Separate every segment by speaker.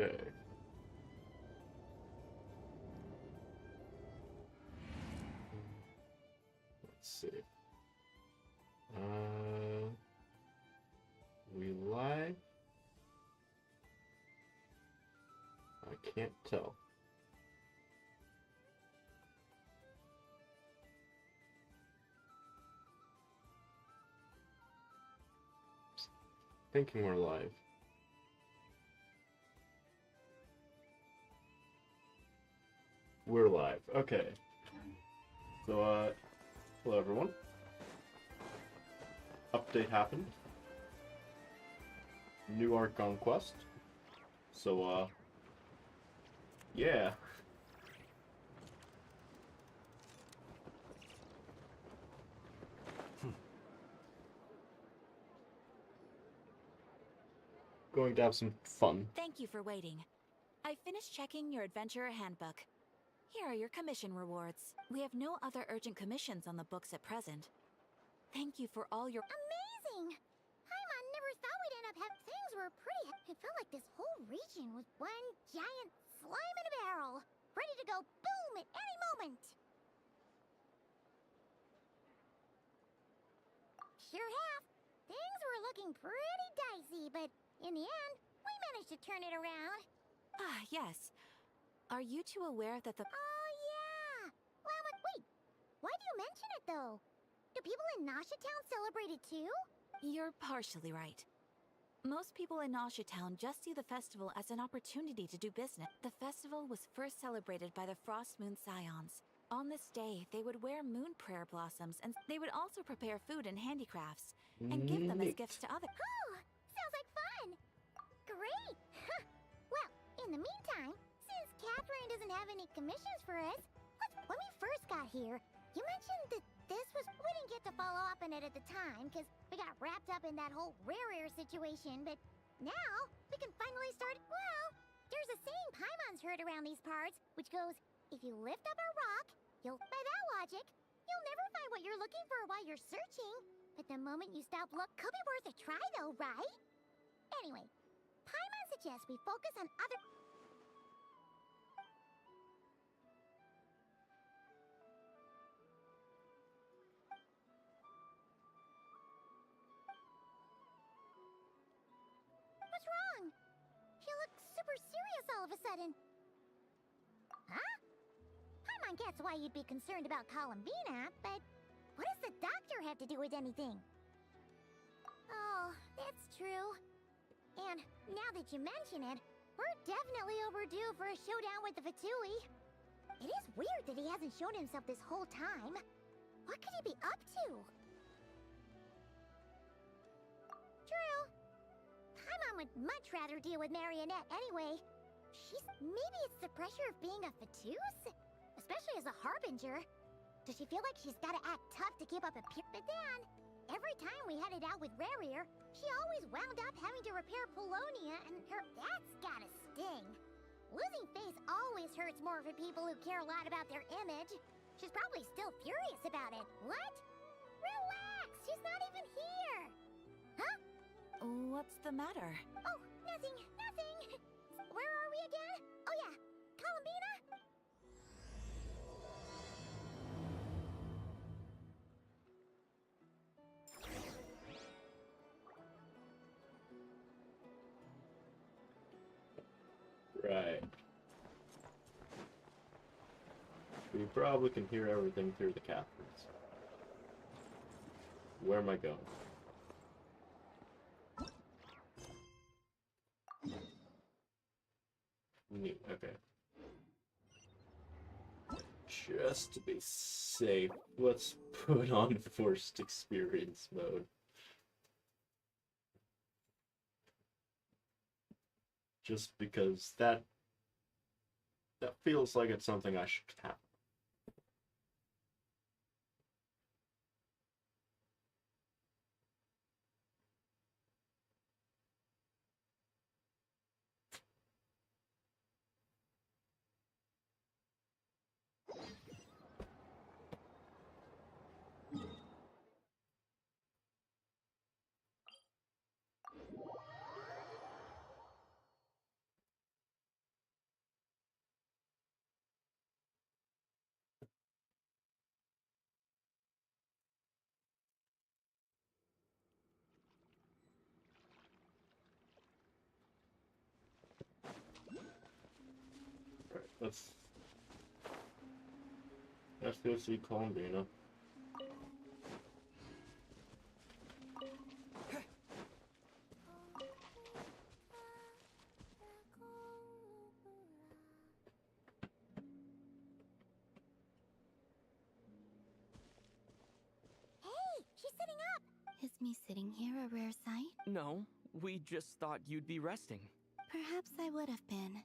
Speaker 1: Okay. Let's see. We live? I can't tell. Thinking we're live. We're live. Okay. So, hello everyone. Update happened. New arc on quest. So, yeah. Going to have some fun.
Speaker 2: Thank you for waiting. I finished checking your adventurer handbook. Here are your commission rewards. We have no other urgent commissions on the books at present. Thank you for all your—
Speaker 3: Amazing! Paimon never thought we'd end up having— Things were pretty— It felt like this whole region was one giant slime in a barrel, ready to go boom at any moment. Sure have. Things were looking pretty dicey, but in the end, we managed to turn it around.
Speaker 2: Ah, yes. Are you two aware that the—
Speaker 3: Oh, yeah! Well, but wait. Why do you mention it, though? Do people in Nasha Town celebrate it, too?
Speaker 2: You're partially right. Most people in Nasha Town just see the festival as an opportunity to do business. The festival was first celebrated by the Frost Moon Scions. On this day, they would wear moon prayer blossoms, and they would also prepare food and handicrafts, and give them as
Speaker 1: Neat.
Speaker 2: gifts to others.
Speaker 3: Oh, sounds like fun! Great! Well, in the meantime, since Catherine doesn't have any commissions for us, when we first got here, you mentioned that this was— We didn't get to follow up on it at the time, because we got wrapped up in that whole rare situation, but now we can finally start— Well, there's a saying Paimon's heard around these parts, which goes, if you lift up a rock, you'll— By that logic, you'll never find what you're looking for while you're searching. But the moment you stop look— Could be worth a try though, right? Anyway, Paimon suggests we focus on other— What's wrong? She looks super serious all of a sudden. Huh? Paimon gets why you'd be concerned about Columbina, but what does the doctor have to do with anything? Oh, that's true. And now that you mention it, we're definitely overdue for a showdown with the Fatui. It is weird that he hasn't shown himself this whole time. What could he be up to? True. Paimon would much rather deal with Marionette anyway. Maybe it's the pressure of being a Fatuse? Especially as a Harbinger. Does she feel like she's gotta act tough to keep up appearance? But then, every time we headed out with Rarier, she always wound up having to repair Polonia, and that's gotta sting. Losing face always hurts more for people who care a lot about their image. She's probably still furious about it. What? Relax! She's not even here! Huh?
Speaker 2: What's the matter?
Speaker 3: Oh, nothing, nothing! Where are we again? Oh yeah, Columbina?
Speaker 1: Right. We probably can hear everything through the Catherines. Where am I going? Neat, okay. Just to be safe, let's put on forced experience mode. Just because that feels like it's something I should have. Let's go see Columbina.
Speaker 3: Hey, she's sitting up.
Speaker 2: Is me sitting here a rare sight?
Speaker 4: No, we just thought you'd be resting.
Speaker 2: Perhaps I would have been,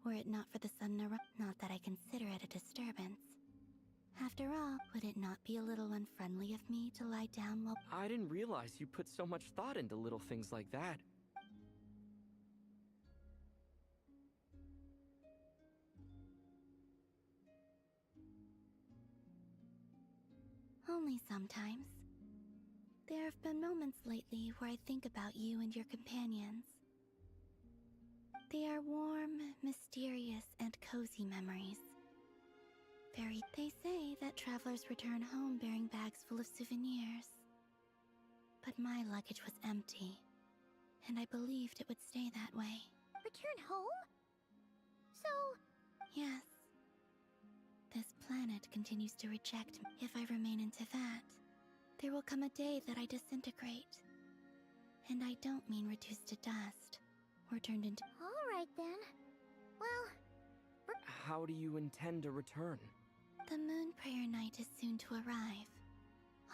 Speaker 2: were it not for the sudden not that I consider it a disturbance. After all, would it not be a little unfriendly of me to lie down while...
Speaker 4: I didn't realize you put so much thought into little things like that.
Speaker 2: Only sometimes. There have been moments lately where I think about you and your companions. They are warm, mysterious, and cozy memories. They say that travelers return home bearing bags full of souvenirs. But my luggage was empty, and I believed it would stay that way.
Speaker 3: Return home? So,
Speaker 2: Yes. This planet continues to reject me. If I remain into that, there will come a day that I disintegrate. And I don't mean reduced to dust, or turned into...
Speaker 3: all right then. Well,
Speaker 4: How do you intend to return?
Speaker 2: The Moon Prayer Night is soon to arrive.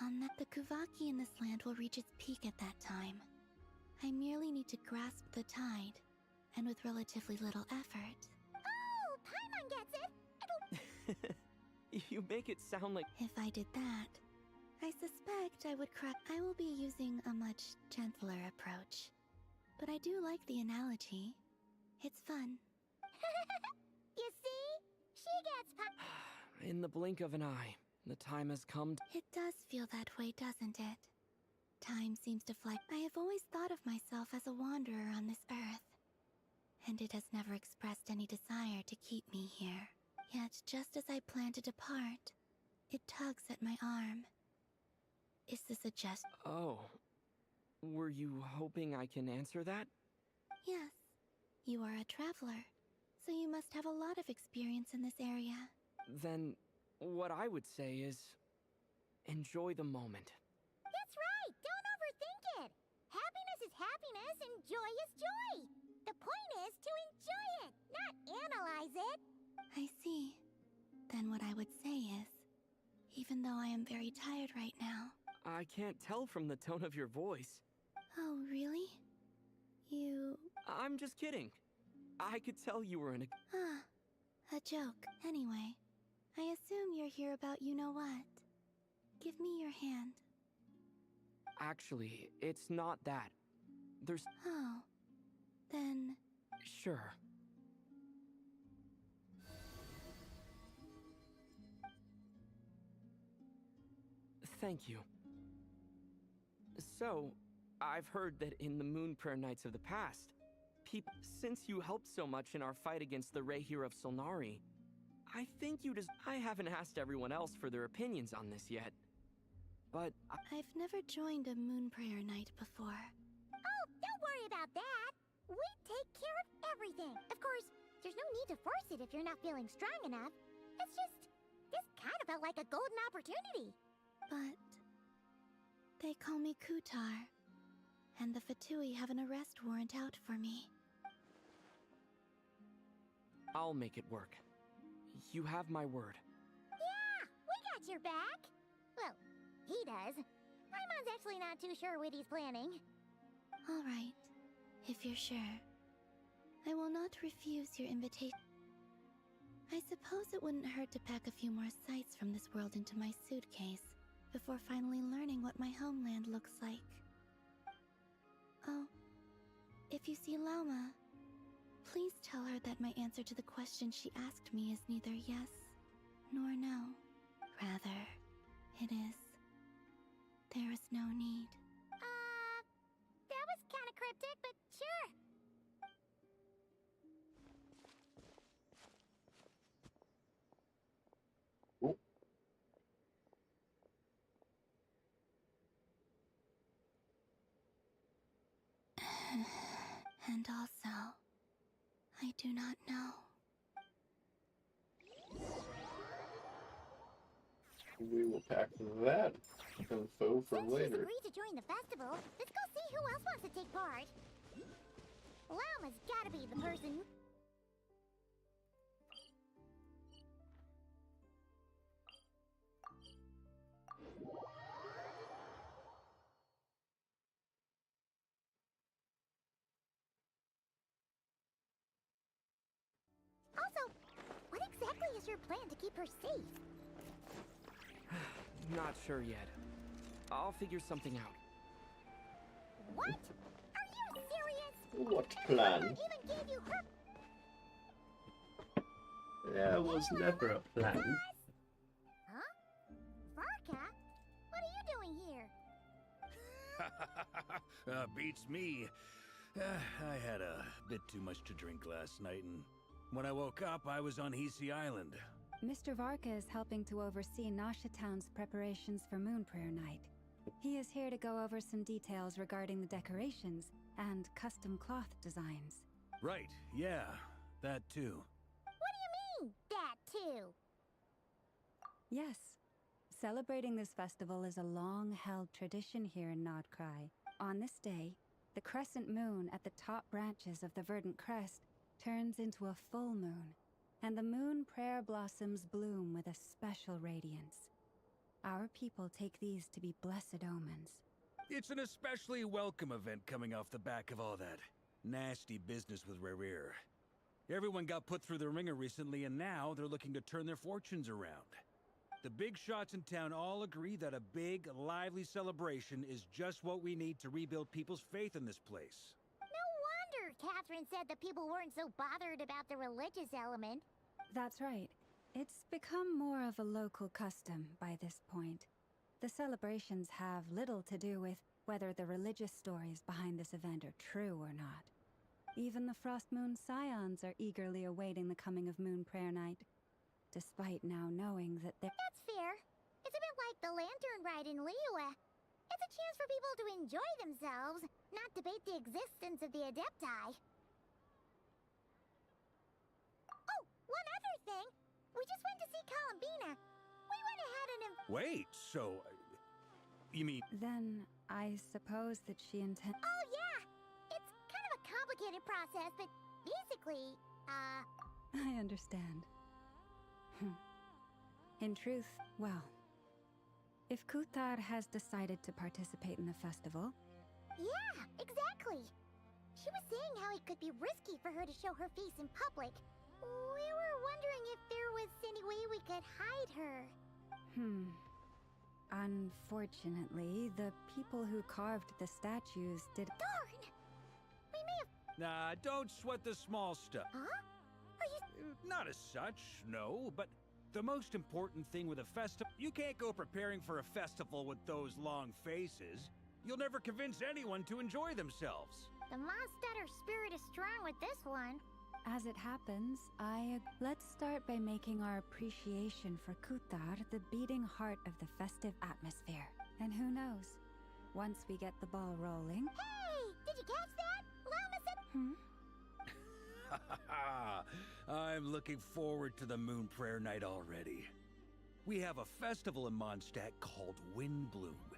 Speaker 2: On that, the Kuvaki in this land will reach its peak at that time. I merely need to grasp the tide, and with relatively little effort.
Speaker 3: oh, Paimon gets it.
Speaker 4: You make it sound like...
Speaker 2: If I did that, I suspect I would crack. I will be using a much gentler approach. But I do like the analogy. It's fun.
Speaker 3: You see? She gets
Speaker 4: In the blink of an eye, the time has come to...
Speaker 2: It does feel that way, doesn't it? Time seems to fly. I have always thought of myself as a wanderer on this earth, and it has never expressed any desire to keep me here. Yet, just as I plan to depart, it tugs at my arm. Is this a jest?
Speaker 4: Oh. Were you hoping I can answer that?
Speaker 2: Yes. You are a traveler, so you must have a lot of experience in this area.
Speaker 4: Then, what I would say is... enjoy the moment.
Speaker 3: That's right! Don't overthink it! Happiness is happiness and joy is joy! The point is to enjoy it, not analyze it!
Speaker 2: I see. Then what I would say is, even though I am very tired right now...
Speaker 4: I can't tell from the tone of your voice.
Speaker 2: Oh, really? You...
Speaker 4: I'm just kidding. I could tell you were in a...
Speaker 2: A joke. Anyway, I assume you're here about you-know-what. Give me your hand.
Speaker 4: Actually, it's not that. There's...
Speaker 2: Oh. Then...
Speaker 4: Sure. Thank you. So, I've heard that in the Moon Prayer Nights of the past, since you helped so much in our fight against the Rehir of Solnari, I think I haven't asked everyone else for their opinions on this yet. But
Speaker 2: I've never joined a Moon Prayer Night before.
Speaker 3: Oh, don't worry about that! We take care of everything! Of course, there's no need to force it if you're not feeling strong enough. It's just, this kind of felt like a golden opportunity.
Speaker 2: But... they call me Kutar, and the Fatui have an arrest warrant out for me.
Speaker 4: I'll make it work. You have my word.
Speaker 3: Yeah, we got your back! Well, he does. Paimon's actually not too sure what he's planning.
Speaker 2: All right, if you're sure. I will not refuse your invitation. I suppose it wouldn't hurt to pack a few more sights from this world into my suitcase before finally learning what my homeland looks like. Oh, if you see Lauma, please tell her that my answer to the question she asked me is neither yes nor no. Rather, it is. There is no need.
Speaker 3: That was kinda cryptic, but sure.
Speaker 2: And also, I do not know.
Speaker 1: We will pack that info for
Speaker 3: Since she's
Speaker 1: later.
Speaker 3: agreed to join the festival, let's go see who else wants to take part. Llama's gotta be the person. Also, what exactly is your plan to keep her safe?
Speaker 4: Not sure yet. I'll figure something out.
Speaker 3: What? Are you serious?
Speaker 1: What
Speaker 3: Llama
Speaker 1: plan?
Speaker 3: even gave you her
Speaker 1: There was never a plan.
Speaker 3: Huh? Varka? What are you doing here?
Speaker 5: Beats me. I had a bit too much to drink last night, and when I woke up, I was on Hisi Island.
Speaker 6: Mr. Varka is helping to oversee Nasha Town's preparations for Moon Prayer Night. He is here to go over some details regarding the decorations and custom cloth designs.
Speaker 5: Right, yeah, that too.
Speaker 3: What do you mean, that too?
Speaker 6: Yes, celebrating this festival is a long-held tradition here in Nodcry. On this day, the crescent moon at the top branches of the verdant crest turns into a full moon, and the moon prayer blossoms bloom with a special radiance. Our people take these to be blessed omens.
Speaker 5: It's an especially welcome event coming off the back of all that nasty business with Rare. Everyone got put through the ringer recently, and now they're looking to turn their fortunes around. The big shots in town all agree that a big, lively celebration is just what we need to rebuild people's faith in this place.
Speaker 3: No wonder Catherine said that people weren't so bothered about the religious element.
Speaker 6: That's right. It's become more of a local custom by this point. The celebrations have little to do with whether the religious stories behind this event are true or not. Even the Frost Moon Scions are eagerly awaiting the coming of Moon Prayer Night, despite now knowing that they're—
Speaker 3: That's fair. It's a bit like the lantern ride in Liyue. It's a chance for people to enjoy themselves, not debate the existence of the Adepti. Oh, one other thing. We just went to see Columbina. We went ahead and
Speaker 5: Wait, so... you mean...
Speaker 6: Then I suppose that she intends—
Speaker 3: Oh, yeah! It's kind of a complicated process, but basically,
Speaker 6: I understand. In truth, well, if Kuthar has decided to participate in the festival,
Speaker 3: yeah, exactly. She was saying how it could be risky for her to show her face in public. We were wondering if there was any way we could hide her.
Speaker 6: Unfortunately, the people who carved the statues did—
Speaker 3: Darn! We may have...
Speaker 5: Nah, don't sweat the small stuff.
Speaker 3: Huh? Are you...
Speaker 5: Not as such, no, but the most important thing with a festival... You can't go preparing for a festival with those long faces. You'll never convince anyone to enjoy themselves.
Speaker 3: The Mondstatter spirit is strong with this one.
Speaker 6: As it happens, let's start by making our appreciation for Kuthar the beating heart of the festive atmosphere. And who knows, once we get the ball rolling—
Speaker 3: Hey! Did you catch that? Llama said...
Speaker 5: I'm looking forward to the Moon Prayer Night already. We have a festival in Mondstadt called Windbloom,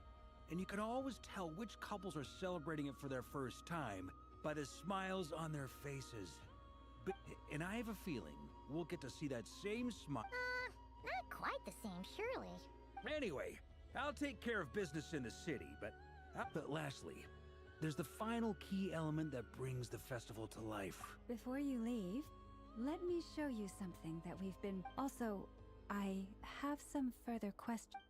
Speaker 5: and you can always tell which couples are celebrating it for their first time by the smiles on their faces. And I have a feeling we'll get to see that same smile.
Speaker 3: Not quite the same, surely.
Speaker 5: Anyway, I'll take care of business in the city, but lastly, there's the final key element that brings the festival to life.
Speaker 6: Before you leave, let me show you something that we've been— Also, I have some further questions.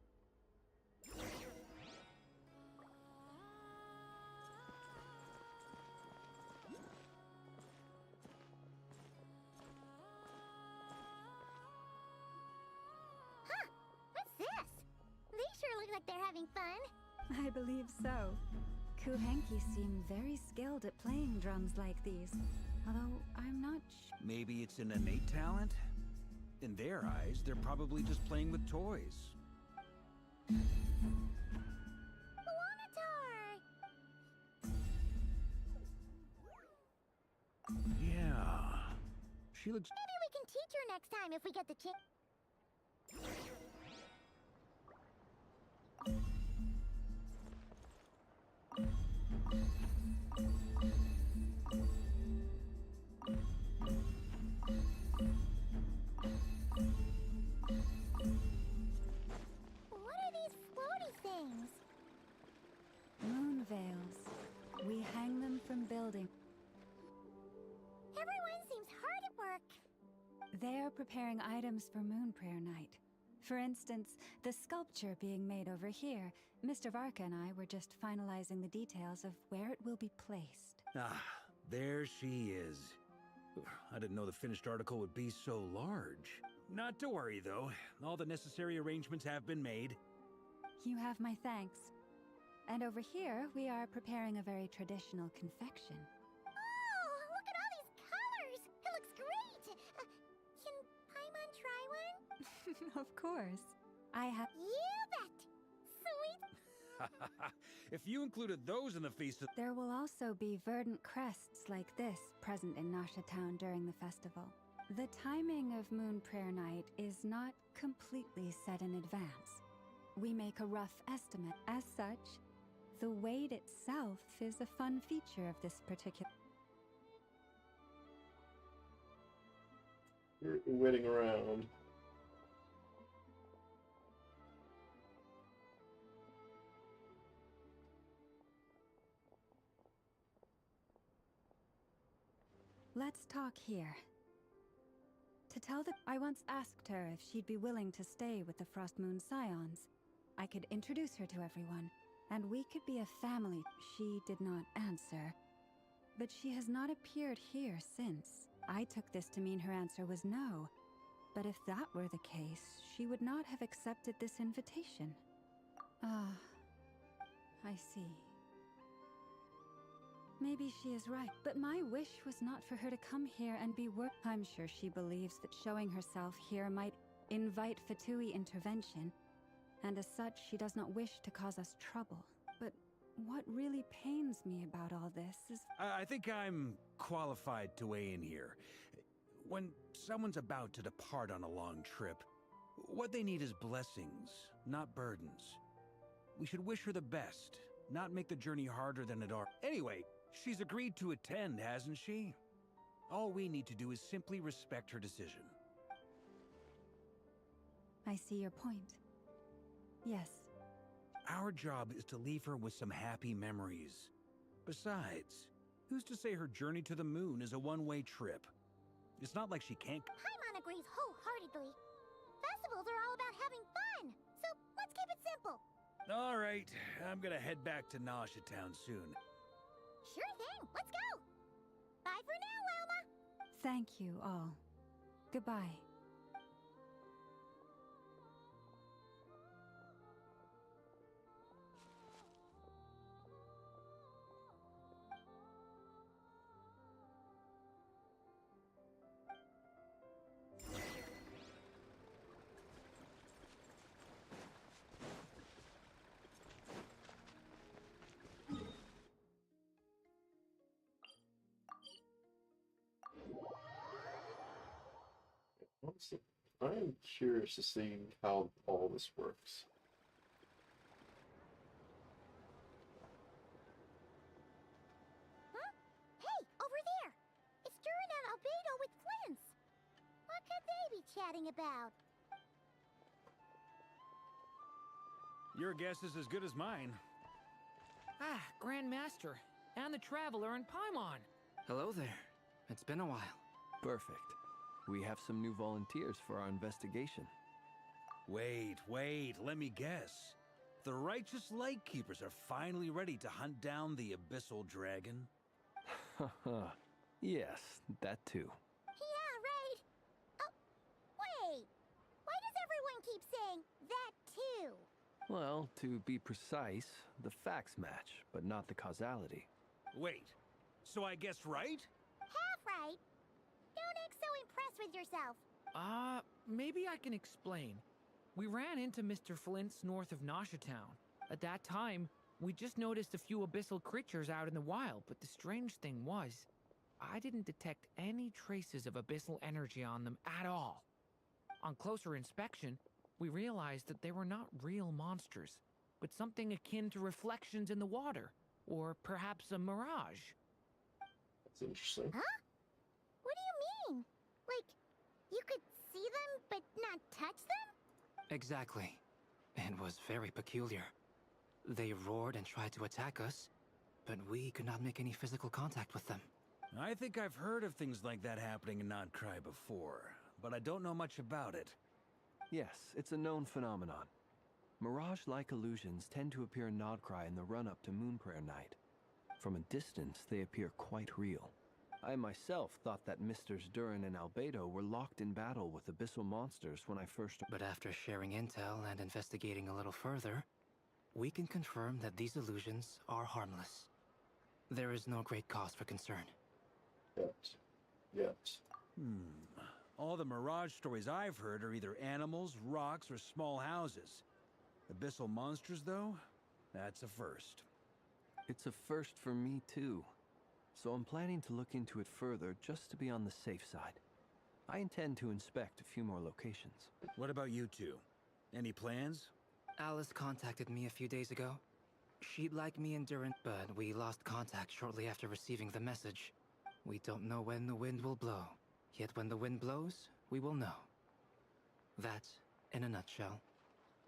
Speaker 3: What's this? They sure look like they're having fun.
Speaker 6: I believe so. Kuhenki seem very skilled at playing drums like these, although I'm not sure.
Speaker 5: Maybe it's an innate talent? In their eyes, they're probably just playing with toys. Yeah. She looks...
Speaker 3: Maybe we can teach her next time if we get the chance. things?
Speaker 6: Moon veils. We hang them from building.
Speaker 3: Everyone seems hard at work.
Speaker 6: They are preparing items for Moon Prayer Night. For instance, the sculpture being made over here. Mr. Varka and I were just finalizing the details of where it will be placed.
Speaker 5: Ah, there she is. I didn't know the finished article would be so large. Not to worry, though. All the necessary arrangements have been made.
Speaker 6: You have my thanks. And over here, we are preparing a very traditional confection.
Speaker 3: Oh, look at all these colors! It looks great! Can Paimon try one?
Speaker 6: Of course. I have.
Speaker 3: You bet! Sweet!
Speaker 5: If you included those in the feast...
Speaker 6: There will also be verdant crests like this present in Nasha Town during the festival. The timing of Moon Prayer Night is not completely set in advance. We make a rough estimate. As such, the wait itself is a fun feature of this particular...
Speaker 1: You're waiting around.
Speaker 6: Let's talk here. To tell the... I once asked her if she'd be willing to stay with the Frost Moon Scions. I could introduce her to everyone, and we could be a family. She did not answer, but she has not appeared here since. I took this to mean her answer was no. But if that were the case, she would not have accepted this invitation. Ah, I see. Maybe she is right, but my wish was not for her to come here and be I'm sure she believes that showing herself here might invite Fatui intervention, and as such, she does not wish to cause us trouble. But what really pains me about all this is...
Speaker 5: I think I'm qualified to weigh in here. When someone's about to depart on a long trip, what they need is blessings, not burdens. We should wish her the best, not make the journey harder than it are. Anyway, she's agreed to attend, hasn't she? All we need to do is simply respect her decision.
Speaker 6: I see your point. Yes.
Speaker 5: Our job is to leave her with some happy memories. Besides, who's to say her journey to the moon is a one-way trip? It's not like she can't...
Speaker 3: Paimon agrees wholeheartedly. Festivals are all about having fun, so let's keep it simple.
Speaker 5: All right, I'm gonna head back to Nasha Town soon.
Speaker 3: Sure thing, let's go! Bye for now, Wilma!
Speaker 6: Thank you all. Goodbye.
Speaker 1: Honestly, I'm curious to see how all this works.
Speaker 3: Huh? Hey, over there! It's Duran and Albedo with Flints! What could they be chatting about?
Speaker 5: Your guess is as good as mine.
Speaker 7: Ah, Grand Master, and the Traveler and Paimon.
Speaker 4: Hello there. It's been a while.
Speaker 8: Perfect. We have some new volunteers for our investigation.
Speaker 5: Wait, let me guess. The righteous Lightkeepers are finally ready to hunt down the Abyssal Dragon?
Speaker 8: Haha. Yes, that too.
Speaker 3: Yeah, right! Oh, wait! Why does everyone keep saying that too?
Speaker 8: Well, to be precise, the facts match, but not the causality.
Speaker 5: Wait, so I guessed right?
Speaker 3: Half right! Don't act so impressed with yourself.
Speaker 7: Maybe I can explain. We ran into Mr. Flint's north of Nasha Town. At that time, we just noticed a few abyssal creatures out in the wild, but the strange thing was, I didn't detect any traces of abyssal energy on them at all. On closer inspection, we realized that they were not real monsters, but something akin to reflections in the water, or perhaps a mirage.
Speaker 1: That's interesting.
Speaker 3: Huh? What do you mean? Like, you could see them, but not touch them?
Speaker 4: Exactly. It was very peculiar.
Speaker 9: They roared and tried to attack us, but we could not make any physical contact with them.
Speaker 5: I think I've heard of things like that happening in Notcry before, but I don't know much about it.
Speaker 8: Yes, it's a known phenomenon. Mirage-like illusions tend to appear in Nodcry in the run-up to Moonprayer Night. From a distance, they appear quite real. I myself thought that Misters Durin and Albedo were locked in battle with abyssal monsters when I first...
Speaker 9: But after sharing intel and investigating a little further, we can confirm that these illusions are harmless. There is no great cause for concern.
Speaker 1: Yet.
Speaker 5: All the Mirage stories I've heard are either animals, rocks, or small houses. Abyssal monsters, though? That's a first.
Speaker 8: It's a first for me, too. So I'm planning to look into it further just to be on the safe side. I intend to inspect a few more locations.
Speaker 5: What about you two? Any plans?
Speaker 9: Alice contacted me a few days ago. She'd like me and Durin, but we lost contact shortly after receiving the message. We don't know when the wind will blow. Yet when the wind blows, we will know. That, in a nutshell,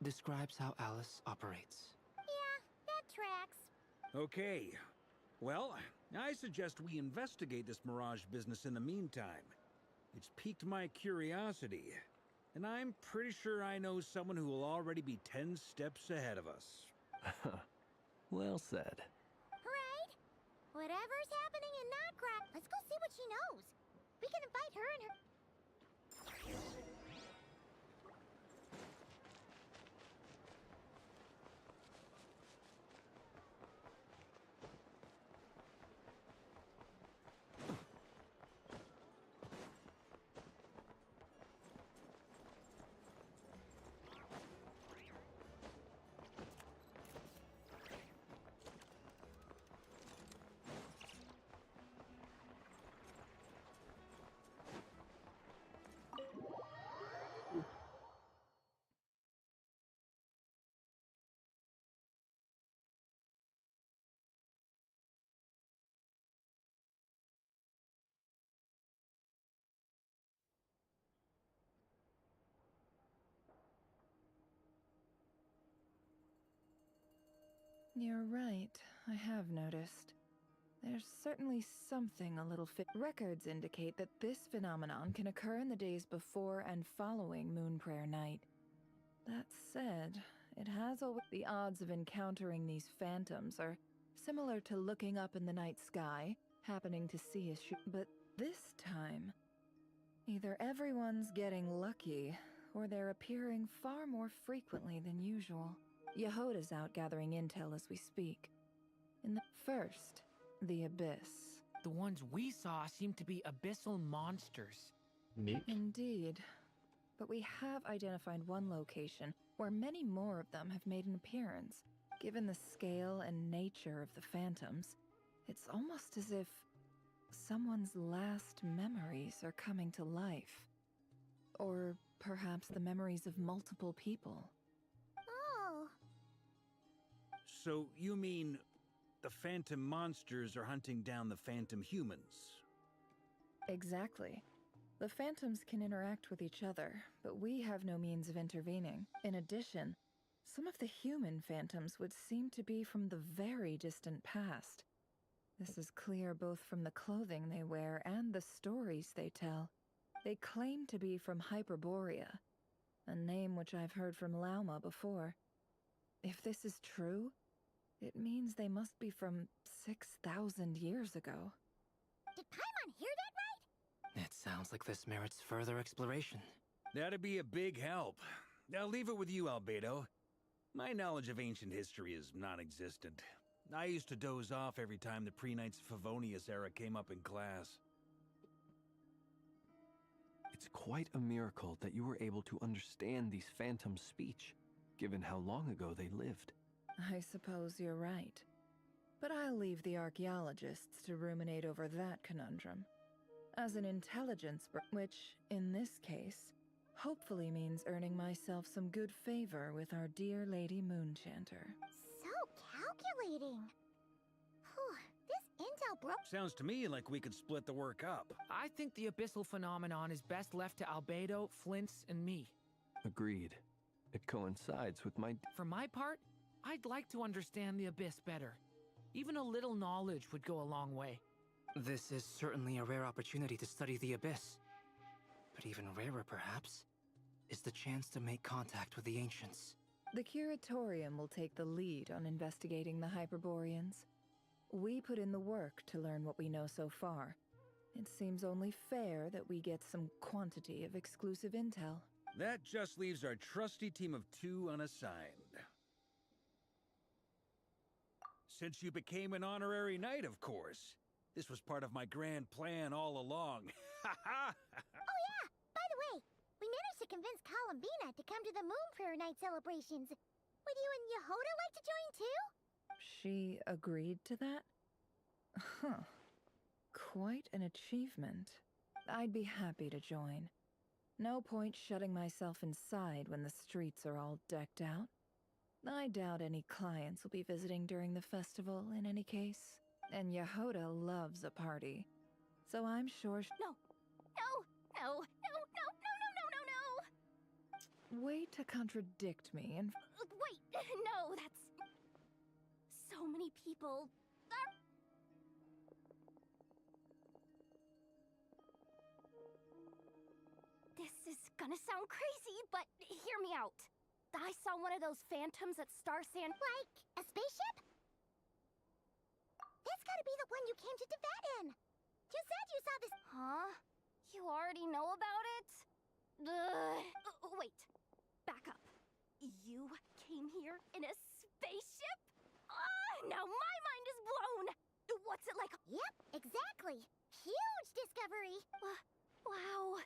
Speaker 9: describes how Alice operates.
Speaker 3: Yeah, that tracks.
Speaker 5: Okay. Well, I suggest we investigate this Mirage business in the meantime. It's piqued my curiosity, and I'm pretty sure I know someone who will already be 10 steps ahead of us.
Speaker 8: Well said.
Speaker 3: Right? Whatever's happening in Notcrack, let's go see what she knows. We can invite her and her...
Speaker 10: You're right, I have noticed. There's certainly something a little fit. Records indicate that this phenomenon can occur in the days before and following Moonprayer Night. That said, it has always... The odds of encountering these phantoms are similar to looking up in the night sky, happening to see a but this time, either everyone's getting lucky, or they're appearing far more frequently than usual. Yehoda's out gathering intel as we speak. In the first, the Abyss.
Speaker 7: The ones we saw seem to be abyssal monsters.
Speaker 1: Meek?
Speaker 10: Indeed. But we have identified one location where many more of them have made an appearance. Given the scale and nature of the phantoms, it's almost as if someone's last memories are coming to life. Or perhaps the memories of multiple people.
Speaker 3: Oh.
Speaker 5: So, you mean the phantom monsters are hunting down the phantom humans?
Speaker 10: Exactly. The phantoms can interact with each other, but we have no means of intervening. In addition, some of the human phantoms would seem to be from the very distant past. This is clear both from the clothing they wear and the stories they tell. They claim to be from Hyperborea, a name which I've heard from Lauma before. If this is true, it means they must be from 6,000 years ago.
Speaker 3: Did Paimon hear that right?
Speaker 9: It sounds like this merits further exploration.
Speaker 5: That'd be a big help. I'll leave it with you, Albedo. My knowledge of ancient history is non-existent. I used to doze off every time the pre-Knights Favonius era came up in class.
Speaker 8: It's quite a miracle that you were able to understand these phantoms' speech, given how long ago they lived.
Speaker 10: I suppose you're right. But I'll leave the archaeologists to ruminate over that conundrum. As an intelligence which, in this case, hopefully means earning myself some good favor with our dear Lady Moonchanter.
Speaker 3: So calculating. Whew, this intel broke.
Speaker 5: Sounds to me like we could split the work up.
Speaker 7: I think the abyssal phenomenon is best left to Albedo, Flints, and me.
Speaker 8: Agreed. It coincides with my...
Speaker 7: For my part, I'd like to understand the Abyss better. Even a little knowledge would go a long way.
Speaker 9: This is certainly a rare opportunity to study the Abyss. But even rarer, perhaps, is the chance to make contact with the Ancients.
Speaker 10: The Curatorium will take the lead on investigating the Hyperboreans. We put in the work to learn what we know so far. It seems only fair that we get some quantity of exclusive intel.
Speaker 5: That just leaves our trusty team of 2 unassigned. Since you became an honorary knight, of course. This was part of my grand plan all along. Ha ha!
Speaker 3: Oh yeah! By the way, we managed to convince Columbina to come to the Moon Prayer Night celebrations. Would you and Yehoda like to join too?
Speaker 10: She agreed to that? Huh. Quite an achievement. I'd be happy to join. No point shutting myself inside when the streets are all decked out. I doubt any clients will be visiting during the festival in any case. And Yehoda loves a party. So I'm sure
Speaker 3: No, no, no, no, no, no, no, no, no, no!
Speaker 10: Wait to contradict me and...
Speaker 3: Wait, no, that's... So many people... This is gonna sound crazy, but hear me out. I saw one of those phantoms at Star Sand... Like, a spaceship? That's gotta be the one you came to Tibet in! You said you saw this... Huh? You already know about it? Wait. Back up. You came here in a spaceship? Now my mind is blown! What's it like? Yep, exactly. Huge discovery. Wow.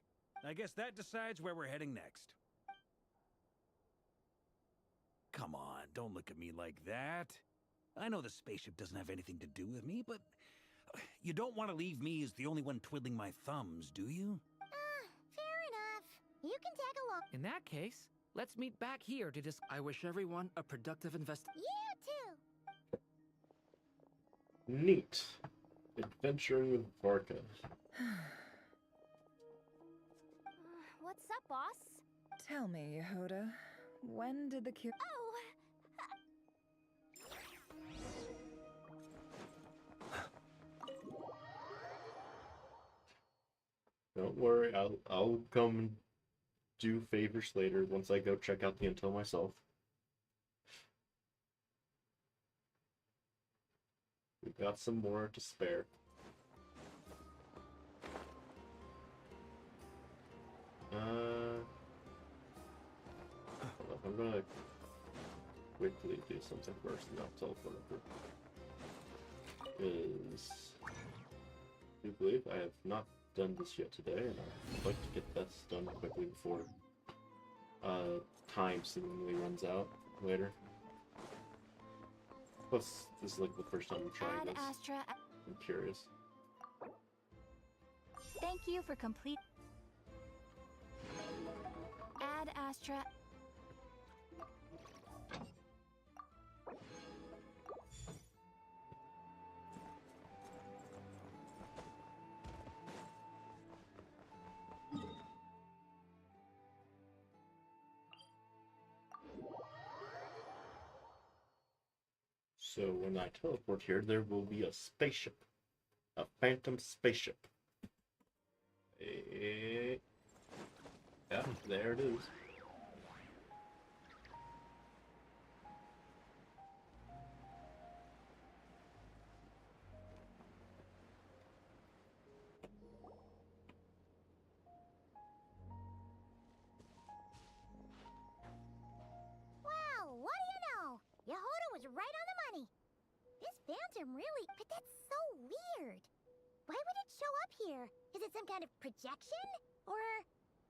Speaker 5: I guess that decides where we're heading next. Come on, don't look at me like that. I know the spaceship doesn't have anything to do with me, but you don't want to leave me as the only one twiddling my thumbs, do you?
Speaker 3: Fair enough. You can tag along.
Speaker 7: In that case, let's meet back here to discuss.
Speaker 9: I wish everyone a productive
Speaker 3: You too.
Speaker 1: Neat. Adventuring with Varka.
Speaker 3: What's up, boss?
Speaker 10: Tell me, Yehoda, when did the cure...
Speaker 3: Oh,
Speaker 1: Don't worry, I'll come and do favors later once I go check out the intel myself. We've got some more to spare. Hold up, I'm gonna quickly do something first and I'll teleport over. Because I do believe I have not done this yet today, and I'd like to get that done quickly before time seemingly runs out later. Plus, this is like the first time I'm trying
Speaker 2: Ad
Speaker 1: this.
Speaker 2: Astra.
Speaker 1: I'm curious.
Speaker 2: Thank you for complete. Ad Astra.
Speaker 1: So when I teleport here, there will be a spaceship. A phantom spaceship. Yeah, there it is.
Speaker 3: wow, what do you know? Yehoda was right on the money. This phantom really... But that's so weird. Why would it show up here? Is it some kind of projection? Or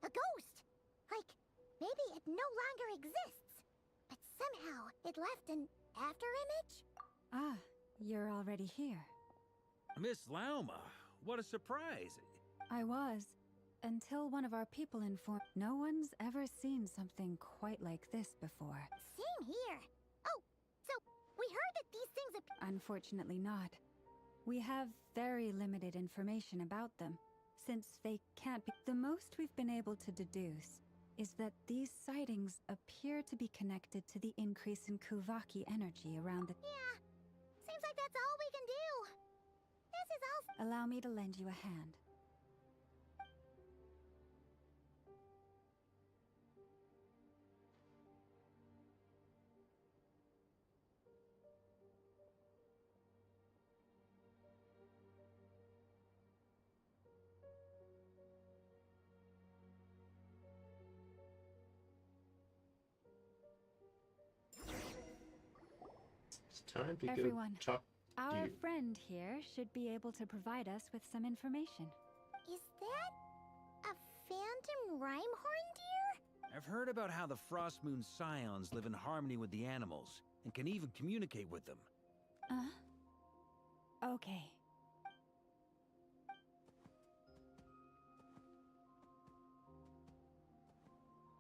Speaker 3: a ghost? Like, maybe it no longer exists. But somehow it left an afterimage?
Speaker 6: Ah, you're already here.
Speaker 5: Miss Lauma, what a surprise.
Speaker 6: I was, until one of our people informed. No one's ever seen something quite like this before.
Speaker 3: Same here. Oh, so we heard that these things
Speaker 6: Unfortunately not. We have very limited information about them, since they can't be. The most we've been able to deduce is that these sightings appear to be connected to the increase in Kuvaki energy around the...
Speaker 3: Yeah, seems like that's all we can do. This is all...
Speaker 6: Allow me to lend you a hand.
Speaker 1: It's time to
Speaker 6: Everyone,
Speaker 1: go talk to
Speaker 6: Our
Speaker 1: you.
Speaker 6: friend here should be able to provide us with some information.
Speaker 3: Is that a phantom Rhymehorn deer?
Speaker 5: I've heard about how the Frost Moon Scions live in harmony with the animals, and can even communicate with them.
Speaker 6: Okay.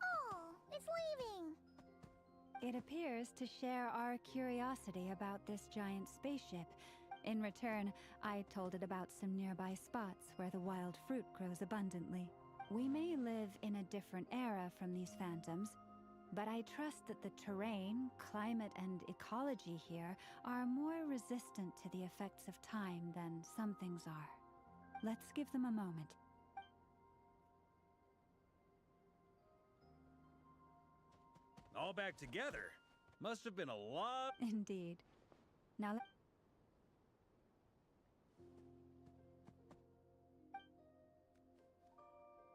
Speaker 3: Oh, it's leaving.
Speaker 6: It appears to share our curiosity about this giant spaceship. In return, I told it about some nearby spots where the wild fruit grows abundantly. We may live in a different era from these phantoms, but I trust that the terrain, climate, and ecology here are more resistant to the effects of time than some things are. Let's give them a moment.
Speaker 5: All back together? Must have been a lot.
Speaker 6: Indeed. Now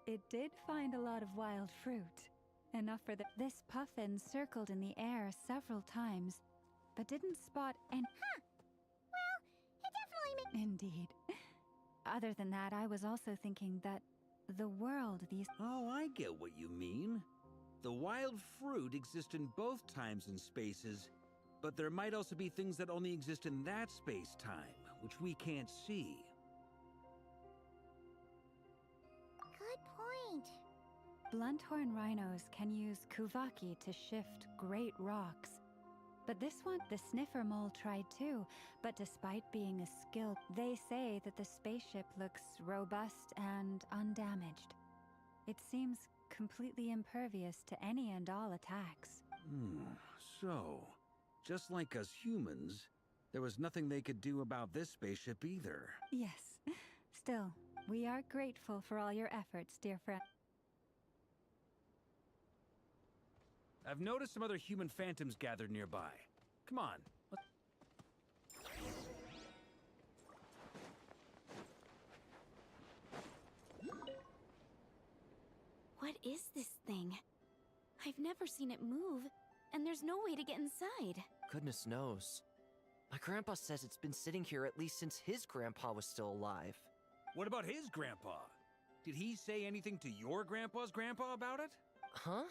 Speaker 6: it did find a lot of wild fruit. Enough for this puffin circled in the air several times, but didn't spot any...
Speaker 3: Well, it definitely makes...
Speaker 6: Indeed. Other than that, I was also thinking that the world these...
Speaker 5: Oh, I get what you mean. The wild fruit exist in both times and spaces, but there might also be things that only exist in that space-time, which we can't see.
Speaker 3: Good point.
Speaker 6: Blunthorn rhinos can use Kuvaki to shift great rocks. But this one, the sniffer mole tried too, but despite being a skilled, they say that the spaceship looks robust and undamaged. It seems completely impervious to any and all attacks.
Speaker 5: So, just like us humans, there was nothing they could do about this spaceship either.
Speaker 6: Yes. Still, we are grateful for all your efforts, dear friend.
Speaker 5: I've noticed some other human phantoms gathered nearby. Come on.
Speaker 2: What is this thing? I've never seen it move, and there's no way to get inside.
Speaker 11: Goodness knows. My grandpa says it's been sitting here at least since his grandpa was still alive.
Speaker 5: What about his grandpa? Did he say anything to your grandpa's grandpa about it?
Speaker 11: Huh?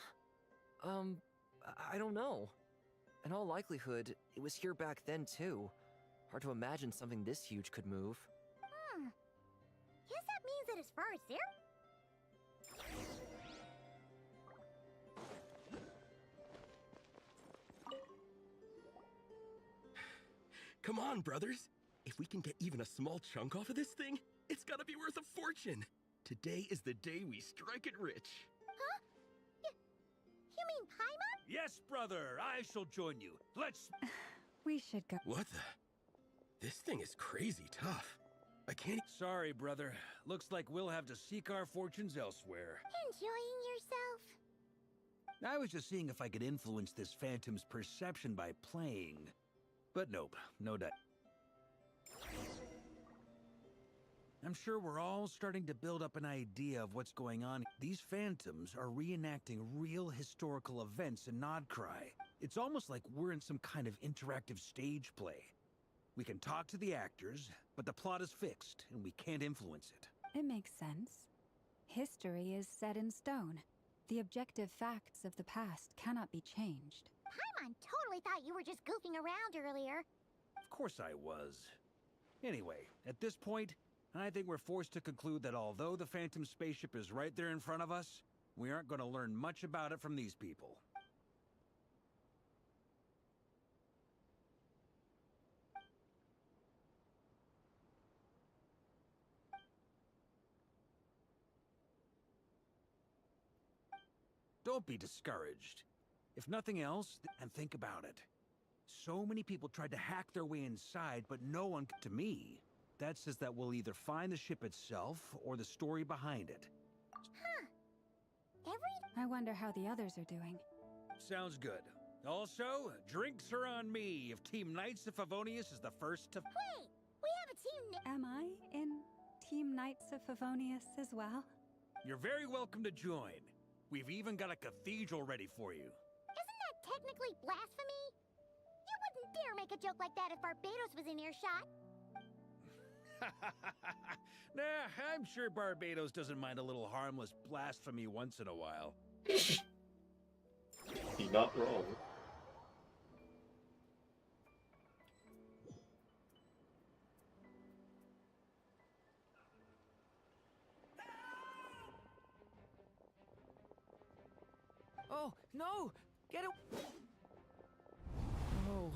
Speaker 11: I don't know. In all likelihood, it was here back then too. Hard to imagine something this huge could move.
Speaker 3: Guess that means that as far as there...
Speaker 12: Come on, brothers. If we can get even a small chunk off of this thing, it's gotta be worth a fortune. Today is the day we strike it rich.
Speaker 3: Huh? You mean Paimon?
Speaker 5: Yes, brother, I shall join you. Let's...
Speaker 6: We should go.
Speaker 12: What the? This thing is crazy tough. I can't...
Speaker 5: Sorry, brother. Looks like we'll have to seek our fortunes elsewhere.
Speaker 3: Enjoying yourself?
Speaker 5: I was just seeing if I could influence this phantom's perception by playing. But nope, no doubt. I'm sure we're all starting to build up an idea of what's going on. These phantoms are reenacting real historical events in Nodcry. It's almost like we're in some kind of interactive stage play. We can talk to the actors, but the plot is fixed, and we can't influence it.
Speaker 6: It makes sense. History is set in stone. The objective facts of the past cannot be changed.
Speaker 3: Paimon totally thought you were just goofing around earlier.
Speaker 5: Of course I was. Anyway, at this point, I think we're forced to conclude that although the Phantom spaceship is right there in front of us, we aren't going to learn much about it from these people. Don't be discouraged. If nothing else, and think about it. So many people tried to hack their way inside, but no one, to me, that says that we'll either find the ship itself or the story behind it.
Speaker 3: Huh.
Speaker 6: I wonder how the others are doing.
Speaker 5: Sounds good. Also, drinks are on me if Team Knights of Favonius is the first to...
Speaker 3: Wait! We have a team
Speaker 6: Am I in Team Knights of Favonius as well?
Speaker 5: You're very welcome to join. We've even got a cathedral ready for you.
Speaker 3: Isn't that technically blasphemy? You wouldn't dare make a joke like that if Barbados was in earshot.
Speaker 5: Nah, I'm sure Barbados doesn't mind a little harmless blasphemy once in a while.
Speaker 1: You're not wrong.
Speaker 7: Oh, no! Get it! Oh.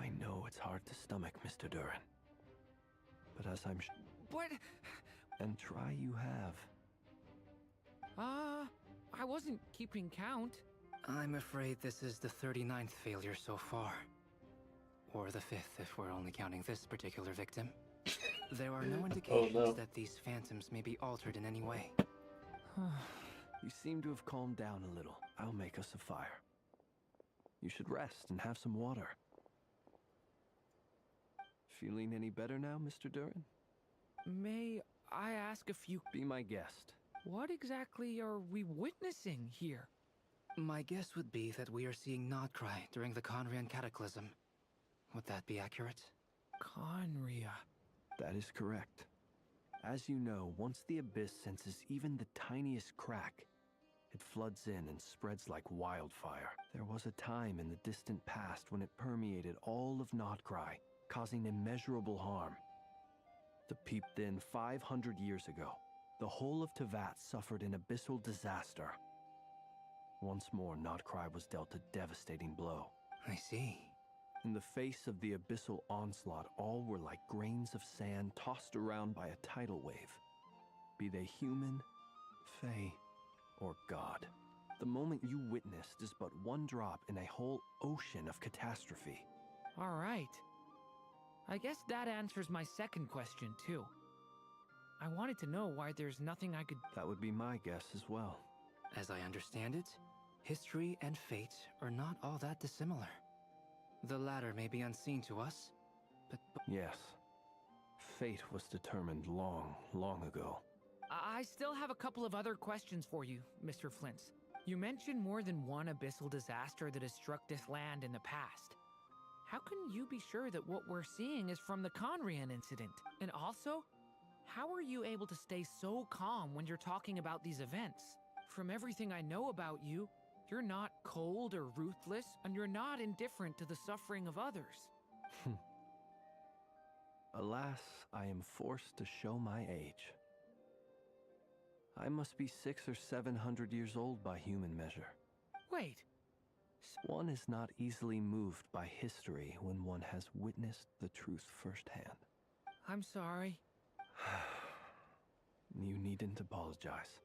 Speaker 8: I know it's hard to stomach, Mr. Duran. But as I'm
Speaker 7: What?
Speaker 8: And try you have.
Speaker 7: I wasn't keeping count.
Speaker 9: I'm afraid this is the 39th failure so far. Or the 5th, if we're only counting this particular victim. There are no indications that these phantoms may be altered in any way.
Speaker 8: You seem to have calmed down a little. I'll make us a fire. You should rest and have some water. Feeling any better now, Mr. Duran?
Speaker 7: May I ask a few...
Speaker 8: Be my guest.
Speaker 7: What exactly are we witnessing here?
Speaker 9: My guess would be that we are seeing Nodcry during the Conrian Cataclysm. Would that be accurate?
Speaker 7: Conria.
Speaker 8: That is correct. As you know, once the Abyss senses even the tiniest crack, it floods in and spreads like wildfire. There was a time in the distant past when it permeated all of Nodcry, causing immeasurable harm. The peep then 500 years ago, the whole of Tevat suffered an abyssal disaster. Once more, Nodcry was dealt a devastating blow.
Speaker 9: I see.
Speaker 8: In the face of the abyssal onslaught, all were like grains of sand tossed around by a tidal wave. Be they human, fae, or god. The moment you witnessed is but one drop in a whole ocean of catastrophe.
Speaker 7: All right. I guess that answers my second question, too. I wanted to know why there's nothing I could...
Speaker 8: That would be my guess as well.
Speaker 9: As I understand it, history and fate are not all that dissimilar. The latter may be unseen to us, but...
Speaker 8: Yes. Fate was determined long, long ago.
Speaker 7: I still have a couple of other questions for you, Mr. Flint. You mentioned more than one abyssal disaster that has struck this land in the past. How can you be sure that what we're seeing is from the Conrian incident? And also, how are you able to stay so calm when you're talking about these events? From everything I know about you, you're not cold or ruthless, and you're not indifferent to the suffering of others.
Speaker 8: Alas, I am forced to show my age. I must be 600 or 700 years old by human measure.
Speaker 7: Wait.
Speaker 8: One is not easily moved by history when one has witnessed the truth firsthand.
Speaker 7: I'm sorry.
Speaker 8: You needn't apologize.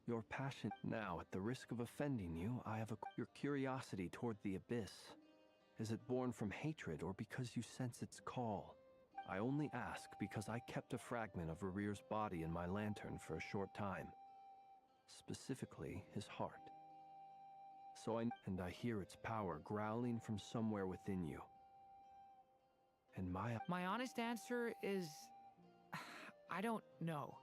Speaker 8: Your passion now, at the risk of offending you, your curiosity toward the Abyss. Is it born from hatred or because you sense its call? I only ask because I kept a fragment of Rarir's body in my lantern for a short time. Specifically, his heart. And I hear its power growling from somewhere within you. And
Speaker 7: my honest answer is... I don't know.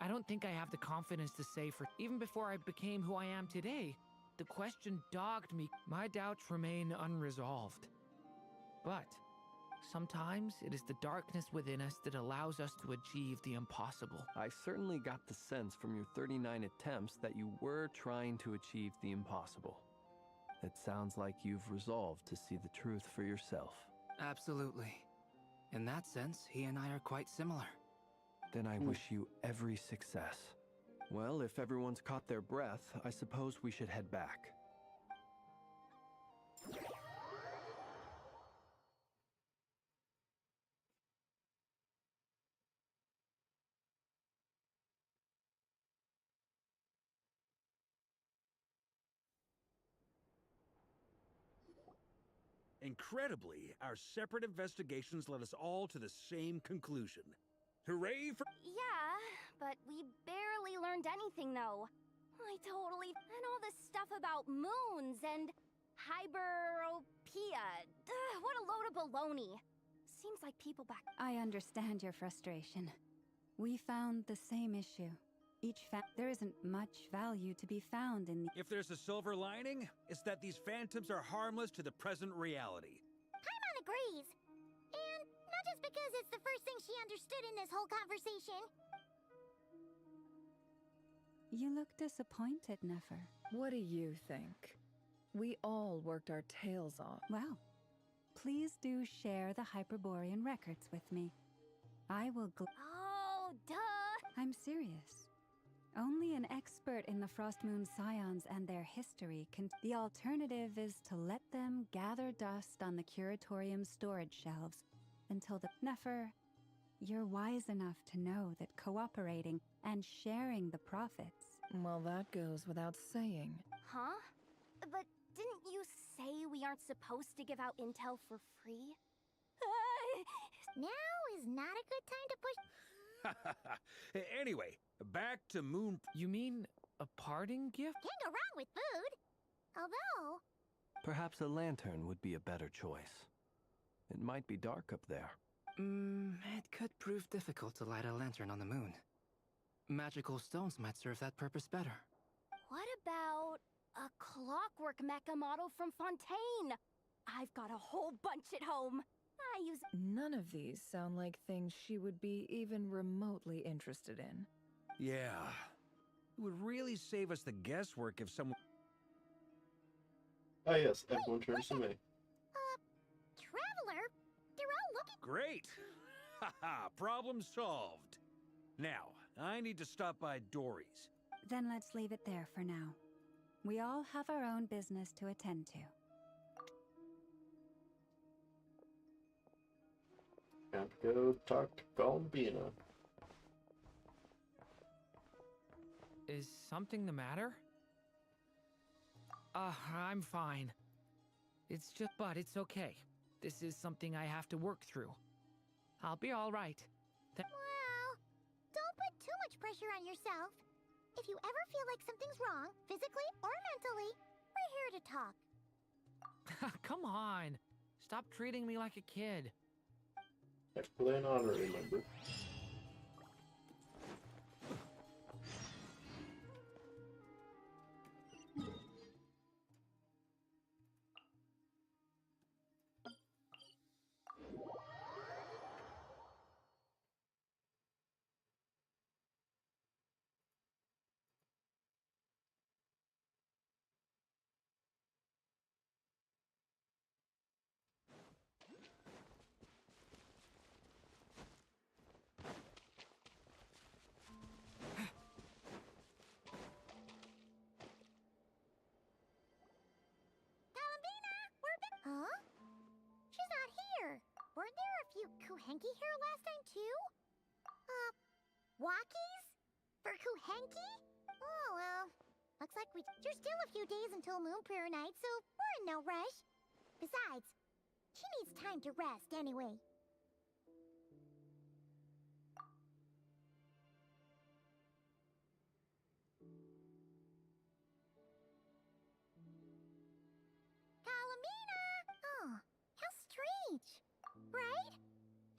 Speaker 7: I don't think I have the confidence to say for... Even before I became who I am today, the question dogged me. My doubts remain unresolved. But sometimes it is the darkness within us that allows us to achieve the impossible.
Speaker 8: I certainly got the sense from your 39 attempts that you were trying to achieve the impossible. It sounds like you've resolved to see the truth for yourself.
Speaker 9: Absolutely. In that sense, he and I are quite similar.
Speaker 8: Then I wish you every success. Well, if everyone's caught their breath, I suppose we should head back.
Speaker 5: Incredibly, our separate investigations led us all to the same conclusion. Hooray for—
Speaker 3: Yeah, but we barely learned anything, though. I totally... And all this stuff about moons and... Hyperopia. What a load of baloney. Seems like people back...
Speaker 6: I understand your frustration. We found the same issue. There isn't much value to be found in the...
Speaker 5: If there's a silver lining, it's that these phantoms are harmless to the present reality.
Speaker 3: Paimon agrees. And not just because it's the first thing she understood in this whole conversation.
Speaker 6: You look disappointed, Nefer.
Speaker 10: What do you think? We all worked our tails off.
Speaker 6: Well, please do share the Hyperborean records with me. I will
Speaker 3: Oh, duh!
Speaker 6: I'm serious. Only an expert in the Frost Moon Scions and their history can... The alternative is to let them gather dust on the Curatorium's storage shelves until the... Nefer, you're wise enough to know that cooperating and sharing the profits...
Speaker 10: Well, that goes without saying.
Speaker 3: Huh? But didn't you say we aren't supposed to give out intel for free? Now is not a good time to push...
Speaker 5: Anyway, back to Moon...
Speaker 7: You mean a parting gift?
Speaker 3: Can't go wrong with food. Although...
Speaker 8: Perhaps a lantern would be a better choice. It might be dark up there.
Speaker 9: It could prove difficult to light a lantern on the moon. Magical stones might serve that purpose better.
Speaker 3: What about a clockwork mecha model from Fontaine? I've got a whole bunch at home. I use...
Speaker 10: None of these sound like things she would be even remotely interested in.
Speaker 5: Yeah. It would really save us the guesswork if someone...
Speaker 1: Ah yes, everyone turns to me.
Speaker 3: Traveler? They're all looking...
Speaker 5: Great! Haha, problem solved. Now, I need to stop by Dory's.
Speaker 6: Then let's leave it there for now. We all have our own business to attend to.
Speaker 1: Time to go talk to Columbina.
Speaker 7: Is something the matter? I'm fine. But it's okay. This is something I have to work through. I'll be all right.
Speaker 3: Well, don't put too much pressure on yourself. If you ever feel like something's wrong, physically or mentally, we're here to talk.
Speaker 7: Come on. Stop treating me like a kid.
Speaker 1: Explain honor, remember.
Speaker 3: Huh? She's not here. Weren't there a few Kuhenki here last time, too? Walkies? For Kuhenki? Oh, well. Looks like there's still a few days until Moon Prayer Night, so we're in no rush. Besides, she needs time to rest anyway. How strange, right?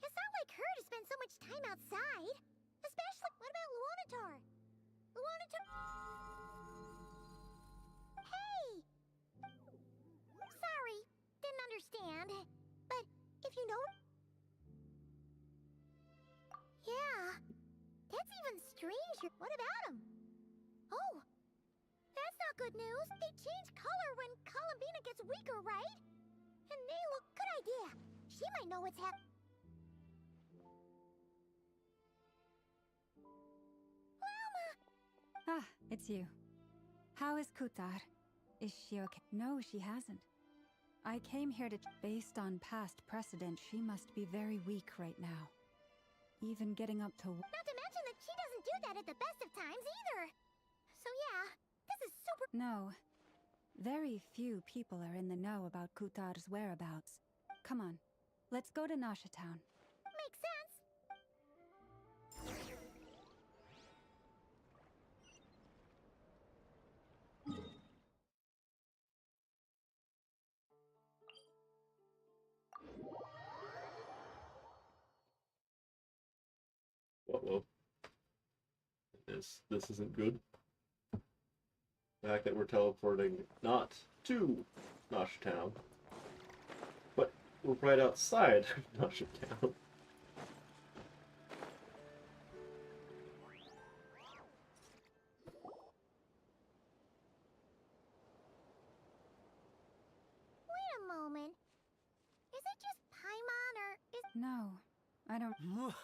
Speaker 3: It's not like her to spend so much time outside. Especially, what about Luanatar? Luanatar... Hey! Sorry, didn't understand. But if you know... Yeah, that's even stranger. What about him? Oh, that's not good news. They change color when Columbina gets weaker, right? And they look... Good idea. She might know what's happening.
Speaker 6: Ah, it's you. How is Kutar? Is she okay? No, she hasn't. I came here to... Based on past precedent, she must be very weak right now. Even getting up to...
Speaker 3: Not to mention that she doesn't do that at the best of times either. So yeah, this is super...
Speaker 6: No. Very few people are in the know about Kutar's whereabouts. Come on, let's go to Nasha Town.
Speaker 3: Makes sense.
Speaker 1: Whoa. This isn't good. The fact that we're teleporting not to Nosh Town, but we're right outside Nosh Town.
Speaker 3: Wait a moment. Is it just Paimon or is...
Speaker 6: No, I don't.
Speaker 3: Whoa!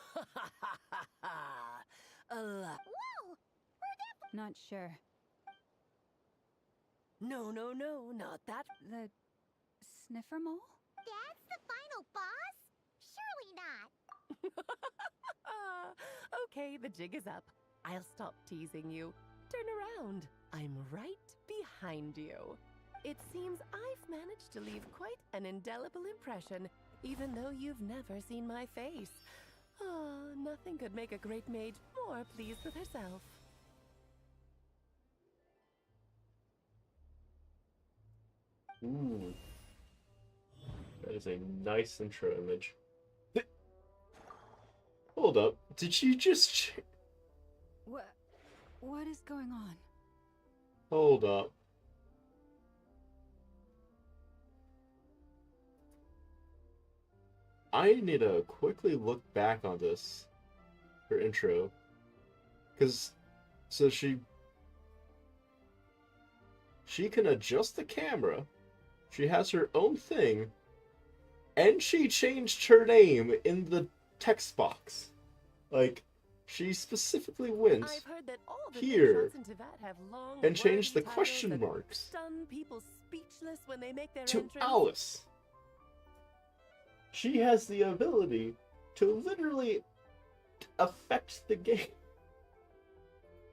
Speaker 6: Not sure.
Speaker 13: No, not that.
Speaker 6: The sniffer mole?
Speaker 3: That's the final boss? Surely not.
Speaker 13: Okay, the jig is up. I'll stop teasing you. Turn around. I'm right behind you. It seems I've managed to leave quite an indelible impression, even though you've never seen my face. Ah, nothing could make a great mage more pleased with herself.
Speaker 1: Ooh. That is a nice intro image. Hold up. Did you just...
Speaker 6: What is going on?
Speaker 1: Hold up. I need to quickly look back on this. Her intro. Because... So she can adjust the camera. She has her own thing. And she changed her name in the text box. Like, she specifically went
Speaker 13: I've heard that all the
Speaker 1: here
Speaker 13: nations in Teyvat have long
Speaker 1: and changed the
Speaker 13: wordy titles
Speaker 1: question
Speaker 13: that
Speaker 1: marks
Speaker 13: stun people speechless when they make their
Speaker 1: to
Speaker 13: entrance.
Speaker 1: Alice. She has the ability to literally affect the game.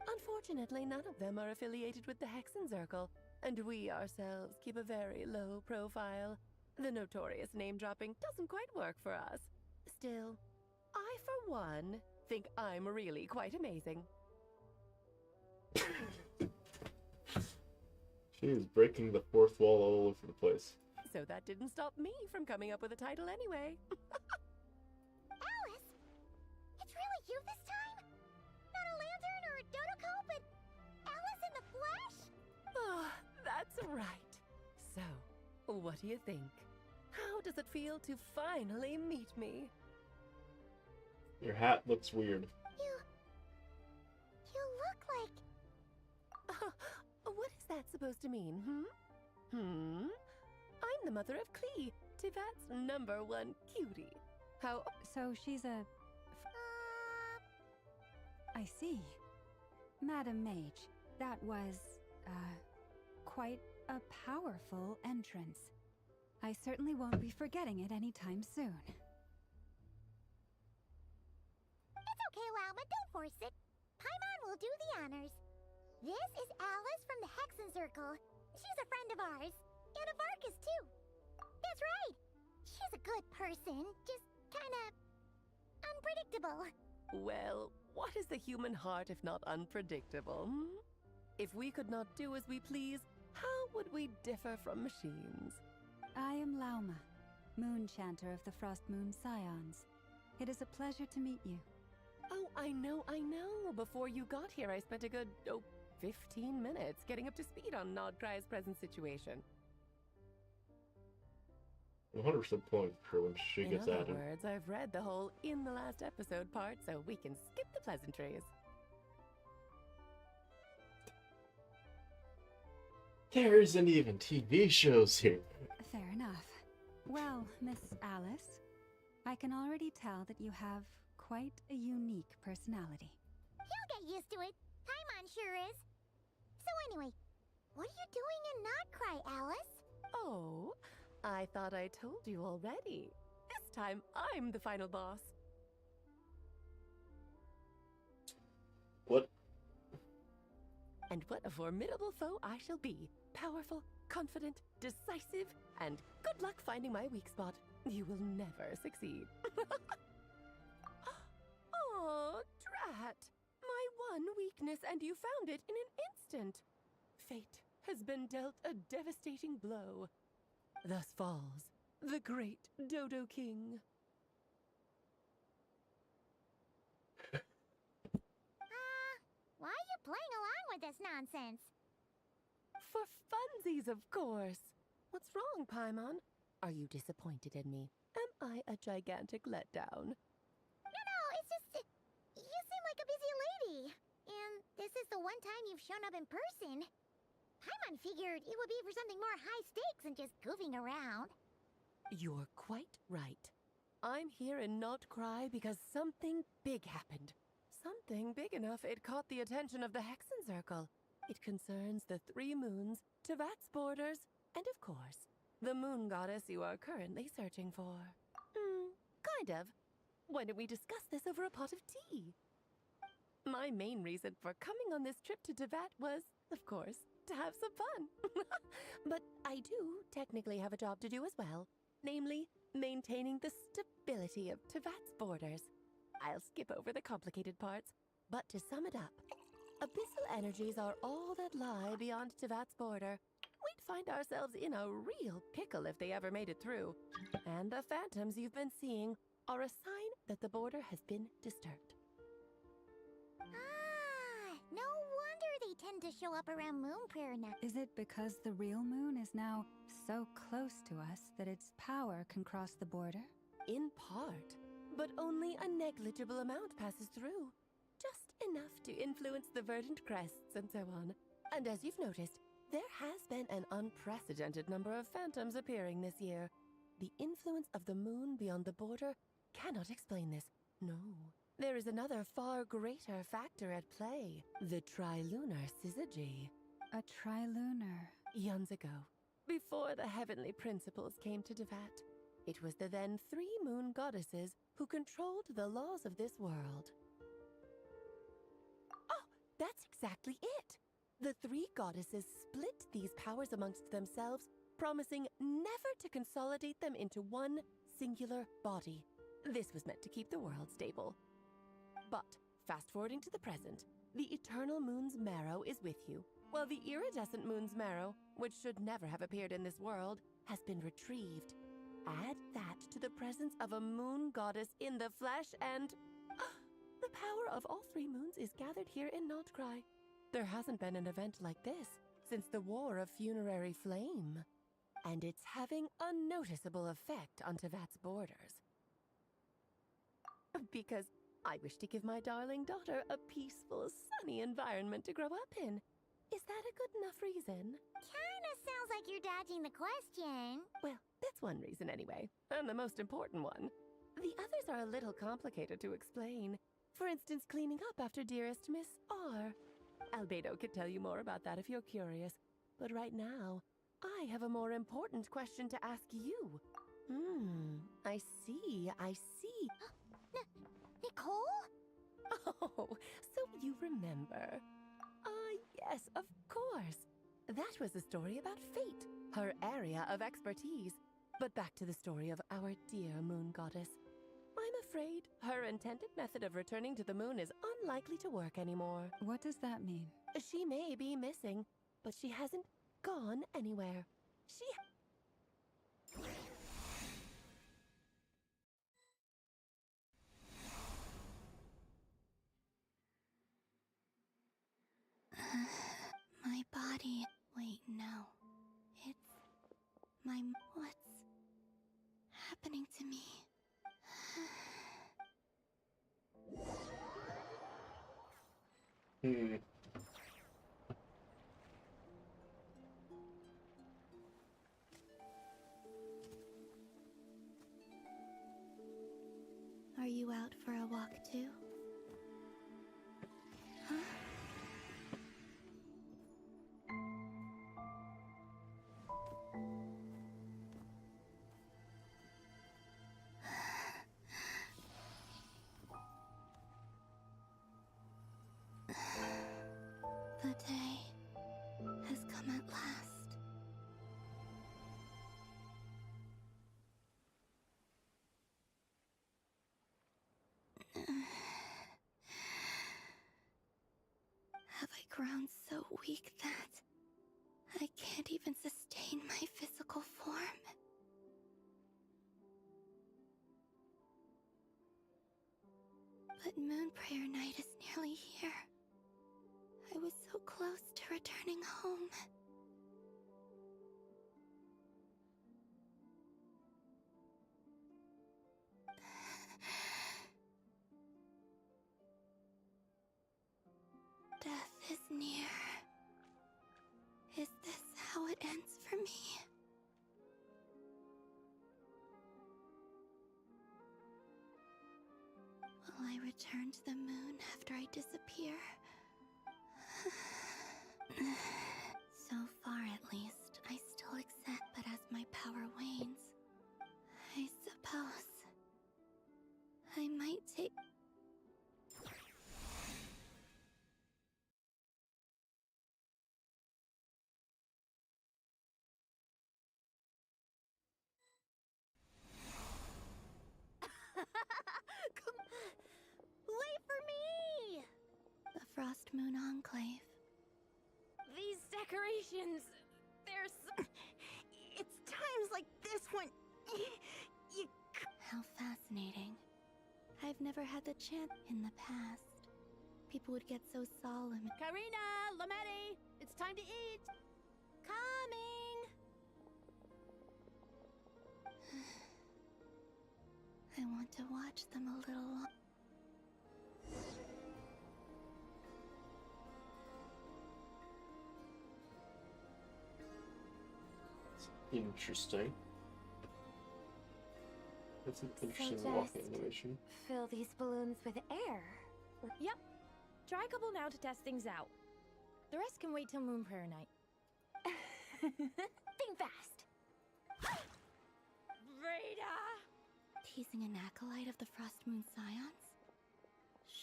Speaker 13: Unfortunately, none of them are affiliated with the Hexen Circle, and we ourselves keep a very low profile. The notorious name-dropping doesn't quite work for us. Still, I, for one, think I'm really quite amazing.
Speaker 1: She is breaking the fourth wall all over the place.
Speaker 13: So that didn't stop me from coming up with a title anyway.
Speaker 3: Alice? It's really you this time? Not a lantern or a Dodoko, but Alice in the flesh?
Speaker 13: Oh, that's right. So, what do you think? How does it feel to finally meet me?
Speaker 1: Your hat looks weird.
Speaker 3: You look like...
Speaker 13: What is that supposed to mean, I'm the mother of Klee, Teyvat's #1 cutie. How...
Speaker 6: So she's a... I see. Madam Mage, that was, quite a powerful entrance. I certainly won't be forgetting it anytime soon.
Speaker 3: It's okay, Lauma, don't force it. Paimon will do the honors. This is Alice from the Hexen Circle. She's a friend of ours. And of Arcus, too. That's right. She's a good person, just kinda... unpredictable.
Speaker 13: Well, what is the human heart if not unpredictable, If we could not do as we please, how would we differ from machines?
Speaker 6: I am Lauma, Moon Chanter of the Frost Moon Scions. It is a pleasure to meet you.
Speaker 13: Oh, I know. Before you got here, I spent a good, 15 minutes getting up to speed on Nodcry's present situation.
Speaker 1: 100% point for her when she gets
Speaker 13: In other
Speaker 1: added.
Speaker 13: words, I've read the whole in the last episode part, so we can skip the pleasantries.
Speaker 1: There isn't even TV shows here.
Speaker 6: Fair enough. Well, Miss Alice, I can already tell that you have quite a unique personality.
Speaker 3: He'll get used to it. Paimon sure is. So anyway, what are you doing in Nodcry, Alice?
Speaker 13: Oh, I thought I told you already. This time, I'm the final boss.
Speaker 1: What?
Speaker 13: And what a formidable foe I shall be. Powerful, confident, decisive, and good luck finding my weak spot. You will never succeed. Oh, drat! My one weakness, and you found it in an instant. Fate has been dealt a devastating blow. Thus falls the great Dodo King.
Speaker 3: Why are you playing along with this nonsense?
Speaker 13: For funsies, of course. What's wrong, Paimon? Are you disappointed in me? Am I a gigantic letdown?
Speaker 3: No, it's just... you seem like a busy lady. And this is the one time you've shown up in person. Paimon figured it would be for something more high stakes than just goofing around.
Speaker 13: You're quite right. I'm here in Not Cry because something big happened. Something big enough it caught the attention of the Hexen Circle. It concerns the 3 moons, Tevat's borders, and of course, the moon goddess you are currently searching for. Kind of. Why don't we discuss this over a pot of tea? My main reason for coming on this trip to Tevat was, of course, to have some fun. But I do technically have a job to do as well, namely, maintaining the stability of Tevat's borders. I'll skip over the complicated parts, but to sum it up, abyssal energies are all that lie beyond Tevat's border. We'd find ourselves in a real pickle if they ever made it through. And the phantoms you've been seeing are a sign that the border has been disturbed.
Speaker 3: No wonder they tend to show up around Moon Prayer night.
Speaker 6: Is it because the real moon is now so close to us that its power can cross the border?
Speaker 13: In part, but only a negligible amount passes through. Just enough to influence the verdant crests and so on. And as you've noticed, there has been an unprecedented number of phantoms appearing this year. The influence of the moon beyond the border cannot explain this. No. There is another far greater factor at play. The trilunar syzygy.
Speaker 6: A trilunar.
Speaker 13: Eons ago, before the heavenly principles came to Tevat, it was the then 3 moon goddesses who controlled the laws of this world. Oh, that's exactly it! The 3 goddesses split these powers amongst themselves, promising never to consolidate them into one singular body. This was meant to keep the world stable. But, fast-forwarding to the present, the eternal moon's marrow is with you, while the iridescent moon's marrow, which should never have appeared in this world, has been retrieved. Add that to the presence of a moon goddess in the flesh and... the power of all 3 moons is gathered here in Notcry. There hasn't been an event like this since the War of Funerary Flame. And it's having a noticeable effect on Tevat's borders. Because I wish to give my darling daughter a peaceful, sunny environment to grow up in. Is that a good enough reason?
Speaker 3: Kinda sounds like you're dodging the question.
Speaker 13: Well, that's one reason anyway, and the most important one. The others are a little complicated to explain. For instance, cleaning up after dearest Miss R. Albedo could tell you more about that if you're curious. But right now, I have a more important question to ask you. I see.
Speaker 3: Nicole?
Speaker 13: Oh, so you remember. Yes, of course. That was the story about Fate, her area of expertise. But back to the story of our dear moon goddess. I'm afraid her intended method of returning to the moon is unlikely to work anymore.
Speaker 6: What does that mean?
Speaker 13: She may be missing, but she hasn't gone anywhere.
Speaker 3: My body... Wait, no. It's... What's... happening to me? Are you out for a walk too? Huh? The day has come at last. grown so weak that I can't even sustain my physical form. But Moon Prayer Night is nearly here. I was so close to returning home. Death is near. Is this how it ends for me? Will I return to the moon after I disappear? So far, at least, I still accept, but as my power wanes, I suppose I might take...
Speaker 14: Wait for me!
Speaker 3: The Frost Moon Enclave.
Speaker 14: These decorations, it's times like this when you...
Speaker 3: How fascinating. I've never had the chance in the past. People would get so solemn.
Speaker 14: Karina, Lametti, it's time to eat! Coming!
Speaker 3: I want to watch them a little longer.
Speaker 1: Interesting. That's an interesting
Speaker 2: So
Speaker 1: walking
Speaker 2: just
Speaker 1: animation.
Speaker 2: fill these balloons with air.
Speaker 14: Yep. Try a couple now to test things out. The rest can wait till Moon Prayer Night.
Speaker 2: Think fast.
Speaker 14: Rita!
Speaker 3: Teasing an acolyte of the Frost Moon Scions?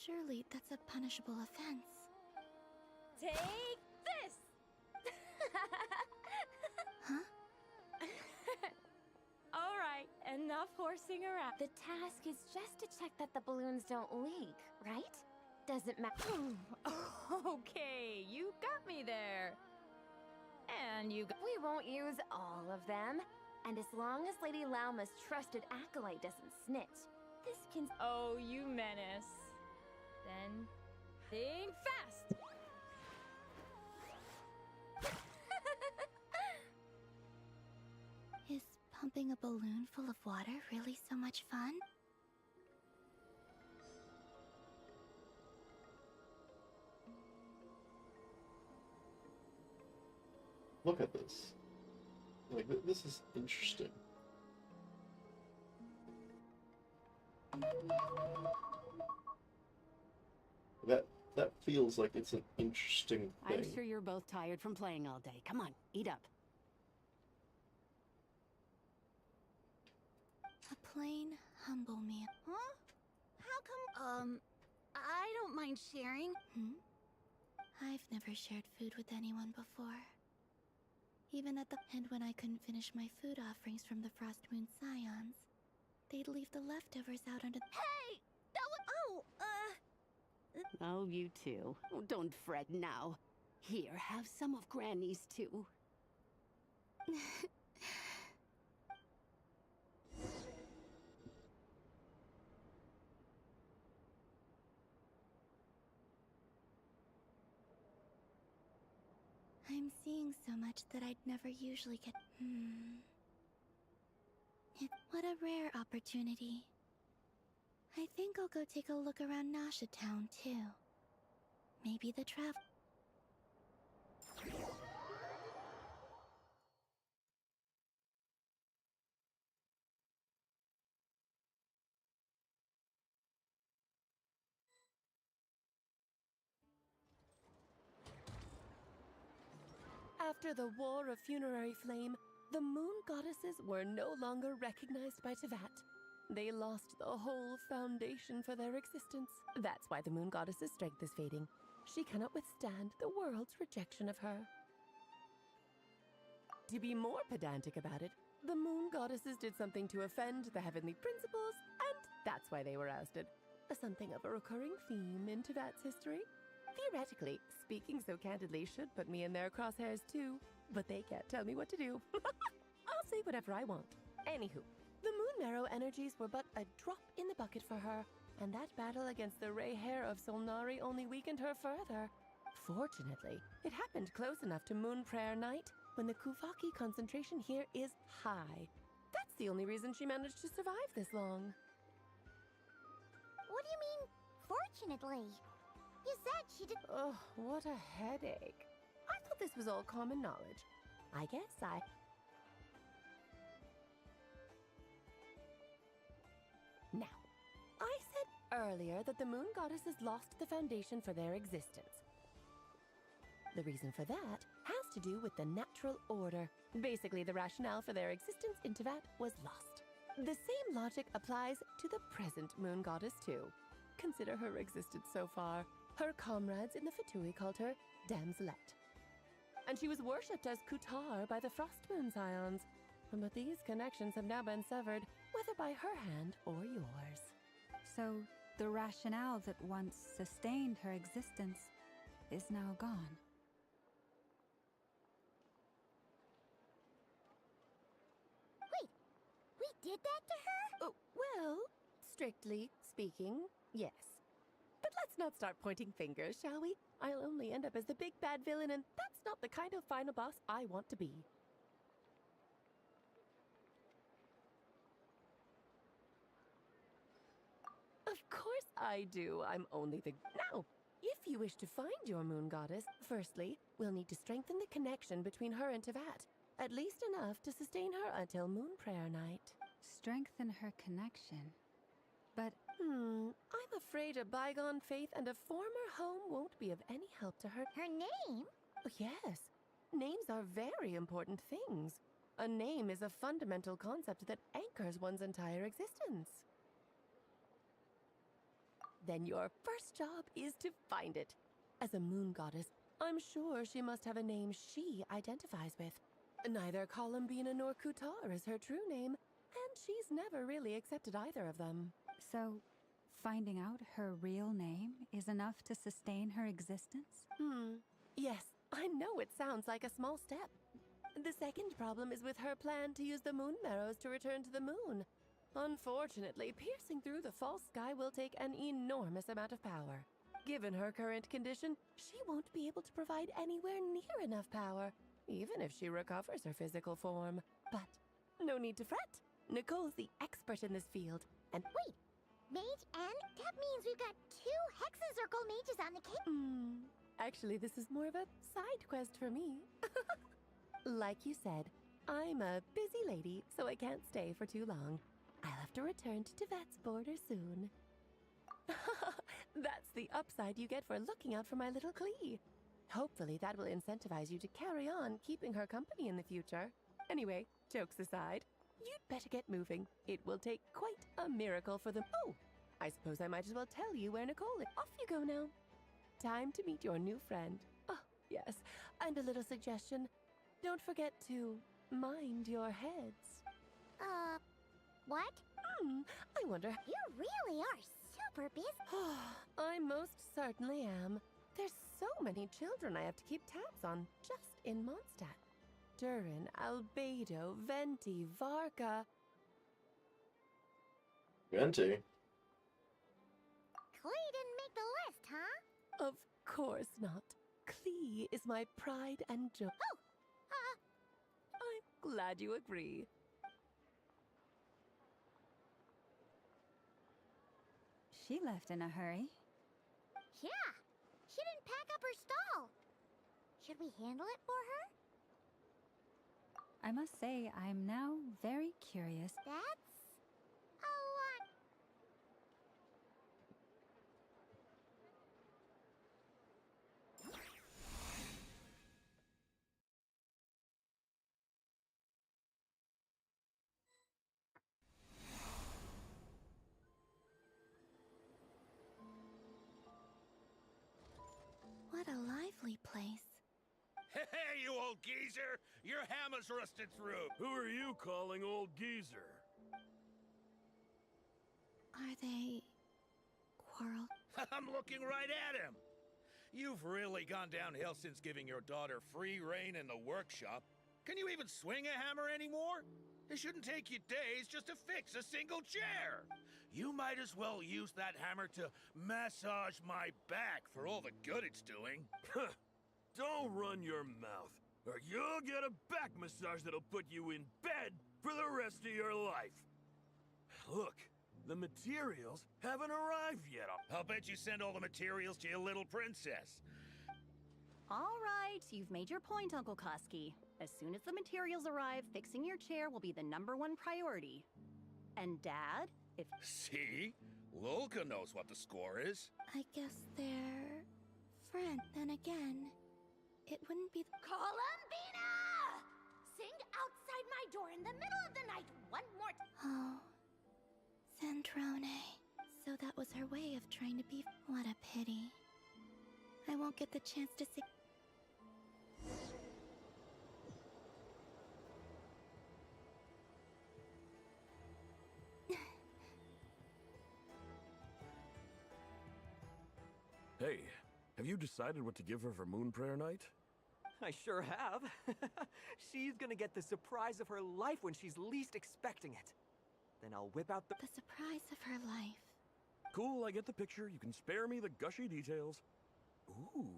Speaker 3: Surely that's a punishable offense.
Speaker 14: Take this!
Speaker 3: Huh?
Speaker 14: Alright, enough horsing around.
Speaker 2: The task is just to check that the balloons don't leak, right? Doesn't matter.
Speaker 14: Okay, you got me there. And you got...
Speaker 2: We won't use all of them. And as long as Lady Lauma's trusted acolyte doesn't snitch, this can...
Speaker 14: Oh, you menace. Then, think fast!
Speaker 3: Is pumping a balloon full of water really so much fun?
Speaker 1: Look at this. Like, this is interesting. That feels like it's an interesting thing.
Speaker 15: I'm sure you're both tired from playing all day. Come on, eat up.
Speaker 3: A plain, humble meal.
Speaker 15: Huh? How come, I don't mind sharing.
Speaker 3: I've never shared food with anyone before. Even at the end when I couldn't finish my food offerings from the Frost Moon Scions, they'd leave the leftovers out under...
Speaker 15: Hey! That was... Oh, you too. Oh, don't fret now. Here, have some of Granny's too.
Speaker 3: I'm seeing so much that I'd never usually get... What a rare opportunity. I think I'll go take a look around Nasha Town, too. Maybe the travel...
Speaker 13: After the War of Funerary Flame, the Moon Goddesses were no longer recognized by Tevat. They lost the whole foundation for their existence. That's why the Moon Goddess's strength is fading. She cannot withstand the world's rejection of her. To be more pedantic about it, the Moon Goddesses did something to offend the heavenly principles, and that's why they were ousted. Something of a recurring theme in Tevat's history. theoretically, speaking so candidly should put me in their crosshairs too, but they can't tell me what to do. I'll say whatever I want. Anywho, the Moon Marrow energies were but a drop in the bucket for her, and that battle against the Ray Hair of Solnari only weakened her further. Fortunately, it happened close enough to Moon Prayer Night, when the Kuvaki concentration here is high. That's the only reason she managed to survive this long.
Speaker 3: What do you mean, fortunately? You said she did.
Speaker 13: Oh, what a headache. I thought this was all common knowledge. I guess I... Now, I said earlier that the Moon Goddesses lost the foundation for their existence. The reason for that has to do with the natural order. Basically, the rationale for their existence in Teyvat was lost. The same logic applies to the present Moon Goddess, too. Consider her existence so far. Her comrades in the Fatui called her Damselette. And she was worshipped as Kutar by the Frost Moon Scions. But these connections have now been severed, whether by her hand or yours.
Speaker 6: So, the rationale that once sustained her existence is now gone.
Speaker 3: Wait, we did that to her?
Speaker 13: Oh, well, strictly speaking, yes. But let's not start pointing fingers, shall we? I'll only end up as the big bad villain, and that's not the kind of final boss I want to be. Of course I do. I'm only the... Now, if you wish to find your Moon Goddess, firstly, we'll need to strengthen the connection between her and Teyvat. At least enough to sustain her until Moon Prayer Night.
Speaker 6: Strengthen her connection. But...
Speaker 13: I'm afraid a bygone faith and a former home won't be of any help to her.
Speaker 3: Her name?
Speaker 13: Oh, yes. Names are very important things. A name is a fundamental concept that anchors one's entire existence. Then your first job is to find it. As a moon goddess, I'm sure she must have a name she identifies with. Neither Columbina nor Kutar is her true name, and she's never really accepted either of them.
Speaker 6: So, finding out her real name is enough to sustain her existence?
Speaker 13: Yes, I know it sounds like a small step. The second problem is with her plan to use the moon marrows to return to the moon. Unfortunately, piercing through the false sky will take an enormous amount of power. Given her current condition, she won't be able to provide anywhere near enough power, even if she recovers her physical form. But no need to fret. Nicole's the expert in this field, and
Speaker 3: wait, mage and? That means we've got 2 Hexacircle mages on the case.
Speaker 13: Actually, this is more of a side quest for me. Like you said, I'm a busy lady, so I can't stay for too long. I'll have to return to Teyvat's border soon. That's the upside you get for looking out for my little Klee. Hopefully that will incentivize you to carry on keeping her company in the future. Anyway, jokes aside, you'd better get moving. It will take quite a miracle for them. Oh, I suppose I might as well tell you where Nicole is. Off you go now. Time to meet your new friend. Oh, yes, and a little suggestion. Don't forget to mind your heads.
Speaker 3: What?
Speaker 13: I wonder...
Speaker 3: You really are super busy.
Speaker 13: I most certainly am. There's so many children I have to keep tabs on just in Mondstadt. Durin, Albedo, Venti, Varka...
Speaker 1: Venti?
Speaker 3: Klee didn't make the list, huh?
Speaker 13: Of course not. Klee is my pride and joy. I'm glad you agree.
Speaker 6: She left in a hurry.
Speaker 3: Yeah, she didn't pack up her stall. Should we handle it for her?
Speaker 6: I must say, I'm now very curious.
Speaker 3: That's a lot.
Speaker 13: What a lively place.
Speaker 5: Hey, you old geezer! Your hammer's rusted through!
Speaker 16: Who are you calling old geezer?
Speaker 13: Are they... quarrel?
Speaker 5: I'm looking right at him!
Speaker 17: You've really gone downhill since giving your daughter free rein in the workshop. Can you even swing a hammer anymore? It shouldn't take you days just to fix a single chair. You might as well use that hammer to massage my back for all the good it's doing.
Speaker 16: Don't run your mouth, or you'll get a back massage that'll put you in bed for the rest of your life. Look, the materials haven't arrived yet.
Speaker 17: I'll bet you send all the materials to your little princess.
Speaker 18: All right, you've made your point, Uncle Koski. As soon as the materials arrive, fixing your chair will be the #1 priority. And Dad, if...
Speaker 17: See? Lolka knows what the score is.
Speaker 3: I guess they're... friends. Then again, it wouldn't be...
Speaker 14: Columbina! Sing outside my door in the middle of the night one more
Speaker 3: Oh... Centrone. So that was her way of trying to be... What a pity. I won't get the chance to see...
Speaker 16: Hey, have you decided what to give her for Moon Prayer Night?
Speaker 11: I sure have. She's gonna get the surprise of her life when she's least expecting it. Then I'll whip out the
Speaker 3: surprise of her life.
Speaker 16: Cool, I get the picture. You can spare me the gushy details. Ooh,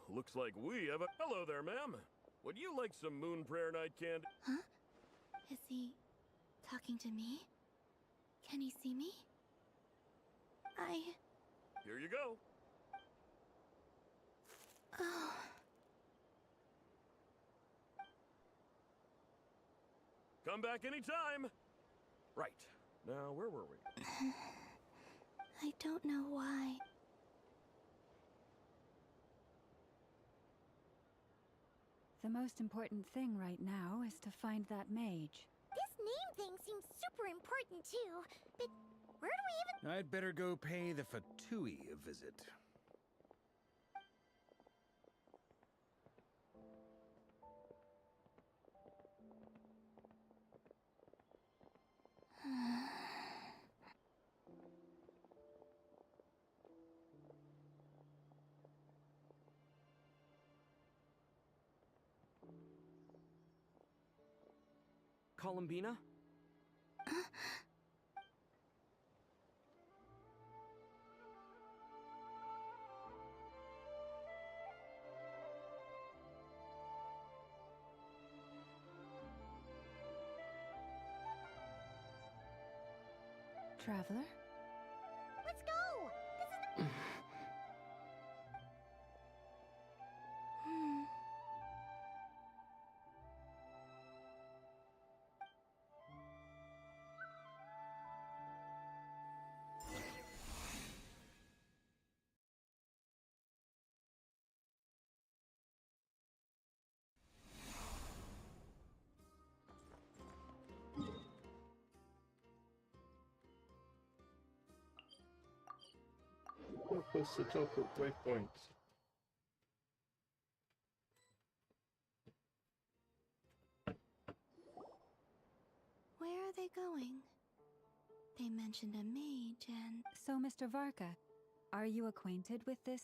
Speaker 16: looks like we have a... Hello there, ma'am. Would you like some Moon Prayer Night candy?
Speaker 3: Huh? Is he... talking to me? Can he see me?
Speaker 16: Here you go.
Speaker 3: Oh...
Speaker 16: Come back anytime. Right. Now, where were we?
Speaker 3: I don't know why.
Speaker 6: The most important thing right now is to find that mage.
Speaker 3: This name thing seems super important too. But where do we even...
Speaker 5: I'd better go pay the Fatui a visit.
Speaker 4: Columbina?
Speaker 6: Traveler?
Speaker 3: Let's go! This is the...
Speaker 1: What's the total waypoint?
Speaker 3: Where are they going? They mentioned a mage and...
Speaker 6: So, Mr. Varka, are you acquainted with this?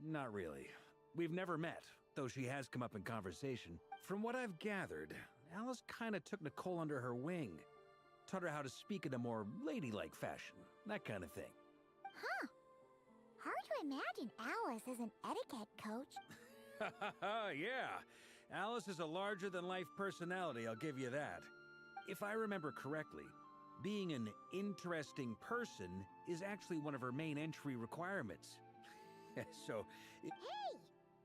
Speaker 5: Not really. We've never met, though she has come up in conversation. From what I've gathered, Alice kinda took Nicole under her wing. Taught her how to speak in a more ladylike fashion, that kind of thing.
Speaker 3: Huh. Hard to imagine Alice as an etiquette coach.
Speaker 5: Yeah. Alice is a larger-than-life personality, I'll give you that. If I remember correctly, being an interesting person is actually one of her main entry requirements. So...
Speaker 3: Hey!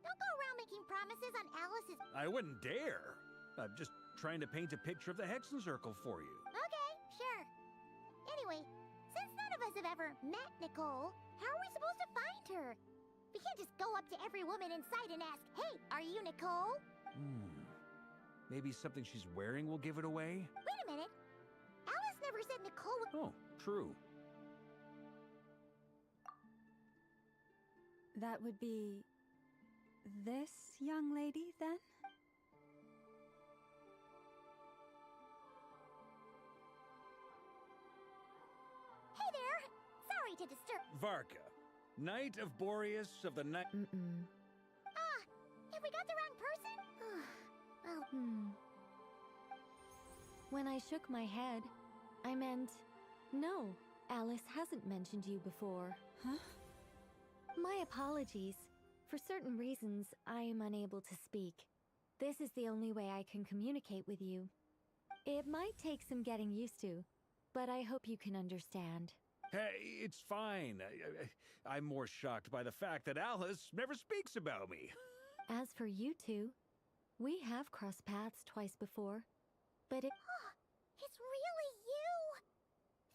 Speaker 3: Don't go around making promises on Alice's...
Speaker 5: I wouldn't dare. I'm just trying to paint a picture of the Hexen Circle for you.
Speaker 3: Okay, sure. Anyway, since none of us have ever met Nicole, how are we supposed to find her? We can't just go up to every woman in sight and ask, "Hey, are you Nicole?"
Speaker 5: Maybe something she's wearing will give it away?
Speaker 3: Wait a minute. Alice never said Nicole was...
Speaker 5: Oh, true.
Speaker 6: That would be... this young lady, then?
Speaker 3: Hey there! Sorry to disturb...
Speaker 5: Varka. Knight of Boreas of the night.
Speaker 3: Ah, have we got the wrong person? Well,
Speaker 2: When I shook my head, I meant, no, Alice hasn't mentioned you before.
Speaker 6: Huh?
Speaker 2: My apologies. For certain reasons, I am unable to speak. This is the only way I can communicate with you. It might take some getting used to, but I hope you can understand.
Speaker 5: Hey, it's fine. I'm more shocked by the fact that Alice never speaks about me.
Speaker 2: As for you two, we have crossed paths twice before, but it...
Speaker 3: it's really you!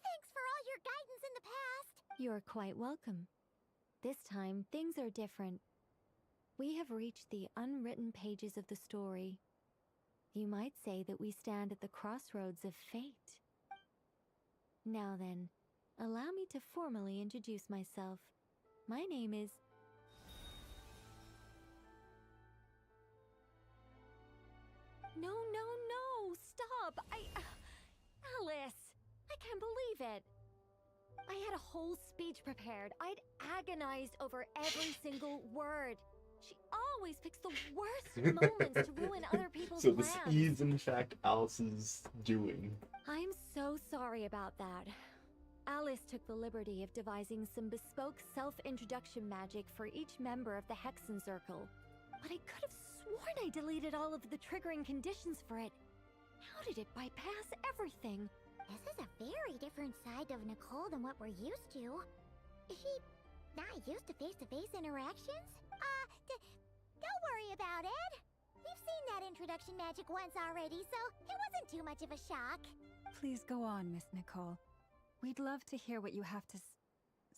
Speaker 3: Thanks for all your guidance in the past!
Speaker 2: You're quite welcome. This time, things are different. We have reached the unwritten pages of the story. You might say that we stand at the crossroads of fate. Now then, allow me to formally introduce myself. My name is... No, no, no! Stop! Alice! I can't believe it! I had a whole speech prepared. I'd agonized over every single word. She always picks the worst moments to ruin other people's
Speaker 1: So
Speaker 2: plans.
Speaker 1: this is, in fact, Alice's doing.
Speaker 2: I'm so sorry about that. Alice took the liberty of devising some bespoke self-introduction magic for each member of the Hexen Circle. But I could have sworn I deleted all of the triggering conditions for it. How did it bypass everything?
Speaker 3: This is a very different side of Nicole than what we're used to. Is she not used to face-to-face interactions? Don't worry about it. We've seen that introduction magic once already, so it wasn't too much of a shock.
Speaker 6: Please go on, Miss Nicole. We'd love to hear what you have to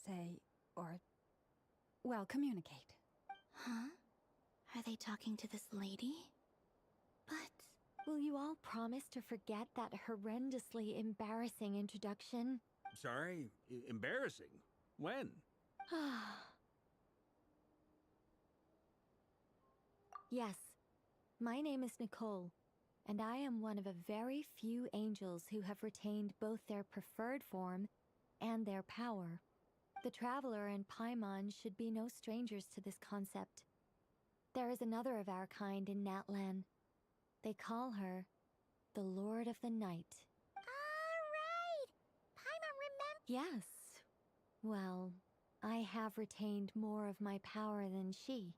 Speaker 6: say, or, well, communicate.
Speaker 3: Huh? Are they talking to this lady? But...
Speaker 2: Will you all promise to forget that horrendously embarrassing introduction?
Speaker 5: Sorry? Embarrassing? When?
Speaker 2: Yes, my name is Nicole, and I am one of a very few angels who have retained both their preferred form and their power. The Traveler and Paimon should be no strangers to this concept. There is another of our kind in Natlan. They call her the Lord of the Night.
Speaker 3: Alright! Paimon remember...
Speaker 2: Yes. Well, I have retained more of my power than she.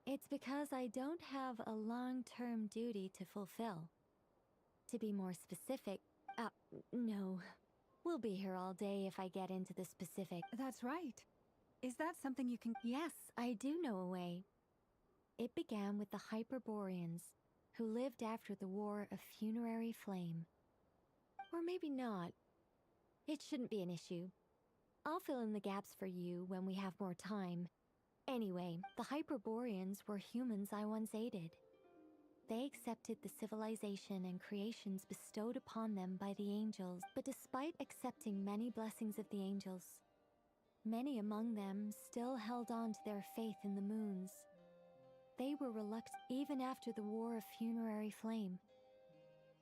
Speaker 2: It's because I don't have a long-term duty to fulfill. To be more specific, no. We'll be here all day if I get into the specific.
Speaker 6: That's right. Is that something you can...
Speaker 2: Yes, I do know a way. It began with the Hyperboreans, who lived after the War of Funerary Flame. Or maybe not. It shouldn't be an issue. I'll fill in the gaps for you when we have more time. Anyway, the Hyperboreans were humans I once aided. They accepted the civilization and creations bestowed upon them by the angels, but despite accepting many blessings of the angels, many among them still held on to their faith in the moons. They were reluctant even after the War of Funerary Flame.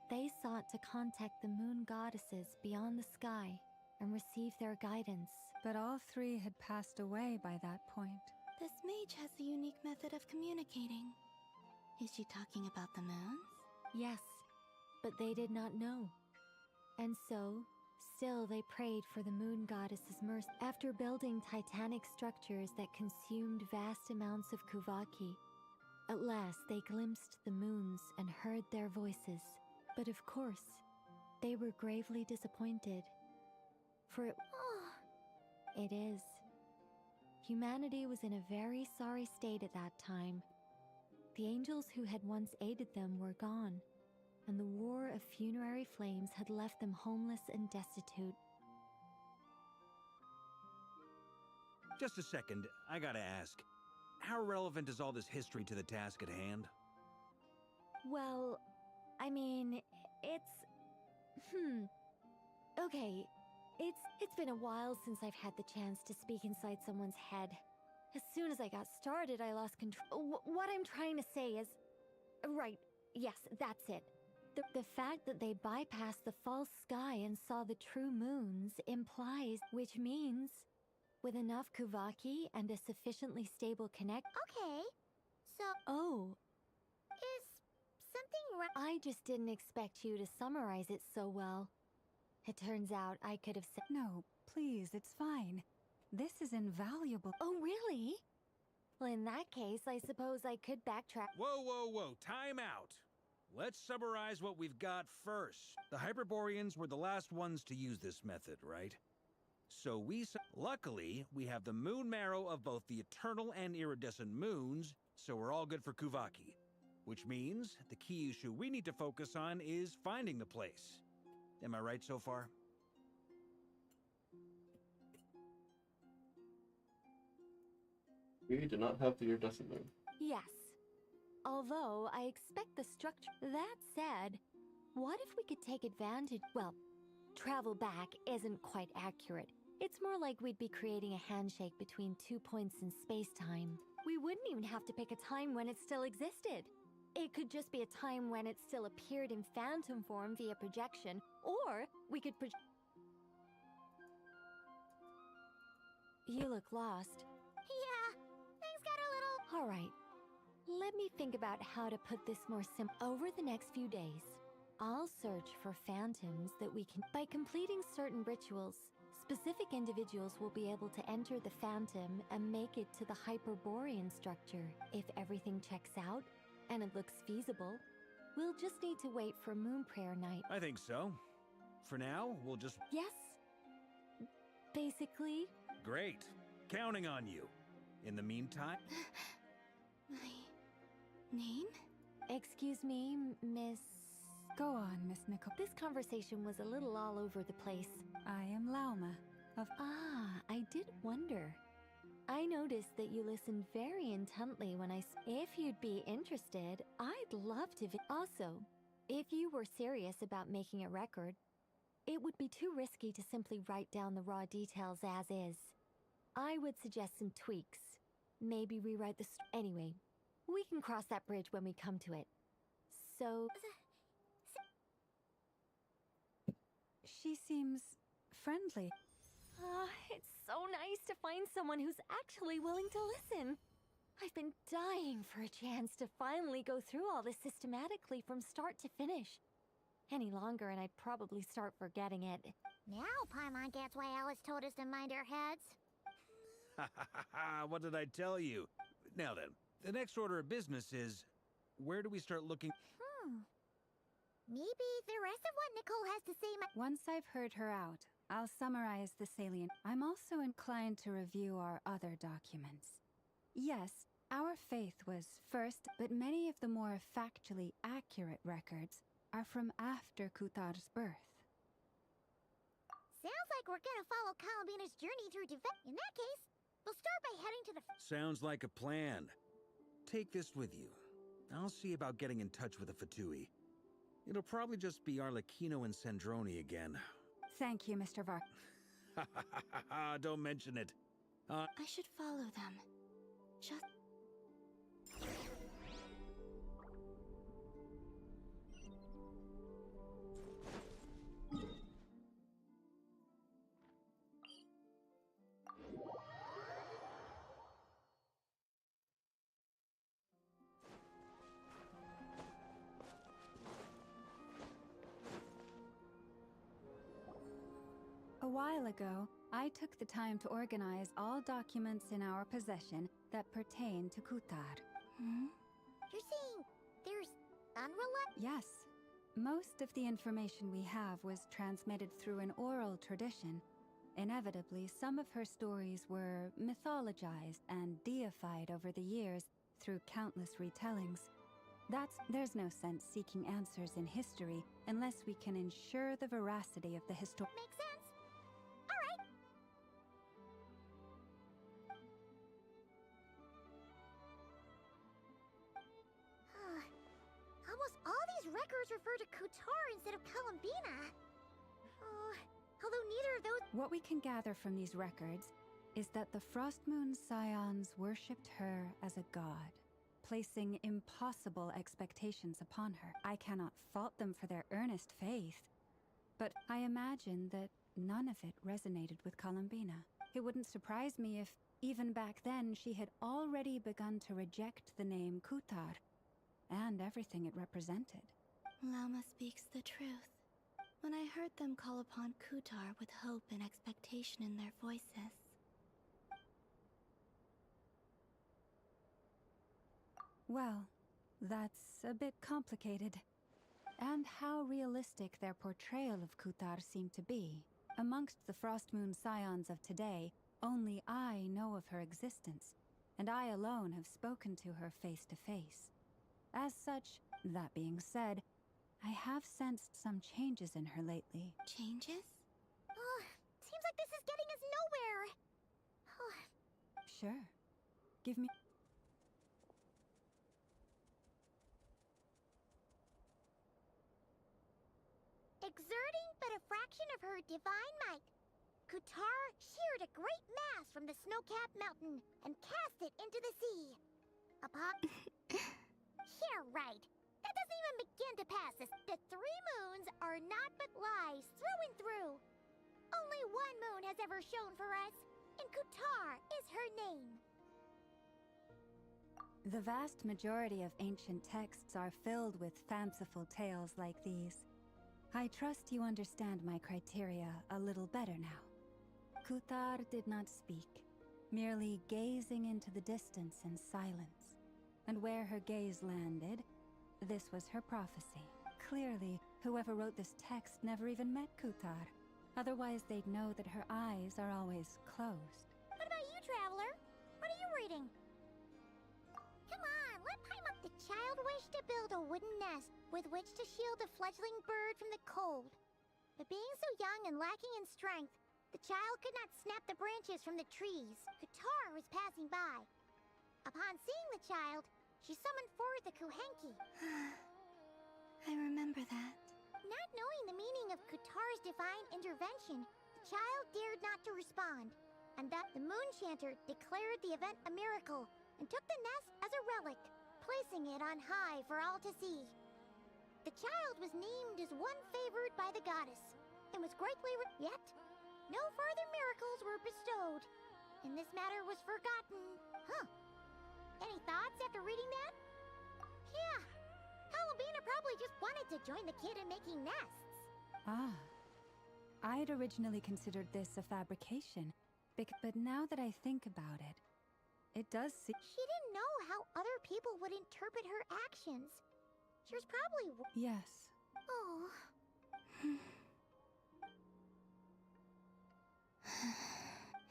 Speaker 2: They sought to contact the moon goddesses beyond the sky and receive their guidance.
Speaker 6: But all three had passed away by that point.
Speaker 3: This mage has a unique method of communicating. Is she talking about the moons?
Speaker 2: Yes, but they did not know. And so, still they prayed for the moon goddess's mercy. After building titanic structures that consumed vast amounts of Kuvaki, at last they glimpsed the moons and heard their voices. But of course, they were gravely disappointed. For it is. Humanity was in a very sorry state at that time. The angels who had once aided them were gone, and the War of Funerary Flames had left them homeless and destitute.
Speaker 5: Just a second, I gotta ask. How relevant is all this history to the task at hand?
Speaker 2: Well, I mean, it's... Okay, it's been a while since I've had the chance to speak inside someone's head. As soon as I got started, I lost control. What I'm trying to say is... Right, yes, that's it. The fact that they bypassed the false sky and saw the true moons implies, which means With enough Kuvaki and a sufficiently stable connect.
Speaker 3: Okay. So,
Speaker 2: Oh,
Speaker 3: is something wrong?
Speaker 2: I just didn't expect you to summarize it so well. It turns out I could have said.
Speaker 6: No, please, it's fine. This is invaluable.
Speaker 2: Oh, really? Well, in that case, I suppose I could backtrack.
Speaker 5: Whoa, whoa, whoa, time out. Let's summarize what we've got first. The Hyperboreans were the last ones to use this method, right? So luckily, we have the moon marrow of both the eternal and iridescent moons, so we're all good for Kuvaki. Which means the key issue we need to focus on is finding the place. Am I right so far?
Speaker 1: We do not have the iridescent moon.
Speaker 2: Yes. Although I expect the structure. That said, what if we could take advantage? Well, travel back isn't quite accurate. It's more like we'd be creating a handshake between 2 points in space-time. We wouldn't even have to pick a time when it still existed. It could just be a time when it still appeared in phantom form via projection, or we could You look lost.
Speaker 3: Yeah, things got a little...
Speaker 2: All right. Let me think about how to put this more simple. Over the next few days, I'll search for phantoms that we can... By completing certain rituals, specific individuals will be able to enter the phantom and make it to the Hyperborean structure. If everything checks out, and it looks feasible, we'll just need to wait for Moon Prayer Night.
Speaker 5: I think so. For now, we'll just...
Speaker 2: Yes. Basically.
Speaker 5: Great. Counting on you. In the meantime...
Speaker 2: My name? Excuse me, Miss...
Speaker 6: Go on, Miss Nicole.
Speaker 2: This conversation was a little all over the place.
Speaker 6: I am Lauma of...
Speaker 2: Ah, I did wonder. I noticed that you listened very intently when If you'd be interested, I'd love to Also, if you were serious about making a record, it would be too risky to simply write down the raw details as is. I would suggest some tweaks. Maybe rewrite the Anyway, we can cross that bridge when we come to it. So...
Speaker 6: She seems friendly.
Speaker 2: It's so nice to find someone who's actually willing to listen. I've been dying for a chance to finally go through all this systematically from start to finish. Any longer and I'd probably start forgetting it.
Speaker 3: Now Paimon gets why Alice told us to mind our heads.
Speaker 5: Ha ha ha ha, what did I tell you? Now then, the next order of business is, where do we start looking?
Speaker 3: Maybe the rest of what Nicole has to say
Speaker 6: Once I've heard her out, I'll summarize the salient. I'm also inclined to review our other documents. Yes, our faith was first, but many of the more factually accurate records are from after Kutar's birth.
Speaker 3: Sounds like we're gonna follow Columbina's journey through In that case, we'll start by heading to the...
Speaker 5: Sounds like a plan. Take this with you. I'll see about getting in touch with the Fatui. It'll probably just be Arlecchino and Sandroni again.
Speaker 6: Thank you, Mr. Vark.
Speaker 5: Don't mention it.
Speaker 2: I should follow them. Just...
Speaker 6: A while ago, I took the time to organize all documents in our possession that pertain to Kutar.
Speaker 3: You're saying there's unreliable...
Speaker 6: Yes. Most of the information we have was transmitted through an oral tradition. Inevitably, some of her stories were mythologized and deified over the years through countless retellings. There's no sense seeking answers in history unless we can ensure the veracity of the history.
Speaker 3: Makes sense. All right. Almost all these records refer to Kutar instead of Columbina. Although neither of those...
Speaker 6: What we can gather from these records is that the Frostmoon Scions worshipped her as a god, placing impossible expectations upon her. I cannot fault them for their earnest faith, but I imagine that none of it resonated with Columbina. It wouldn't surprise me if, even back then, she had already begun to reject the name Kutar and everything it represented.
Speaker 3: Lama speaks the truth. When I heard them call upon Kutar with hope and expectation in their voices.
Speaker 6: Well, that's a bit complicated. And how realistic their portrayal of Kutar seemed to be. Amongst the Frostmoon Scions of today, only I know of her existence, and I alone have spoken to her face to face. As such, that being said, I have sensed some changes in her lately.
Speaker 3: Changes? Oh, seems like this is getting us nowhere.
Speaker 6: Sure. Give me...
Speaker 3: Exerting but a fraction of her divine might, Kutar sheared a great mass from the snow-capped mountain and cast it into the sea. Upon... Yeah, right. That doesn't even begin to pass us. The 3 moons are not but lies through and through. Only one moon has ever shone for us, and Kutar is her name.
Speaker 6: The vast majority of ancient texts are filled with fanciful tales like these. I trust you understand my criteria a little better now. Kutar did not speak, merely gazing into the distance in silence. And where her gaze landed, this was her prophecy. Clearly, whoever wrote this text never even met Kutar. Otherwise, they'd know that her eyes are always closed.
Speaker 3: What about you, Traveler? What are you reading? Come on, let Paimon. The child wished to build a wooden nest with which to shield a fledgling bird from the cold. But being so young and lacking in strength, the child could not snap the branches from the trees. Kutar was passing by. Upon seeing the child, she summoned forth a Kuhenki.
Speaker 19: I remember that.
Speaker 3: Not knowing the meaning of Kutar's divine intervention, the child dared not to respond, and that the Moon Chanter declared the event a miracle and took the nest as a relic, placing it on high for all to see. The child was named as one favored by the goddess, and was greatly yet no further miracles were bestowed, and this matter was forgotten. Huh. Any thoughts after reading that? Yeah. Albina probably just wanted to join the kid in making nests.
Speaker 6: Ah. I'd originally considered this a fabrication, but now that I think about it, it does seem...
Speaker 3: She didn't know how other people would interpret her actions. She was probably...
Speaker 6: Yes.
Speaker 3: Oh.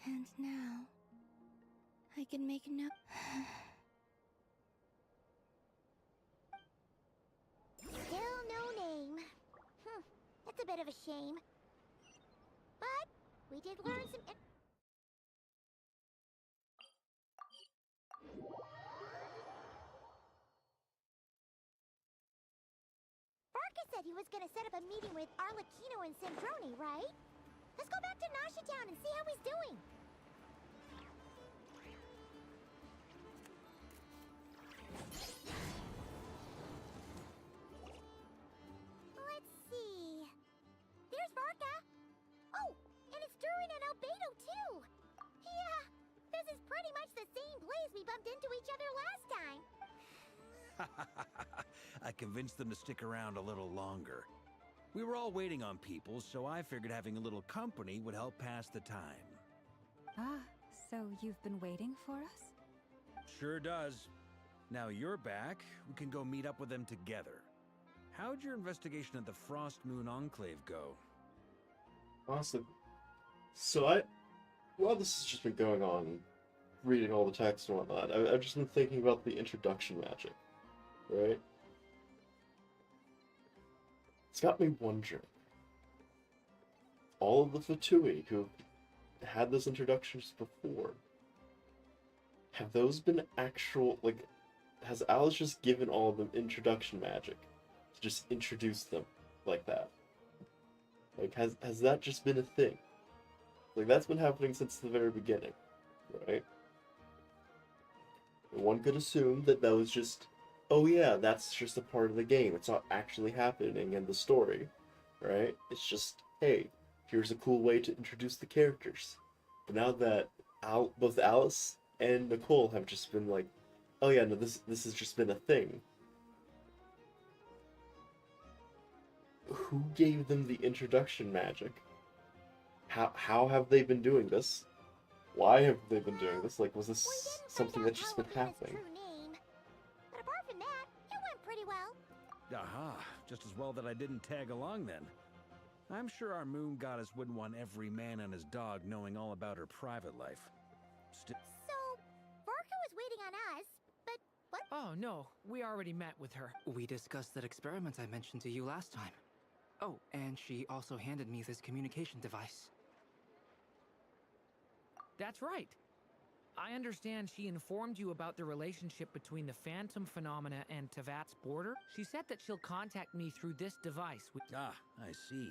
Speaker 19: And now, I can make no...
Speaker 3: Still no name. That's a bit of a shame. But we did learn some... Barca said he was gonna set up a meeting with Arlecchino and Sandrone, right? Let's go back to Nasha Town and see how he's doing. Let's see. There's Barca. Oh, and it's Durin and Albedo too. Yeah, this is pretty much the same place we bumped into each other last time.
Speaker 5: I convinced them to stick around a little longer. We were all waiting on people, so I figured having a little company would help pass the time.
Speaker 6: Ah, so you've been waiting for us?
Speaker 5: Sure does. Now you're back, we can go meet up with them together. How'd your investigation of the Frost Moon Enclave go?
Speaker 1: Awesome. While this has just been going on, reading all the text and whatnot, I've just been thinking about the introduction magic, right? It's got me wondering. All of the Fatui who had those introductions before, have those been actual, has Alice just given all of them introduction magic to just introduce them like that? Has that just been a thing? That's been happening since the very beginning, right? One could assume that was just, oh yeah, that's just a part of the game. It's not actually happening in the story, right? It's just, hey, here's a cool way to introduce the characters. But now that both Alice and Nicole have just been like, oh yeah, no, this has just been a thing. Who gave them the introduction magic? How have they been doing this? Why have they been doing this? Like, was this something that's just been happening?
Speaker 3: But apart from that, it went pretty well.
Speaker 5: Aha, just as well that I didn't tag along then. I'm sure our moon goddess wouldn't want every man and his dog knowing all about her private life.
Speaker 3: So, Barker was waiting on us, but what?
Speaker 7: Oh no, we already met with her.
Speaker 9: We discussed that experiment I mentioned to you last time. Oh, and she also handed me this communication device.
Speaker 7: That's right. I understand she informed you about the relationship between the phantom phenomena and Tevat's border. She said that she'll contact me through this device.
Speaker 5: Ah, I see.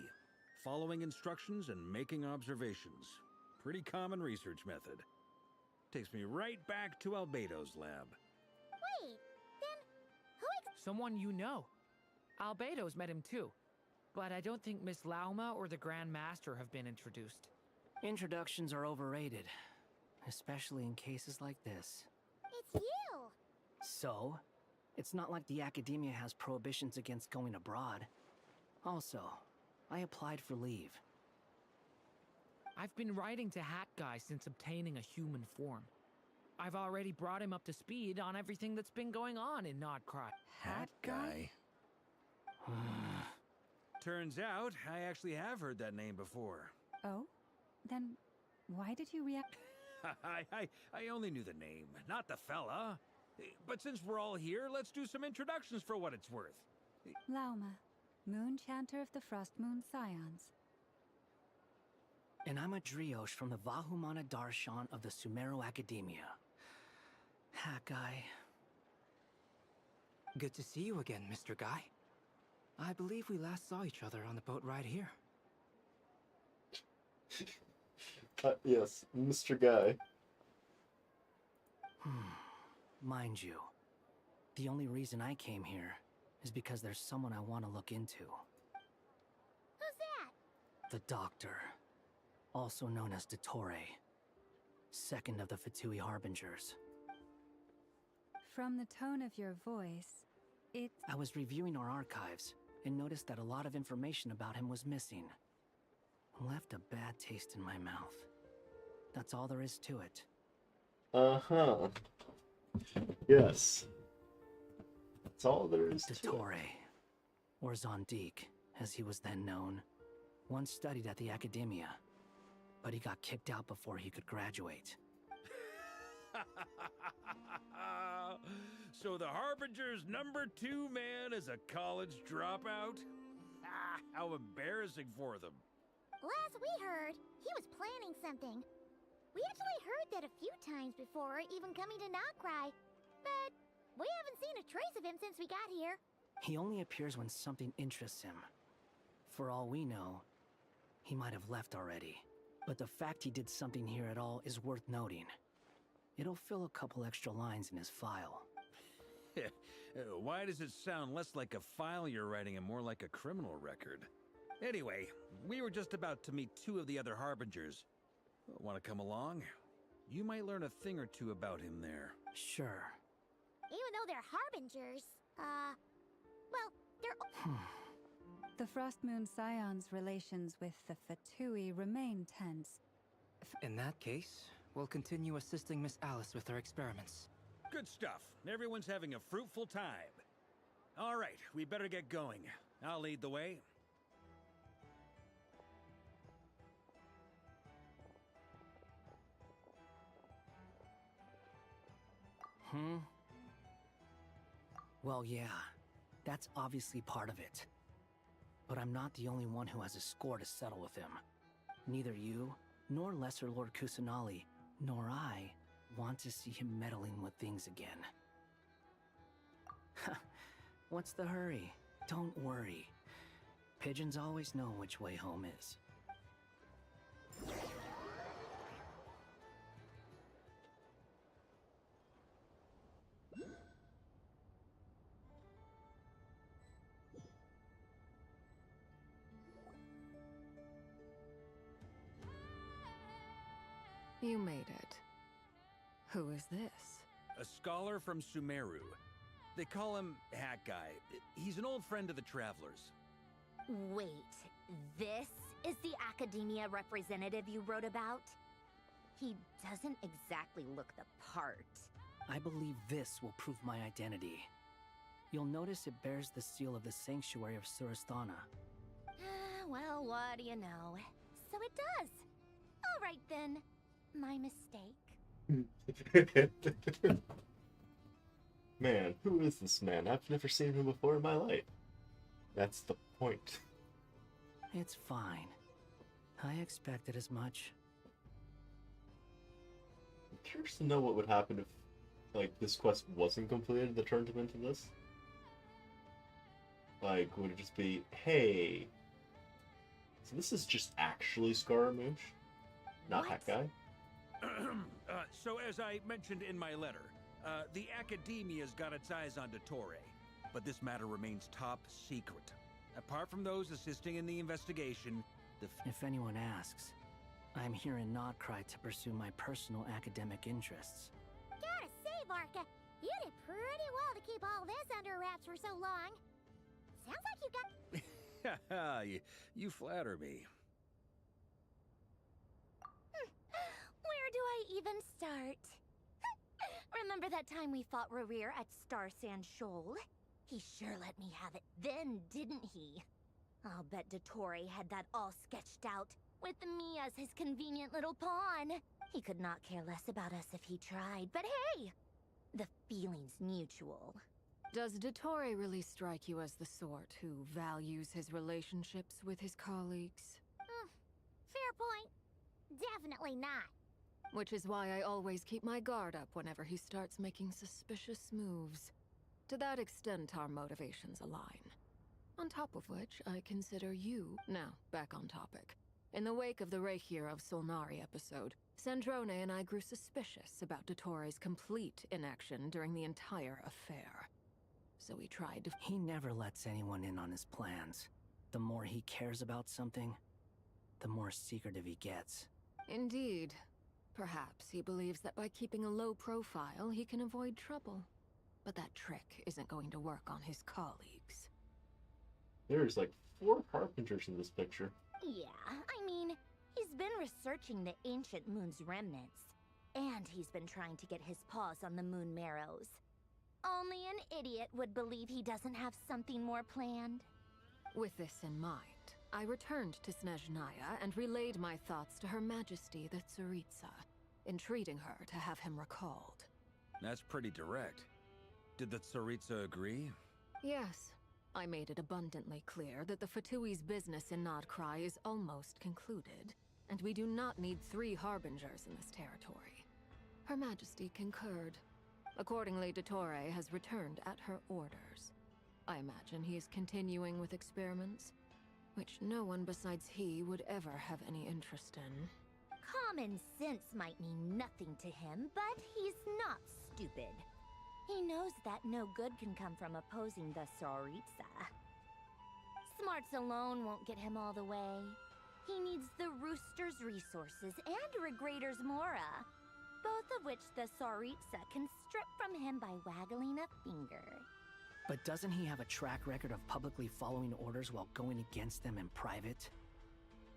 Speaker 5: Following instructions and making observations. Pretty common research method. Takes me right back to Albedo's lab.
Speaker 3: Wait, then who
Speaker 7: Someone you know. Albedo's met him too. But I don't think Miss Lauma or the Grand Master have been introduced.
Speaker 9: Introductions are overrated, especially in cases like this.
Speaker 3: It's you!
Speaker 9: So, it's not like the Academia has prohibitions against going abroad. Also, I applied for leave.
Speaker 7: I've been writing to Hat Guy since obtaining a human form. I've already brought him up to speed on everything that's been going on in Nodcry.
Speaker 5: Hat Guy? Turns out, I actually have heard that name before.
Speaker 6: Oh? Then why did you react?
Speaker 5: I only knew the name, not the fella. But since we're all here, let's do some introductions for what it's worth.
Speaker 6: Lauma, Moon Chanter of the Frost Moon Scions.
Speaker 9: And I'm a Drioche from the Vahumana Darshan of the Sumeru Academia. Hat Guy. Good to see you again, Mr. Guy. I believe we last saw each other on the boat ride here.
Speaker 1: Yes, Mr. Guy.
Speaker 9: Mind you, the only reason I came here is because there's someone I want to look into.
Speaker 3: Who's that?
Speaker 9: The Doctor, also known as Dottore, second of the Fatui Harbingers.
Speaker 6: From the tone of your voice,
Speaker 9: I was reviewing our archives and noticed that a lot of information about him was missing. Left a bad taste in my mouth. That's all there is to it.
Speaker 1: Uh-huh. Yes. That's all there is to it.
Speaker 9: Dottore, or Zondique, as he was then known, once studied at the Academia, but he got kicked out before he could graduate.
Speaker 5: So the Harbinger's #2 man is a college dropout? How embarrassing for them.
Speaker 3: Last we heard, he was planning something. We actually heard that a few times before, even coming to Nodcry. But we haven't seen a trace of him since we got here.
Speaker 9: He only appears when something interests him. For all we know, he might have left already. But the fact he did something here at all is worth noting. It'll fill a couple extra lines in his file.
Speaker 5: Why does it sound less like a file you're writing and more like a criminal record? Anyway, we were just about to meet 2 of the other Harbingers. Want to come along? You might learn a thing or two about him there.
Speaker 9: Sure.
Speaker 3: Even though they're Harbingers, well, they're...
Speaker 6: The Frost Moon Scions' relations with the Fatui remain tense.
Speaker 9: In that case, we'll continue assisting Miss Alice with her experiments.
Speaker 5: Good stuff. Everyone's having a fruitful time. All right, we better get going. I'll lead the way.
Speaker 9: Well, yeah, that's obviously part of it. But I'm not the only one who has a score to settle with him. Neither you, nor Lesser Lord Kusanali, nor I want to see him meddling with things again. What's the hurry? Don't worry. Pigeons always know which way home is.
Speaker 20: You made it. Who is this?
Speaker 5: A scholar from Sumeru. They call him Hat Guy. He's an old friend of the Travelers.
Speaker 3: Wait, this is the academia representative you wrote about? He doesn't exactly look the part.
Speaker 21: I believe this will prove my identity. You'll notice it bears the seal of the Sanctuary of Surasthana.
Speaker 3: Well, what do you know? So it does. All right then. My mistake.
Speaker 1: Man, who is this man? I've never seen him before in my life. That's the point.
Speaker 21: It's fine. I expected as much.
Speaker 1: I'm curious to know what would happen if, like, this quest wasn't completed that turned him into this. Like, would it just be, hey... So this is just actually Scaramouche? Not Hat Guy?
Speaker 5: So as I mentioned in my letter, the Academia's got its eyes on Dottore, but this matter remains top secret. Apart from those assisting in the investigation,
Speaker 21: If anyone asks, I'm here in Nodcry to pursue my personal academic interests.
Speaker 3: Gotta say, Varka, you did pretty well to keep all this under wraps for so long. Sounds like you got...
Speaker 5: you flatter me.
Speaker 3: Where do I even start? Remember that time we fought Rerir at Star Sand Shoal? He sure let me have it then, didn't he? I'll bet Dottore had that all sketched out, with me as his convenient little pawn. He could not care less about us if he tried, but hey! The feeling's mutual.
Speaker 20: Does Dottore really strike you as the sort who values his relationships with his colleagues?
Speaker 3: Fair point. Definitely not.
Speaker 20: Which is why I always keep my guard up whenever he starts making suspicious moves. To that extent, our motivations align. On top of which, I consider you... Now, back on topic. In the wake of the Reikir of Solnari episode, Sandrone and I grew suspicious about Dottore's complete inaction during the entire affair. So we tried to...
Speaker 21: He never lets anyone in on his plans. The more he cares about something, the more secretive he gets.
Speaker 20: Indeed. Perhaps he believes that by keeping a low profile, he can avoid trouble. But that trick isn't going to work on his colleagues.
Speaker 1: There's like 4 Harbingers in this picture.
Speaker 3: Yeah, I mean, he's been researching the ancient moon's remnants. And he's been trying to get his paws on the moon marrows. Only an idiot would believe he doesn't have something more planned.
Speaker 20: With this in mind, I returned to Snezhnaya and relayed my thoughts to Her Majesty the Tsaritsa, entreating her to have him recalled.
Speaker 5: That's pretty direct. Did the Tsaritsa agree?
Speaker 20: Yes. I made it abundantly clear that the Fatui's business in Nodcry is almost concluded, and we do not need 3 Harbingers in this territory. Her Majesty concurred. Accordingly, Dottore has returned at her orders. I imagine he is continuing with experiments, which no one besides he would ever have any interest in.
Speaker 3: Common sense might mean nothing to him, but he's not stupid. He knows that no good can come from opposing the Tsaritsa. Smarts alone won't get him all the way. He needs the Rooster's resources and Regrator's Mora, both of which the Tsaritsa can strip from him by waggling a finger.
Speaker 21: But doesn't he have a track record of publicly following orders while going against them in private?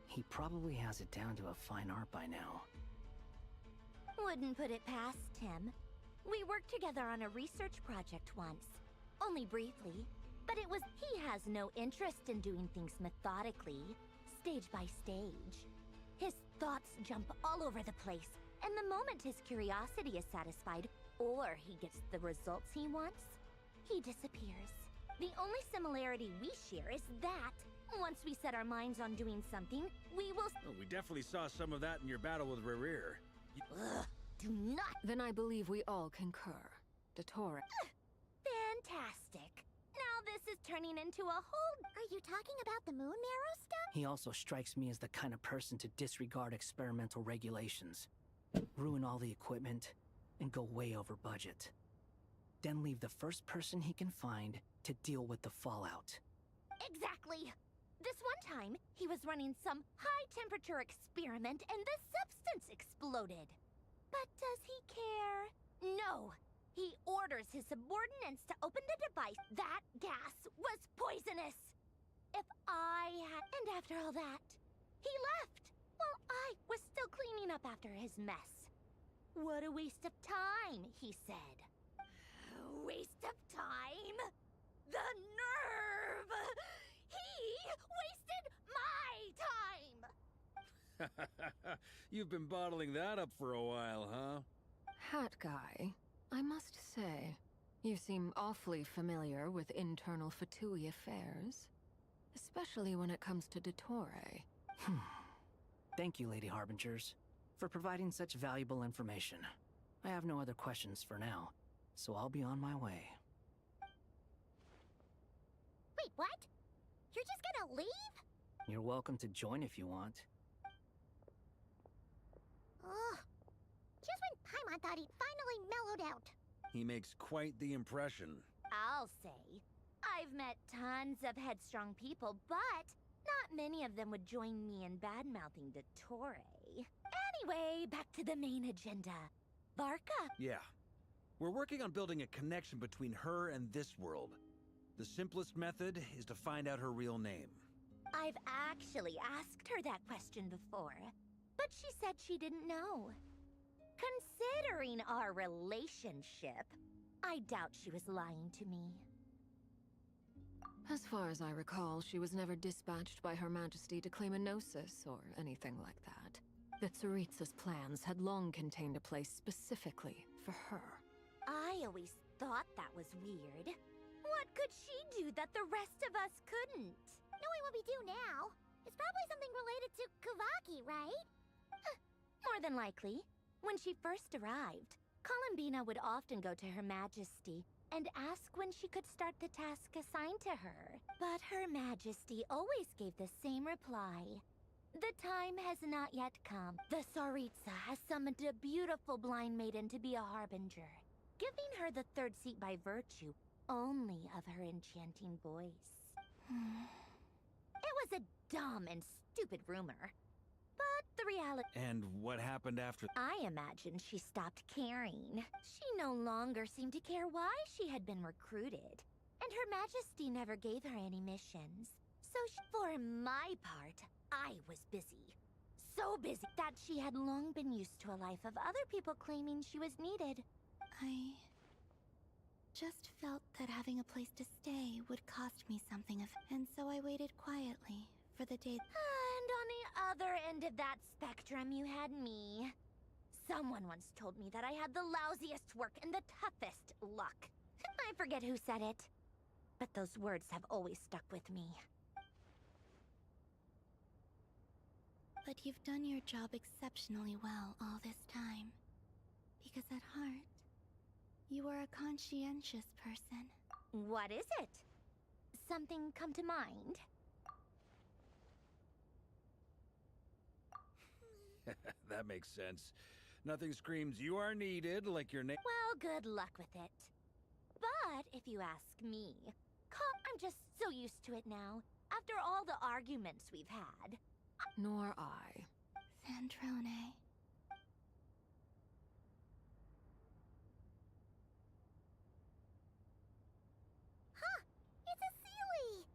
Speaker 21: He probably has it down to a fine art by now.
Speaker 3: Wouldn't put it past him. We worked together on a research project once. Only briefly. But he has no interest in doing things methodically, stage by stage. His thoughts jump all over the place, and the moment his curiosity is satisfied, or he gets the results he wants, he disappears. The only similarity we share is that, once we set our minds on doing something, we will...
Speaker 5: Oh, we definitely saw some of that in your battle with Rerir.
Speaker 3: Ugh, do not...
Speaker 20: Then I believe we all concur. Dottore...
Speaker 3: Fantastic. Now this is turning into a whole... Are you talking about the moon marrow stuff?
Speaker 21: He also strikes me as the kind of person to disregard experimental regulations, ruin all the equipment, and go way over budget. Then leave the first person he can find to deal with the fallout.
Speaker 3: Exactly. This one time, he was running some high-temperature experiment and the substance exploded. But does he care? No. He orders his subordinates to open the device. That gas was poisonous. If I had... And after all that, he left. While I was still cleaning up after his mess. What a waste of time, he said. Waste of time? The nerve! He wasted my time!
Speaker 5: You've been bottling that up for a while, huh?
Speaker 20: Hat guy, I must say, you seem awfully familiar with internal Fatui affairs. Especially when it comes to Dottore.
Speaker 21: Thank you, Lady Harbingers, for providing such valuable information. I have no other questions for now, so I'll be on my way.
Speaker 3: Wait, what? You're just gonna leave?
Speaker 21: You're welcome to join if you want.
Speaker 3: Ugh. Just when Paimon thought he'd finally mellowed out.
Speaker 5: He makes quite the impression.
Speaker 3: I'll say. I've met tons of headstrong people, but not many of them would join me in bad-mouthing Dottore. Anyway, back to the main agenda. Varka.
Speaker 5: Yeah. We're working on building a connection between her and this world. The simplest method is to find out her real name.
Speaker 3: I've actually asked her that question before, but she said she didn't know. Considering our relationship, I doubt she was lying to me.
Speaker 20: As far as I recall, she was never dispatched by Her Majesty to claim a gnosis or anything like that. The Tsaritsa's plans had long contained a place specifically for her.
Speaker 3: I always thought that was weird. What could she do that the rest of us couldn't? Knowing what we do now, it's probably something related to Kavaki, right? More than likely. When she first arrived, Columbina would often go to Her Majesty and ask when she could start the task assigned to her. But Her Majesty always gave the same reply. The time has not yet come. The Tsaritsa has summoned a beautiful blind maiden to be a harbinger, giving her the third seat by virtue only of her enchanting voice. It was a dumb and stupid rumor. But the reality...
Speaker 5: And what happened after?
Speaker 3: I imagine she stopped caring. She no longer seemed to care why she had been recruited. And Her Majesty never gave her any missions. So for my part, I was busy. So busy that she had long been used to a life of other people claiming she was needed.
Speaker 19: I just felt that having a place to stay would cost me something and so I waited quietly for the day.
Speaker 3: And on the other end of that spectrum, you had me. Someone once told me that I had the lousiest work and the toughest luck. I forget who said it, but those words have always stuck with me.
Speaker 19: But you've done your job exceptionally well all this time. Because at heart, you are a conscientious person.
Speaker 3: What is it? Something come to mind?
Speaker 5: That makes sense. Nothing screams you are needed like your name.
Speaker 3: Well, good luck with it. But if you ask me, I'm just so used to it now. After all the arguments we've had.
Speaker 20: Nor I.
Speaker 19: Santrone.
Speaker 3: Huh! It's a Sealy!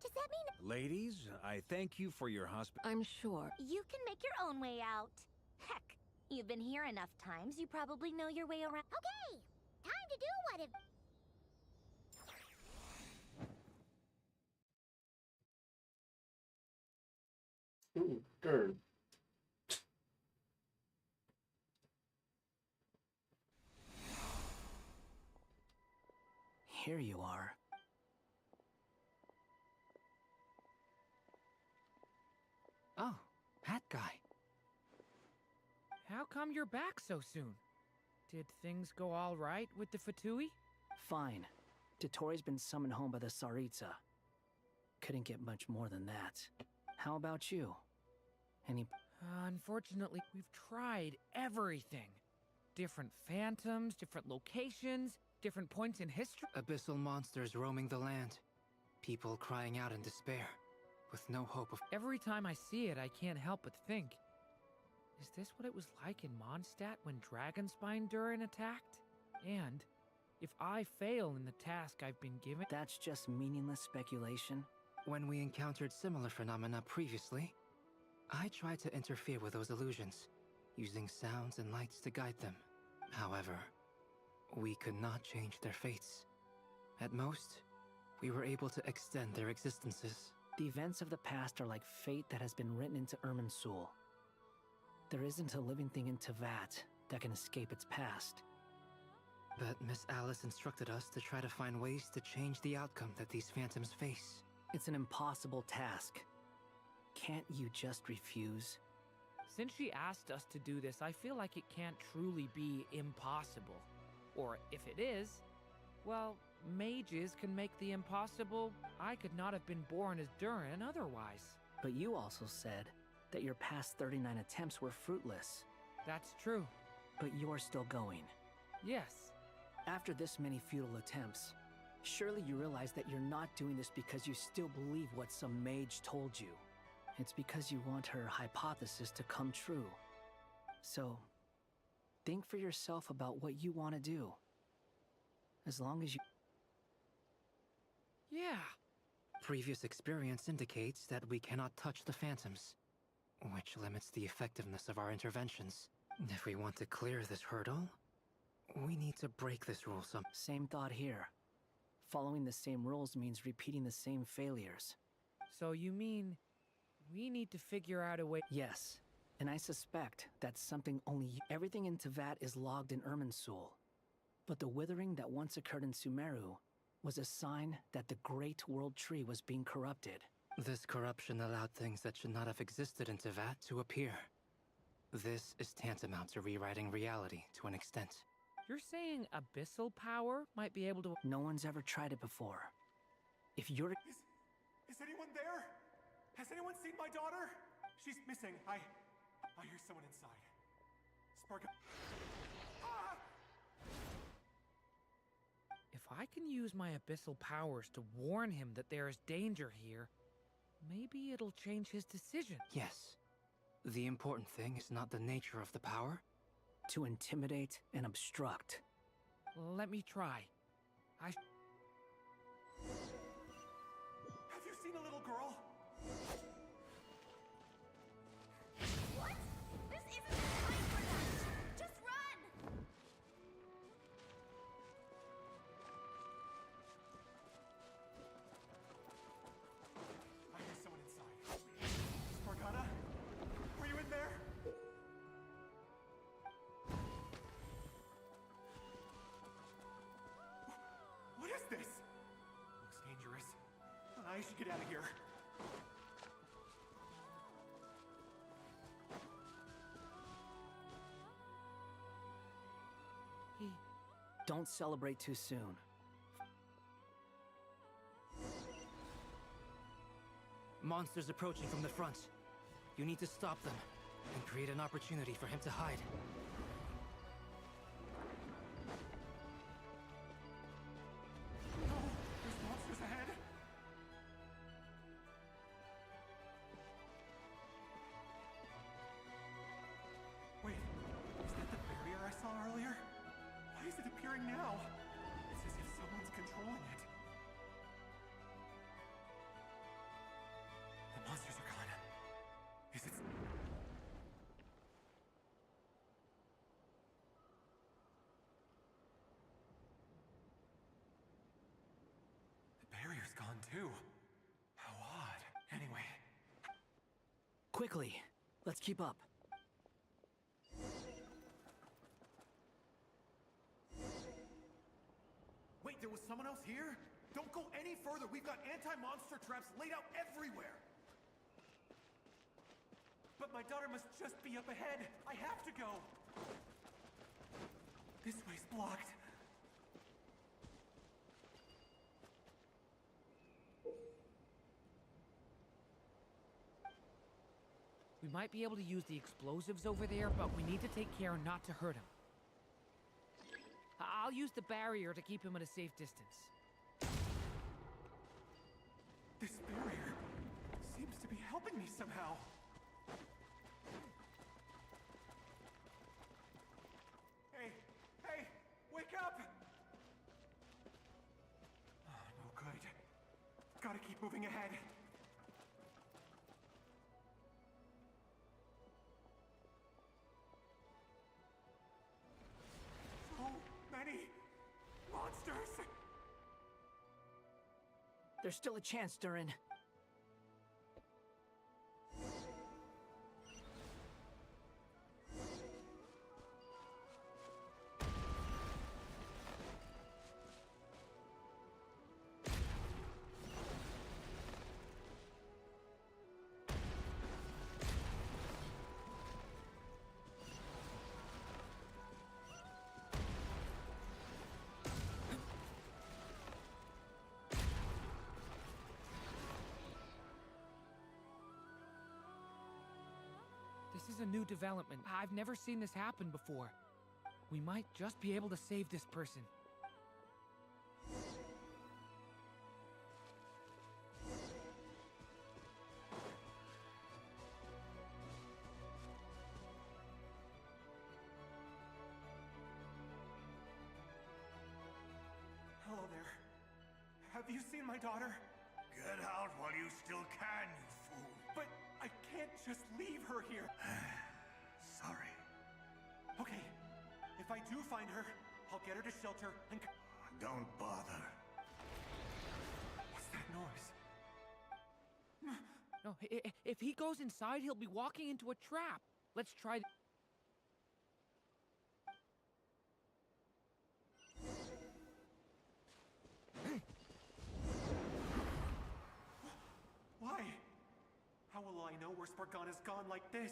Speaker 3: Does that mean...
Speaker 5: Ladies, I thank you for your
Speaker 20: I'm sure.
Speaker 3: You can make your own way out. Heck, you've been here enough times, you probably know your way around. Okay! Time to do what it...
Speaker 1: Ooh, darn.
Speaker 21: Here you are. Oh, Hat Guy.
Speaker 7: How come you're back so soon? Did things go all right with the Fatui?
Speaker 21: Fine. Dottore's been summoned home by the Tsaritsa. Couldn't get much more than that. How about you? Any...
Speaker 7: Unfortunately, we've tried everything. Different phantoms, different locations, different points in history.
Speaker 9: Abyssal monsters roaming the land. People crying out in despair. with no hope of...
Speaker 7: Every time I see it, I can't help but think. Is this what it was like in Mondstadt when Dragonspine Durin attacked? And if I fail in the task I've been given...
Speaker 21: That's just meaningless speculation.
Speaker 9: When we encountered similar phenomena previously, I tried to interfere with those illusions, using sounds and lights to guide them. However, we could not change their fates. At most, we were able to extend their existences.
Speaker 21: The events of the past are like fate that has been written into Irminsul. There isn't a living thing in Tevat that can escape its past.
Speaker 9: But Miss Alice instructed us to try to find ways to change the outcome that these phantoms face.
Speaker 21: It's an impossible task. Can't you just refuse?
Speaker 7: Since she asked us to do this, I feel like it can't truly be impossible. Or if it is, well, mages can make the impossible. I could not have been born as Durin otherwise.
Speaker 21: But you also said that your past 39 attempts were fruitless.
Speaker 7: That's true.
Speaker 21: But you're still going.
Speaker 7: Yes.
Speaker 21: After this many futile attempts, surely you realize that you're not doing this because you still believe what some mage told you. It's because you want her hypothesis to come true. So, think for yourself about what you want to do. As long as you...
Speaker 7: Yeah.
Speaker 9: Previous experience indicates that we cannot touch the phantoms, which limits the effectiveness of our interventions. If we want to clear this hurdle, we need to break this rule some...
Speaker 21: Same thought here. Following the same rules means repeating the same failures.
Speaker 7: So you mean we need to figure out a way...
Speaker 21: Yes, and I suspect that's something only you... Everything in Tevat is logged in Irminsul. But the withering that once occurred in Sumeru was a sign that the Great World Tree was being corrupted.
Speaker 9: This corruption allowed things that should not have existed in Tevat to appear. This is tantamount to rewriting reality to an extent.
Speaker 7: You're saying abyssal power might be able to...
Speaker 21: No one's ever tried it before. If you're...
Speaker 12: Is anyone there? Has anyone seen my daughter? She's missing. I hear someone inside. Spark... Ah!
Speaker 7: If I can use my abyssal powers to warn him that there is danger here, maybe it'll change his decision.
Speaker 9: Yes. The important thing is not the nature of the power.
Speaker 21: To intimidate and obstruct.
Speaker 7: Let me try.
Speaker 12: Have you seen a little girl?
Speaker 3: What? This isn't the time for that! Just run!
Speaker 12: I hear someone inside. Spargata? Were you in there? What is this? Looks dangerous. I should get out of here.
Speaker 21: Don't celebrate too soon.
Speaker 9: Monsters approaching from the front. You need to stop them and create an opportunity for him to hide.
Speaker 12: No! There's monsters ahead! Wait, is that the barrier I saw earlier? Why is it appearing now? It's as if someone's controlling it. The monsters are gone. Is it... The barrier's gone too. How odd. Anyway.
Speaker 21: Quickly, let's keep up.
Speaker 12: Wait, there was someone else here? Don't go any further. We've got anti-monster traps laid out everywhere. But my daughter must just be up ahead. I have to go. This way's blocked.
Speaker 7: We might be able to use the explosives over there, but we need to take care not to hurt him. I'll use the barrier to keep him at a safe distance.
Speaker 12: This barrier seems stopping me somehow. Hey, hey, wake up! Oh, no good. Gotta keep moving ahead. So many monsters!
Speaker 21: There's still a chance, Durin.
Speaker 7: This is a new development. I've never seen this happen before. We might just be able to save this person.
Speaker 12: Hello there. Have you seen my daughter?
Speaker 17: Get out while you still can, you fool.
Speaker 12: But I can't just leave her here.
Speaker 17: Sorry.
Speaker 12: Okay, if I do find her, I'll get her to shelter and...
Speaker 17: Don't bother.
Speaker 12: What's that noise?
Speaker 7: No, if he goes inside, he'll be walking into a trap. Let's try...
Speaker 12: Why? How will I know where Spargana's gone like this?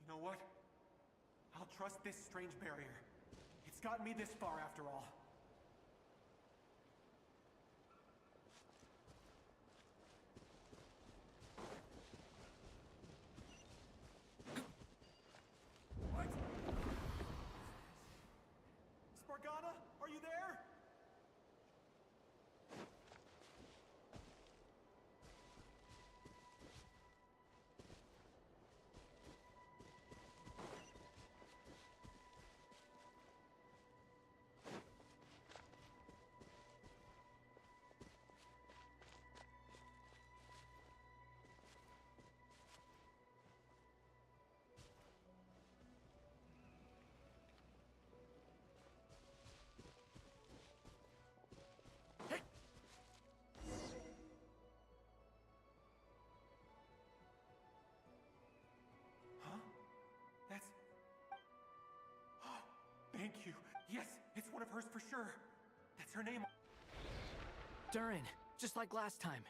Speaker 12: You know what? I'll trust this strange barrier. It's gotten me this far after all. What? Spargana, are you there? That's... Thank you. Yes, it's one of hers for sure. That's her name.
Speaker 21: Durin, just like last time.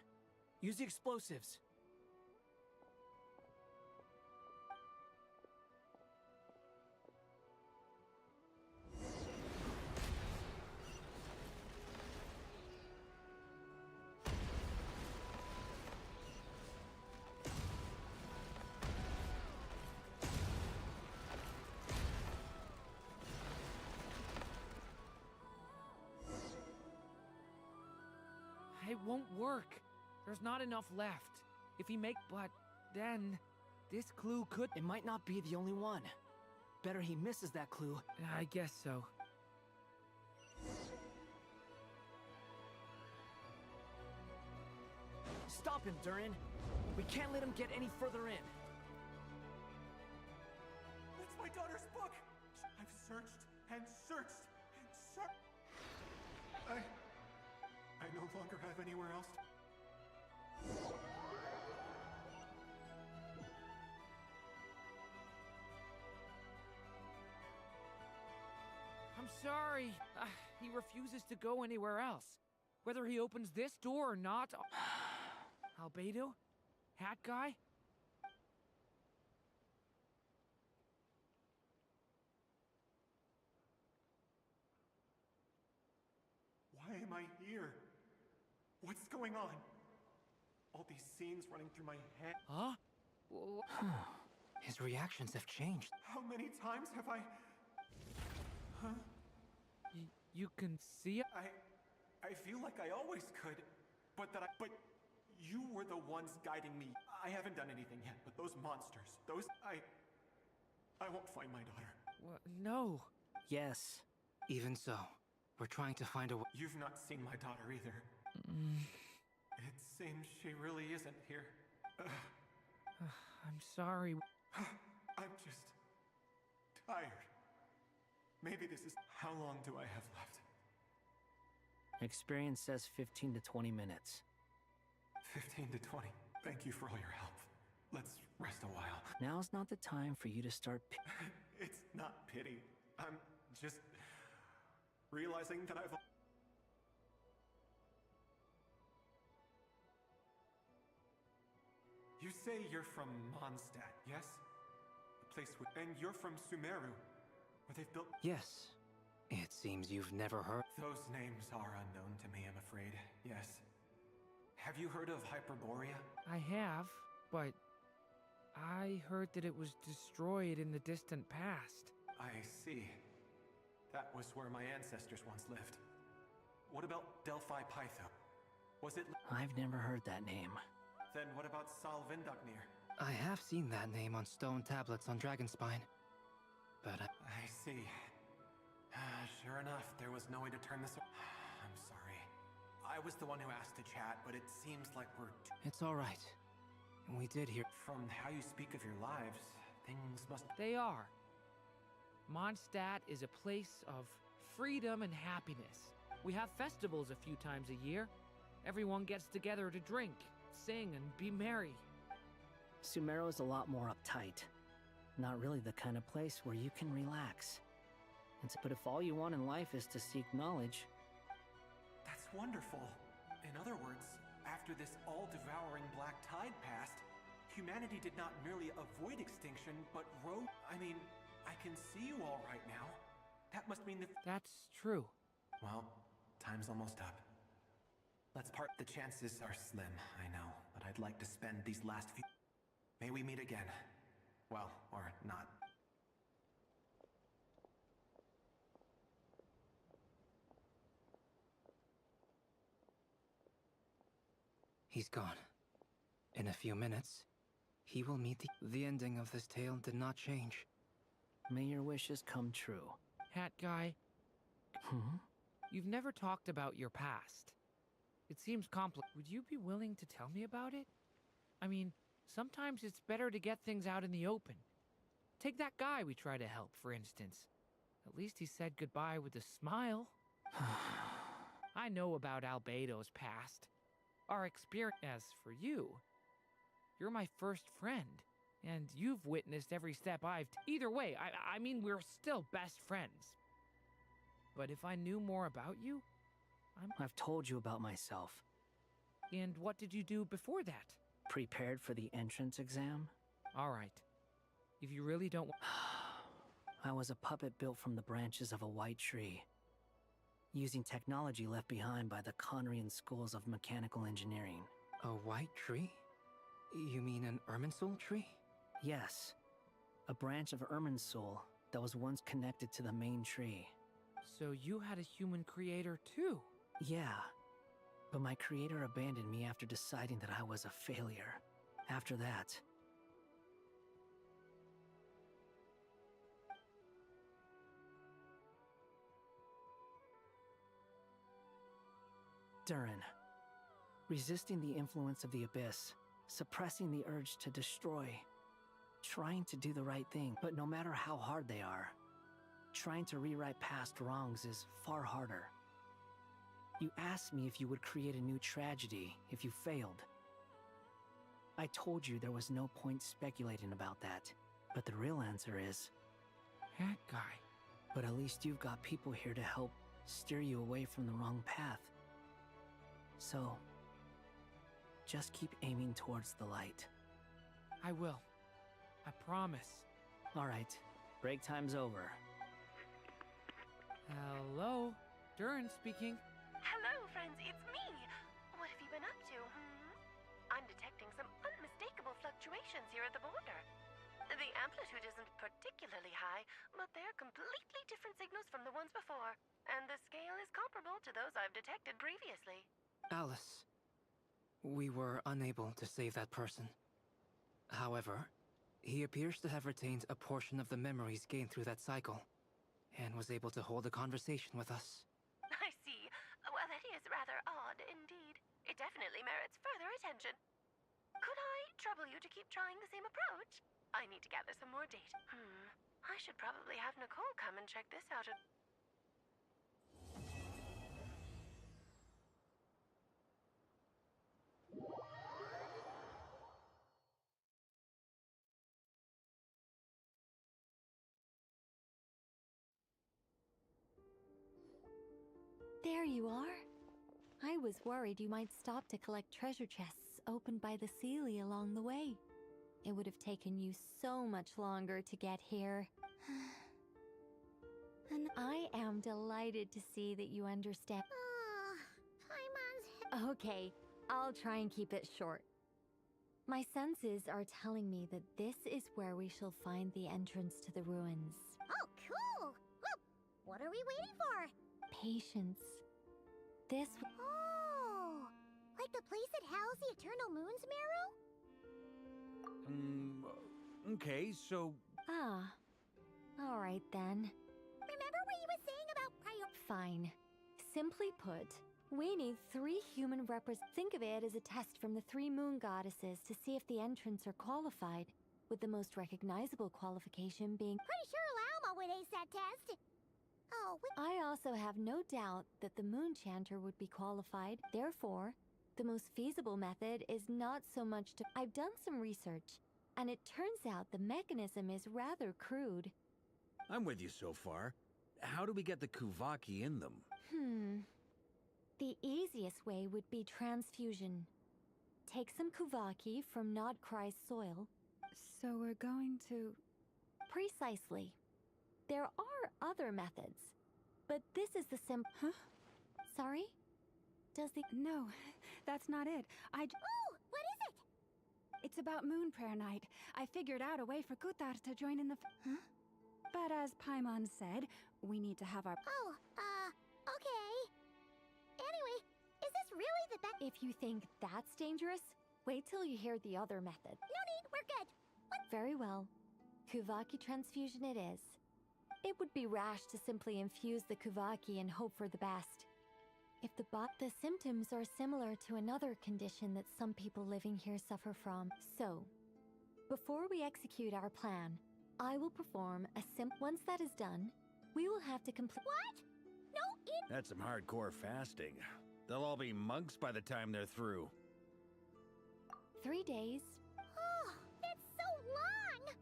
Speaker 21: Use the explosives.
Speaker 7: It won't work. There's not enough left. If he but then this clue could...
Speaker 21: It might not be the only one. Better he misses that clue.
Speaker 7: I guess so.
Speaker 21: Stop him, Durin. We can't let him get any further in.
Speaker 12: That's my daughter's book! I've searched and searched and searched. I no longer have anywhere else.
Speaker 7: I'm sorry. He refuses to go anywhere else. Whether he opens this door or not... Albedo? Hat guy?
Speaker 12: Why am I here? What's going on? All these scenes running through my head.
Speaker 7: Huh?
Speaker 9: His reactions have changed.
Speaker 12: How many times have I... Huh?
Speaker 7: You can see it?
Speaker 12: I feel like I always could, but You were the ones guiding me. I haven't done anything yet, but those monsters, I won't find my daughter.
Speaker 7: No.
Speaker 9: Yes, even so. We're trying to find a way.
Speaker 12: You've not seen my daughter either. It seems she really isn't here.
Speaker 7: I'm sorry.
Speaker 12: I'm just tired. Maybe this is... How long do I have left?
Speaker 21: Experience says 15 to 20 minutes.
Speaker 12: 15 to 20. Thank you for all your help. Let's rest a while.
Speaker 21: Now's not the time for you to start.
Speaker 12: It's not pity. I'm just realizing that I've... You say you're from Mondstadt, yes? The place with... And you're from Sumeru, where they've built...
Speaker 9: Yes. It seems you've never heard.
Speaker 12: Those names are unknown to me, I'm afraid. Yes. Have you heard of Hyperborea?
Speaker 7: I have, but I heard that it was destroyed in the distant past.
Speaker 12: I see. That was where my ancestors once lived. What about Delphi Pytho? Was it...
Speaker 21: I've never heard that name.
Speaker 12: Then what about Sal Vindagnir?
Speaker 9: I have seen that name on stone tablets on Dragonspine. But
Speaker 12: I see. Sure enough, there was no way to turn this... I'm sorry. I was the one who asked to chat, but it seems like we're...
Speaker 9: It's all right. We did hear...
Speaker 12: From how you speak of your lives, things must...
Speaker 7: They are. Mondstadt is a place of freedom and happiness. We have festivals a few times a year. Everyone gets together to drink, sing, and be merry.
Speaker 21: Sumeru is a lot more uptight. Not really the kind of place where you can relax. But if all you want in life is to seek knowledge...
Speaker 12: That's wonderful. In other words, after this all-devouring black tide passed, humanity did not merely avoid extinction, but I mean, I can see you all right now. That must mean
Speaker 7: That's true.
Speaker 12: Well, time's almost up. Let's part. The chances are slim, I know, but I'd like to spend these last few... May we meet again. Well, or not.
Speaker 9: He's gone. In a few minutes, he will meet the ending of this tale did not change.
Speaker 21: May your wishes come true.
Speaker 7: Hat guy. You've never talked about your past. It seems complicated. Would you be willing to tell me about it? I mean, sometimes it's better to get things out in the open. Take that guy we try to help, for instance. At least he said goodbye with a smile. I know about Albedo's past. Our experience. As for you, you're my first friend, and you've witnessed every step I've... Either way, I mean, we're still best friends. But if I knew more about you,
Speaker 21: I've told you about myself.
Speaker 7: And what did you do before that?
Speaker 21: Prepared for the entrance exam?
Speaker 7: All right. If you really don't want...
Speaker 21: I was a puppet built from the branches of a white tree, using technology left behind by the Conrian schools of mechanical engineering.
Speaker 9: A white tree? You mean an Irminsul tree?
Speaker 21: Yes. A branch of Irminsul that was once connected to the main tree.
Speaker 7: So you had a human creator too?
Speaker 21: Yeah. But my creator abandoned me after deciding that I was a failure. After that... Durin. Resisting the influence of the Abyss, suppressing the urge to destroy, trying to do the right thing, but no matter how hard they are, trying to rewrite past wrongs is far harder. You asked me if you would create a new tragedy if you failed. I told you there was no point speculating about that, but the real answer is...
Speaker 7: That guy.
Speaker 21: But at least you've got people here to help steer you away from the wrong path. So, just keep aiming towards the light.
Speaker 7: I will. I promise.
Speaker 21: All right. Break time's over.
Speaker 7: Hello? Durin speaking.
Speaker 13: Hello, friends, it's me. What have you been up to, I'm detecting some unmistakable fluctuations here at the border. The amplitude isn't particularly high, but they're completely different signals from the ones before. And the scale is comparable to those I've detected previously.
Speaker 9: Alice, We were unable to save that person. However, he appears to have retained a portion of the memories gained through that cycle, and was able to hold a conversation with us.
Speaker 13: I see. Well, that is rather odd indeed. It definitely merits further attention. Could I trouble you to keep trying the same approach? I need to gather some more data. I should probably have Nicole come and check this out.
Speaker 2: There you are. I was worried you might stop to collect treasure chests opened by the Seelie along the way. It would have taken you so much longer to get here. And I am delighted to see that you understand.
Speaker 3: Paimon's...
Speaker 2: Okay, I'll try and keep it short. My senses are telling me that this is where we shall find the entrance to the ruins.
Speaker 3: Oh, cool! Well, what are we waiting for?
Speaker 2: Patience. This...
Speaker 3: Oh! Like the place that housed the Eternal Moon's marrow?
Speaker 5: Okay, so...
Speaker 2: Ah. Alright then.
Speaker 3: Remember what you were saying about
Speaker 2: Fine. Simply put, we need 3 human Think of it as a test from the 3 moon goddesses to see if the entrants are qualified, with the most recognizable qualification being...
Speaker 3: Pretty sure Lauma would ace that test. Oh,
Speaker 2: I also have no doubt that the Moon Chanter would be qualified. Therefore, the most feasible method is not so much to... I've done some research, and it turns out the mechanism is rather crude.
Speaker 5: I'm with you so far. How do we get the Kuvaki in them?
Speaker 2: The easiest way would be transfusion. Take some Kuvaki from Nodcry's soil.
Speaker 6: So we're going to...
Speaker 2: Precisely. There are other methods, but this is the
Speaker 6: Huh?
Speaker 2: Sorry? Does the...
Speaker 6: No, that's not it.
Speaker 3: Oh, what is it?
Speaker 6: It's about Moon Prayer Night. I figured out a way for Kutar to join in the...
Speaker 19: Huh?
Speaker 6: But as Paimon said, we need to have our...
Speaker 3: Oh, okay. Anyway, is this really the best?
Speaker 2: If you think that's dangerous, wait till you hear the other method.
Speaker 3: No need, we're good.
Speaker 2: Very well. Kuvaki transfusion it is. It would be rash to simply infuse the Kuvaki and hope for the best. If the symptoms are similar to another condition that some people living here suffer from. So, before we execute our plan, I will perform a Once that is done, we will have to complete...
Speaker 3: What? No,
Speaker 5: That's some hardcore fasting. They'll all be monks by the time they're through.
Speaker 2: 3 days.
Speaker 3: Oh, that's so long!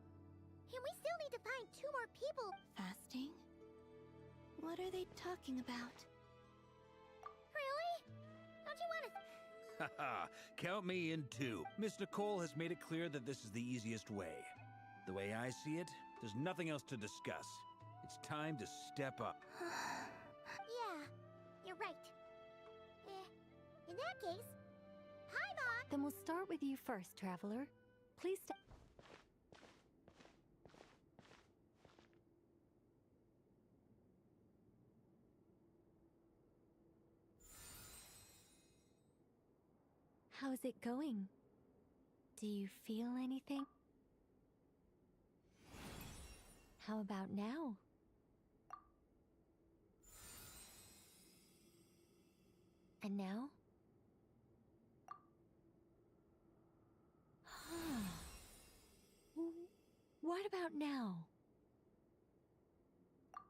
Speaker 3: And we still need to find 2 more people.
Speaker 19: Fasting? What are they talking about?
Speaker 3: Really? Don't you want to...
Speaker 5: Haha, count me in 2. Miss Nicole has made it clear that this is the easiest way. The way I see it, there's nothing else to discuss. It's time to step up.
Speaker 3: Yeah, you're right. In that case, Paimon!
Speaker 2: Then we'll start with you first, Traveler. Please step... How's it going? Do you feel anything? How about now? And now? What about now?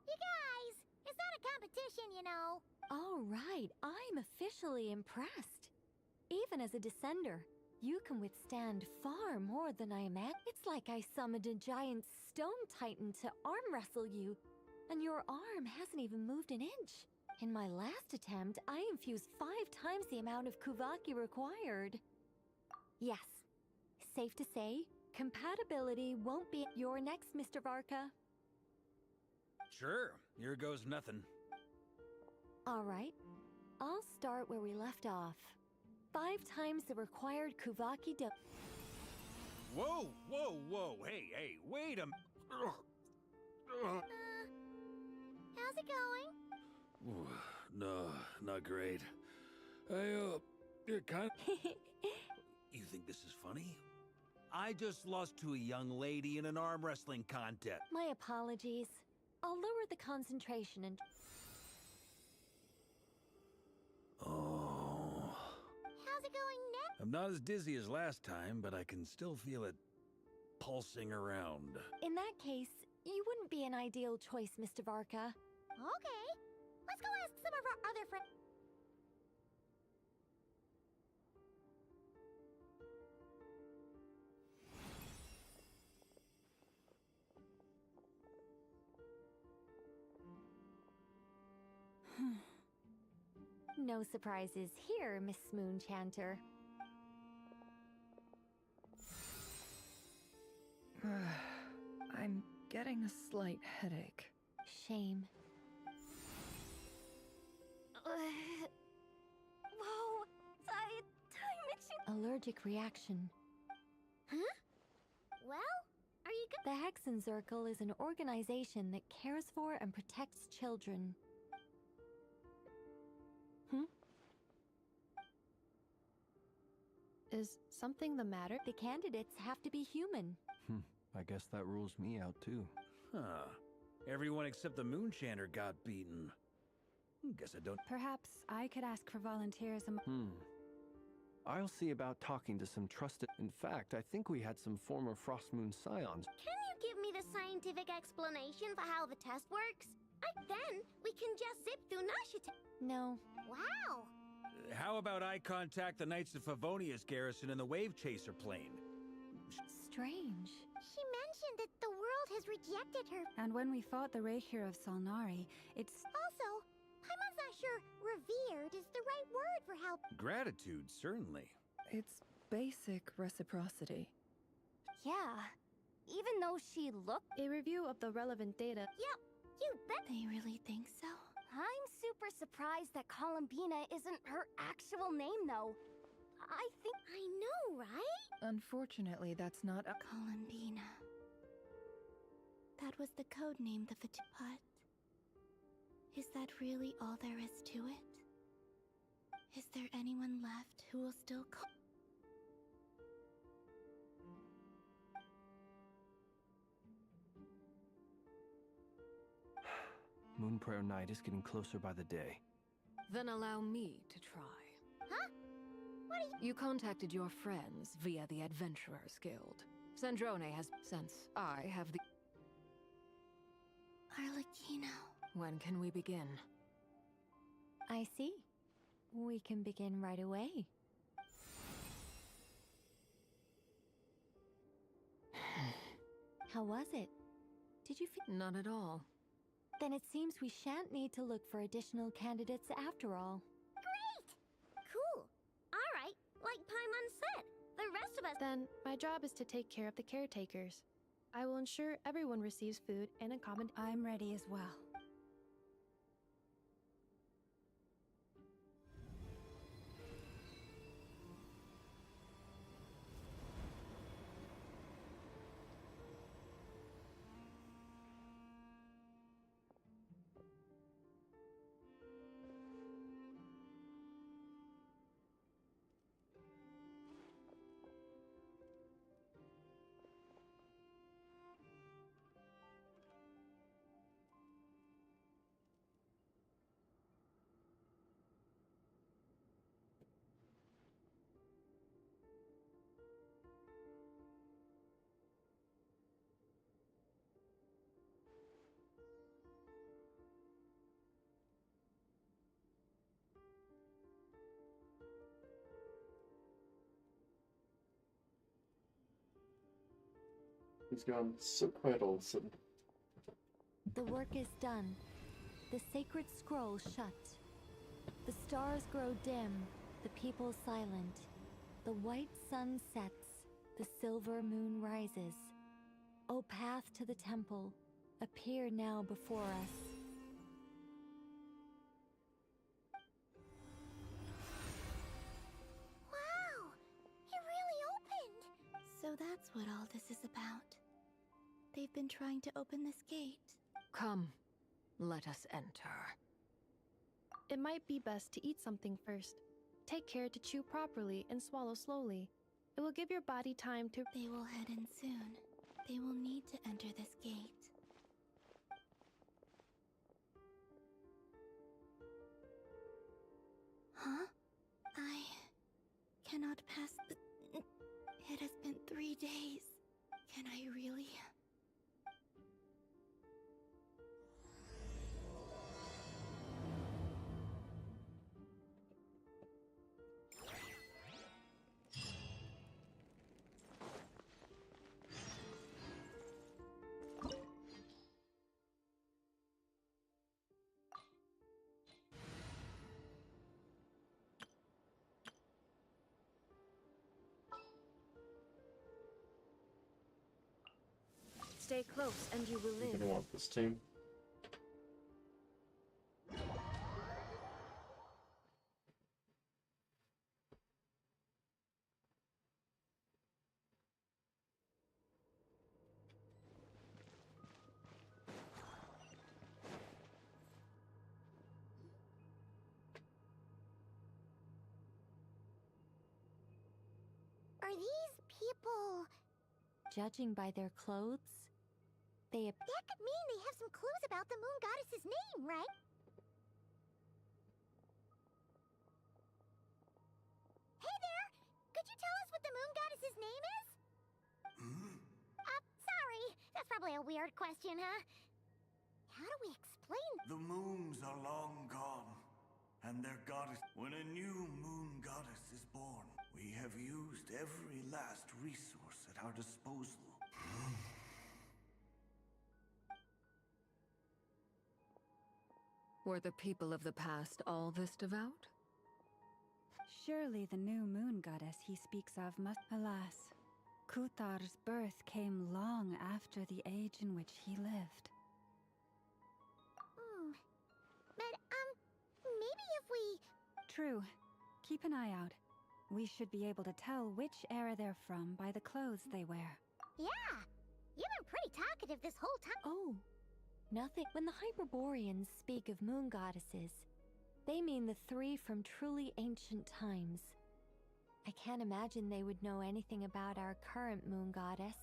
Speaker 3: You guys, it's not a competition, you know.
Speaker 2: All right, I'm officially impressed. Even as a descender, you can withstand far more than I imagined. It's like I summoned a giant stone titan to arm wrestle you, and your arm hasn't even moved an inch. In my last attempt, I infused 5 times the amount of Kuvaki required. Yes, safe to say, compatibility won't be your next, Mr. Varka.
Speaker 5: Sure, here goes nothing.
Speaker 2: All right, I'll start where we left off. 5 times the required Kuvaki dose.
Speaker 5: Whoa, whoa, whoa, hey, wait a...
Speaker 3: How's it going?
Speaker 16: No, not great. I
Speaker 5: You think this is funny? I just lost to a young lady in an arm wrestling contest.
Speaker 2: My apologies. I'll lower the concentration and...
Speaker 5: Oh.
Speaker 3: How's it going now?
Speaker 5: I'm not as dizzy as last time, but I can still feel it pulsing around.
Speaker 2: In that case, you wouldn't be an ideal choice, Mr. Varka.
Speaker 3: Okay. Let's go ask some of our other friends.
Speaker 2: No surprises here, Miss Moonchanter.
Speaker 10: I'm getting a slight headache.
Speaker 2: Shame.
Speaker 3: Whoa! Time itching.
Speaker 2: Allergic reaction.
Speaker 3: Huh? Well, are you good?
Speaker 2: The Hexen Circle is an organization that cares for and protects children.
Speaker 8: Is something the matter?
Speaker 2: The candidates have to be human.
Speaker 22: I guess that rules me out too.
Speaker 5: Huh. Everyone except the Moonchanter got beaten. Guess I don't...
Speaker 6: Perhaps I could ask for volunteers
Speaker 22: I'll see about talking to some trusted... In fact, I think we had some former Frostmoon Scions.
Speaker 3: Can you give me the scientific explanation for how the test works? Then we can just zip through Nashita.
Speaker 2: No.
Speaker 3: Wow!
Speaker 5: How about I contact the Knights of Favonia's garrison in the Wave Chaser plane?
Speaker 2: Strange.
Speaker 3: She mentioned that the world has rejected her.
Speaker 6: And when we fought the Rahier of Solnari, it's...
Speaker 3: Also, Paimon's not sure revered is the right word for how...
Speaker 5: Gratitude, certainly.
Speaker 10: It's basic reciprocity.
Speaker 18: Yeah. Even though she looked...
Speaker 8: A review of the relevant data.
Speaker 3: Yep, you bet.
Speaker 19: They really think so?
Speaker 18: I'm super surprised that Columbina isn't her actual name, though. I think...
Speaker 3: I know, right?
Speaker 10: Unfortunately, that's not a...
Speaker 19: Columbina. That was the code name the But is that really all there is to it? Is there anyone left who will still call?
Speaker 22: Moonprayer Night is getting closer by the day.
Speaker 20: Then allow me to try.
Speaker 3: Huh? What are you...
Speaker 20: You contacted your friends via the Adventurers Guild. Sandrone has... Since I have the...
Speaker 19: Arlecchino.
Speaker 20: When can we begin?
Speaker 2: I see. We can begin right away. How was it? Did you feel...
Speaker 20: Not at all.
Speaker 2: Then it seems we shan't need to look for additional candidates after all.
Speaker 3: Great! Cool. All right, like Paimon said, the rest of us...
Speaker 8: Then, my job is to take care of the caretakers. I will ensure everyone receives food and accommodation.
Speaker 6: I'm ready as well.
Speaker 1: He's gone so quiet all of a sudden.
Speaker 2: The work is done. The sacred scroll shut. The stars grow dim, the people silent. The white sun sets, the silver moon rises. O path to the temple, appear now before us.
Speaker 3: Wow! It really opened!
Speaker 19: So that's what all this is about. They've been trying to open this gate.
Speaker 20: Come, let us enter.
Speaker 8: It might be best to eat something first. Take care to chew properly and swallow slowly. It will give your body time to.
Speaker 19: They will head in soon. They will need to enter this gate. Huh? I cannot pass the... It has been 3 days. Can I really?
Speaker 8: Stay close and you will
Speaker 1: I'm
Speaker 8: live.
Speaker 1: gonna want this team.
Speaker 3: Are these people...
Speaker 2: Judging by their clothes, they
Speaker 3: That could mean they have some clues about the moon goddess's name, right? Hey there! Could you tell us what the moon goddess's name is? Sorry. That's probably a weird question, huh? How do we explain...
Speaker 14: The moons are long gone, and their goddess... When a new moon goddess is born, we have used every last resource at our disposal.
Speaker 20: Were the people of the past all this devout?
Speaker 6: Surely the new moon goddess he speaks of must... Alas, Kuthar's birth came long after the age in which he lived.
Speaker 3: But, maybe if we...
Speaker 6: True. Keep an eye out. We should be able to tell which era they're from by the clothes they wear.
Speaker 3: Yeah! You've been pretty talkative this whole time.
Speaker 2: Oh, nothing. When the Hyperboreans speak of moon goddesses, they mean the 3 from truly ancient times. I can't imagine they would know anything about our current moon goddess.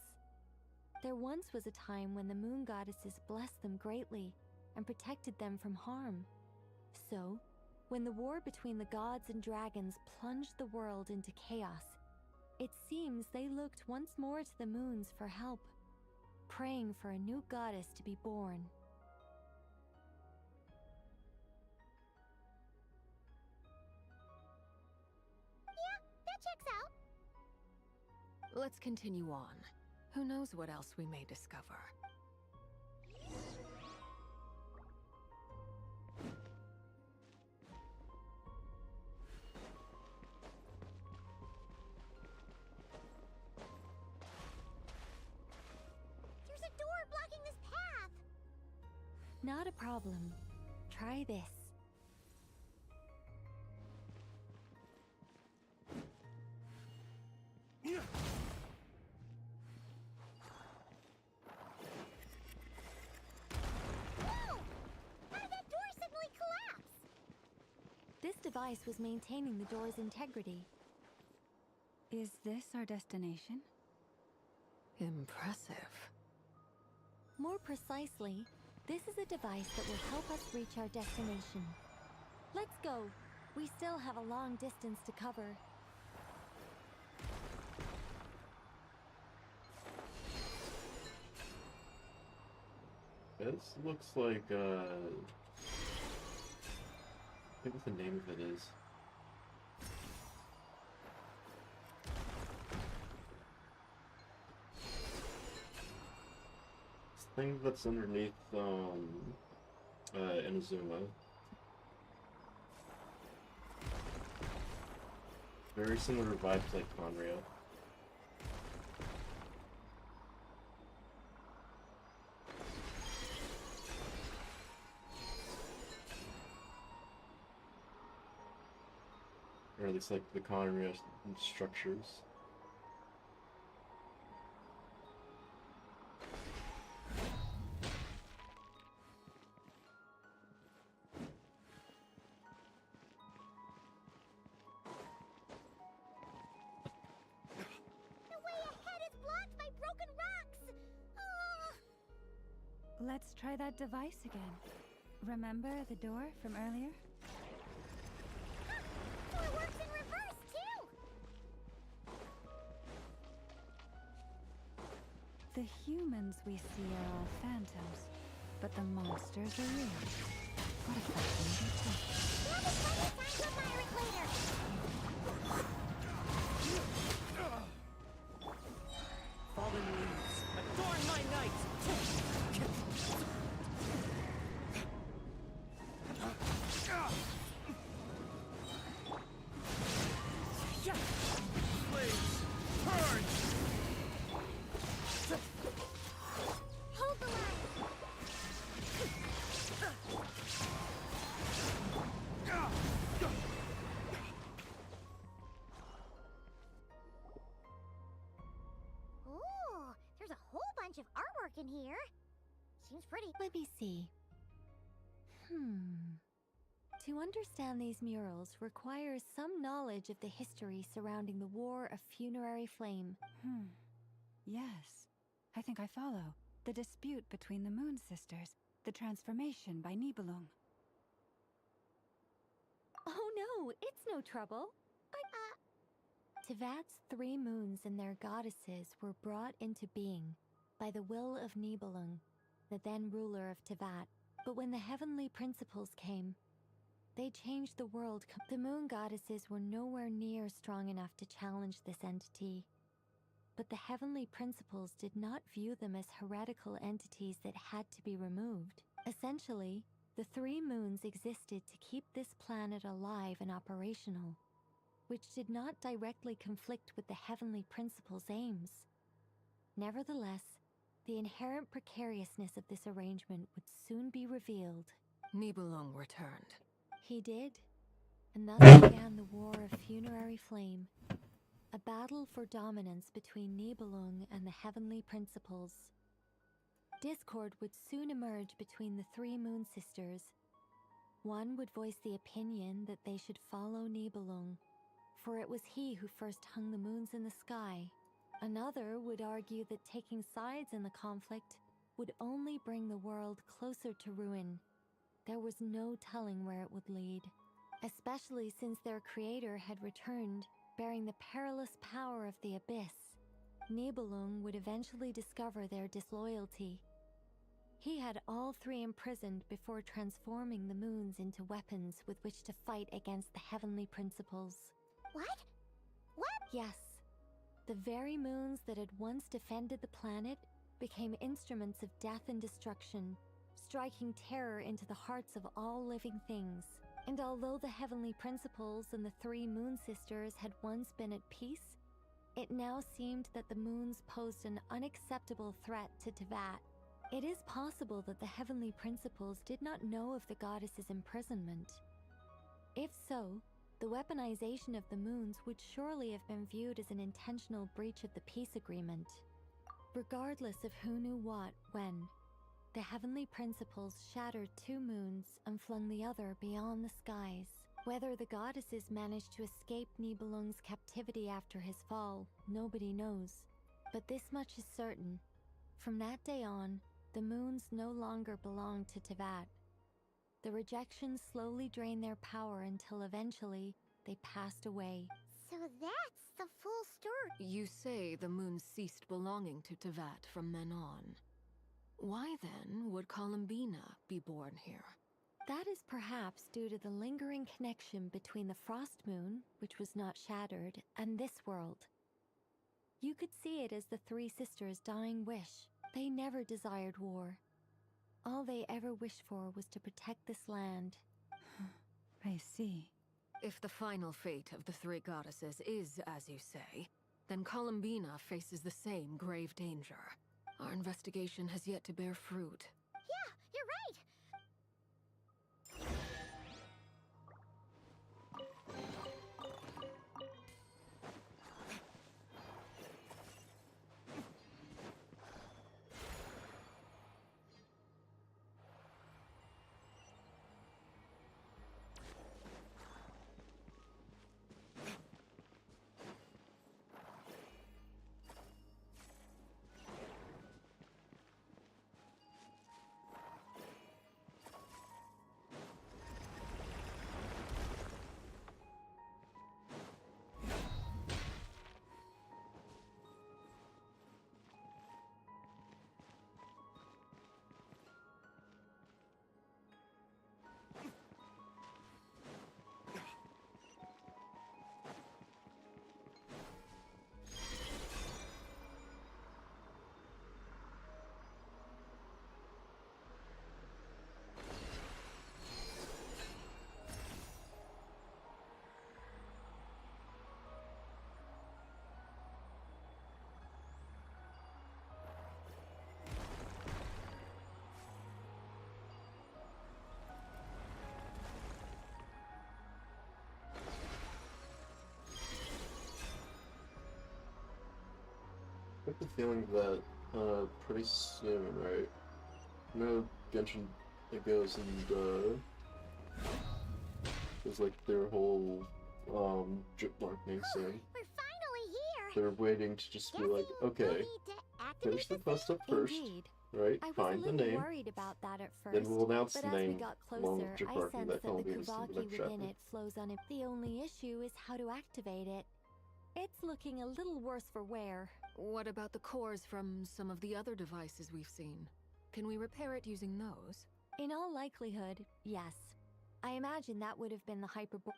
Speaker 2: There once was a time when the moon goddesses blessed them greatly and protected them from harm. So, when the war between the gods and dragons plunged the world into chaos, it seems they looked once more to the moons for help, praying for a new goddess to be born.
Speaker 3: Yeah, that checks out.
Speaker 20: Let's continue on. Who knows what else we may discover?
Speaker 3: There's a door blocking this path.
Speaker 2: Not a problem. Try this.
Speaker 3: Whoa! How did that door suddenly collapse?
Speaker 2: This device was maintaining the door's integrity.
Speaker 6: Is this our destination?
Speaker 20: Impressive.
Speaker 2: More precisely, this is a device that will help us reach our destination. Let's go. We still have a long distance to cover.
Speaker 1: This looks like, I think what the name of it is. This thing that's underneath, Inazuma. Very similar vibes like Conrio. Or at least like the Conrio structures.
Speaker 6: Let's try that device again. Remember the door from earlier?
Speaker 3: So it works in reverse, too!
Speaker 6: The humans we see are all phantoms, but the monsters are real. What a fascinating touch.
Speaker 3: There'll be plenty of time to admire it later!
Speaker 4: Fallen leaves, adorn my night!
Speaker 16: Flames, burn!
Speaker 3: Hold the line! Ooh, there's a whole bunch of artwork in here. Seems pretty.
Speaker 2: Let me see. To understand these murals requires some knowledge of the history surrounding the War of Funerary Flame.
Speaker 6: Yes, I think I follow. The dispute between the Moon Sisters, the transformation by Nibelung.
Speaker 2: Oh no, it's no trouble. Tevat's 3 moons and their goddesses were brought into being by the will of Nibelung, the then ruler of Tevat. But when the heavenly principles came, they changed the world. The moon goddesses were nowhere near strong enough to challenge this entity. But the heavenly principles did not view them as heretical entities that had to be removed. Essentially, the 3 moons existed to keep this planet alive and operational, which did not directly conflict with the heavenly principles' aims. Nevertheless, the inherent precariousness of this arrangement would soon be revealed.
Speaker 20: Nibelung returned.
Speaker 2: He did, and thus began the War of Funerary Flame, a battle for dominance between Nibelung and the heavenly principles. Discord would soon emerge between the 3 moon sisters. One would voice the opinion that they should follow Nibelung, for it was he who first hung the moons in the sky. Another would argue that taking sides in the conflict would only bring the world closer to ruin. There was no telling where it would lead, especially since their creator had returned, bearing the perilous power of the abyss. Nibelung would eventually discover their disloyalty. He had all 3 imprisoned before transforming the moons into weapons with which to fight against the heavenly principles.
Speaker 3: What? What?
Speaker 2: Yes. The very moons that had once defended the planet became instruments of death and destruction, striking terror into the hearts of all living things. And although the heavenly principles and the 3 moon sisters had once been at peace, it now seemed that the moons posed an unacceptable threat to Tevat. It is possible that the heavenly principles did not know of the goddess's imprisonment. If so, the weaponization of the moons would surely have been viewed as an intentional breach of the peace agreement. Regardless of who knew what, when, the heavenly principles shattered 2 moons and flung the other beyond the skies. Whether the goddesses managed to escape Nibelung's captivity after his fall, nobody knows. But this much is certain. From that day on, the moons no longer belonged to Tevat. The rejection slowly drained their power until eventually they passed away.
Speaker 3: So that's the full story.
Speaker 20: You say the moon ceased belonging to Tevat from then on. Why then would Columbina be born here?
Speaker 2: That is perhaps due to the lingering connection between the Frost Moon, which was not shattered, and this world. You could see it as the 3 sisters' dying wish. They never desired war. All they ever wished for was to protect this land.
Speaker 6: I see.
Speaker 20: If the final fate of the 3 goddesses is as you say, then Columbina faces the same grave danger. Our investigation has yet to bear fruit.
Speaker 3: Yeah, you're right!
Speaker 1: have the feeling that pretty soon, right? You know, Genshin it goes and there's like their whole drip marketing thing.
Speaker 3: We're finally here.
Speaker 1: They're waiting to just be like, okay, finish the quest up first,
Speaker 2: Indeed.
Speaker 1: right?
Speaker 2: I was
Speaker 1: Find
Speaker 2: a
Speaker 1: the
Speaker 2: little
Speaker 1: name.
Speaker 2: worried about that at first,
Speaker 1: Then we'll announce
Speaker 2: but
Speaker 1: the
Speaker 2: as we
Speaker 1: name
Speaker 2: got
Speaker 1: along
Speaker 2: closer,
Speaker 1: with drip
Speaker 2: I
Speaker 1: marketing.
Speaker 2: sensed
Speaker 1: That
Speaker 2: that the
Speaker 1: probably is the
Speaker 2: Kavaki
Speaker 1: next
Speaker 2: within
Speaker 1: chapter.
Speaker 2: it flows on it. The only issue is how to activate it. It's looking a little worse for wear.
Speaker 20: What about the cores from some of the other devices we've seen? Can we repair it using those?
Speaker 2: In all likelihood, yes. I imagine that would have been the hyperbo-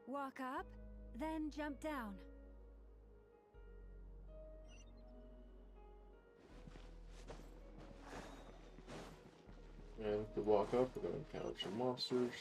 Speaker 2: Walk up, then jump down.
Speaker 1: And if we walk up, we're going to encounter some monsters.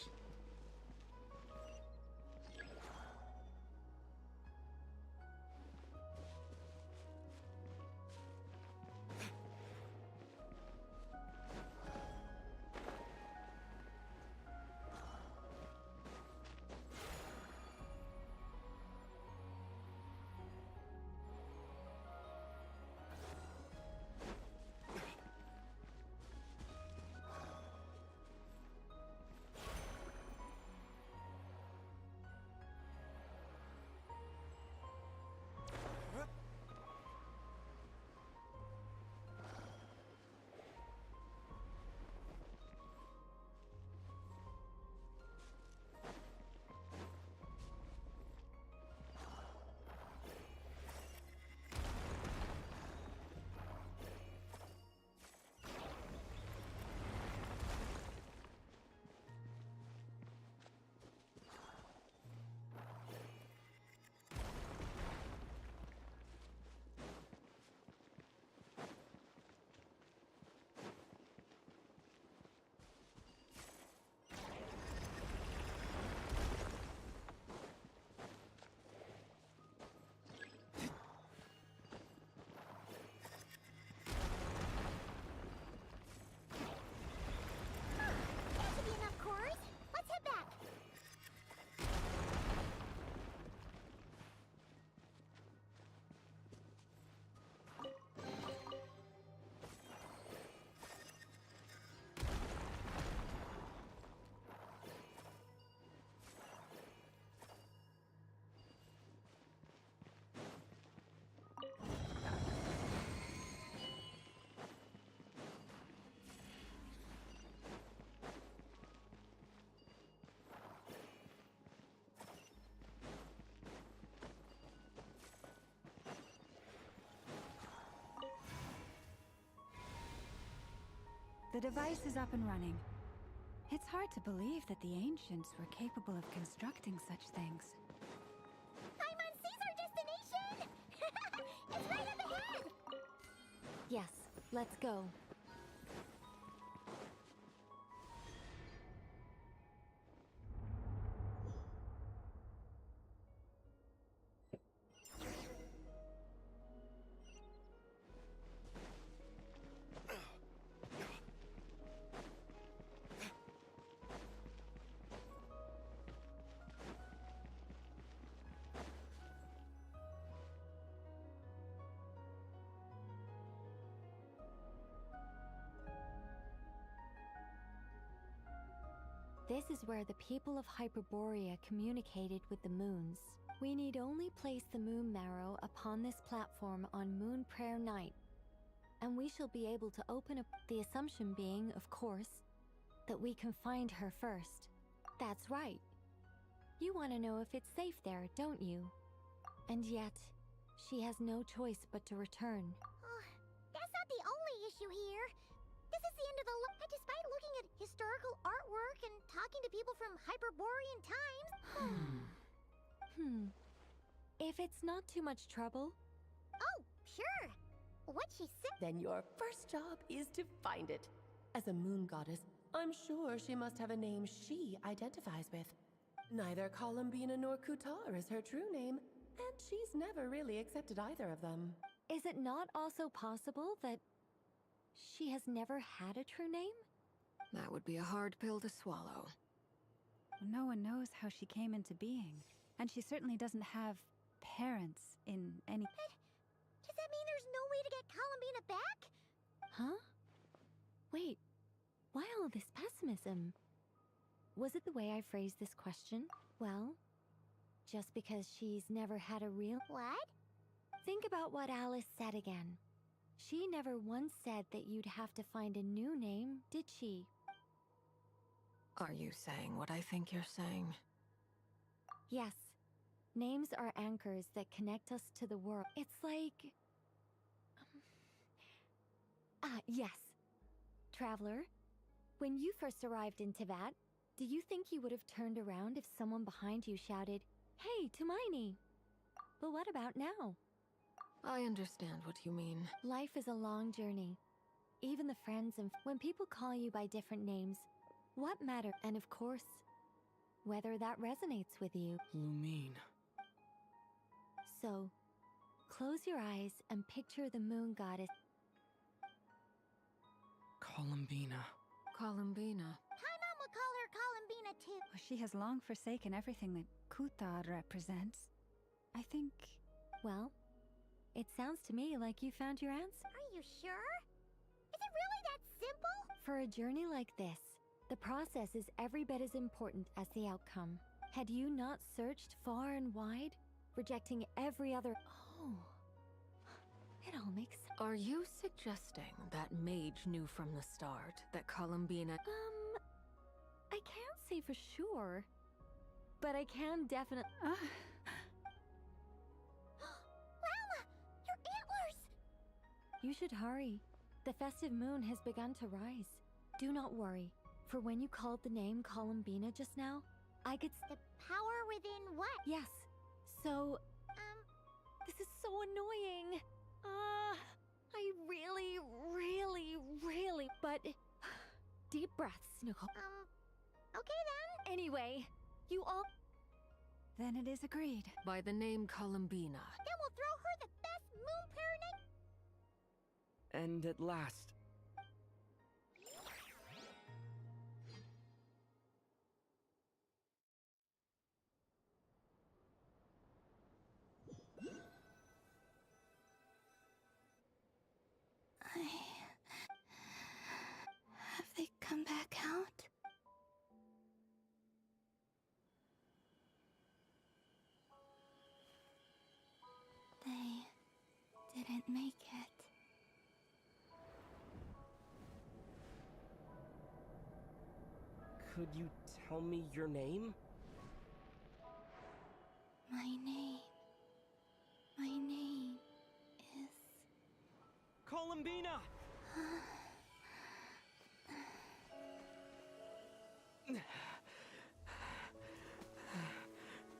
Speaker 6: The device is up and running. It's hard to believe that the ancients were capable of constructing such things.
Speaker 3: Paimon's our destination! It's right up ahead!
Speaker 2: Yes, let's go.
Speaker 11: This is where the people of Hyperborea communicated with the moons. We need only place the moon marrow upon this platform on Moon Prayer Night, and we shall be able to open up, the assumption being, of course, that we can find her first. That's right. You want to know if it's safe there, don't you? And yet, she has no choice but to return.
Speaker 3: That's not the only issue here. This is the end of the and despite looking at historical artwork and talking to people from Hyperborean times.
Speaker 11: If it's not too much trouble.
Speaker 3: Oh, sure. What she said.
Speaker 13: Then your first job is to find it. As a moon goddess, I'm sure she must have a name she identifies with. Neither Columbina nor Kutar is her true name, and she's never really accepted either of them.
Speaker 11: Is it not also possible that she has never had a true name?
Speaker 20: That would be a hard pill to swallow.
Speaker 6: No one knows how she came into being, and she certainly doesn't have parents in any.
Speaker 3: Does that mean there's no way to get Columbina back?
Speaker 11: Huh? Wait, why all this pessimism? Was it the way I phrased this question? Well, just because she's never had a real.
Speaker 3: What?
Speaker 11: Think about what Alice said again. She never once said that you'd have to find a new name, did she?
Speaker 20: Are you saying what I think you're saying?
Speaker 11: Yes. Names are anchors that connect us to the world. It's like... yes. Traveler, when you first arrived in Teyvat, do you think you would have turned around if someone behind you shouted, "Hey, Tumaini"? But what about now?
Speaker 20: I understand what you mean.
Speaker 11: Life is a long journey. Even the friends and when people call you by different names, what matter? And of course, whether that resonates with you.
Speaker 4: Lumine.
Speaker 11: So, close your eyes and picture the moon goddess.
Speaker 4: Columbina.
Speaker 20: Columbina.
Speaker 3: My mom would call her Columbina too.
Speaker 6: She has long forsaken everything that Kutar represents. I think...
Speaker 11: Well, it sounds to me like you found your answer.
Speaker 3: Are you sure? Is it really that simple?
Speaker 11: For a journey like this, the process is every bit as important as the outcome. Had you not searched far and wide, rejecting every other... Oh, it all makes sense.
Speaker 20: Are you suggesting that Mage knew from the start that Columbina...
Speaker 11: I can't say for sure, but I can definitely...
Speaker 3: Llama! Your antlers!
Speaker 11: You should hurry. The festive moon has begun to rise. Do not worry, for when you called the name Columbina just now, I could...
Speaker 3: The power within what?
Speaker 11: Yes. So... This is so annoying. I really... But... Deep breaths, Nicole.
Speaker 3: Okay then.
Speaker 11: Anyway, you all...
Speaker 6: Then it is agreed.
Speaker 20: By the name Columbina.
Speaker 3: Then we'll throw her the best moon paradise.
Speaker 4: And at last,
Speaker 19: Have they come back out? They didn't make it.
Speaker 4: could you tell me your name?
Speaker 19: My name is...
Speaker 4: Columbina!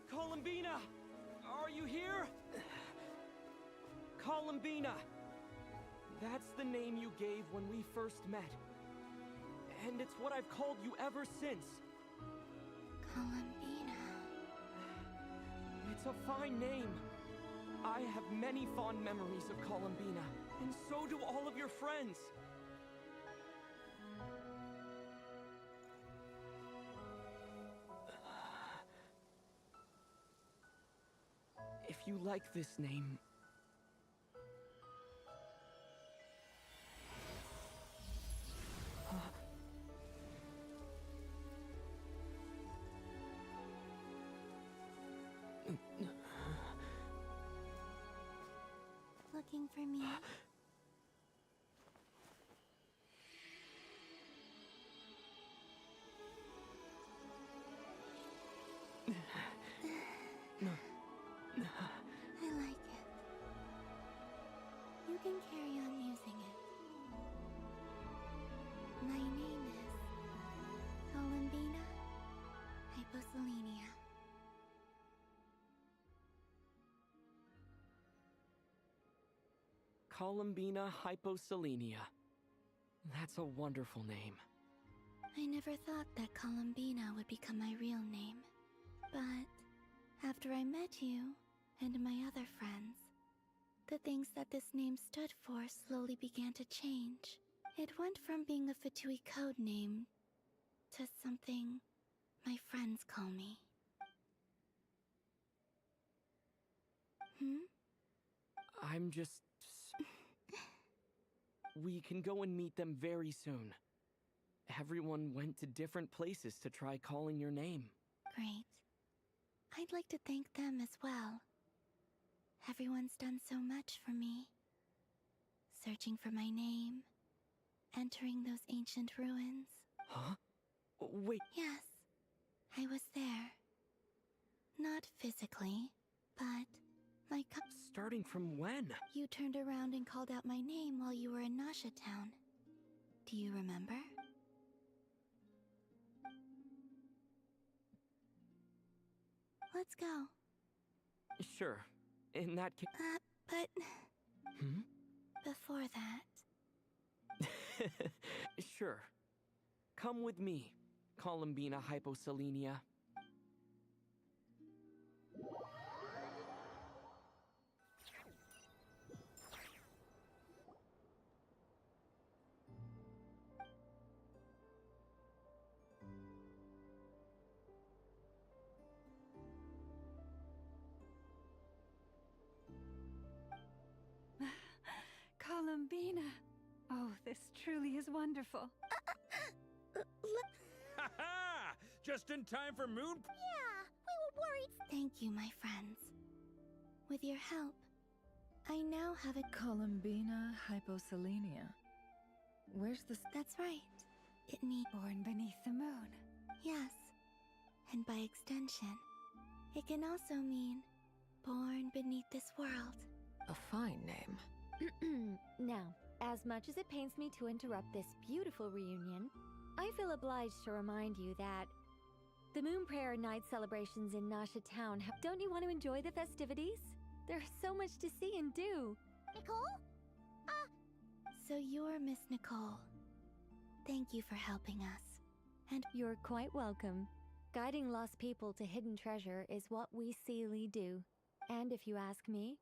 Speaker 4: Columbina! Are you here? Columbina! That's the name you gave when we first met. And it's what I've called you ever since.
Speaker 19: Columbina.
Speaker 4: It's a fine name. I have many fond memories of Columbina, and so do all of your friends. If you like this name...
Speaker 19: looking for me? I like it. You can carry on using it. My name is Columbina Hyposelenia.
Speaker 4: Columbina Hyposelenia. That's a wonderful name.
Speaker 19: I never thought that Columbina would become my real name. But after I met you and my other friends, the things that this name stood for slowly began to change. It went from being a Fatui code name to something my friends call me.
Speaker 4: I'm just... We can go and meet them very soon. Everyone went to different places to try calling your name.
Speaker 19: Great. I'd like to thank them as well. Everyone's done so much for me. Searching for my name, entering those ancient ruins.
Speaker 4: Huh? Wait.
Speaker 19: Yes, I was there. Not physically, but my
Speaker 4: Starting from when?
Speaker 19: You turned around and called out my name while you were in Nasha Town. Do you remember? Let's go.
Speaker 4: Sure. In that case...
Speaker 19: But...
Speaker 4: Hmm?
Speaker 19: Before that...
Speaker 4: Sure. Come with me, Columbina Hyposelenia.
Speaker 6: Columbina. Oh, this truly is wonderful.
Speaker 5: Ha ha! Just in time for moon.
Speaker 3: Yeah, we were worried.
Speaker 19: Thank you, my friends. With your help, I now have a
Speaker 10: Columbina Hyposelenia. Where's the...
Speaker 19: That's right. It means...
Speaker 6: Born beneath the moon.
Speaker 19: Yes. And by extension, it can also mean born beneath this world.
Speaker 20: A fine name.
Speaker 11: Now, as much as it pains me to interrupt this beautiful reunion, I feel obliged to remind you that the Moon Prayer Night celebrations in Nasha Town don't you want to enjoy the festivities? There's so much to see and do.
Speaker 3: Nicole?
Speaker 19: So you're Miss Nicole. Thank you for helping us.
Speaker 11: And you're quite welcome. Guiding lost people to hidden treasure is what we Seelie do. And if you ask me,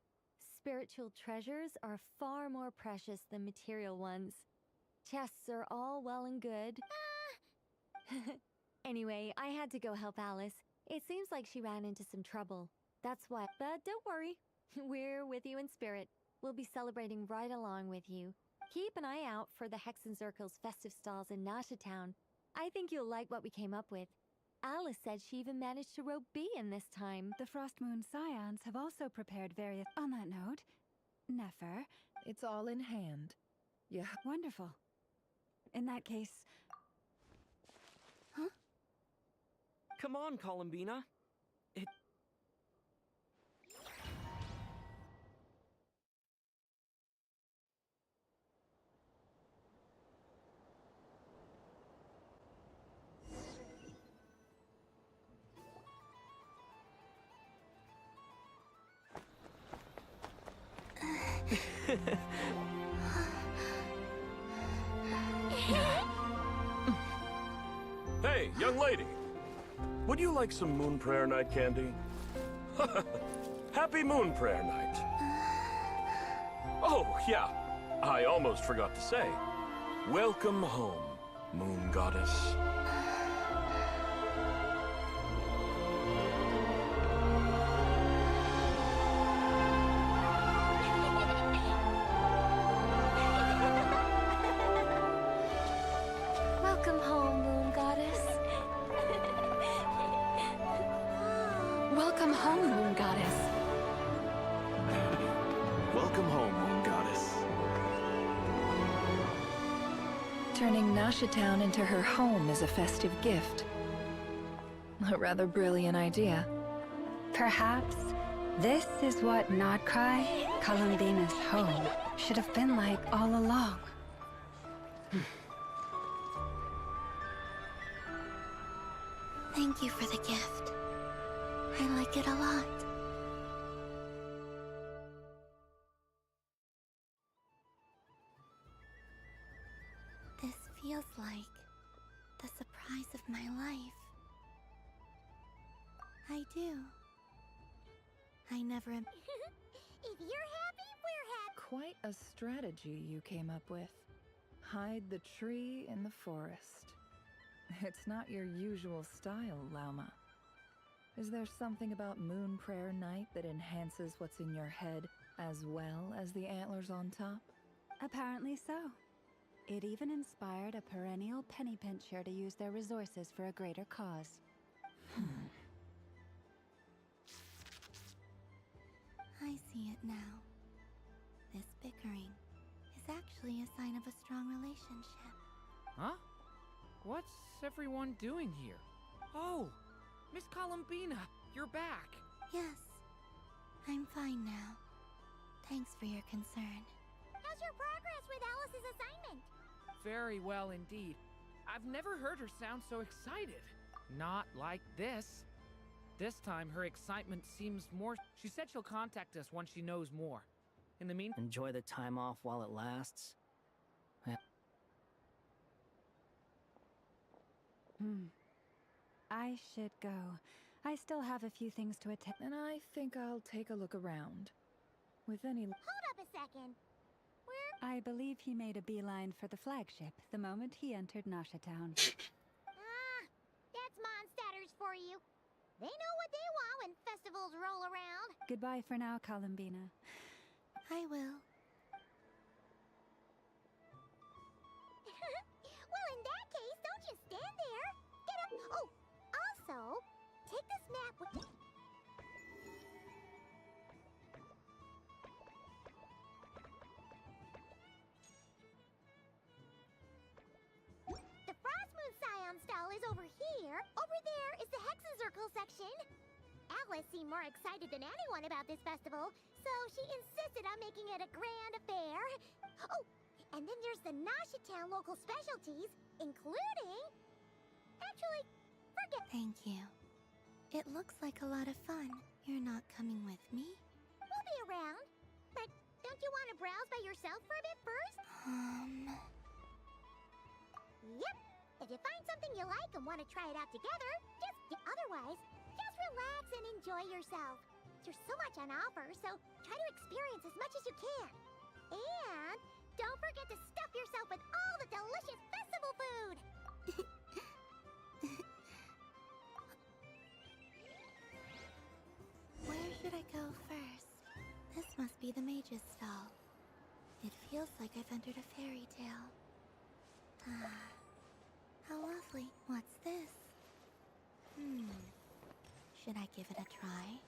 Speaker 11: spiritual treasures are far more precious than material ones. Chests are all well and good. Anyway, I had to go help Alice. It seems like she ran into some trouble. That's why. But don't worry. We're with you in spirit. We'll be celebrating right along with you. Keep an eye out for the Hexen Circle's festive stalls in Nasha Town. I think you'll like what we came up with. Alice said she even managed to rope B in this time.
Speaker 6: The Frost Moon Scions have also prepared various... On that note, Nefer...
Speaker 10: It's all in hand. Yeah.
Speaker 6: Wonderful. In that case...
Speaker 19: Huh?
Speaker 4: Come on, Columbina. It...
Speaker 16: Hey, young lady. Would you like some Moon Prayer Night candy? Happy Moon Prayer Night. Oh, yeah. I almost forgot to say. Welcome home, Moon Goddess.
Speaker 11: Welcome home, Moon Goddess.
Speaker 20: Welcome home, Moon Goddess.
Speaker 22: Welcome home, Moon
Speaker 10: Turning Nashatown into her home is a festive gift. A rather brilliant idea.
Speaker 6: Perhaps this is what Nodcry, Columbina's home, should have been like all along.
Speaker 19: Thank you for the gift. I like it a lot. This feels like the surprise of my life. I do. I never am.
Speaker 3: If you're happy, we're happy.
Speaker 10: Quite a strategy you came up with. Hide the tree in the forest. It's not your usual style, Lauma. Is there something about Moon Prayer Night that enhances what's in your head as well as the antlers on top?
Speaker 6: Apparently so. It even inspired a perennial penny pincher to use their resources for a greater cause.
Speaker 19: I see it now. This bickering is actually a sign of a strong relationship.
Speaker 7: Huh? What's everyone doing here? Oh, Miss Columbina, you're back.
Speaker 19: Yes, I'm fine now. Thanks for your concern.
Speaker 3: How's your progress with Alice's assignment?
Speaker 7: Very well indeed. I've never heard her sound so excited. Not like this. This time, her excitement seems more... She said she'll contact us once she knows more. In the meantime...
Speaker 21: Enjoy the time off while it lasts.
Speaker 6: I should go. I still have a few things to attend.
Speaker 10: And I think I'll take a look around. With any...
Speaker 3: Hold up a second.
Speaker 6: I believe he made a beeline for the flagship the moment he entered Nashatown.
Speaker 3: That's Mondstadters for you. They know what they want when festivals roll around.
Speaker 6: Goodbye for now, Columbina.
Speaker 19: I will.
Speaker 3: Well, in that case, don't just stand there. Get up. Oh, also, take this map with... The Frost Moon Scion stall is over here. Over there is the Hexenzirkel section. Alice seemed more excited than anyone about this festival, so she insisted on making it a grand affair. Oh, and then there's the Nashatown local specialties, including... Actually, forget...
Speaker 19: Thank you. It looks like a lot of fun. You're not coming with me?
Speaker 3: We'll be around. But don't you want to browse by yourself for a bit first? Yep. If you find something you like and want to try it out together, otherwise, just relax and enjoy yourself. There's so much on offer, so try to experience as much as you can. And don't forget to stuff yourself with all the delicious festival food!
Speaker 19: Where should I go first? This must be the mage's stall. It feels like I've entered a fairy tale. How lovely. What's this? Should I give it a try?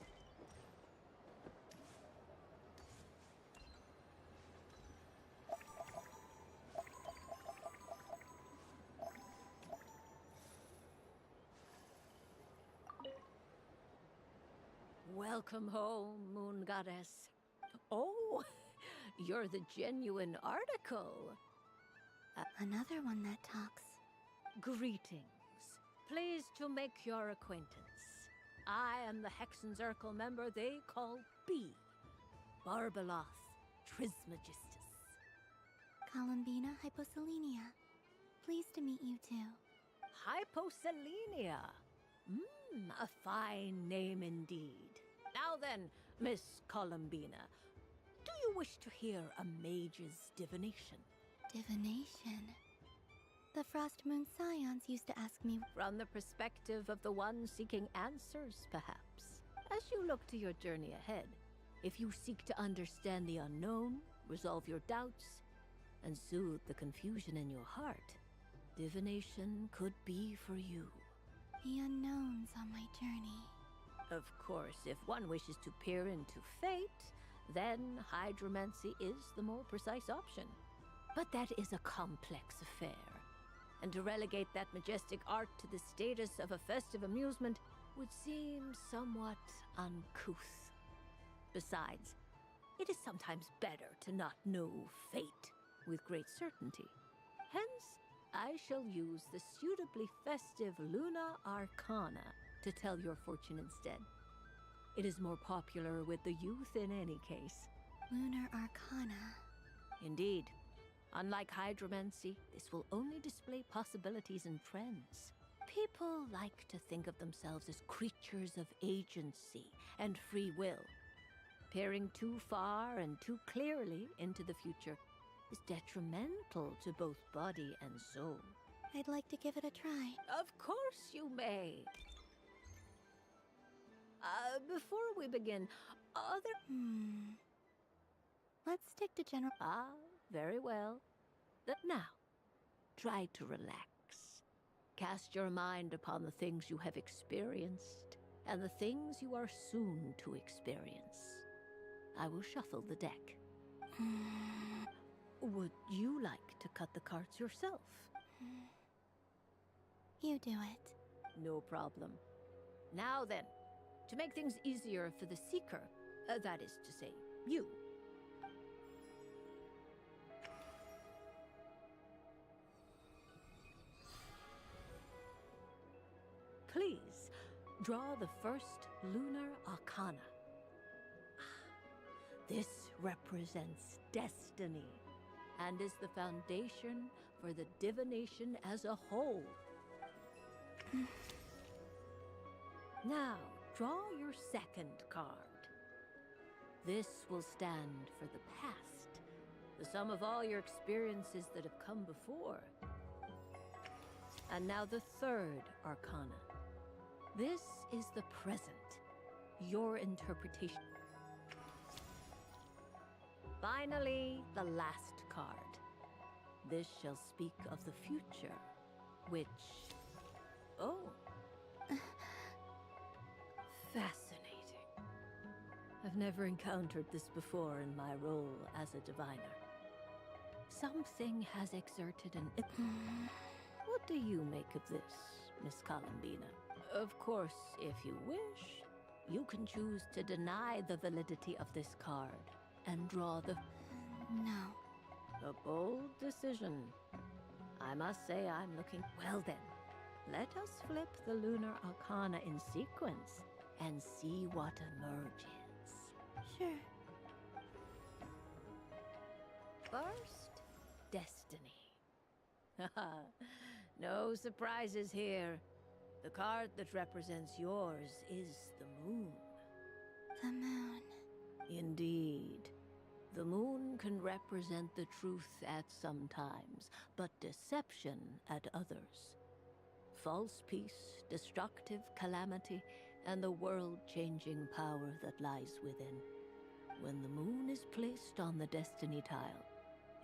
Speaker 15: Welcome home, Moon Goddess. Oh, you're the genuine article.
Speaker 19: Another one that talks.
Speaker 15: Greetings. Pleased to make your acquaintance. I am the Hexenzirkel member they call B. Barbeloth Trismegistus.
Speaker 19: Columbina Hyposelenia. Pleased to meet you too.
Speaker 15: Hyposelenia. A fine name indeed. Now then, Miss Columbina, do you wish to hear a mage's divination?
Speaker 19: Divination? The Frost Moon Scions used to ask me...
Speaker 15: From the perspective of the one seeking answers, perhaps. As you look to your journey ahead, if you seek to understand the unknown, resolve your doubts, and soothe the confusion in your heart, divination could be for you.
Speaker 19: The unknowns on my journey.
Speaker 15: Of course, if one wishes to peer into fate, then hydromancy is the more precise option. But that is a complex affair, and to relegate that majestic art to the status of a festive amusement would seem somewhat uncouth. Besides, it is sometimes better to not know fate with great certainty. Hence, I shall use the suitably festive Lunar Arcana to tell your fortune instead. It is more popular with the youth in any case.
Speaker 19: Lunar Arcana.
Speaker 15: Indeed. Unlike hydromancy, this will only display possibilities and trends. People like to think of themselves as creatures of agency and free will. Peering too far and too clearly into the future is detrimental to both body and soul.
Speaker 19: I'd like to give it a try.
Speaker 15: Of course you may. Before we begin,
Speaker 19: Let's stick to general.
Speaker 15: Very well. Now, try to relax. Cast your mind upon the things you have experienced and the things you are soon to experience. I will shuffle the deck. Would you like to cut the cards yourself?
Speaker 19: You do it.
Speaker 15: No problem. Now then, to make things easier for the Seeker, that is to say, you. Please, draw the first Lunar Arcana. This represents destiny and is the foundation for the divination as a whole. Now, draw your second card. This will stand for the past, the sum of all your experiences that have come before. And now the third Arcana. This is the present, your interpretation. Finally, the last card. This shall speak of the future, which... Oh. Fascinating. I've never encountered this before in my role as a diviner. Something has exerted an... What do you make of this, Miss Columbina? Of course, if you wish, you can choose to deny the validity of this card and draw the...
Speaker 19: No.
Speaker 15: A bold decision. I must say I'm looking... Well then, let us flip the Lunar Arcana in sequence and see what emerges.
Speaker 19: Sure.
Speaker 15: First, destiny. No surprises here. The card that represents yours is the moon.
Speaker 19: The moon.
Speaker 15: Indeed. The moon can represent the truth at some times, but deception at others. False peace, destructive calamity, and the world-changing power that lies within. When the moon is placed on the destiny tile,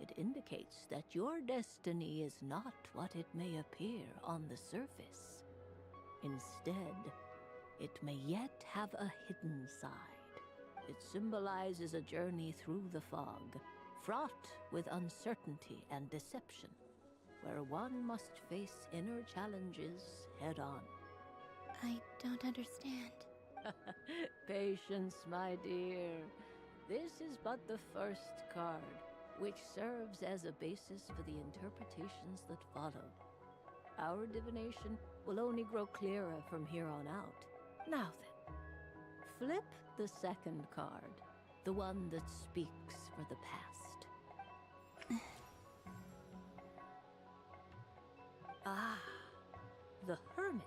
Speaker 15: it indicates that your destiny is not what it may appear on the surface. Instead, it may yet have a hidden side. It symbolizes a journey through the fog, fraught with uncertainty and deception, where one must face inner challenges head-on.
Speaker 19: I don't understand.
Speaker 15: Patience, my dear. This is but the first card, which serves as a basis for the interpretations that follow. Our divination will only grow clearer from here on out. Now then, flip the second card, the one that speaks for the past. The Hermit,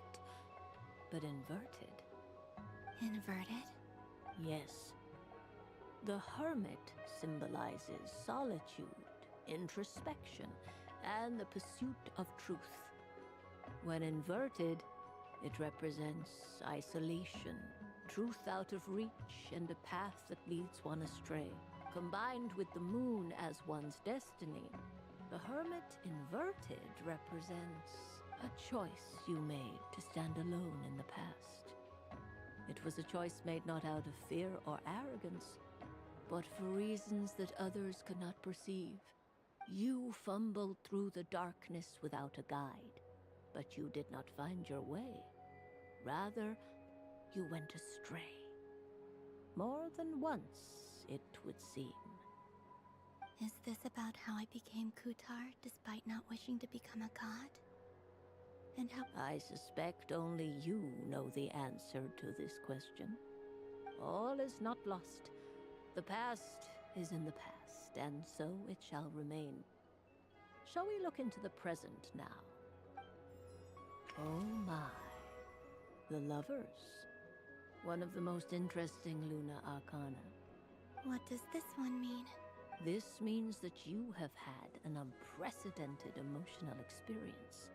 Speaker 15: but inverted.
Speaker 19: Inverted?
Speaker 15: Yes. The Hermit symbolizes solitude, introspection, and the pursuit of truth. When inverted, it represents isolation, truth out of reach, and a path that leads one astray. Combined with the moon as one's destiny, the Hermit inverted represents a choice you made to stand alone in the past. It was a choice made not out of fear or arrogance, but for reasons that others could not perceive. You fumbled through the darkness without a guide, but you did not find your way. Rather, you went astray. More than once, it would seem.
Speaker 19: Is this about how I became Kutar despite not wishing to become a god? And how—
Speaker 15: I suspect only you know the answer to this question. All is not lost. The past is in the past, and so it shall remain. Shall we look into the present now? Oh my. The lovers. One of the most interesting Luna Arcana.
Speaker 19: What does this one mean?
Speaker 15: This means that you have had an unprecedented emotional experience.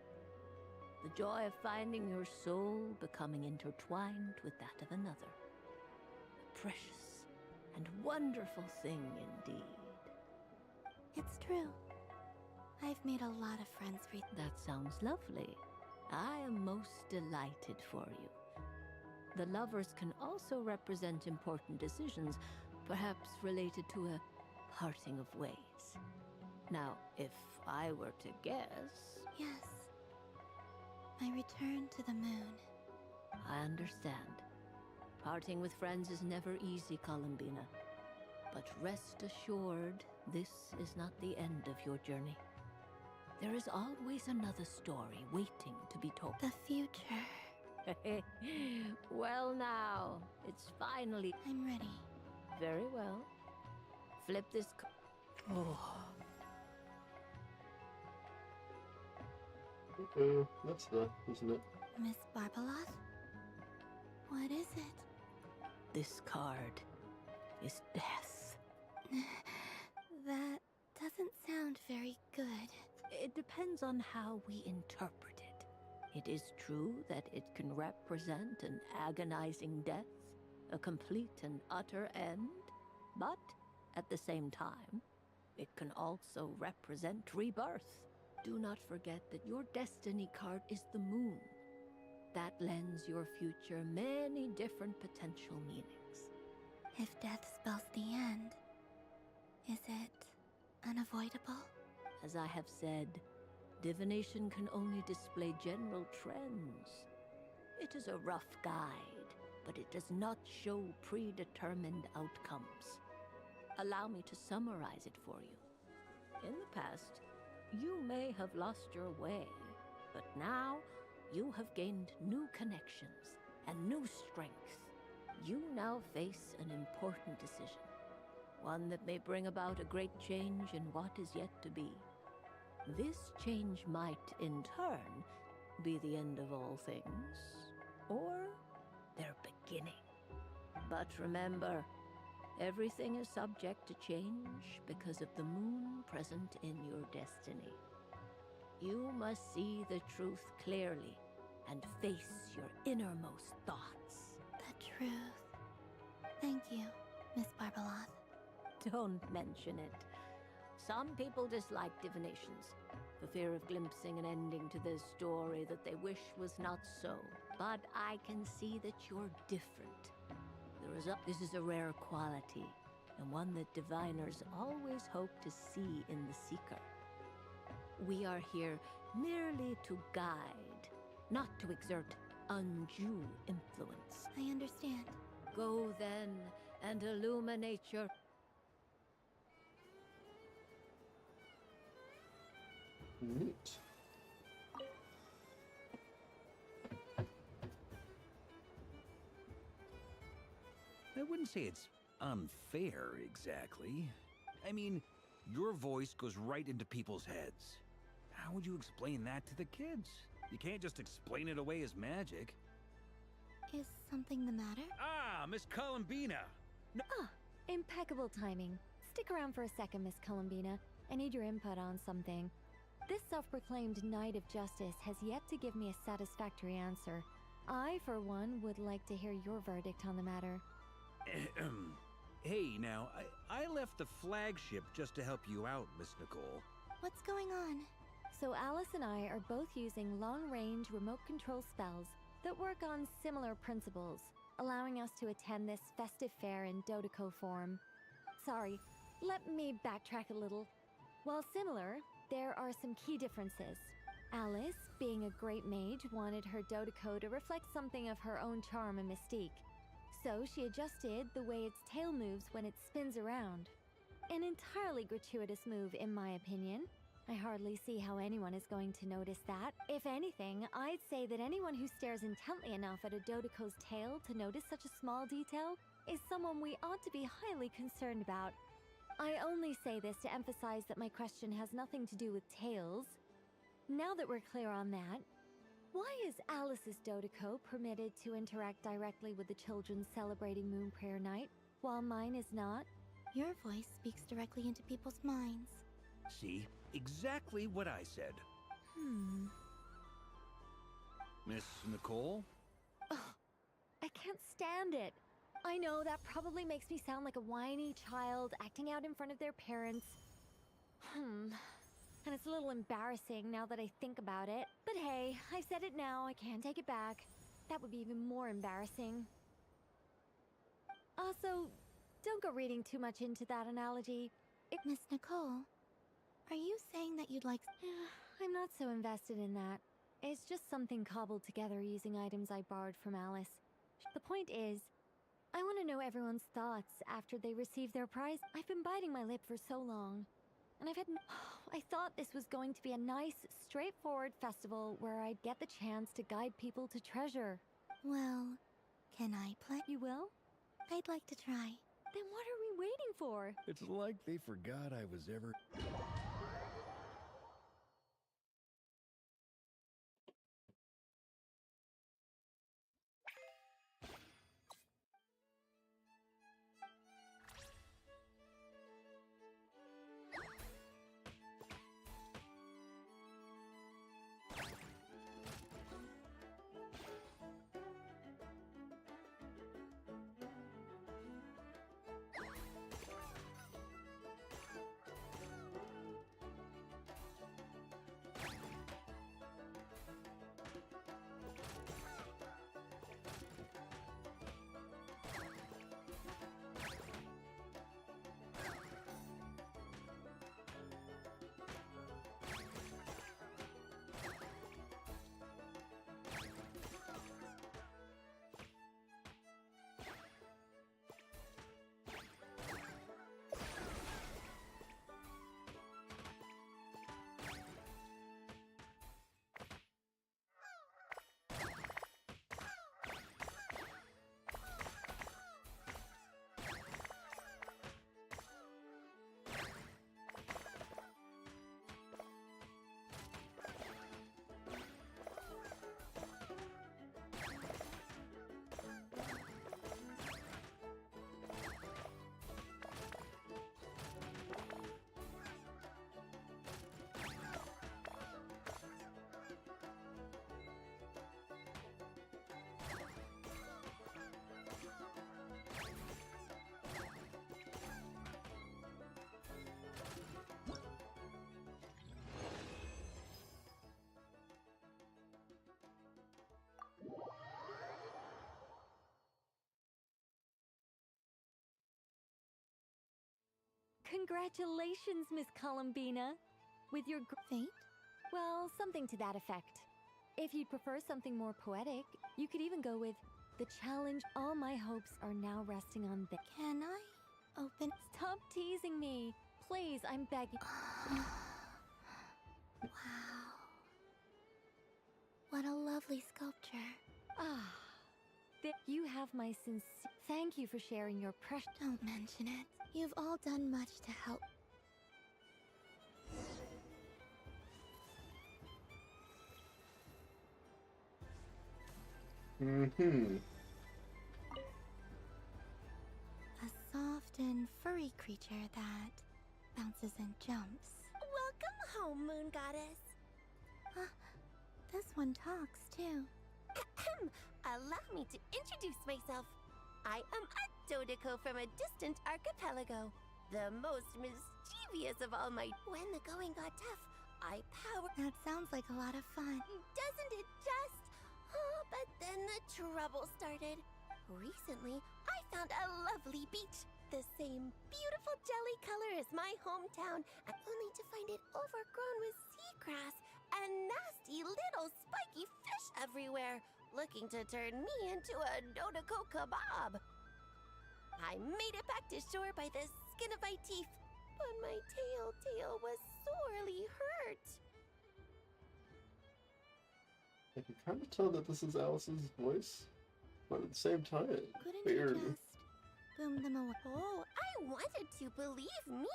Speaker 15: The joy of finding your soul becoming intertwined with that of another. A precious and wonderful thing indeed.
Speaker 19: It's true. I've made a lot of friends
Speaker 15: That sounds lovely. I am most delighted for you. The lovers can also represent important decisions, perhaps related to a parting of ways. Now, if I were to guess...
Speaker 19: Yes. My return to the moon.
Speaker 15: I understand. Parting with friends is never easy, Columbina. But rest assured, this is not the end of your journey. There is always another story waiting to be told.
Speaker 19: The future.
Speaker 15: Well now, it's finally...
Speaker 19: I'm ready.
Speaker 15: Very well. Flip this... Oh.
Speaker 1: That's the, isn't it?
Speaker 19: Miss Barbeloth? What is it?
Speaker 15: This card is death.
Speaker 19: That doesn't sound very good.
Speaker 15: It depends on how we interpret it. It is true that it can represent an agonizing death, a complete and utter end, but at the same time, it can also represent rebirth. Do not forget that your destiny card is the moon. That lends your future many different potential meanings.
Speaker 19: If death spells the end, is it unavoidable?
Speaker 15: As I have said, divination can only display general trends. It is a rough guide, but it does not show predetermined outcomes. Allow me to summarize it for you. In the past, you may have lost your way, but now you have gained new connections and new strength. You now face an important decision, one that may bring about a great change in what is yet to be. This change might, in turn, be the end of all things, or their beginning. But remember, everything is subject to change because of the moon present in your destiny. You must see the truth clearly and face your innermost thoughts.
Speaker 19: The truth. Thank you, Miss Barbeloth.
Speaker 15: Don't mention it. Some people dislike divinations, for fear of glimpsing an ending to their story that they wish was not so. But I can see that you're different. This is a rare quality, and one that diviners always hope to see in the seeker. We are here merely to guide, not to exert undue influence.
Speaker 19: I understand.
Speaker 15: Go then and illuminate your...
Speaker 1: Neat.
Speaker 5: I wouldn't say it's unfair, exactly. I mean, your voice goes right into people's heads. How would you explain that to the kids? You can't just explain it away as magic.
Speaker 19: Is something the matter?
Speaker 5: Ah, Miss Columbina! No
Speaker 11: Impeccable timing. Stick around for a second, Miss Columbina. I need your input on something. This self-proclaimed Knight of Justice has yet to give me a satisfactory answer. I, for one, would like to hear your verdict on the matter.
Speaker 5: Hey, now, I left the flagship just to help you out, Miss Nicole.
Speaker 19: What's going on?
Speaker 11: So Alice and I are both using long-range remote control spells that work on similar principles, allowing us to attend this festive fair in Dodeco form. Sorry, let me backtrack a little. While similar, there are some key differences. Alice, being a great mage, wanted her Dodeco to reflect something of her own charm and mystique. So she adjusted the way its tail moves when it spins around. An entirely gratuitous move, in my opinion. I hardly see how anyone is going to notice that. If anything, I'd say that anyone who stares intently enough at a Dodeco's tail to notice such a small detail is someone we ought to be highly concerned about. I only say this to emphasize that my question has nothing to do with tails. Now that we're clear on that, why is Alice's Dodeco permitted to interact directly with the children celebrating Moon Prayer Night, while mine is not?
Speaker 3: Your voice speaks directly into people's minds.
Speaker 5: See? Exactly what I said. Miss Nicole?
Speaker 11: Ugh, I can't stand it. I know that probably makes me sound like a whiny child acting out in front of their parents. And it's a little embarrassing now that I think about it. But hey, I said it now, I can't take it back. That would be even more embarrassing. Also, don't go reading too much into that analogy.
Speaker 3: Miss Nicole, are you saying that you'd like...
Speaker 11: I'm not so invested in that. It's just something cobbled together using items I borrowed from Alice. The point is, I want to know everyone's thoughts after they receive their prize. I've been biting my lip for so long, and I've had I thought this was going to be a nice, straightforward festival where I'd get the chance to guide people to treasure.
Speaker 3: Well, can I play?
Speaker 11: You will?
Speaker 3: I'd like to try.
Speaker 11: Then what are we waiting for?
Speaker 5: It's like they forgot I was ever...
Speaker 11: Congratulations, Miss Columbina. With your
Speaker 3: fate?
Speaker 11: Well, something to that effect. If you'd prefer something more poetic, you could even go with the challenge. All my hopes are now resting on the...
Speaker 3: Can I open...
Speaker 11: Stop teasing me. Please, I'm begging.
Speaker 3: Wow. What a lovely sculpture.
Speaker 11: You have my sincere... Thank you for sharing your precious...
Speaker 3: Don't mention it. You've all done much to help. A soft and furry creature that bounces and jumps.
Speaker 12: Welcome home, Moon Goddess.
Speaker 3: This one talks too.
Speaker 12: Allow me to introduce myself. I am a Dodeco from a distant archipelago, the most mischievous of all my... When the going got tough, I power...
Speaker 3: That sounds like a lot of fun.
Speaker 12: Doesn't it just? Oh, but then the trouble started. Recently, I found a lovely beach. The same beautiful jelly color as my hometown, only to find it overgrown with seagrass and nasty little spiky fish everywhere, looking to turn me into a Dodoko kebab. I made it back to shore by the skin of my teeth, but my tail was sorely hurt.
Speaker 1: I can kind of tell that this is Alice's voice, but at the same time,
Speaker 3: Couldn't
Speaker 1: weird.
Speaker 3: you just boom them away?
Speaker 12: Oh, I wanted to, believe me.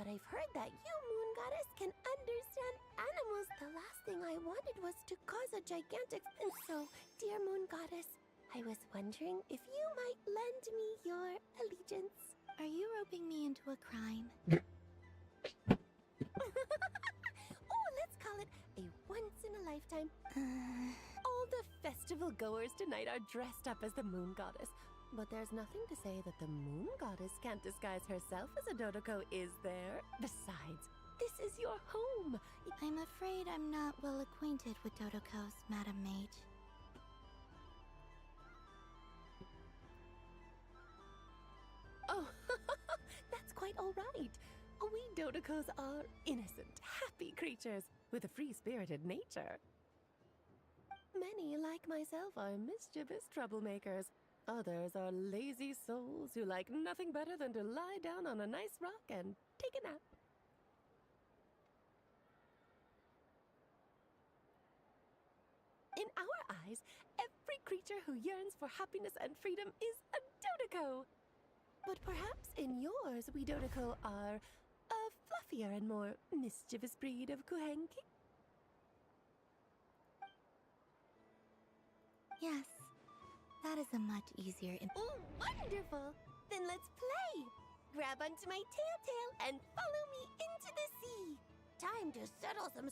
Speaker 12: But I've heard that you, Moon Goddess, can understand animals. The last thing I wanted was to cause a gigantic... And so, dear Moon Goddess, I was wondering if you might lend me your allegiance.
Speaker 3: Are you roping me into a crime?
Speaker 12: Oh, let's call it a once-in-a-lifetime. All the festival goers tonight are dressed up as the Moon Goddess. But there's nothing to say that the Moon Goddess can't disguise herself as a Dodoko, is there? Besides, this is your home.
Speaker 3: I'm afraid I'm not well acquainted with Dodokos, Madam Mage.
Speaker 12: Oh, that's quite all right. We Dodokos are innocent, happy creatures with a free-spirited nature. Many, like myself, are mischievous troublemakers. Others are lazy souls who like nothing better than to lie down on a nice rock and take a nap. In our eyes, every creature who yearns for happiness and freedom is a Dodoko. But perhaps in yours, we Dodoko are a fluffier and more mischievous breed of Kuhenki?
Speaker 3: Yes, that is a much easier...
Speaker 12: Oh, wonderful! Then let's play! Grab onto my tail and follow me into the sea! Time to settle some...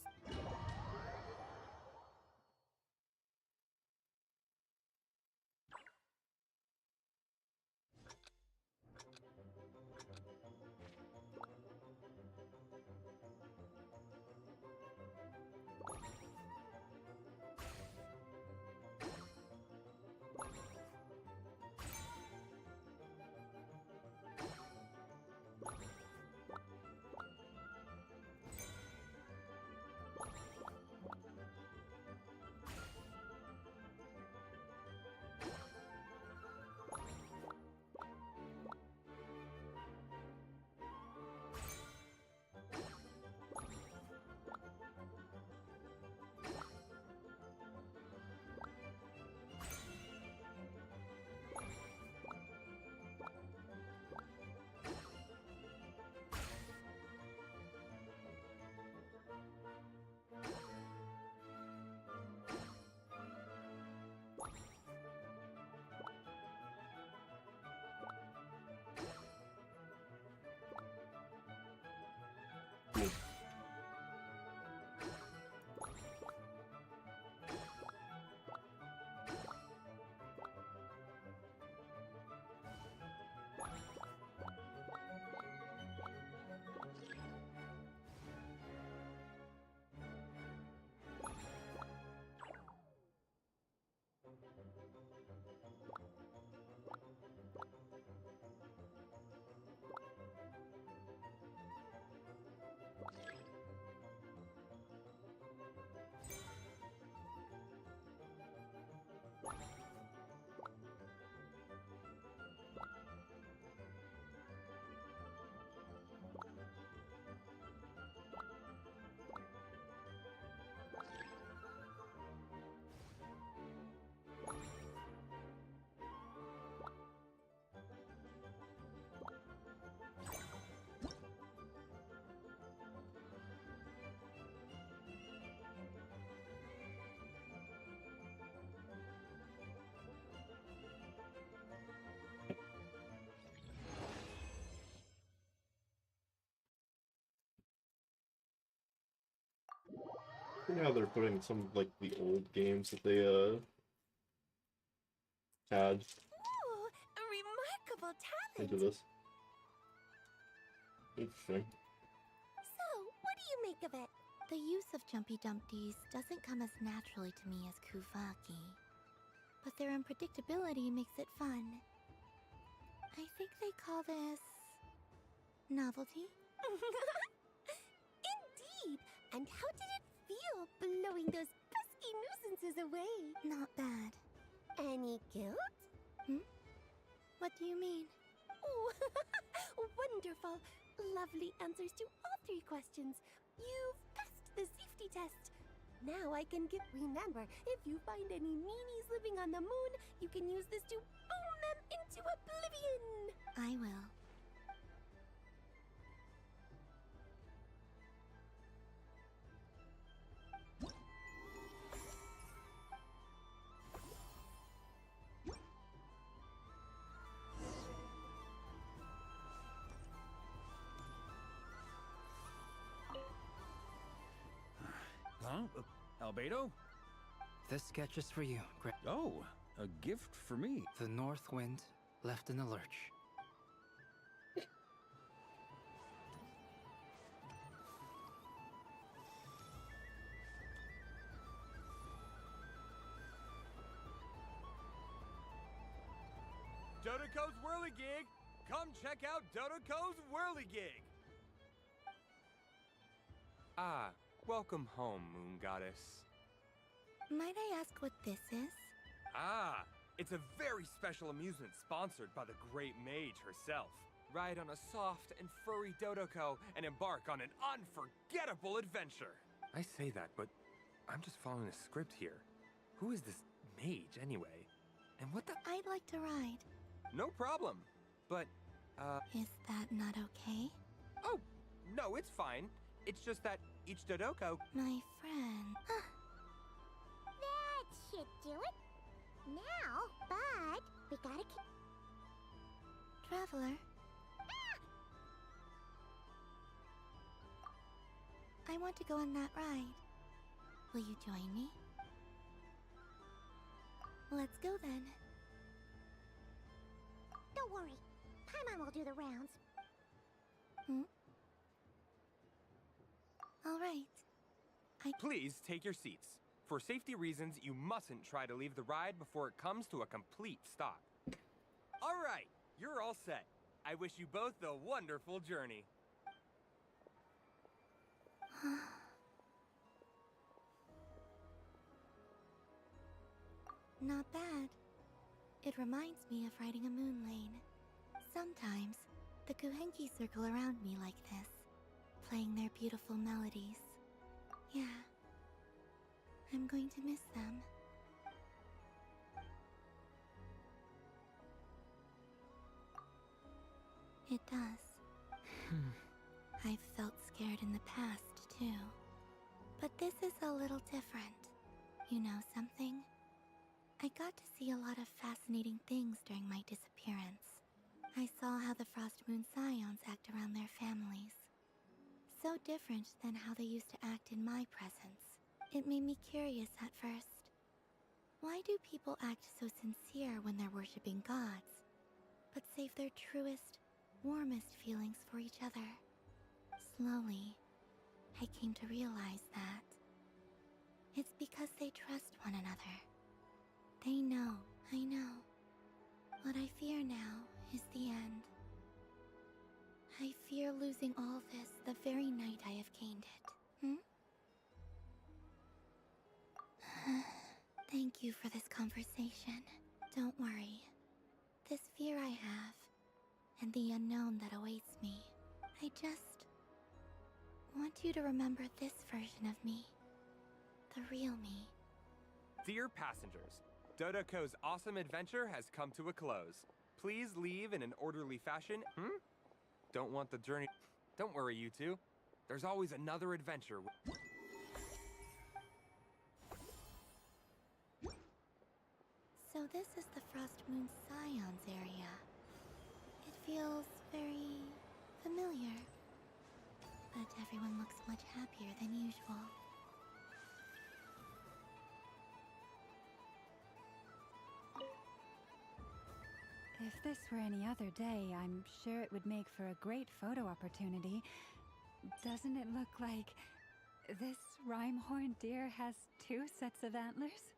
Speaker 1: Now they're putting some of, like, the old games that they, had
Speaker 12: Ooh, a remarkable talent!
Speaker 1: into this. Interesting.
Speaker 12: So, what do you make of it?
Speaker 3: The use of Jumpy Dumpties doesn't come as naturally to me as Kuvaki. but their unpredictability makes it fun. I think they call this novelty.
Speaker 12: Indeed! And how did it feel blowing those pesky nuisances away?
Speaker 3: Not bad.
Speaker 12: Any guilt?
Speaker 3: What do you mean?
Speaker 12: Oh, wonderful! Lovely answers to all 3 questions. You've passed the safety test. Now I can get. Remember, if you find any meanies living on the moon, you can use this to boom them into oblivion.
Speaker 3: I will.
Speaker 5: Huh? Albedo?
Speaker 7: This sketch is for you,
Speaker 5: Oh, a gift for me.
Speaker 7: The North Wind left in the lurch.
Speaker 9: Dodoco's Whirligig! Come check out Dodoco's Whirligig!
Speaker 17: Ah, welcome home, Moon Goddess.
Speaker 3: Might I ask what this is?
Speaker 9: Ah, it's a very special amusement sponsored by the great mage herself. Ride on a soft and furry Dodoco and embark on an unforgettable adventure.
Speaker 17: I say that, but I'm just following a script here. Who is this mage, anyway? And what the—
Speaker 3: I'd like to ride.
Speaker 17: No problem. But,
Speaker 3: Is that not okay?
Speaker 17: Oh, no, it's fine. It's just that each Dodoco—
Speaker 3: My friend. That should do it. Now, but we gotta keep. Traveler. I want to go on that ride. Will you join me? Let's go then.
Speaker 12: Don't worry. Paimon will do the rounds.
Speaker 3: All right.
Speaker 17: Please take your seats. For safety reasons, you mustn't try to leave the ride before it comes to a complete stop.
Speaker 9: All right, you're all set. I wish you both a wonderful journey.
Speaker 3: Not bad. It reminds me of riding a moon lane. Sometimes, the Kuhenki circle around me like this, playing their beautiful melodies. Yeah. I'm going to miss them. It does. I've felt scared in the past, too. But this is a little different. You know something? I got to see a lot of fascinating things during my disappearance. I saw how the Frost Moon Scions act around their families. So different than how they used to act in my presence. It made me curious at first. Why do people act so sincere when they're worshipping gods, but save their truest, warmest feelings for each other? Slowly, I came to realize that it's because they trust one another. They know, I know. What I fear now is the end. I fear losing all this the very night I have gained it. Thank you for this conversation. Don't worry. This fear I have, and the unknown that awaits me, I just want you to remember this version of me. The real me.
Speaker 17: Dear passengers, Dodoco's awesome adventure has come to a close. Please leave in an orderly fashion. Don't want the journey— Don't worry, you two. There's always another adventure.
Speaker 3: So this is the Frost Moon Scions area. It feels very familiar. But everyone looks much happier than usual.
Speaker 6: If this were any other day, I'm sure it would make for a great photo opportunity. Doesn't it look like this rhyme-horned deer has 2 sets of antlers?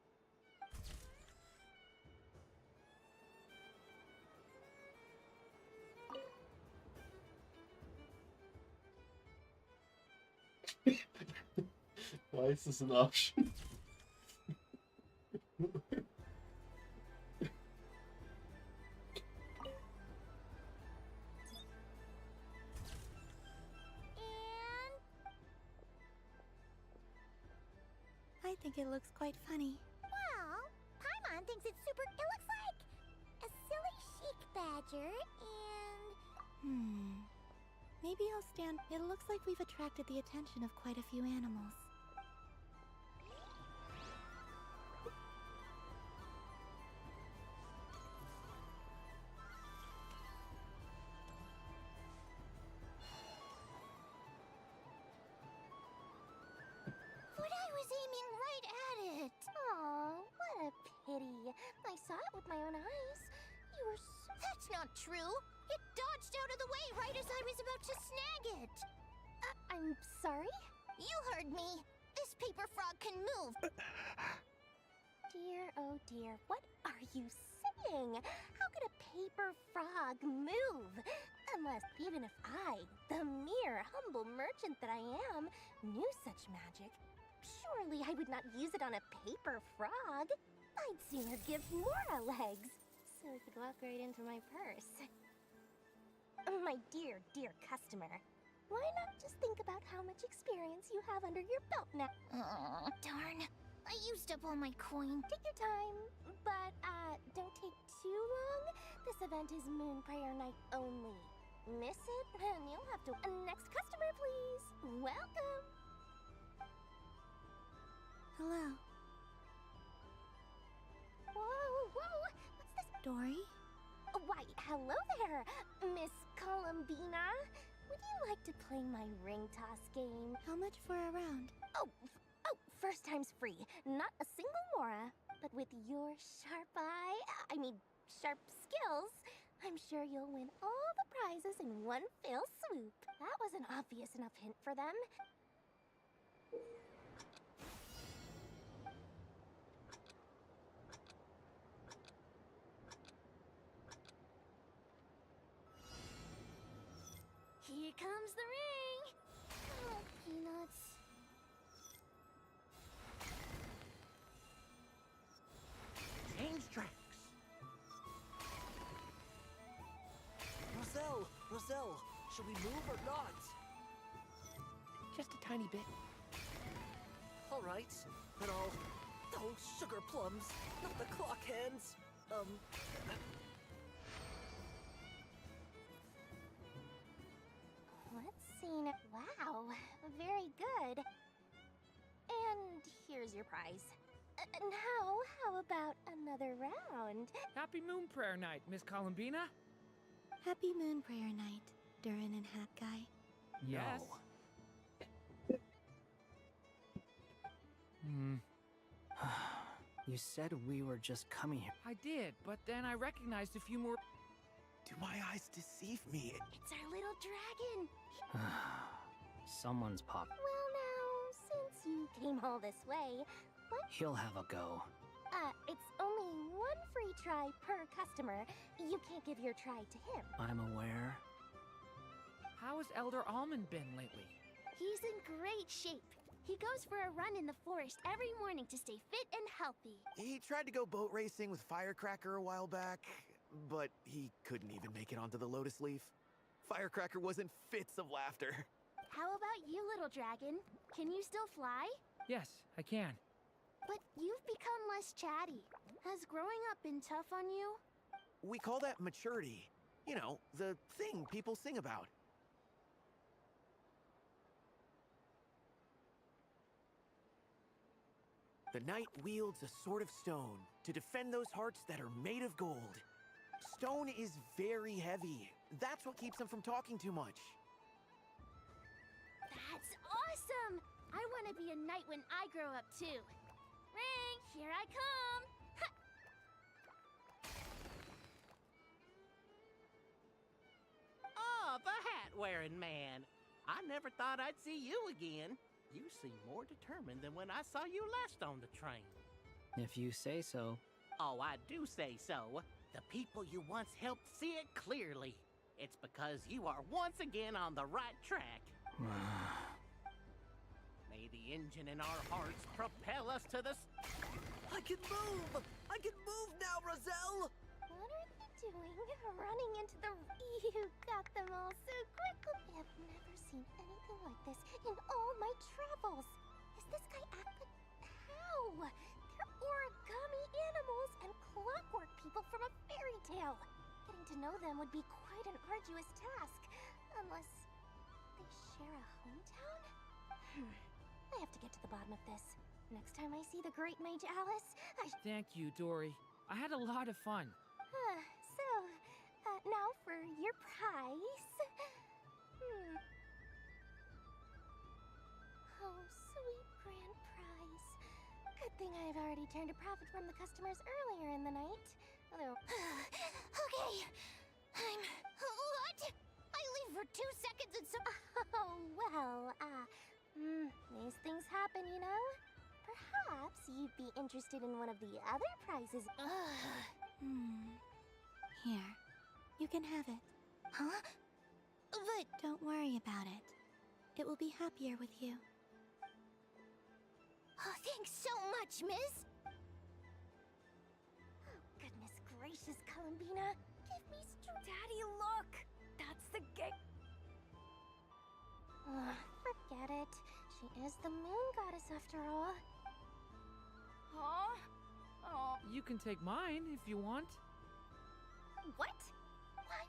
Speaker 1: Ice is an option.
Speaker 19: I think it looks quite funny.
Speaker 3: Well, Paimon thinks it's super. It looks like a silly chic badger and.
Speaker 19: Maybe I'll stand. It looks like we've attracted the attention of quite a few animals.
Speaker 3: But I was aiming right at it. Aw, what a pity. I saw it with my own eyes. You were so... That's not true. It dodged out of the way right as I was about to snag it. I'm sorry? You heard me. This paper frog can move. Dear, oh dear, what are you saying? How could a paper frog move? Unless even if I, the mere humble merchant that I am, knew such magic, surely I would not use it on a paper frog. I'd sooner give Mora legs, so it could walk right into my purse. My dear, dear customer, why not just think about how much experience you have under your belt now? Darn. I used up all my coin. Take your time, but don't take too long. This event is Moon Prayer Night only. Miss it, and you'll have to... next customer, please. Welcome.
Speaker 19: Hello.
Speaker 3: Whoa, whoa. What's this?
Speaker 19: Dory?
Speaker 3: Why, hello there, Miss Columbina. Would you like to play my ring toss game?
Speaker 19: How much for a round?
Speaker 3: Oh, first time's free. Not a single Mora. But with your sharp eye, sharp skills, I'm sure you'll win all the prizes in one fell swoop. That was an obvious enough hint for them. Here comes the ring! Oh, peanuts.
Speaker 8: Change tracks. Roselle, should we move or not?
Speaker 7: Just a tiny bit.
Speaker 8: All right, but oh, sugar plums, not the clock hands.
Speaker 3: Let's see now. Wow, very good. And here's your prize. Now, how about another round?
Speaker 7: Happy Moon Prayer Night, Miss Columbina.
Speaker 19: Happy Moon Prayer Night, Durin and Hat Guy.
Speaker 7: Yes.
Speaker 21: You said we were just coming here.
Speaker 7: I did, but then I recognized a few more.
Speaker 8: Do my eyes deceive me?
Speaker 3: It's our little dragon.
Speaker 21: Someone's pop.
Speaker 3: Well now, since you came all this way, what?
Speaker 21: He'll have a go.
Speaker 3: It's only one free try per customer. You can't give your try to him.
Speaker 21: I'm aware.
Speaker 7: How has Elder Almond been lately?
Speaker 3: He's in great shape. He goes for a run in the forest every morning to stay fit and healthy.
Speaker 8: He tried to go boat racing with Firecracker a while back, but he couldn't even make it onto the Lotus Leaf. Firecracker was in fits of laughter.
Speaker 3: How about you, little dragon? Can you still fly?
Speaker 7: Yes, I can.
Speaker 3: But you've become less chatty. Has growing up been tough on you?
Speaker 8: We call that maturity. You know, the thing people sing about. The knight wields a sword of stone to defend those hearts that are made of gold. Stone is very heavy. That's what keeps him from talking too much.
Speaker 3: That's awesome! I want to be a knight when I grow up too. Ring, here I come! Ha!
Speaker 18: Oh, the hat-wearing man. I never thought I'd see you again. You seem more determined than when I saw you last on the train.
Speaker 21: If you say so.
Speaker 18: Oh, I do say so. The people you once helped see it clearly. It's because you are once again on the right track. May the engine in our hearts propel us to the...
Speaker 8: I can move! I can move now, Roselle!
Speaker 3: What are they doing? Running into the... You got them all so quickly. I've never seen anything like this in all my travels. Is this guy acting... How? They're origami animals and clockwork people from a fairy tale. Getting to know them would be quite an arduous task. Unless... they share a hometown? I have to get to the bottom of this. Next time I see the Great Mage Alice,
Speaker 7: Thank you, Dory. I had a lot of fun.
Speaker 3: Now for your prize. Oh, sweet grand prize. Good thing I've already turned a profit from the customers earlier in the night. Although... Okay. What? I leave for 2 seconds and so... Oh, well, these things happen, you know? Perhaps you'd be interested in one of the other prizes.
Speaker 19: Here. You can have it.
Speaker 3: Huh? But...
Speaker 19: Don't worry about it. It will be happier with you.
Speaker 3: Oh, thanks so much, miss! Oh, goodness gracious, Columbina. Give me
Speaker 11: Daddy, look! That's the gate.
Speaker 3: Forget it. She is the moon goddess after all.
Speaker 11: Huh? Oh.
Speaker 7: You can take mine if you want.
Speaker 3: What? Why?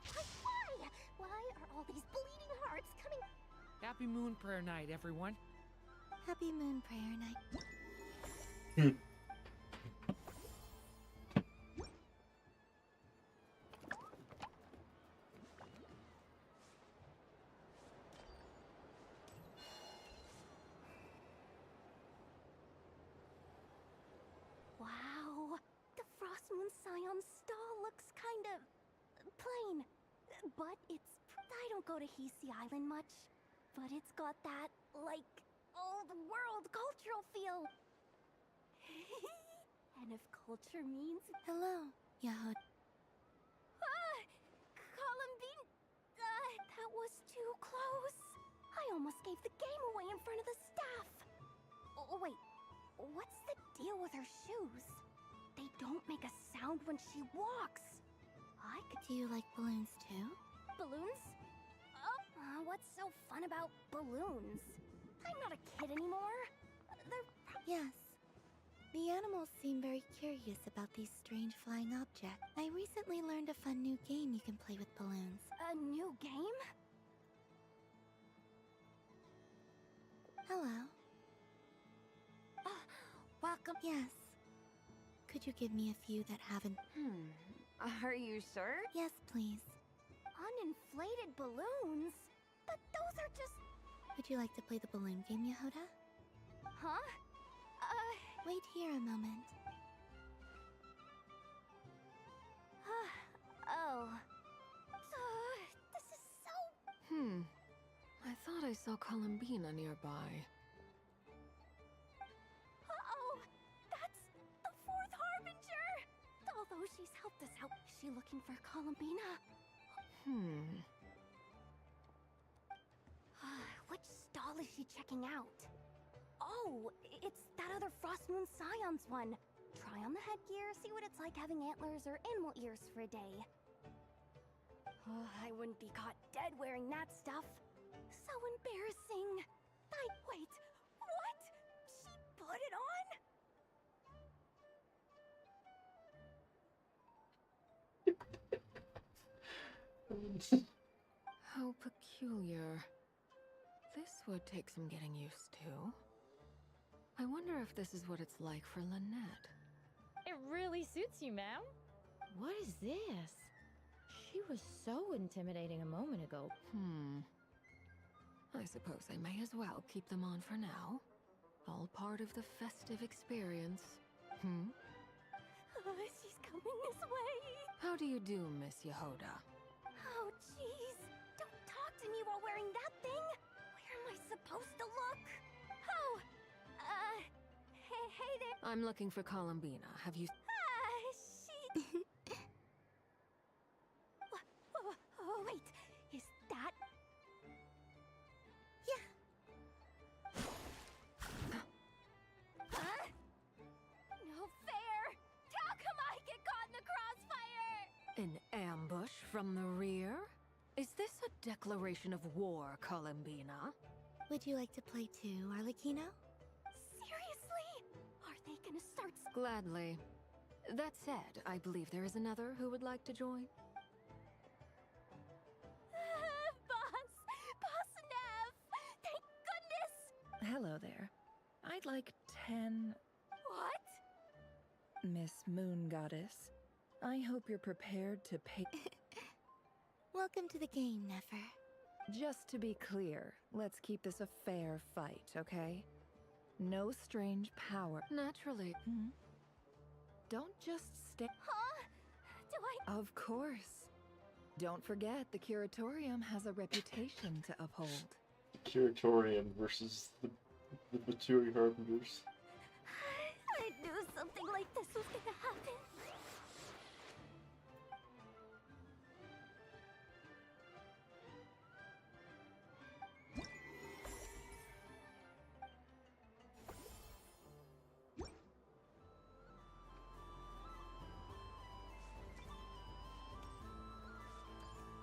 Speaker 3: Why are all these bleeding hearts coming?
Speaker 7: Happy Moon Prayer Night, everyone.
Speaker 19: Happy Moon Prayer Night.
Speaker 3: Wow. The Frost Moon Scion stall looks kind of... plain. But it's... I don't go to Hisi Island much. But it's got that, like, old world cultural feel. And if culture means...
Speaker 19: Hello, Yahoo.
Speaker 3: Columbine... that was too close. I almost gave the game away in front of the staff. Oh, wait. What's the deal with her shoes? They don't make a sound when she walks.
Speaker 19: Do you like balloons too?
Speaker 3: Balloons? What's so fun about balloons? I'm not a kid anymore.
Speaker 19: Yes. The animals seem very curious about these strange flying objects. I recently learned a fun new game you can play with balloons.
Speaker 3: A new game?
Speaker 19: Hello.
Speaker 3: Welcome.
Speaker 19: Yes. Could you give me a few that haven't...
Speaker 3: Are you sure?
Speaker 19: Yes, please.
Speaker 3: Uninflated balloons? But those are just...
Speaker 19: Would you like to play the balloon game, Yehoda?
Speaker 3: Huh?
Speaker 19: Wait here a moment.
Speaker 3: Oh. This is so...
Speaker 20: I thought I saw Columbina nearby.
Speaker 3: Uh-oh! That's the 4th Harbinger! Although she's helped us out, is she looking for Columbina? Which stall is she checking out? Oh, it's that other Frost Moon Scion's one. Try on the headgear, see what it's like having antlers or animal ears for a day. Oh, I wouldn't be caught dead wearing that stuff. So embarrassing. Wait, what? She put it on?
Speaker 20: How peculiar. This would take some getting used to. I wonder if this is what it's like for Lynette.
Speaker 2: It really suits you, ma'am. What is this? She was so intimidating a moment ago.
Speaker 20: I suppose I may as well keep them on for now. All part of the festive experience.
Speaker 3: She's coming this way.
Speaker 20: How do you do, Miss Yehoda?
Speaker 3: Oh, jeez. Don't talk to me while wearing that thing. Where am I supposed to look? Oh, hey there.
Speaker 20: I'm looking for Columbina. Have you...
Speaker 3: She... Oh, wait. Is that...
Speaker 19: Yeah.
Speaker 20: An ambush from the rear? Is this a declaration of war, Columbina?
Speaker 19: Would you like to play too, Arlecchino?
Speaker 11: Seriously? Are they gonna start
Speaker 20: Gladly. That said, I believe there is another who would like to join.
Speaker 11: Boss! Boss Nev! Thank goodness!
Speaker 10: Hello there. I'd like 10...
Speaker 11: What?
Speaker 10: Miss Moon Goddess. I hope you're prepared to pay...
Speaker 19: Welcome to the game, Nefer.
Speaker 10: Just to be clear, let's keep this a fair fight, okay? No strange power.
Speaker 20: Naturally.
Speaker 10: Don't just stay...
Speaker 11: Huh? Do I...
Speaker 10: Of course. Don't forget, the Curatorium has a reputation to uphold.
Speaker 1: The Curatorium versus the Baturi Harbingers.
Speaker 11: I knew something like this was gonna happen.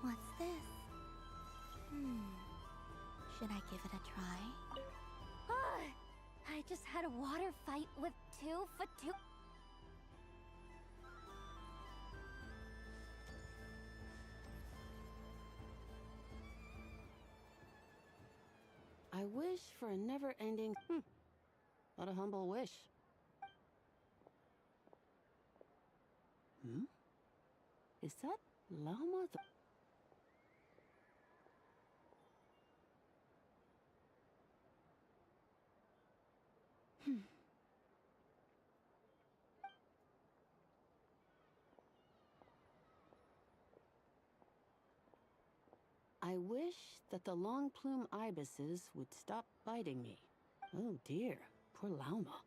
Speaker 19: What's this? Should I give it a try?
Speaker 11: I just had a water fight with 2 Fatu...
Speaker 13: I wish for a never-ending... What a humble wish. Is that Llama the... I wish that the long plume ibises would stop biting me. Oh dear, poor Llama.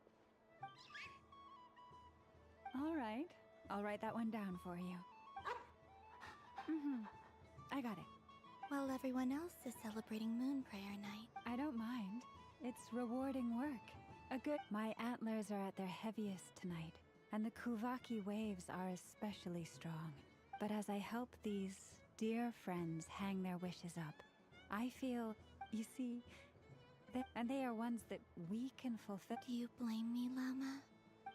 Speaker 6: All right. I'll write that one down for you. I got it.
Speaker 19: While everyone else is celebrating Moon Prayer Night.
Speaker 6: I don't mind. It's rewarding work. My antlers are at their heaviest tonight, and the Kuvaki waves are especially strong. But as I help these dear friends hang their wishes up, I feel, you see, that, and they are ones that we can fulfill.
Speaker 19: Do you blame me, Llama?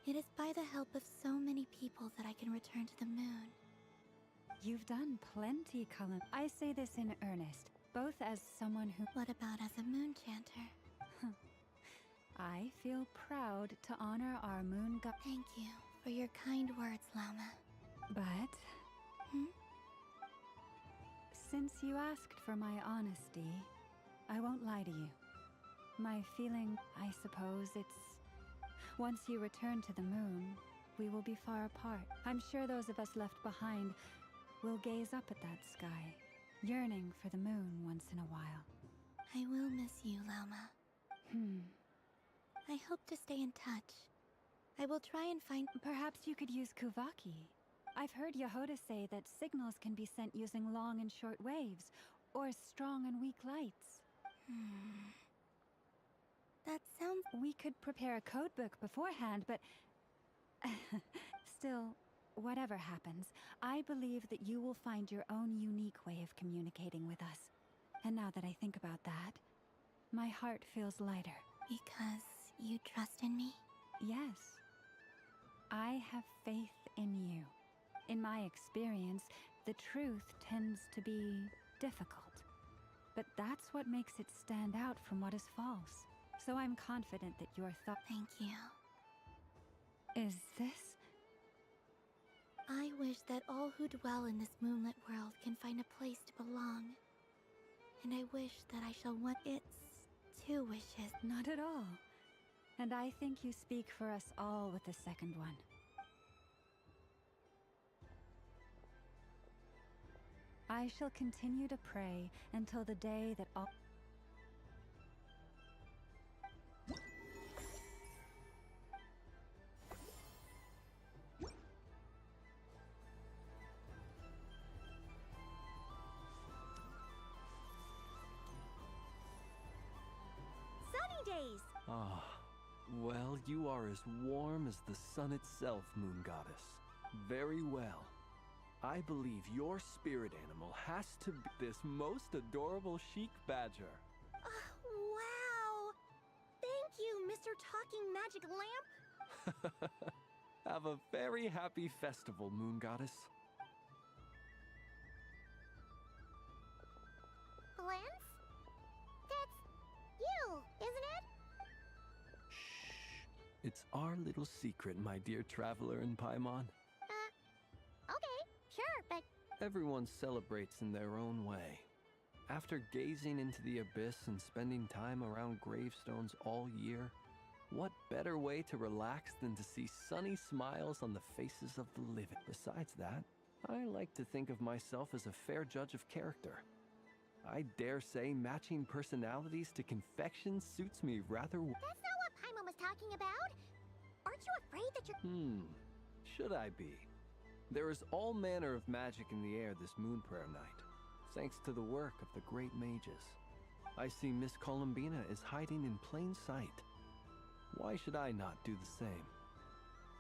Speaker 19: It is by the help of so many people that I can return to the moon.
Speaker 6: You've done plenty, Cullen. I say this in earnest, both as someone who...
Speaker 19: What about as a moon chanter?
Speaker 6: I feel proud to honor our moon god.
Speaker 19: Thank you for your kind words, Llama.
Speaker 6: But... Since you asked for my honesty, I won't lie to you. My feeling, I suppose, it's... Once you return to the moon, we will be far apart. I'm sure those of us left behind will gaze up at that sky, yearning for the moon once in a while.
Speaker 19: I will miss you, Llama. I hope to stay in touch. I will try and find...
Speaker 6: Perhaps you could use Kuvaki. I've heard Yehoda say that signals can be sent using long and short waves, or strong and weak lights.
Speaker 19: That sounds...
Speaker 6: We could prepare a codebook beforehand, but... Still, whatever happens, I believe that you will find your own unique way of communicating with us. And now that I think about that, my heart feels lighter.
Speaker 19: Because you trust in me?
Speaker 6: Yes. I have faith in you. In my experience, the truth tends to be difficult. But that's what makes it stand out from what is false. So I'm confident that your thought...
Speaker 19: Thank you.
Speaker 6: Is this...
Speaker 19: I wish that all who dwell in this moonlit world can find a place to belong. And I wish that I shall want its 2 wishes.
Speaker 6: Not at all. And I think you speak for us all with the second one. I shall continue to pray until the day that all...
Speaker 11: Days.
Speaker 22: Ah, well, you are as warm as the sun itself, Moon Goddess. Very well. I believe your spirit animal has to be this most adorable chic badger.
Speaker 3: Wow! Thank you, Mr. Talking Magic Lamp!
Speaker 22: Have a very happy festival, Moon Goddess.
Speaker 3: Flint? That's you, isn't it?
Speaker 22: It's our little secret, my dear traveler in Paimon.
Speaker 3: Okay, sure, but...
Speaker 22: Everyone celebrates in their own way. After gazing into the abyss and spending time around gravestones all year, what better way to relax than to see sunny smiles on the faces of the living? Besides that, I like to think of myself as a fair judge of character. I dare say matching personalities to confection suits me rather well.
Speaker 3: That's not what Paimon was talking about! Aren't you afraid that you're...
Speaker 22: Should I be? There is all manner of magic in the air this Moon Prayer night, thanks to the work of the great mages. I see Miss Columbina is hiding in plain sight. Why should I not do the same?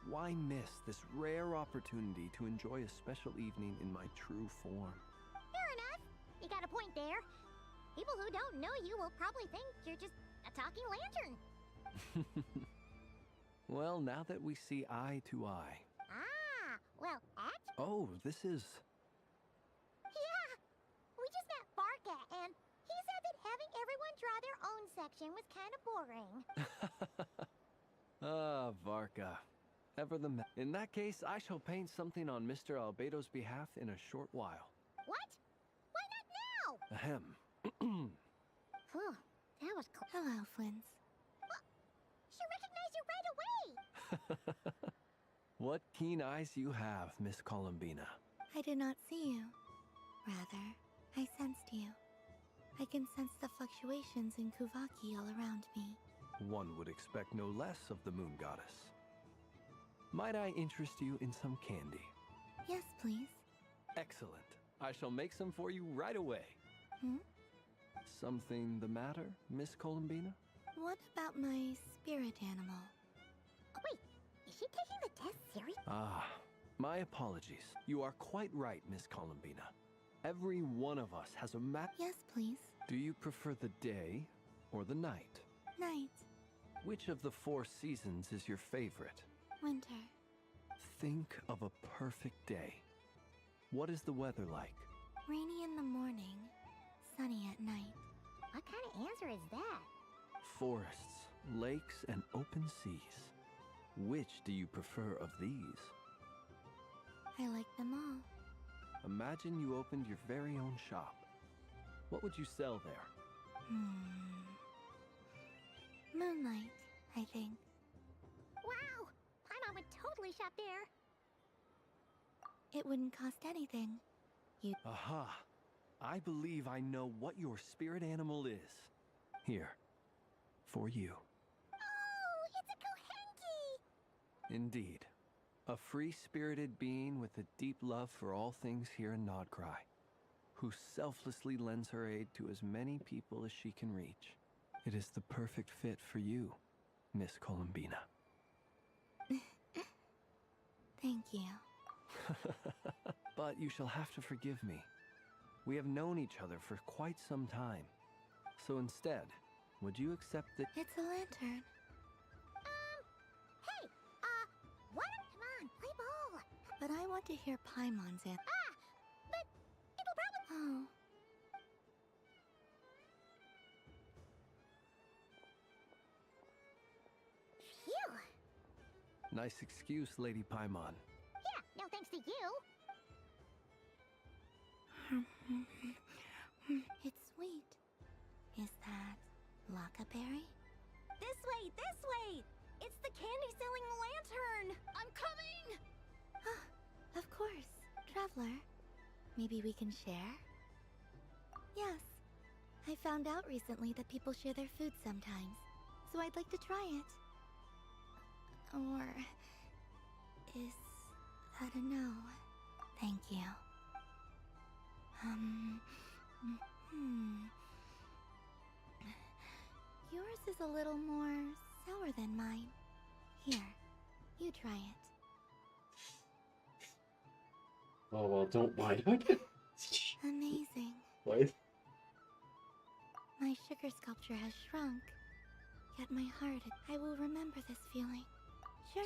Speaker 22: Why miss this rare opportunity to enjoy a special evening in my true form?
Speaker 3: Fair enough. You got a point there. People who don't know you will probably think you're just a talking lantern.
Speaker 22: Well, now that we see eye to eye.
Speaker 3: Ah, well,
Speaker 22: Oh, this is...
Speaker 3: Yeah! We just met Barca, and he said that having everyone draw their own section was kind of boring.
Speaker 22: Ah, Varka. Ever the In that case, I shall paint something on Mr. Albedo's behalf in a short while.
Speaker 3: What? Why not now?
Speaker 22: Ahem.
Speaker 3: Phew, that was cool.
Speaker 19: Hello, Flint.
Speaker 3: She recognized you right away!
Speaker 22: What keen eyes you have, Miss Columbina.
Speaker 19: I did not see you. Rather, I sensed you. I can sense the fluctuations in Kuvaki all around me.
Speaker 22: One would expect no less of the Moon Goddess. Might I interest you in some candy?
Speaker 19: Yes, please.
Speaker 22: Excellent. I shall make some for you right away. Something the matter, Miss Columbina?
Speaker 19: What about my spirit animal?
Speaker 3: Oh, wait, is she taking the test seriously?
Speaker 22: Ah, my apologies. You are quite right, Miss Columbina. Every one of us has a map.
Speaker 19: Yes, please.
Speaker 22: Do you prefer the day or the night?
Speaker 19: Night.
Speaker 22: Which of the 4 seasons is your favorite?
Speaker 19: Winter.
Speaker 22: Think of a perfect day. What is the weather like?
Speaker 19: Rainy in the morning, sunny at night.
Speaker 3: What kind of answer is that?
Speaker 22: Forests, lakes, and open seas. Which do you prefer of these?
Speaker 19: I like them all.
Speaker 22: Imagine you opened your very own shop. What would you sell there?
Speaker 19: Moonlight, I think.
Speaker 3: Wow! Paimon would totally shop there.
Speaker 19: It wouldn't cost anything.
Speaker 22: Aha! I believe I know what your spirit animal is. Here. For you.
Speaker 3: Oh, it's a Kohenki!
Speaker 22: Indeed. A free-spirited being with a deep love for all things here in Nodcry, who selflessly lends her aid to as many people as she can reach. It is the perfect fit for you, Miss Columbina.
Speaker 19: Thank you.
Speaker 22: But you shall have to forgive me. We have known each other for quite some time. So instead, would you accept the...
Speaker 19: It's a lantern.
Speaker 3: Hey, what? Come on, play ball.
Speaker 19: But I want to hear Paimon's answer.
Speaker 3: But it'll probably...
Speaker 19: Oh.
Speaker 3: Phew.
Speaker 22: Nice excuse, Lady Paimon.
Speaker 3: Yeah, no thanks to you.
Speaker 19: It's sweet. Is that Lockaberry?
Speaker 12: This way, this way! It's the candy-selling lantern! I'm coming!
Speaker 19: Of course. Traveler, maybe we can share? Yes. I found out recently that people share their food sometimes, so I'd like to try it. Or... is that a no? Thank you. Yours is a little more sour than mine. Here, you try it.
Speaker 1: Oh well, don't mind.
Speaker 19: Amazing.
Speaker 1: What?
Speaker 19: My sugar sculpture has shrunk. Yet my heart, I will remember this feeling. Sure.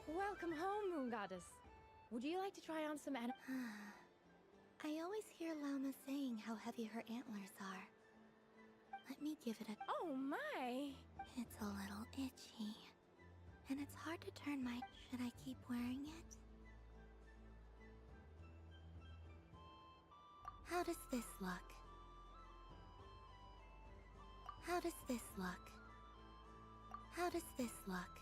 Speaker 2: Welcome home, Moon Goddess. Would you like to try on some
Speaker 19: I always hear Llama saying how heavy her antlers are. Let me give it a...
Speaker 2: Oh my!
Speaker 19: It's a little itchy. And it's hard to turn my... Should I keep wearing it? How does this look? How does this look? How does this look?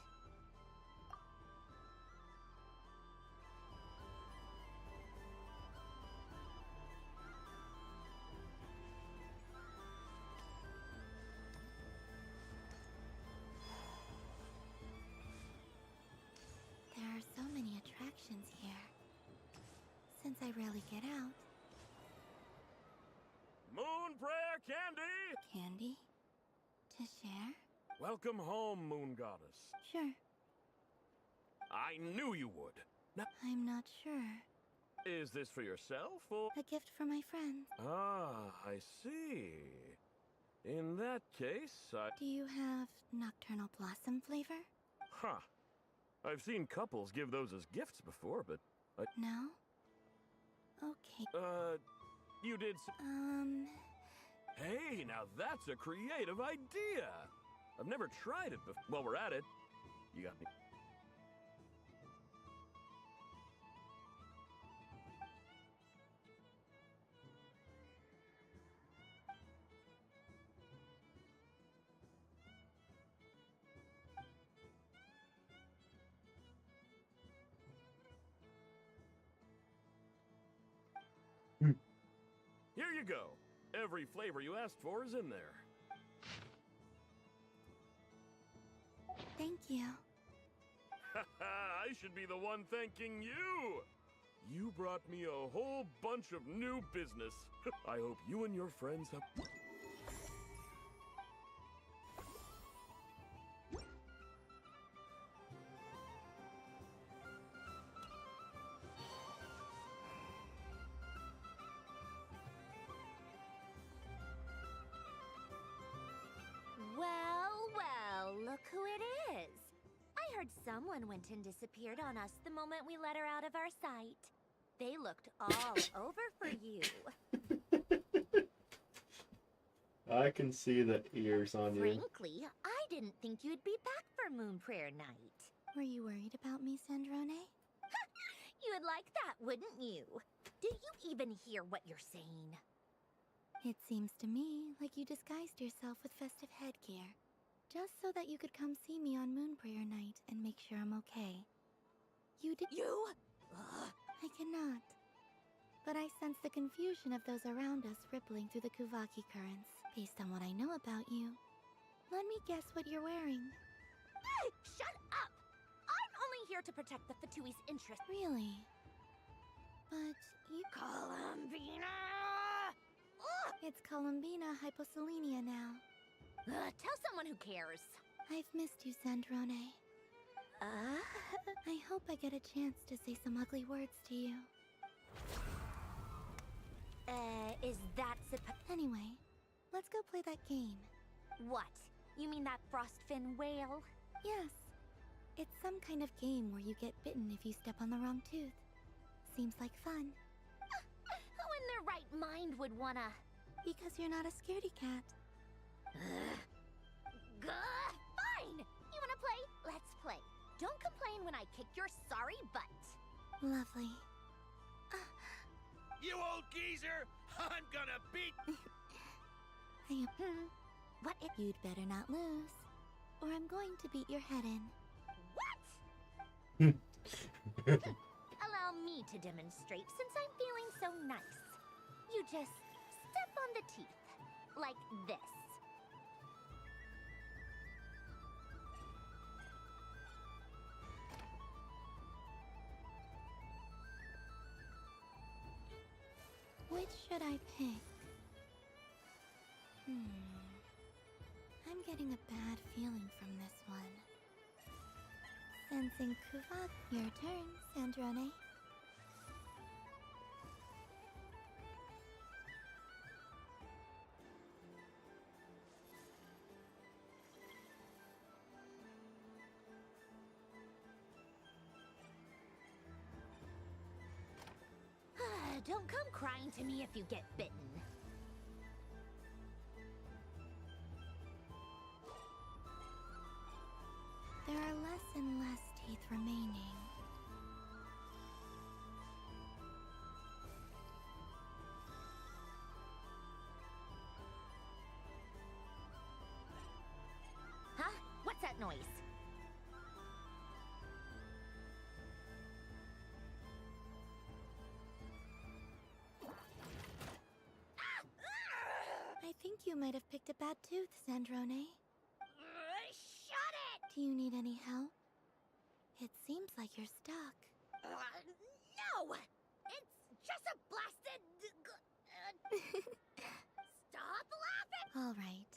Speaker 19: There are so many attractions here. Since I rarely get out.
Speaker 16: Moon Prayer Candy!
Speaker 19: Candy? To share?
Speaker 16: Welcome home, Moon Goddess.
Speaker 19: Sure.
Speaker 16: I knew you would. Now,
Speaker 19: I'm not sure.
Speaker 16: is this for yourself or...
Speaker 19: A gift for my friends.
Speaker 16: Ah, I see. In that case,
Speaker 19: Do you have nocturnal blossom flavor?
Speaker 16: Huh. I've seen couples give those as gifts before, but...
Speaker 19: No? Okay.
Speaker 16: You did Hey, now that's a creative idea! I've never tried it before. While we're at it, you got me. Here you go. Every flavor you asked for is in there.
Speaker 19: Thank you.
Speaker 16: I should be the one thanking you! You brought me a whole bunch of new business. I hope you and your friends have...
Speaker 12: Well, look who it is. I heard someone went and disappeared on us the moment we let her out of our sight. They looked all over for you.
Speaker 1: I can see the ears on you.
Speaker 12: Frankly, I didn't think you'd be back for Moon Prayer Night.
Speaker 19: Were you worried about me, Sandrone?
Speaker 12: You would like that, wouldn't you? Do you even hear what you're saying?
Speaker 19: It seems to me like you disguised yourself with festive headgear, just so that you could come see me on Moon Prayer Night and make sure I'm okay. You did-
Speaker 12: You?
Speaker 19: I cannot. But I sense the confusion of those around us rippling through the Kuvaki currents. Based on what I know about you, let me guess what you're wearing.
Speaker 12: Shut up! I'm only here to protect the Fatui's interests.
Speaker 19: Really? But you-
Speaker 12: Columbina!
Speaker 19: It's Columbina Hyposelenia now.
Speaker 12: Tell someone who cares.
Speaker 19: I've missed you, Sandrone. I hope I get a chance to say some ugly words to you.
Speaker 12: Is that
Speaker 19: Anyway, let's go play that game.
Speaker 12: What? You mean that frostfin whale?
Speaker 19: Yes. It's some kind of game where you get bitten if you step on the wrong tooth. Seems like fun.
Speaker 12: Who in their right mind would wanna...
Speaker 19: Because you're not a scaredy cat.
Speaker 12: Fine! You wanna play? Let's play. Don't complain when I kick your sorry butt.
Speaker 19: Lovely.
Speaker 16: You old geezer! I'm gonna beat...
Speaker 12: What if...
Speaker 19: You'd better not lose, or I'm going to beat your head in.
Speaker 12: What? Allow me to demonstrate since I'm feeling so nice. You just step on the teeth, like this.
Speaker 19: Which should I pick? I'm getting a bad feeling from this one. Sensing Kuvak, your turn, Sandrone.
Speaker 12: Don't come crying to me if you get bitten.
Speaker 19: There are less and less teeth remaining.
Speaker 12: Huh? What's that noise?
Speaker 19: I think you might have picked a bad tooth, Sandrone.
Speaker 12: Shut it!
Speaker 19: Do you need any help? It seems like you're stuck.
Speaker 12: No! It's just a blasted... Stop laughing!
Speaker 19: All right.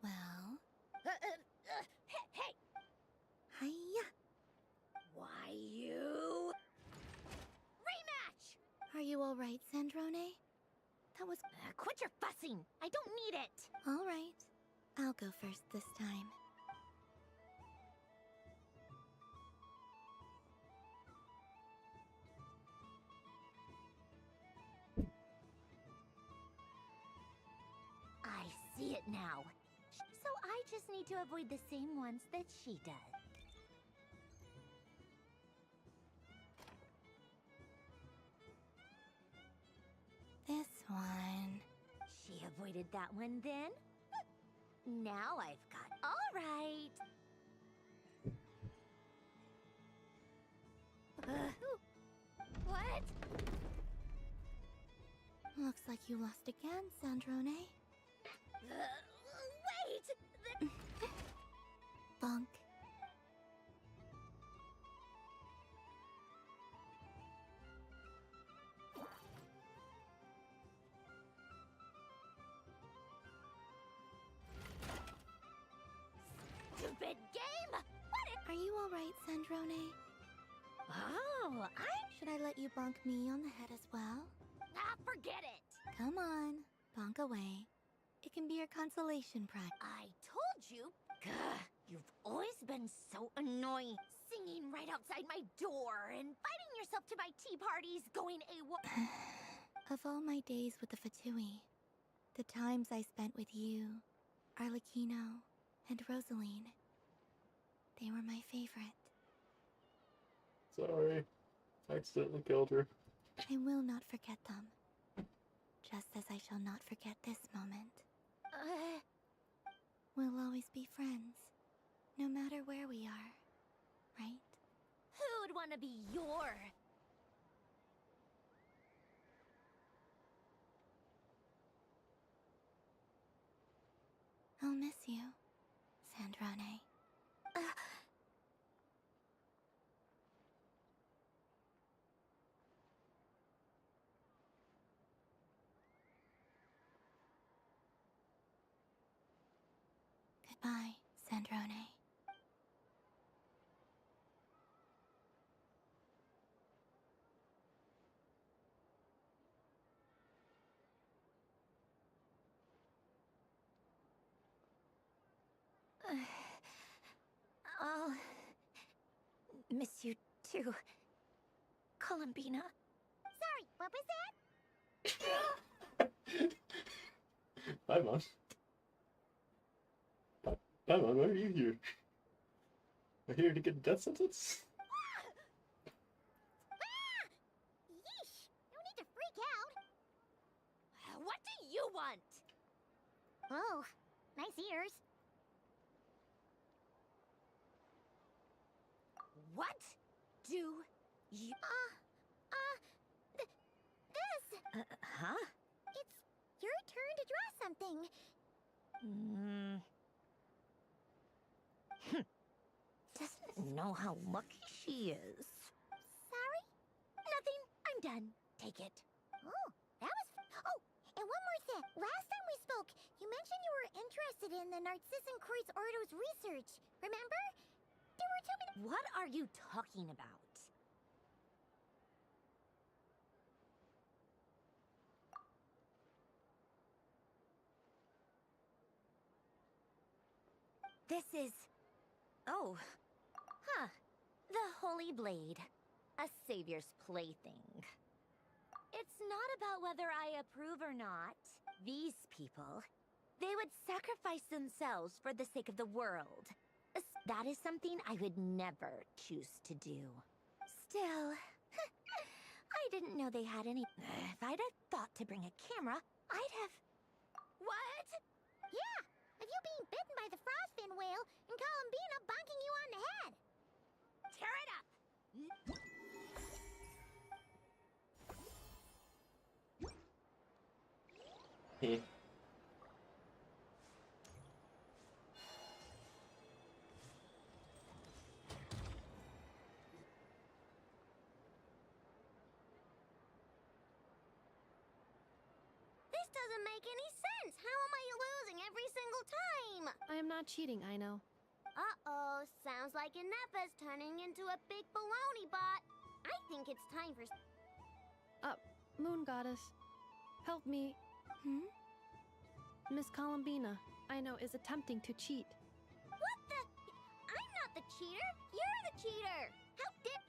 Speaker 19: Well...
Speaker 12: Hey!
Speaker 19: Hiya!
Speaker 12: Why you... Rematch!
Speaker 19: Are you all right, Sandrone? That was...
Speaker 12: quit your fussing! I don't need it!
Speaker 19: All right. I'll go first this time.
Speaker 12: I see it now. So I just need to avoid the same ones that she does.
Speaker 19: This one...
Speaker 12: She avoided that one then? Now I've got... All right! What?
Speaker 19: Looks like you lost again, Sandrone.
Speaker 12: Wait!
Speaker 19: Bonk.
Speaker 12: Stupid game!
Speaker 19: Are you all right, Sandrone?
Speaker 12: Oh,
Speaker 19: Should I let you bonk me on the head as well?
Speaker 12: Forget it!
Speaker 19: Come on, bonk away. It can be your consolation prize.
Speaker 12: I told you! Gah, you've always been so annoying. Singing right outside my door and inviting yourself to my tea parties, going AWOL.
Speaker 19: Of all my days with the Fatui, the times I spent with you, Arlecchino, and Rosaline, they were my favorite.
Speaker 1: Sorry. I accidentally killed her.
Speaker 19: I will not forget them. Just as I shall not forget this moment. We'll always be friends, no matter where we are, right?
Speaker 12: Who would want to be your...
Speaker 19: I'll miss you, Sandrone. Goodbye, Sandrone.
Speaker 12: I'll... miss you too, Columbina.
Speaker 3: Sorry, what was that?
Speaker 1: Hi, Mom. Hi, Mom, why are you here? Are you here to get a death sentence?
Speaker 3: Yeesh! No need to freak out.
Speaker 12: What do you want?
Speaker 3: Oh, nice ears.
Speaker 12: What do you...
Speaker 3: This!
Speaker 12: Huh?
Speaker 3: It's your turn to draw something.
Speaker 12: Doesn't know how lucky she is.
Speaker 3: Sorry?
Speaker 12: Nothing. I'm done. Take it.
Speaker 3: Oh, that was... And one more thing. Last time we spoke, you mentioned you were interested in the Narcissan Kreuz Ordo's research. Remember? There were too many.
Speaker 12: What are you talking about? This is... Oh. Huh. The Holy Blade. A savior's plaything. It's not about whether I approve or not. These people, they would sacrifice themselves for the sake of the world. That is something I would never choose to do. Still, I didn't know they had any... If I'd have thought to bring a camera, I'd have... What?
Speaker 3: Yeah, of you being bitten by the frostfin whale and Columbina bonking you on the head.
Speaker 12: Tear it up!
Speaker 3: This doesn't make any sense. How am I losing every single time?
Speaker 4: I am not cheating, Aino.
Speaker 3: Uh-oh, sounds like Inepa's turning into a big baloney bot. I think it's time for...
Speaker 4: Moon Goddess. Help me. Miss Columbina, Aino is attempting to cheat.
Speaker 3: What the... I'm not the cheater. You're the cheater. How did...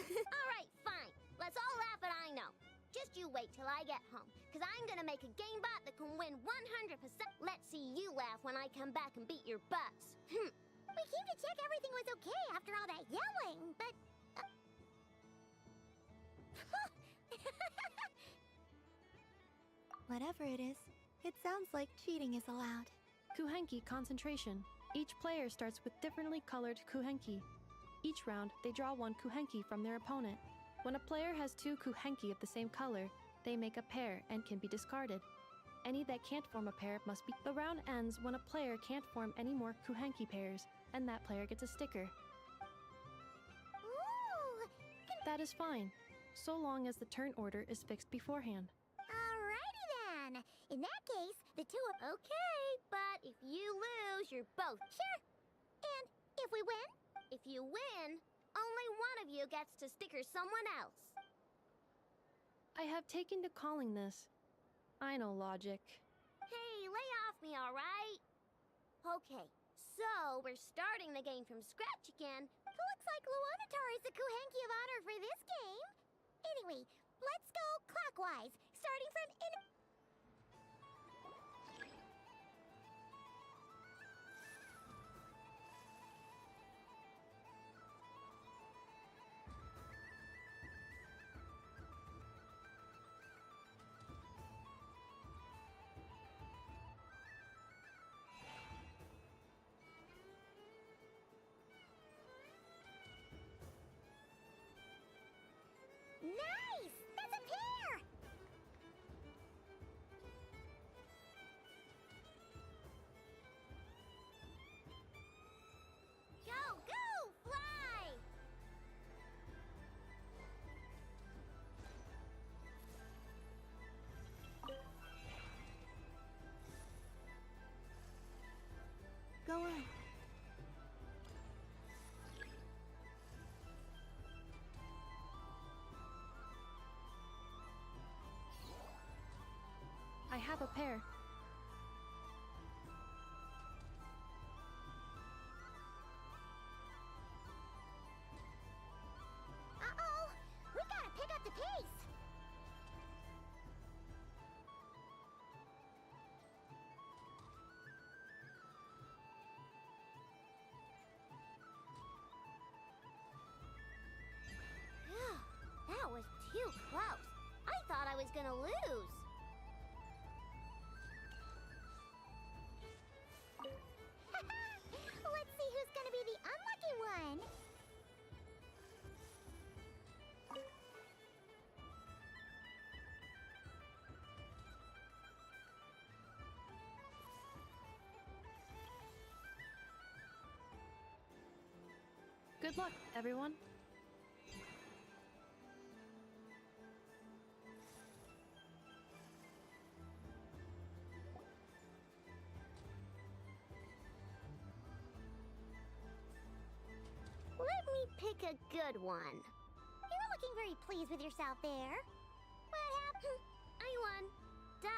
Speaker 3: Alright, fine. Let's all laugh at Aino. Just you wait till I get home, because I'm gonna make a game bot that can win 100%. Let's see you laugh when I come back and beat your butts. We came to check everything was okay after all that yelling, but...
Speaker 19: Whatever it is, it sounds like cheating is allowed.
Speaker 4: Kuhenki concentration. Each player starts with differently colored Kuhenki. Each round, they draw one Kuhenki from their opponent. When a player has two Kuhenki of the same color, they make a pair and can be discarded. Any that can't form a pair must be... The round ends when a player can't form any more Kuhenki pairs, and that player gets a sticker.
Speaker 3: Ooh!
Speaker 4: That is fine, so long as the turn order is fixed beforehand.
Speaker 3: Alrighty then. In that case, the two of... Okay, but if you lose, you're both... Sure. And if we win? If you win, only one of you gets to sticker someone else.
Speaker 4: I have taken to calling this. I know logic.
Speaker 3: Hey, lay off me, alright? Okay, so we're starting the game from scratch again. Looks like Luonatar is the Kuhenki of honor for this game. Anyway, let's go clockwise, starting from Nice! That's a pair! Go, go, fly!
Speaker 19: Go on.
Speaker 4: I have a pair.
Speaker 3: Uh-oh! We gotta pick up the pace! Phew, that was too close. I thought I was gonna lose. Let's see who's gonna be the unlucky one.
Speaker 4: Good luck, everyone.
Speaker 3: a good one. You're looking very pleased with yourself there. What happened? I won. Duh.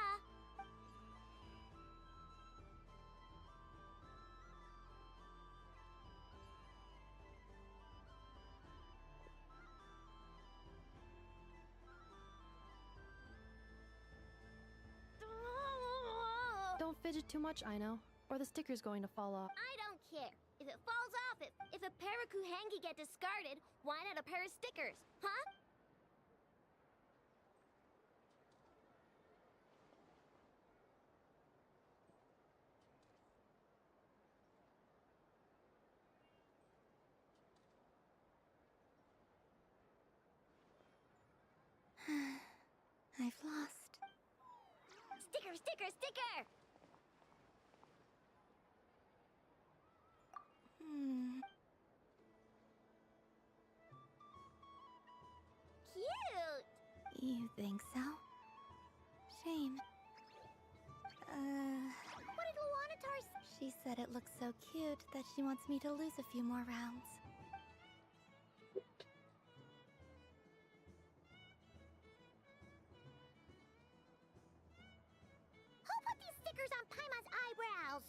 Speaker 4: Don't fidget too much, Aino, or the sticker's going to fall off.
Speaker 3: I don't care. If it falls off, if a pair of Kuhengi get discarded, why not a pair of stickers? Huh?
Speaker 19: I've lost.
Speaker 3: Sticker, sticker, sticker! Cute!
Speaker 19: You think so? Shame.
Speaker 3: What did Luanatar
Speaker 19: She said it looks so cute that she wants me to lose a few more rounds.
Speaker 3: Who put these stickers on Paimon's eyebrows?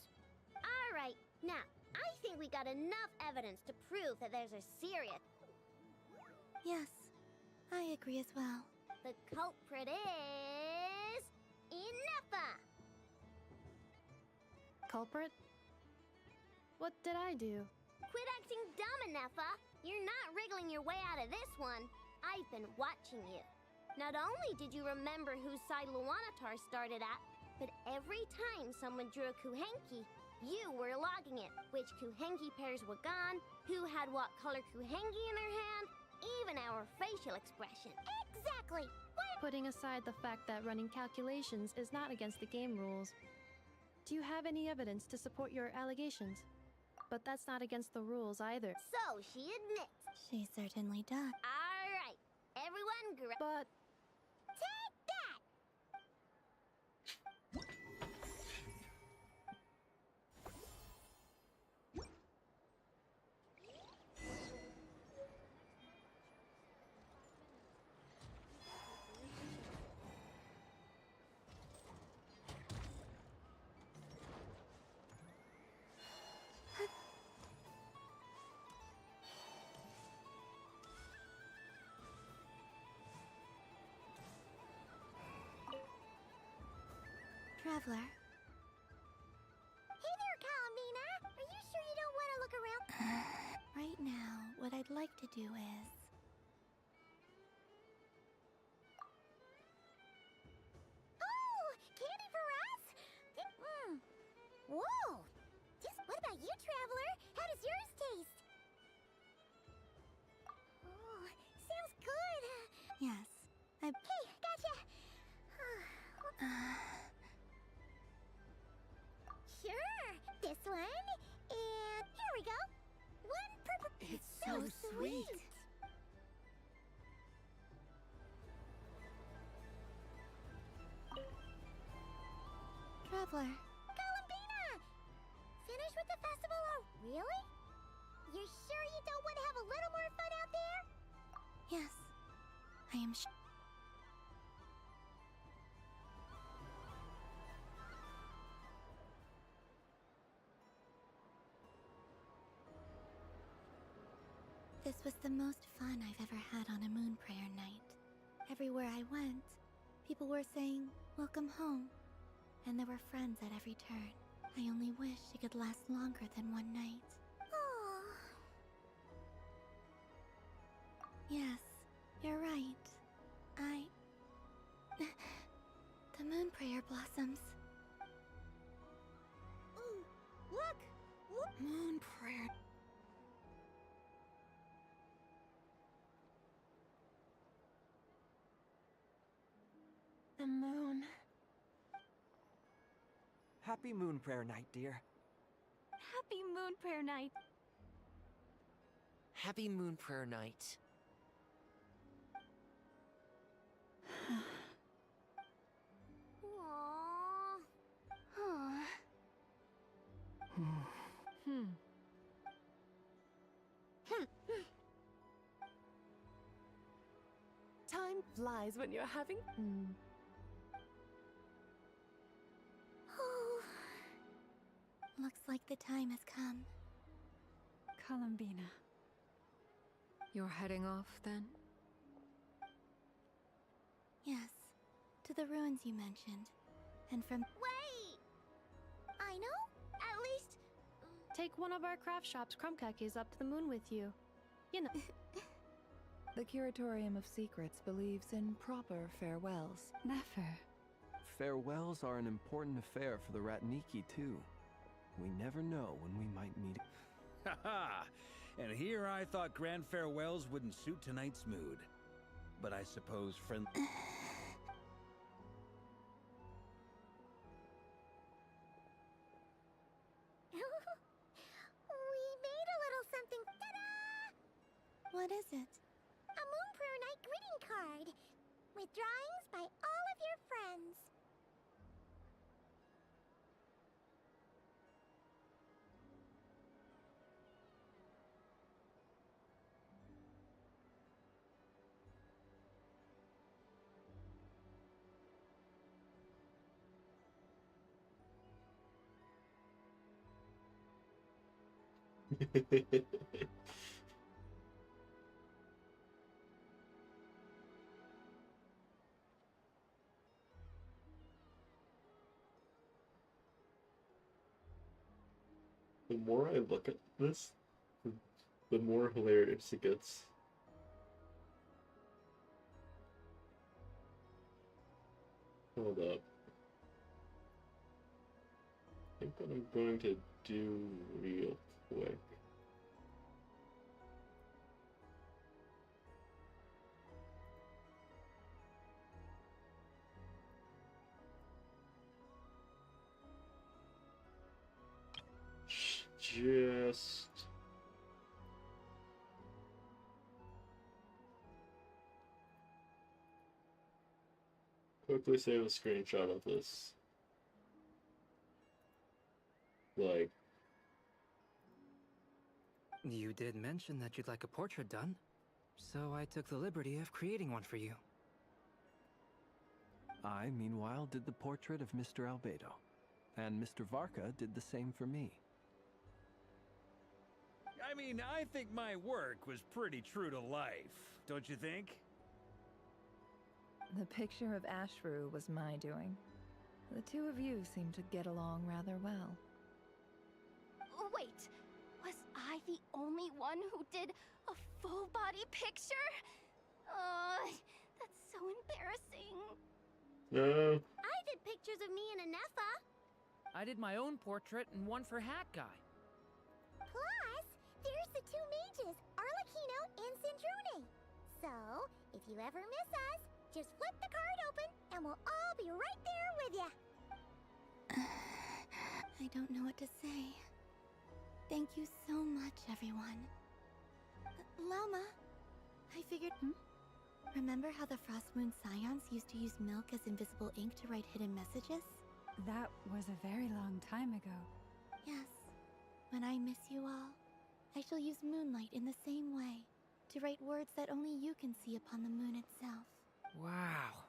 Speaker 3: Alright, now, I think we got enough evidence to prove that there's a serious...
Speaker 19: Yes, I agree as well.
Speaker 3: The culprit is... Ineffa!
Speaker 4: Culprit? What did I do?
Speaker 3: Quit acting dumb, Ineffa! You're not wriggling your way out of this one. I've been watching you. Not only did you remember whose side Luanatar started at, but every time someone drew a Kuhenki, you were logging it. Which Kuhenki pairs were gone, who had what color Kuhenki in their hand, even our facial expression. Exactly!
Speaker 4: Putting aside the fact that running calculations is not against the game rules, do you have any evidence to support your allegations? But that's not against the rules either.
Speaker 3: So, she admits.
Speaker 19: She certainly does.
Speaker 3: Alright, everyone
Speaker 4: But...
Speaker 3: Take that!
Speaker 19: Traveler,
Speaker 3: Hey there, Columbina! Are you sure you don't want to look around?
Speaker 19: right now, what I'd like to do is...
Speaker 3: Oh! Candy for us? Whoa! What about you, Traveler? How does yours taste? Oh, sounds good!
Speaker 19: Yes, I...
Speaker 3: Hey, gotcha! Sure! This one, and here we go! One purple...
Speaker 8: It's so sweet.
Speaker 19: Traveler,
Speaker 3: Columbina! Finished with the festival? Really? You're sure you don't want to have a little more fun out there?
Speaker 19: yes, I am sure. This was the most fun I've ever had on a moon prayer night. Everywhere I went, people were saying, "Welcome home." And there were friends at every turn. I only wish it could last longer than one night.
Speaker 3: Oh.
Speaker 19: Yes, you're right. The moon prayer blossoms.
Speaker 3: Ooh, look! Look!
Speaker 19: Moon prayer.
Speaker 14: The moon.
Speaker 15: Happy Moon Prayer Night, dear.
Speaker 11: Happy Moon Prayer Night.
Speaker 14: Happy Moon Prayer Night.
Speaker 3: Aww.
Speaker 14: flies when you're having.
Speaker 19: Oh. Looks like the time has come.
Speaker 6: Columbina.
Speaker 20: You're heading off then?
Speaker 19: Yes, to the ruins you mentioned. And from.
Speaker 3: Wait! I know? At least.
Speaker 4: Take one of our craft shops Krumkekis up to the moon with you. You know.
Speaker 10: The Curatorium of Secrets believes in proper farewells.
Speaker 6: Never.
Speaker 22: Farewells are an important affair for the Ratniki, too. We never know when we might meet.
Speaker 5: Haha! And here I thought grand farewells wouldn't suit tonight's mood. But I suppose friend.
Speaker 3: We made a little something. Ta-da!
Speaker 19: What is it?
Speaker 3: A Moonprayer Night greeting card. With drawings by all of your friends.
Speaker 1: The more I look at this, the more hilarious it gets. Hold up. I think what I'm going to do real quick. Just quickly save a screenshot of this. Like,
Speaker 9: You did mention that you'd like a portrait done, so I took the liberty of creating one for you.
Speaker 22: I, meanwhile, did the portrait of Mr. Albedo, and Mr. Varka did the same for me.
Speaker 5: I mean, I think my work was pretty true to life, don't you think?
Speaker 10: The picture of Ashru was my doing. The two of you seem to get along rather well.
Speaker 23: Wait, was I the only one who did a full body picture? That's so embarrassing.
Speaker 1: no.
Speaker 3: I did pictures of me and Anefa.
Speaker 7: I did my own portrait and one for Hat Guy.
Speaker 3: Plus, there's the two mages, Arlecchino and Sandrune. So, if you ever miss us, just flip the card open and we'll all be right there with you.
Speaker 19: I don't know what to say. Thank you so much, everyone. Lama, I figured. Remember how the Frost Moon Scions used to use milk as invisible ink to write hidden messages?
Speaker 6: That was a very long time ago.
Speaker 19: Yes. When I miss you all, I shall use moonlight in the same way to write words that only you can see upon the moon itself.
Speaker 7: Wow.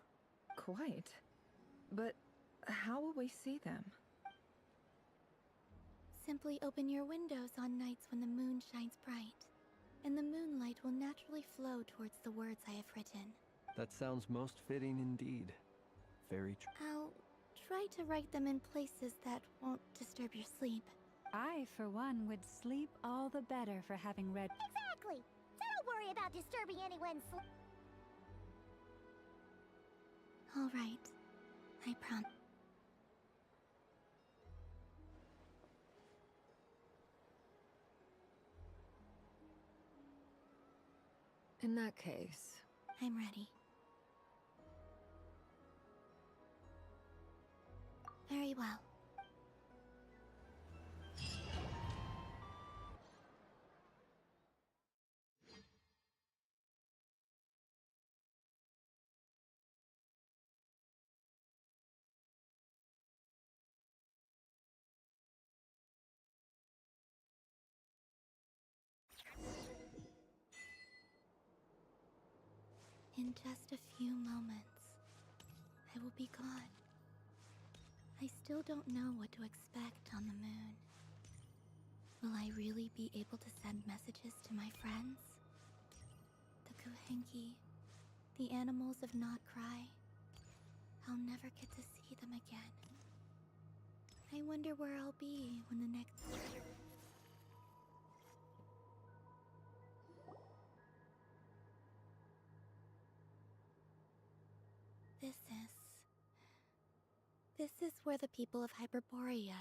Speaker 10: Quite. But how will we see them?
Speaker 19: Simply open your windows on nights when the moon shines bright, and the moonlight will naturally flow towards the words I have written.
Speaker 22: That sounds most fitting indeed. Very true.
Speaker 19: I'll try to write them in places that won't disturb your sleep.
Speaker 6: I, for one, would sleep all the better for having read.
Speaker 3: Exactly. So don't worry about disturbing anyone's sleep.
Speaker 19: All right. I promise.
Speaker 20: In that case,
Speaker 19: I'm ready. Very well. In just a few moments, I will be gone. I still don't know what to expect on the moon. Will I really be able to send messages to my friends? The Kuhenki, the animals of Not Cry. I'll never get to see them again. I wonder where I'll be when the next... This is where the people of Hyperborea...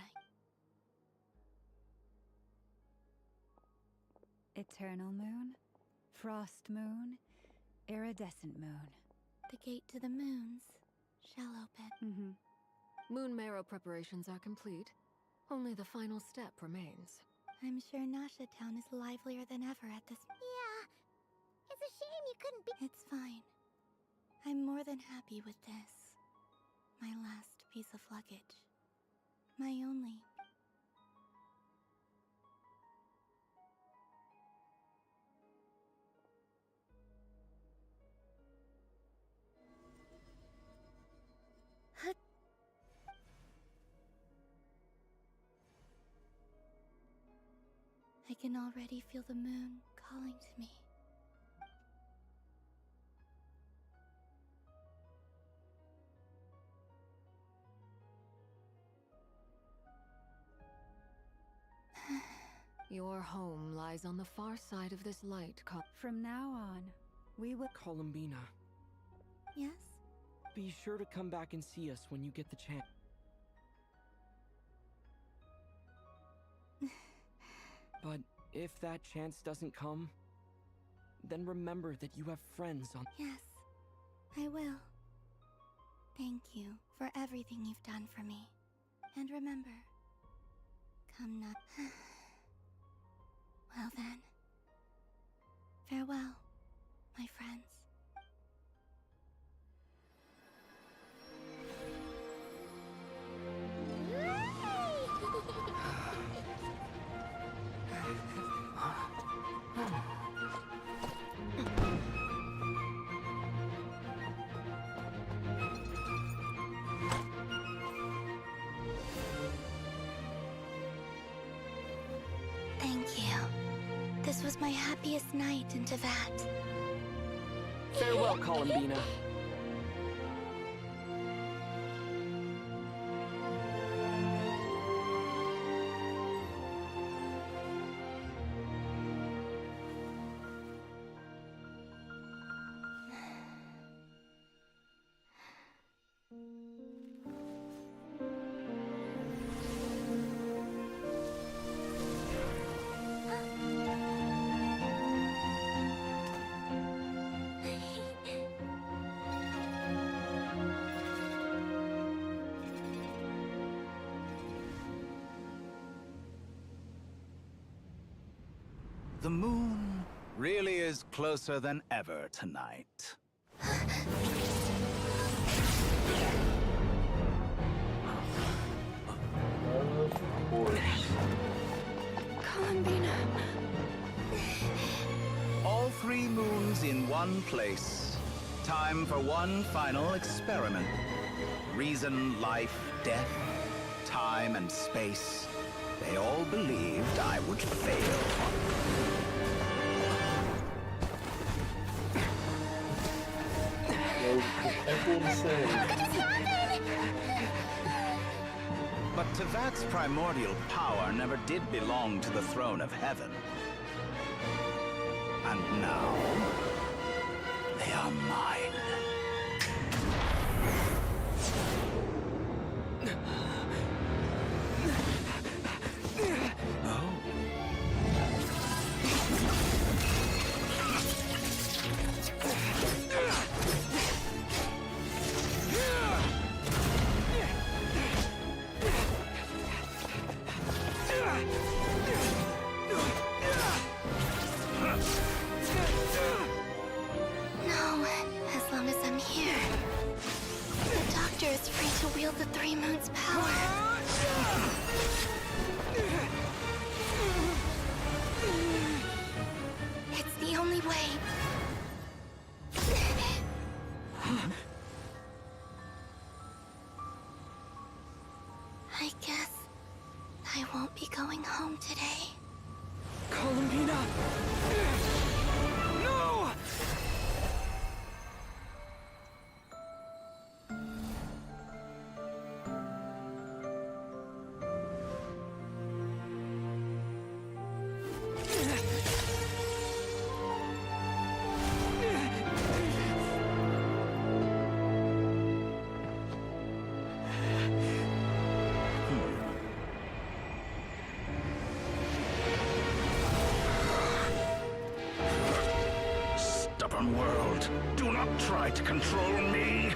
Speaker 6: Eternal moon, frost moon, iridescent moon.
Speaker 19: The gate to the moons shall open.
Speaker 20: Moon marrow preparations are complete. Only the final step remains.
Speaker 19: I'm sure Nasha Town is livelier than ever at this...
Speaker 3: Yeah. It's a shame you couldn't be...
Speaker 19: It's fine. I'm more than happy with this. My last piece of luggage. My only... I can already feel the moon calling to me.
Speaker 20: Your home lies on the far side of this light.
Speaker 6: From now on, we will...
Speaker 15: Columbina,
Speaker 19: Yes?
Speaker 15: be sure to come back and see us when you get the chance. But if that chance doesn't come, then remember that you have friends on...
Speaker 19: Yes, I will. Thank you for everything you've done for me. And remember, come not... Well then, farewell, my friends. Thank you. This was my happiest night in Tevat.
Speaker 15: Farewell, Columbina.
Speaker 17: The moon really is closer than ever tonight.
Speaker 1: Of course.
Speaker 19: Columbina.
Speaker 17: All 3 moons in one place. Time for one final experiment. Reason, life, death, time and space. They all believed I would fail.
Speaker 1: Everyone's saying.
Speaker 17: But Tevat's primordial power never did belong to the throne of heaven. And now, they are mine.
Speaker 19: No, as long as I'm here. The Doctor is free to wield the 3 moons' power. be going home today.
Speaker 15: Columbina! No!
Speaker 17: Stubborn world, do not try to control me!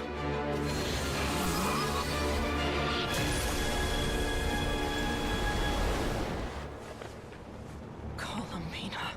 Speaker 15: Columbina.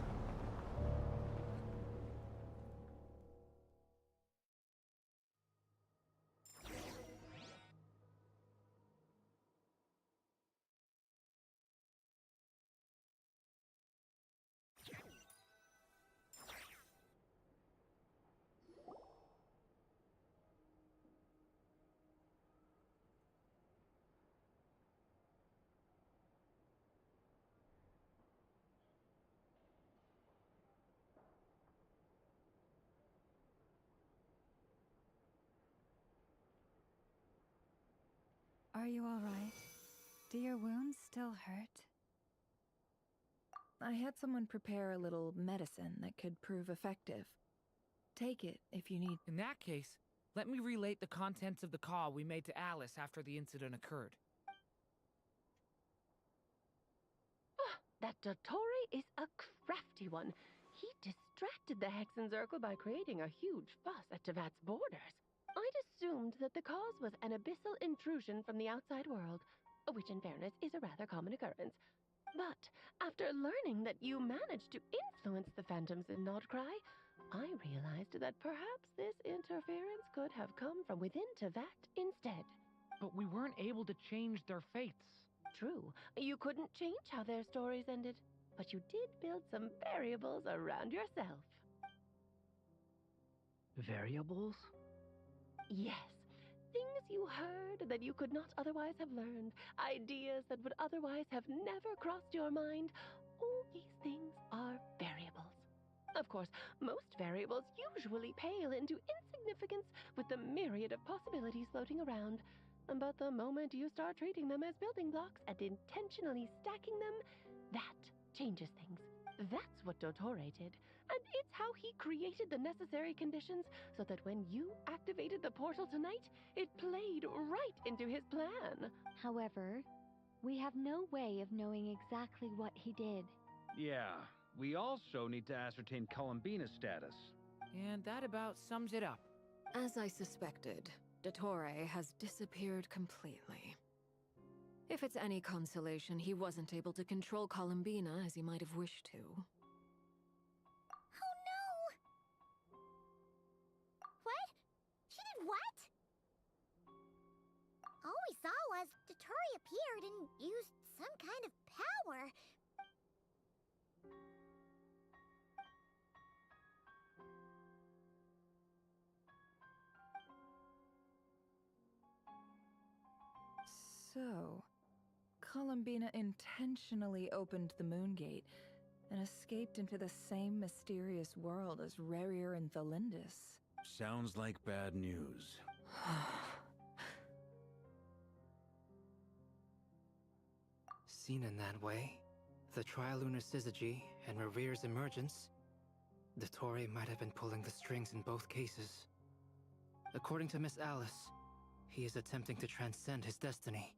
Speaker 6: Are you all right? Do your wounds still hurt?
Speaker 10: I had someone prepare a little medicine that could prove effective. Take it if you need.
Speaker 7: In that case, let me relate the contents of the call we made to Alice after the incident occurred.
Speaker 13: That Dottore is a crafty one. He distracted the Hexenzirkel by creating a huge fuss at Tevat's borders. I'd assumed that the cause was an abyssal intrusion from the outside world, which in fairness is a rather common occurrence. But after learning that you managed to influence the phantoms in Nordcry, I realized that perhaps this interference could have come from within Tevat instead.
Speaker 7: But we weren't able to change their fates.
Speaker 13: True, you couldn't change how their stories ended, but you did build some variables around yourself.
Speaker 15: Variables?
Speaker 13: Yes, things you heard that you could not otherwise have learned, ideas that would otherwise have never crossed your mind. All these things are variables. Of course, most variables usually pale into insignificance with the myriad of possibilities floating around. But the moment you start treating them as building blocks and intentionally stacking them, that changes things. That's what Dottore did, and it's how he created the necessary conditions so that when you activated the portal tonight, it played right into his plan.
Speaker 11: However, we have no way of knowing exactly what he did.
Speaker 5: Yeah, we also need to ascertain Columbina's status.
Speaker 7: And that about sums it up.
Speaker 20: As I suspected, Dottore has disappeared completely. If it's any consolation, he wasn't able to control Columbina as he might have wished to.
Speaker 3: Oh no! What? She did what? All we saw was Dottore appeared and used some kind of power.
Speaker 10: So, Columbina intentionally opened the Moon Gate and escaped into the same mysterious world as Rerir and Thalindus.
Speaker 5: Sounds like bad news.
Speaker 9: Seen in that way, the Trilunar Syzygy and Rerir's emergence, Dottore might have been pulling the strings in both cases. According to Miss Alice, he is attempting to transcend his destiny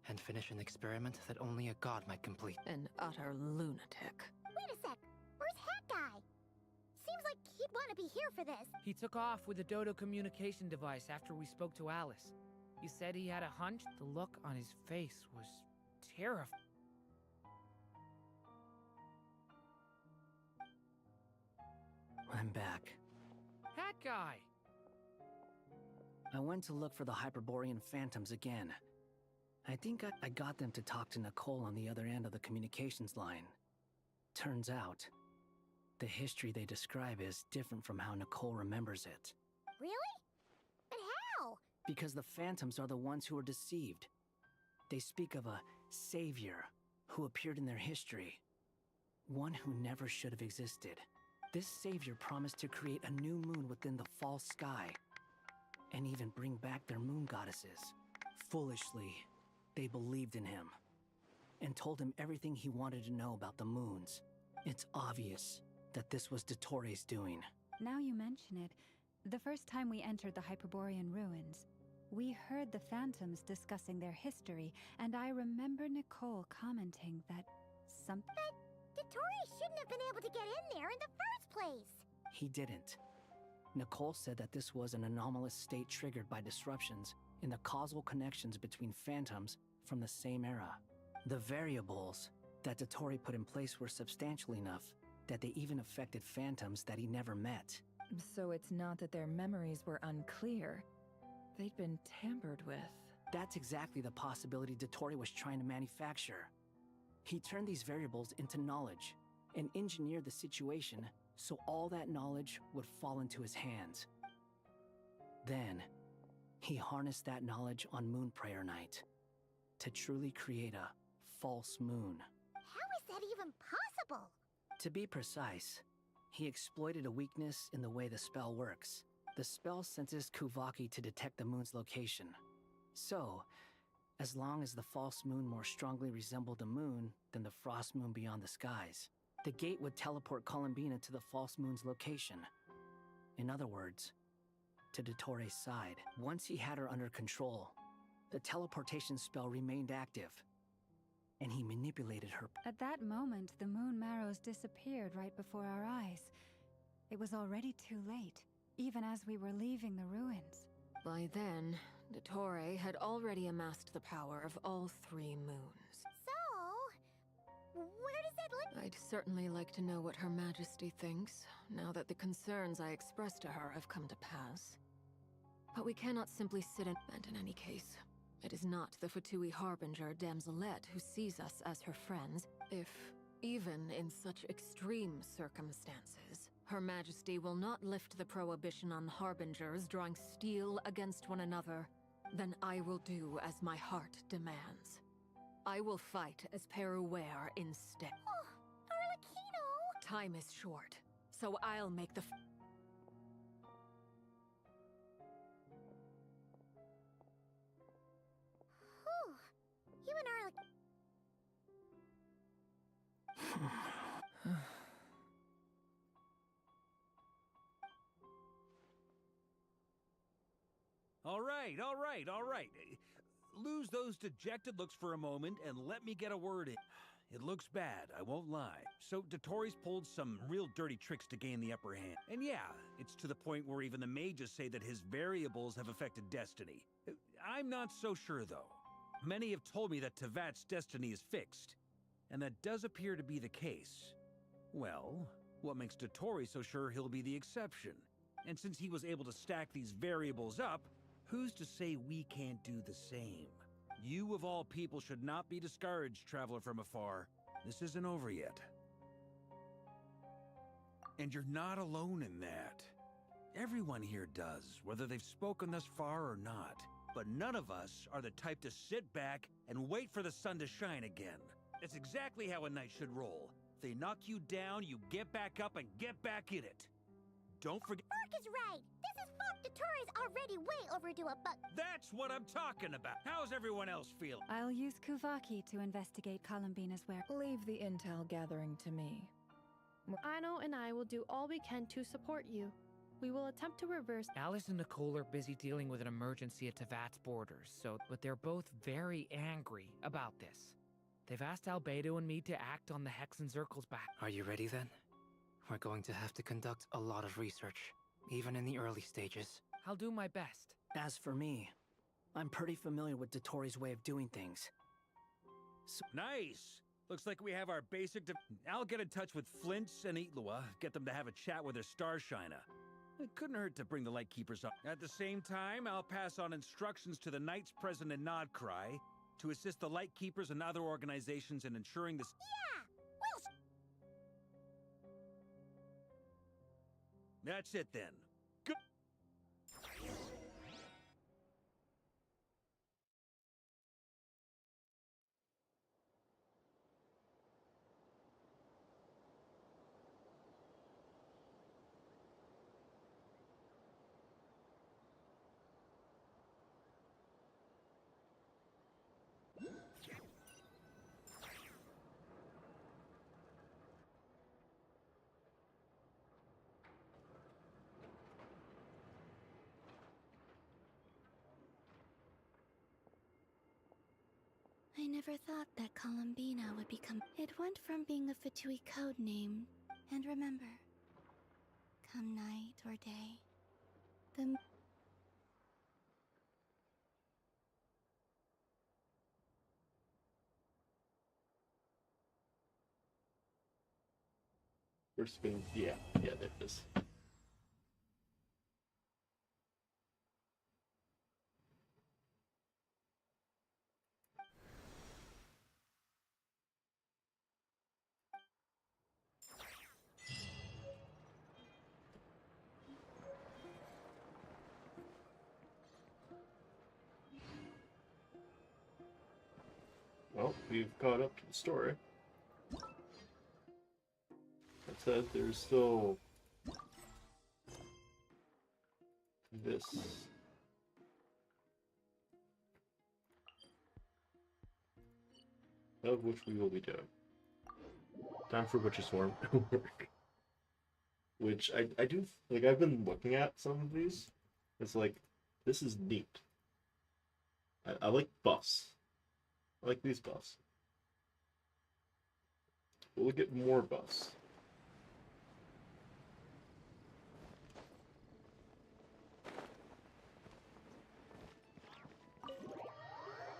Speaker 9: and finish an experiment that only a god might complete.
Speaker 20: An utter lunatic.
Speaker 3: Wait a sec, where's Hat Guy? Seems like he'd want to be here for this.
Speaker 7: He took off with the Dodo communication device after we spoke to Alice. He said he had a hunch. The look on his face was terrifying.
Speaker 18: I'm back.
Speaker 7: Hat Guy!
Speaker 18: I went to look for the Hyperborean phantoms again. I think I got them to talk to Nicole on the other end of the communications line. Turns out, the history they describe is different from how Nicole remembers it.
Speaker 3: Really? But how?
Speaker 18: Because the phantoms are the ones who are deceived. They speak of a savior who who appeared in their history. One who never should have existed. This savior promised to create a new moon within the false sky, and even bring back their moon goddesses. Foolishly, they believed in him, and told him everything he wanted to know about the moons. It's obvious that this was Dottoro's doing.
Speaker 6: Now you mention it, the first time we entered the Hyperborean ruins, we heard the phantoms discussing their history, and I remember Nicole commenting that something...
Speaker 3: But Dottori shouldn't have been able to get in there in the first place!
Speaker 18: He didn't. Nicole said that this was an anomalous state triggered by disruptions in the causal connections between phantoms from the same era. The variables that Dottori put in place were substantial enough that they even affected phantoms that he never met.
Speaker 10: So it's not that their memories were unclear. They'd been tampered with.
Speaker 18: That's exactly the possibility Dottori was trying to manufacture. He turned these variables into knowledge and engineered the situation so all that knowledge would fall into his hands. Then, he harnessed that knowledge on Moon Prayer Night to truly create a false moon.
Speaker 3: How is that even possible?
Speaker 18: To be precise, he exploited a weakness in the way the spell works. The spell senses Kuvaki to detect the moon's location. So, as long as the false moon more strongly resembled the moon than the frost moon beyond the skies, the gate would teleport Columbina to the false moon's location. In other words, to Dottori's side. Once he had her under control, the teleportation spell remained active, and he manipulated her.
Speaker 6: At that moment, the moon marrows disappeared right before our eyes. It was already too late, even as we were leaving the ruins.
Speaker 20: By then, Dottore had already amassed the power of all 3 moons.
Speaker 3: So, where does that leave?
Speaker 20: I'd certainly like to know what Her Majesty thinks, now that the concerns I expressed to her have come to pass. But we cannot simply sit and in any case, it is not the Fatui Harbinger Damselette who sees us as her friends, if, even in such extreme circumstances, Her Majesty will not lift the prohibition on Harbingers drawing steel against one another, then I will do as my heart demands. I will fight as Peruware instead.
Speaker 3: Oh, Arlecchino!
Speaker 20: Time is short, so I'll make the
Speaker 3: Whew. You and
Speaker 5: All right. Lose those dejected looks for a moment and let me get a word in. It looks bad, I won't lie. So Dottori's pulled some real dirty tricks to gain the upper hand. And yeah, it's to the point where even the mages say that his variables have affected destiny. I'm not so sure though. Many have told me that Tevat's destiny is fixed, and that does appear to be the case. Well, what makes Dottori so sure he'll be the exception? And since he was able to stack these variables up, who's to say we can't do the same? You of all people should not be discouraged, traveler from afar. This isn't over yet. And you're not alone in that. Everyone here does, whether they've spoken thus far or not. But none of us are the type to sit back and wait for the sun to shine again. It's exactly how a knight should roll. If they knock you down, you get back up and get back in it. Don't forget—
Speaker 3: Mark is right! This is fucked! Dottori's already way overdue a buck.
Speaker 5: That's what I'm talking about! How's everyone else feeling?
Speaker 6: I'll use Kuvaki to investigate Columbina's where—
Speaker 10: Leave the intel gathering to me.
Speaker 4: Aino and I will do all we can to support you. We will attempt to reverse—
Speaker 7: Alice and Nicole are busy dealing with an emergency at Tevat's borders, but they're both very angry about this. They've asked Albedo and me to act on the Hexen Circle's back.
Speaker 9: Are you ready then? We're going to have to conduct a lot of research, even in the early stages.
Speaker 7: I'll do my best.
Speaker 18: As for me, I'm pretty familiar with Dottori's way of doing things. So
Speaker 5: Nice! Looks like we have our basic— I'll get in touch with Flints and Itlua, get them to have a chat with their Starshiner. It couldn't hurt to bring the Lightkeepers up. At the same time, I'll pass on instructions to the Knights present in Nodcry to assist the Lightkeepers and other organizations in ensuring this—
Speaker 3: Yeah!
Speaker 5: That's it then. Good.
Speaker 19: I never thought that Columbina would become. It went from being a Fatui code name, and remember, come night or day, the
Speaker 1: First spin, yeah, there it is. Well, we've caught up to the story. That said, there's still this. Of which we will be doing. Time for Witch's Swarm work. Which I do, like, I've been looking at some of these. It's like, this is neat. I like buffs. I like these buffs. We'll get more buffs.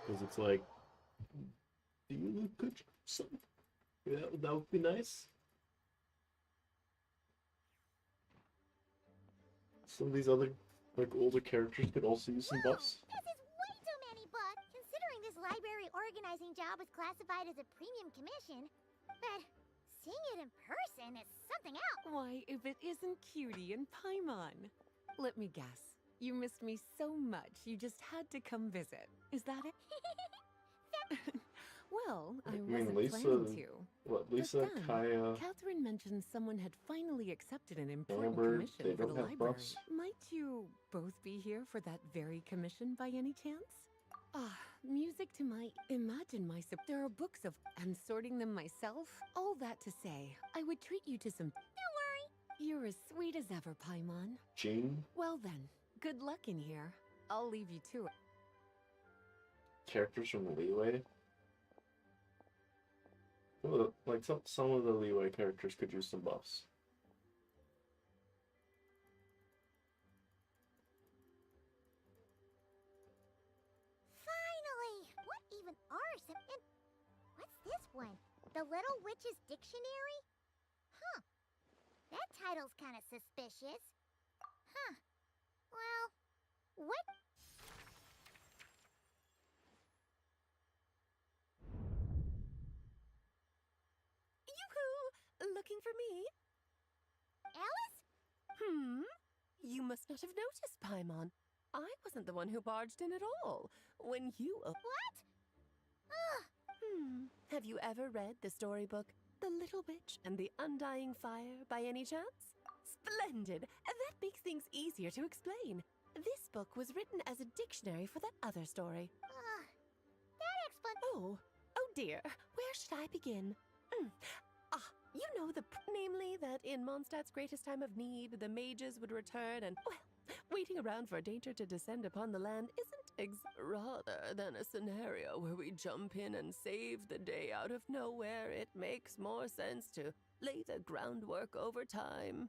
Speaker 1: Because it's like, do you look good? Something? That would be nice. Some of these other, like, older characters could also use some buffs.
Speaker 3: This is way too many, but considering this library organizing job is classified as a premium commission, but seeing it in person is something else.
Speaker 2: Why, if it isn't Cutie and Paimon. Let me guess. You missed me so much, you just had to come visit. Is that it? Well, I wasn't planning to.
Speaker 1: What, Lisa,
Speaker 2: But then,
Speaker 1: Kaya,
Speaker 2: Catherine mentioned someone had finally accepted an important
Speaker 1: Amber,
Speaker 2: commission
Speaker 1: they
Speaker 2: for
Speaker 1: don't
Speaker 2: the
Speaker 1: have
Speaker 2: library.
Speaker 1: buffs.
Speaker 2: Might you both be here for that very commission by any chance? Ah, music to my there are books of and sorting them myself. All that to say, I would treat you to some.
Speaker 3: Don't worry.
Speaker 2: You're as sweet as ever, Paimon.
Speaker 1: Jane.
Speaker 2: Well then, good luck in here. I'll leave you to it.
Speaker 1: Characters from Leeway. Well, like some of the Leeway characters could use some buffs.
Speaker 3: Finally! What even are some... And what's this one? The Little Witch's Dictionary? Huh. That title's kind of suspicious. Huh. Well, what...
Speaker 12: Yoo-hoo! Looking for me?
Speaker 3: Alice?
Speaker 12: You must not have noticed, Paimon. I wasn't the one who barged in at all. When you...
Speaker 3: What? Ugh.
Speaker 12: Have you ever read the storybook, The Little Witch and the Undying Fire, by any chance? Splendid! That makes things easier to explain. This book was written as a dictionary for that other story.
Speaker 3: That explains...
Speaker 12: Oh dear. Where should I begin? You know namely that in Mondstadt's greatest time of need, the mages would return and, well, waiting around for danger to descend upon the land isn't rather than a scenario where we jump in and save the day out of nowhere. It makes more sense to lay the groundwork over time.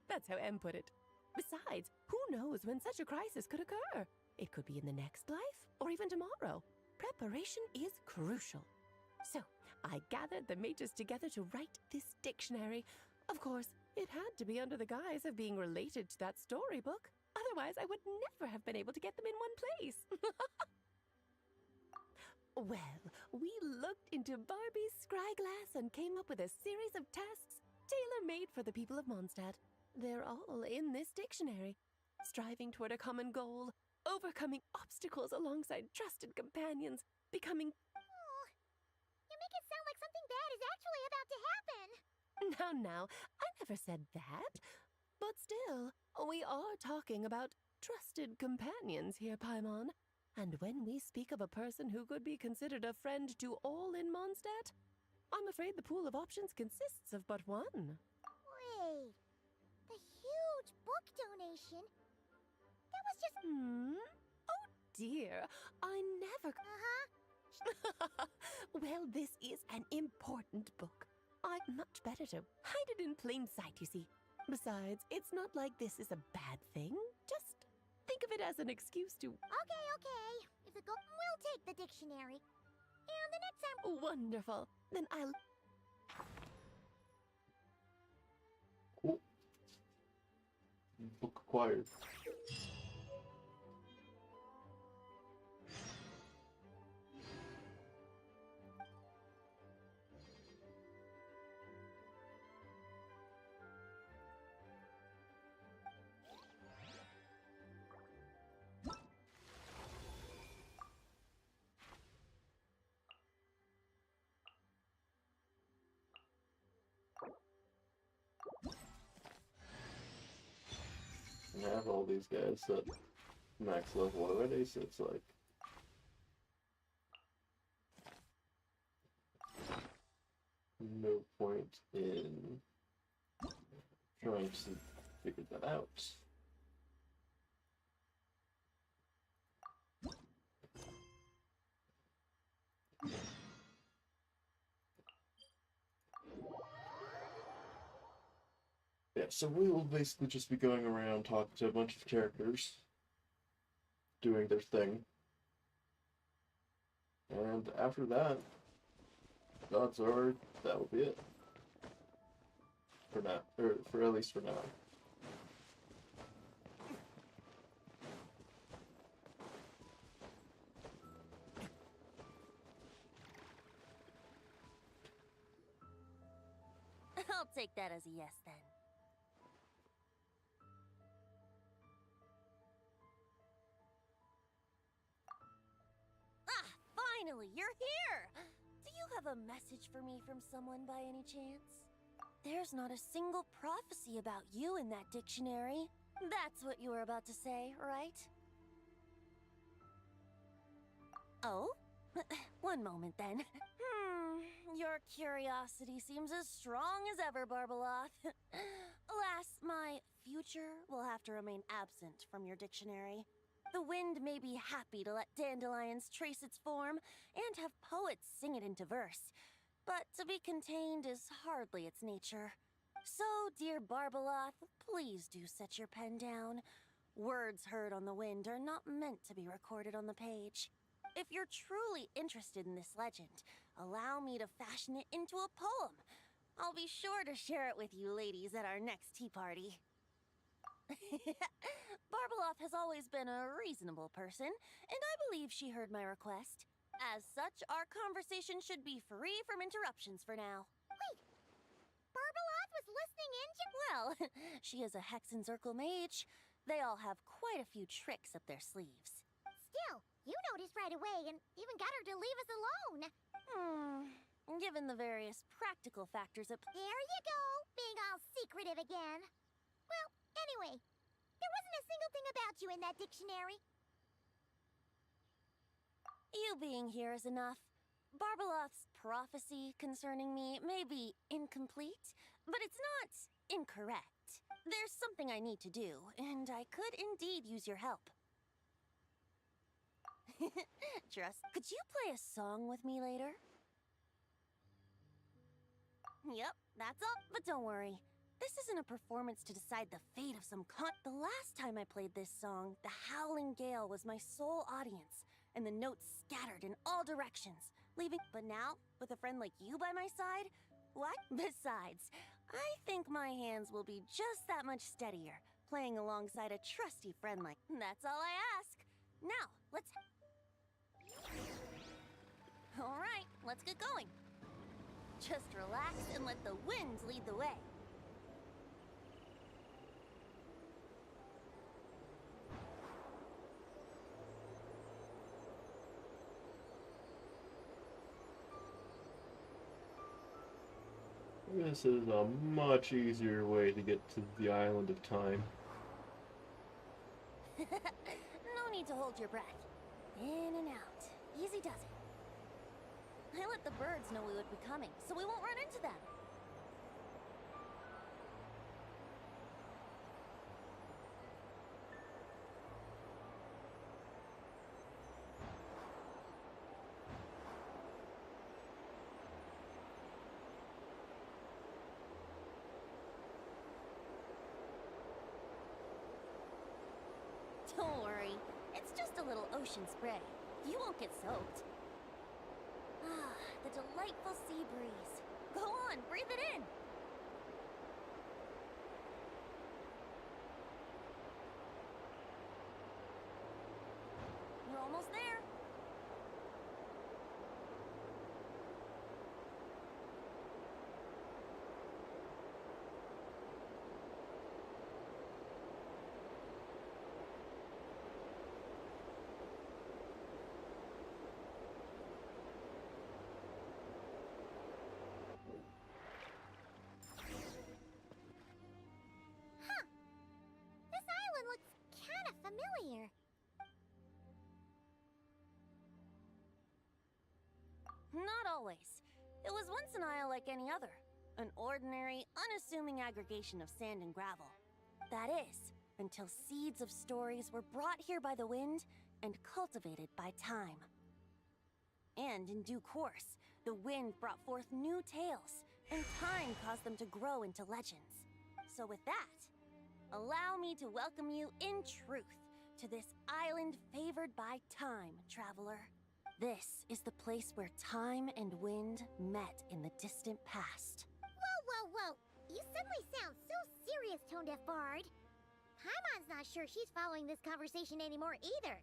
Speaker 12: That's how Em put it. Besides, who knows when such a crisis could occur? It could be in the next life, or even tomorrow. Preparation is crucial. So, I gathered the mages together to write this dictionary. Of course, it had to be under the guise of being related to that storybook. Otherwise, I would never have been able to get them in one place. Well, we looked into Barbie's scryglass and came up with a series of tasks tailor-made for the people of Mondstadt. They're all in this dictionary. Striving toward a common goal, overcoming obstacles alongside trusted companions, becoming...
Speaker 3: You make it sound like something bad is actually about to happen.
Speaker 12: Now, I never said that. But still, we are talking about trusted companions here, Paimon. And when we speak of a person who could be considered a friend to all in Mondstadt, I'm afraid the pool of options consists of but one.
Speaker 3: Wait. The huge book donation? That was just...
Speaker 12: Oh dear, I never... Well, this is an important book. I'm much better to hide it in plain sight, you see. Besides, it's not like this is a bad thing. Just think of it as an excuse to...
Speaker 3: Okay. If the we'll take the dictionary. And the next time...
Speaker 12: Wonderful. Then I'll...
Speaker 1: Cool. Book acquired. I have all these guys at max level already, so it's like... no point in trying to figure that out. Yeah, so we will basically just be going around talking to a bunch of characters, doing their thing. And after that, odds are that will be it. For now, or for at least for now.
Speaker 12: I'll take that as a yes, then. Ah, finally, you're here! Do you have a message for me from someone by any chance? There's not a single prophecy about you in that dictionary. That's what you were about to say, right? Oh? One moment, then. Your curiosity seems as strong as ever, Barbeloth. Alas, my future will have to remain absent from your dictionary. The wind may be happy to let dandelions trace its form and have poets sing it into verse, but to be contained is hardly its nature. So, dear Barbeloth, please do set your pen down. Words heard on the wind are not meant to be recorded on the page. If you're truly interested in this legend, allow me to fashion it into a poem. I'll be sure to share it with you ladies at our next tea party. Barbeloth has always been a reasonable person, and I believe she heard my request. As such, our conversation should be free from interruptions for now.
Speaker 3: Wait! Barbeloth was listening in to...
Speaker 12: Well, she is a Hexenzirkel mage. They all have quite a few tricks up their sleeves.
Speaker 3: Still, you noticed right away and even got her to leave us alone.
Speaker 12: Given the various practical factors at
Speaker 3: There you go, being all secretive again. Well, anyway, there wasn't a single thing about you in that dictionary.
Speaker 12: You being here is enough. Barbeloth's prophecy concerning me may be incomplete, but it's not incorrect. There's something I need to do, and I could indeed use your help. Trust. Could you play a song with me later? Yep, that's all. But don't worry. This isn't a performance to decide the fate of some The last time I played this song, the howling gale was my sole audience, and the notes scattered in all directions, leaving... But now, with a friend like you by my side, what? Besides, I think my hands will be just that much steadier, playing alongside a trusty friend like... That's all I ask. Now, let's... Alright, let's get going. Just relax and let the winds lead the way.
Speaker 1: This is a much easier way to get to the Island of Time.
Speaker 12: No need to hold your breath. In and out. Easy does it. I let the birds know we would be coming, so we won't run into them. Don't worry. It's just a little ocean spray. You won't get soaked. Ah, the delightful sea breeze. Go on, breathe it in. You're almost there. Huh. This island looks kind of familiar. Not always. It was once an isle like any other. An ordinary, unassuming aggregation of sand and gravel. That is, until seeds of stories were brought here by the wind and cultivated by time. And in due course, the wind brought forth new tales, and time caused them to grow into legends. So with that, allow me to welcome you in truth to this island favored by time, traveler. This is the place where time and wind met in the distant past.
Speaker 3: Whoa! You suddenly sound so serious, Tone Deaf Bard. Paimon's not sure she's following this conversation anymore either.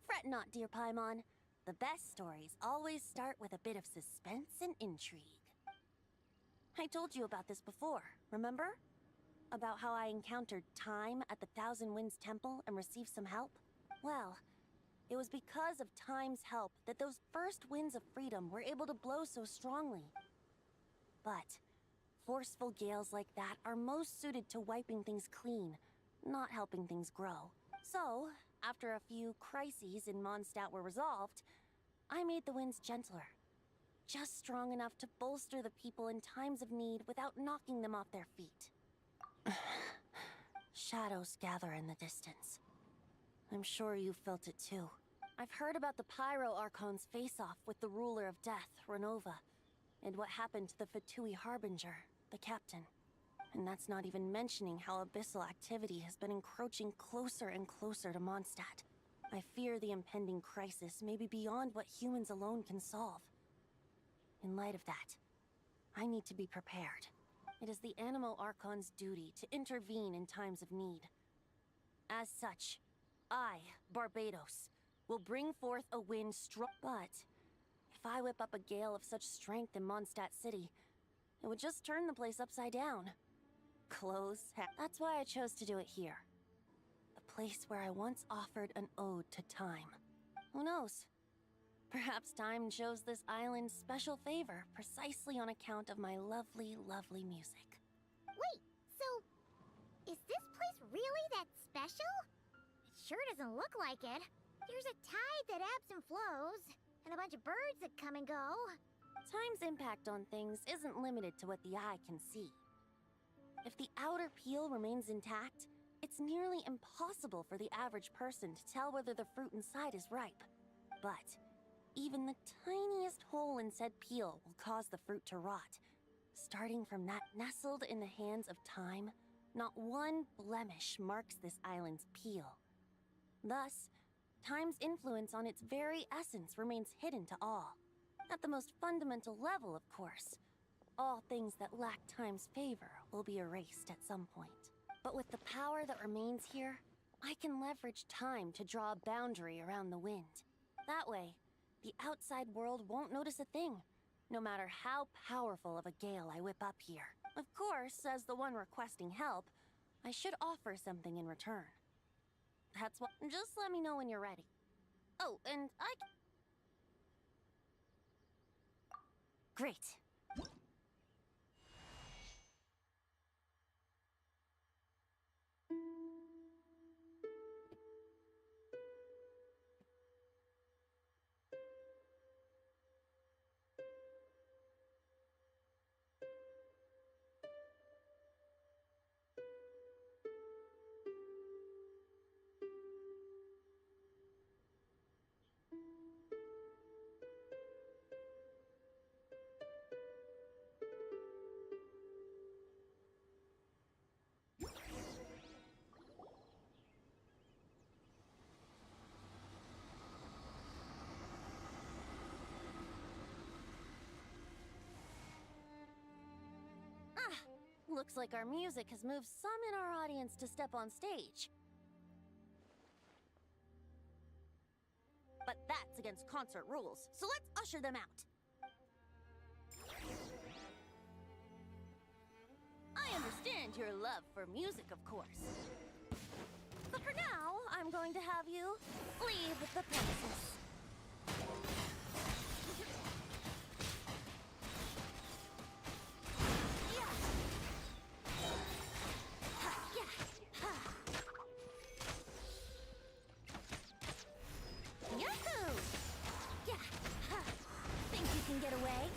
Speaker 12: Fret not, dear Paimon. The best stories always start with a bit of suspense and intrigue. I told you about this before, remember? About how I encountered time at the Thousand Winds Temple and received some help? Well, it was because of time's help that those first winds of freedom were able to blow so strongly. But forceful gales like that are most suited to wiping things clean, not helping things grow. So, after a few crises in Mondstadt were resolved, I made the winds gentler. Just strong enough to bolster the people in times of need without knocking them off their feet. Shadows gather in the distance. I'm sure you felt it too. I've heard about the Pyro Archon's face-off with the ruler of death, Renova, and what happened to the Fatui Harbinger, the captain. And that's not even mentioning how abyssal activity has been encroaching closer and closer to Mondstadt. I fear the impending crisis may be beyond what humans alone can solve. In light of that, I need to be prepared. It is the Animo Archon's duty to intervene in times of need. As such, I, Barbados, will bring forth a wind strong. But if I whip up a gale of such strength in Mondstadt City, it would just turn the place upside down. That's why I chose to do it here. The place where I once offered an ode to time. Who knows? Perhaps time shows this island special favor precisely on account of my lovely, lovely music.
Speaker 3: Wait, so is this place really that special? It sure doesn't look like it. There's a tide that ebbs and flows, and a bunch of birds that come and go.
Speaker 12: Time's impact on things isn't limited to what the eye can see. If the outer peel remains intact, it's nearly impossible for the average person to tell whether the fruit inside is ripe. But even the tiniest hole in said peel will cause the fruit to rot. Starting from that nestled in the hands of time, not one blemish marks this island's peel. Thus, time's influence on its very essence remains hidden to all. At the most fundamental level, of course. All things that lack time's favor will be erased at some point. But with the power that remains here, I can leverage time to draw a boundary around the wind. That way, the outside world won't notice a thing, no matter how powerful of a gale I whip up here. Of course, as the one requesting help, I should offer something in return. That's what. Just let me know when you're ready. Oh, and Great.
Speaker 8: Looks like our music has moved some in our audience to step on stage. But that's against concert rules, so let's usher them out. I understand your love for music, of course. But for now, I'm going to have you leave the premises. Yahoo! Yeah. Think you can get away?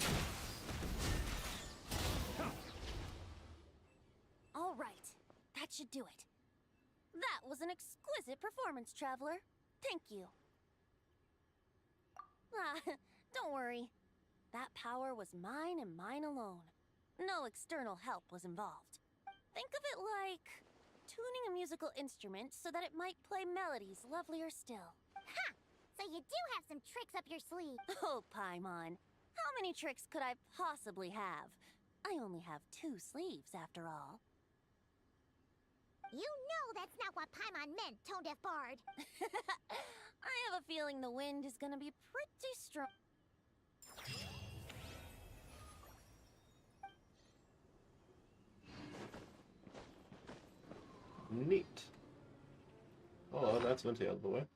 Speaker 8: All right, that should do it. That was an exquisite performance, Traveler. Thank you. Don't worry. That power was mine and mine alone. No external help was involved. Think of it like tuning a musical instrument so that it might play melodies lovelier still.
Speaker 3: Ha! So you do have some tricks up your sleeve.
Speaker 8: Oh, Paimon. How many tricks could I possibly have? I only have 2 sleeves, after all.
Speaker 3: You know that's not what Paimon meant, Tone-Deaf Bard.
Speaker 8: I have a feeling the wind is gonna be pretty strong.
Speaker 1: Neat. Oh, that's Venti out of the way.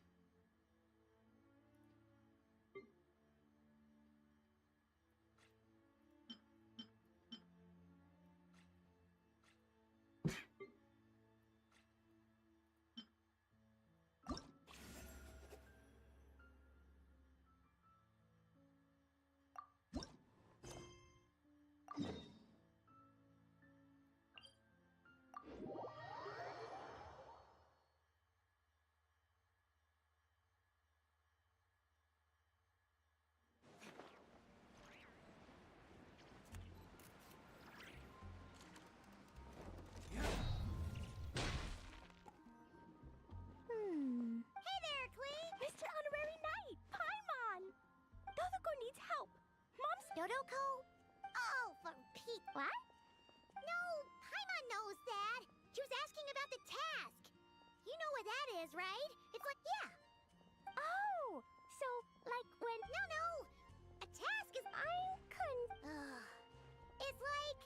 Speaker 3: Hey there, Clee!
Speaker 23: Mr. Honorary Knight, Paimon! Dodoko needs help. Mom's
Speaker 3: Dodoko? Oh, for Pete. What? No, Paimon knows that. She was asking about the task. You know what that is, right? It's like, yeah.
Speaker 23: Oh, so like when...
Speaker 3: No. A task is... It's like...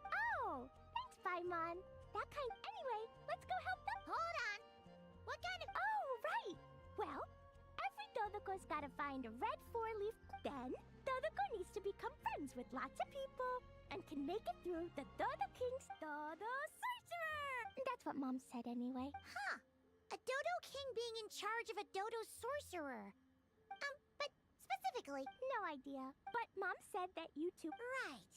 Speaker 23: Oh, thanks, Paimon. That kind... Anyway, let's go help them.
Speaker 3: Hold on. What kind of...
Speaker 23: Oh, right. Well, every Dodoko's gotta find a red 4-leaf. Then, Dodoko needs to become friends with lots of people and can make it through the Dodo King's Dodo Sorcerer. That's what Mom said anyway.
Speaker 3: Huh. A Dodo King being in charge of a Dodo Sorcerer. But specifically...
Speaker 23: No idea. But Mom said that you two...
Speaker 3: Right.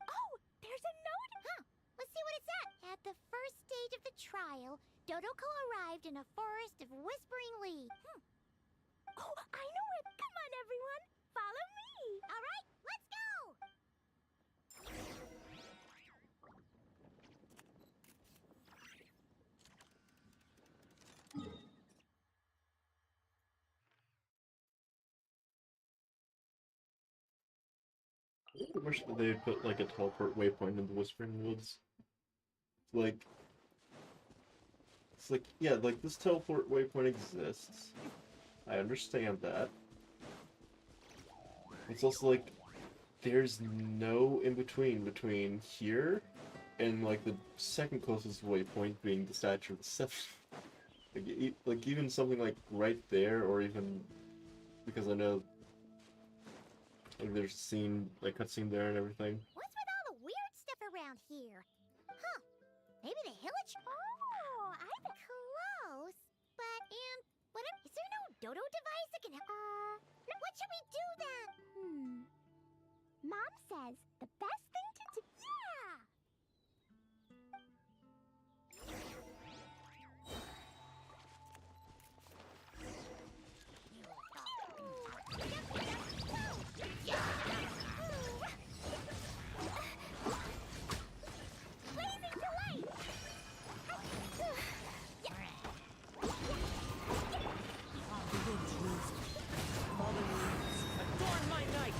Speaker 23: Oh, there's a note!
Speaker 3: Huh. Let's see what it said. At the first stage of the trial, Dodoko arrived in a forest of whispering leaves.
Speaker 23: Oh, I know it! Come on, everyone! Follow me!
Speaker 3: All right, let's go!
Speaker 1: I wish that they'd put like a teleport waypoint in the Whispering Woods. It's like, yeah, like this teleport waypoint exists. I understand that. It's also like, there's no in-between between here and like the second closest waypoint being the Statue of the Seven. Like even something like right there, or even, because I know like there's a scene, like cutscene there and everything.
Speaker 3: What's with all the weird stuff around here? Huh. Maybe the Hillage?
Speaker 23: Oh, I'm
Speaker 3: close. But, what is there no Dodo device that can help? What should we do then?
Speaker 23: Mom says the best thing to do... Yeah! Blazing delight!
Speaker 15: Adorn my night!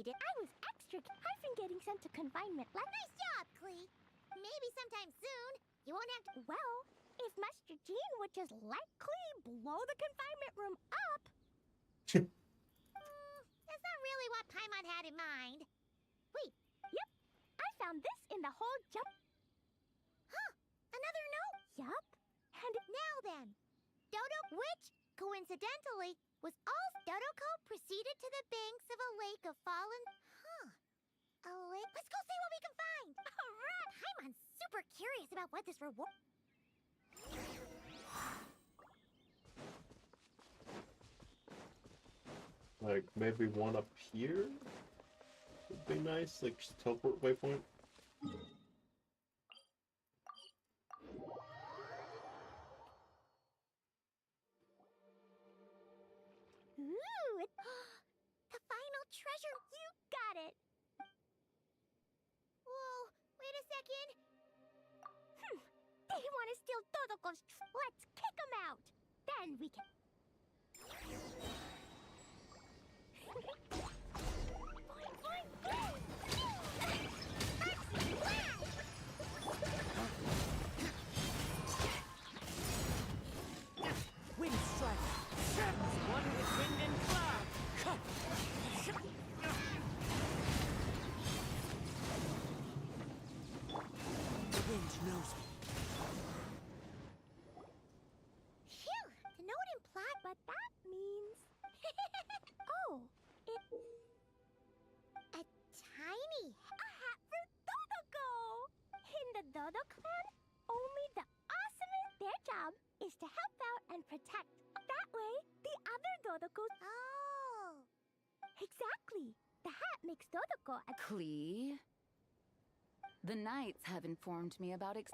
Speaker 23: did. I was extra. I've been getting sent to confinement.
Speaker 3: Nice job, Clee. Maybe sometime soon you won't have to.
Speaker 23: Well, if Master Jean would just let Clee blow the confinement room up.
Speaker 3: That's not really what Paimon had in mind.
Speaker 23: Wait, yep. I found this in the whole jump.
Speaker 3: Huh, another note.
Speaker 23: Yup. And
Speaker 3: now then, which, coincidentally, was all Dodoko proceeded to the banks of a lake of fallen. Huh. A lake. Let's go see what we can find.
Speaker 23: All right.
Speaker 3: Paimon's super curious about what this reward.
Speaker 1: Like, maybe one up here would be nice, like just teleport waypoint.
Speaker 23: Ooh, the final treasure. You got it.
Speaker 3: Whoa, wait a second.
Speaker 23: They want to steal Dodoko's. Let's kick them out. Then we can.
Speaker 7: Wind strike. One with wind and cloud. The wind knows me.
Speaker 23: Phew! The note implied, but that means. Oh, it.
Speaker 3: A tiny.
Speaker 23: A hat for Dodoko! In the Dodo clan, only the awesomest. Their job is to help out and protect. That way, the other Dodokos.
Speaker 3: Oh.
Speaker 23: Exactly. The hat makes Dodoko a.
Speaker 6: Clee? The knights have informed me about
Speaker 23: Mr.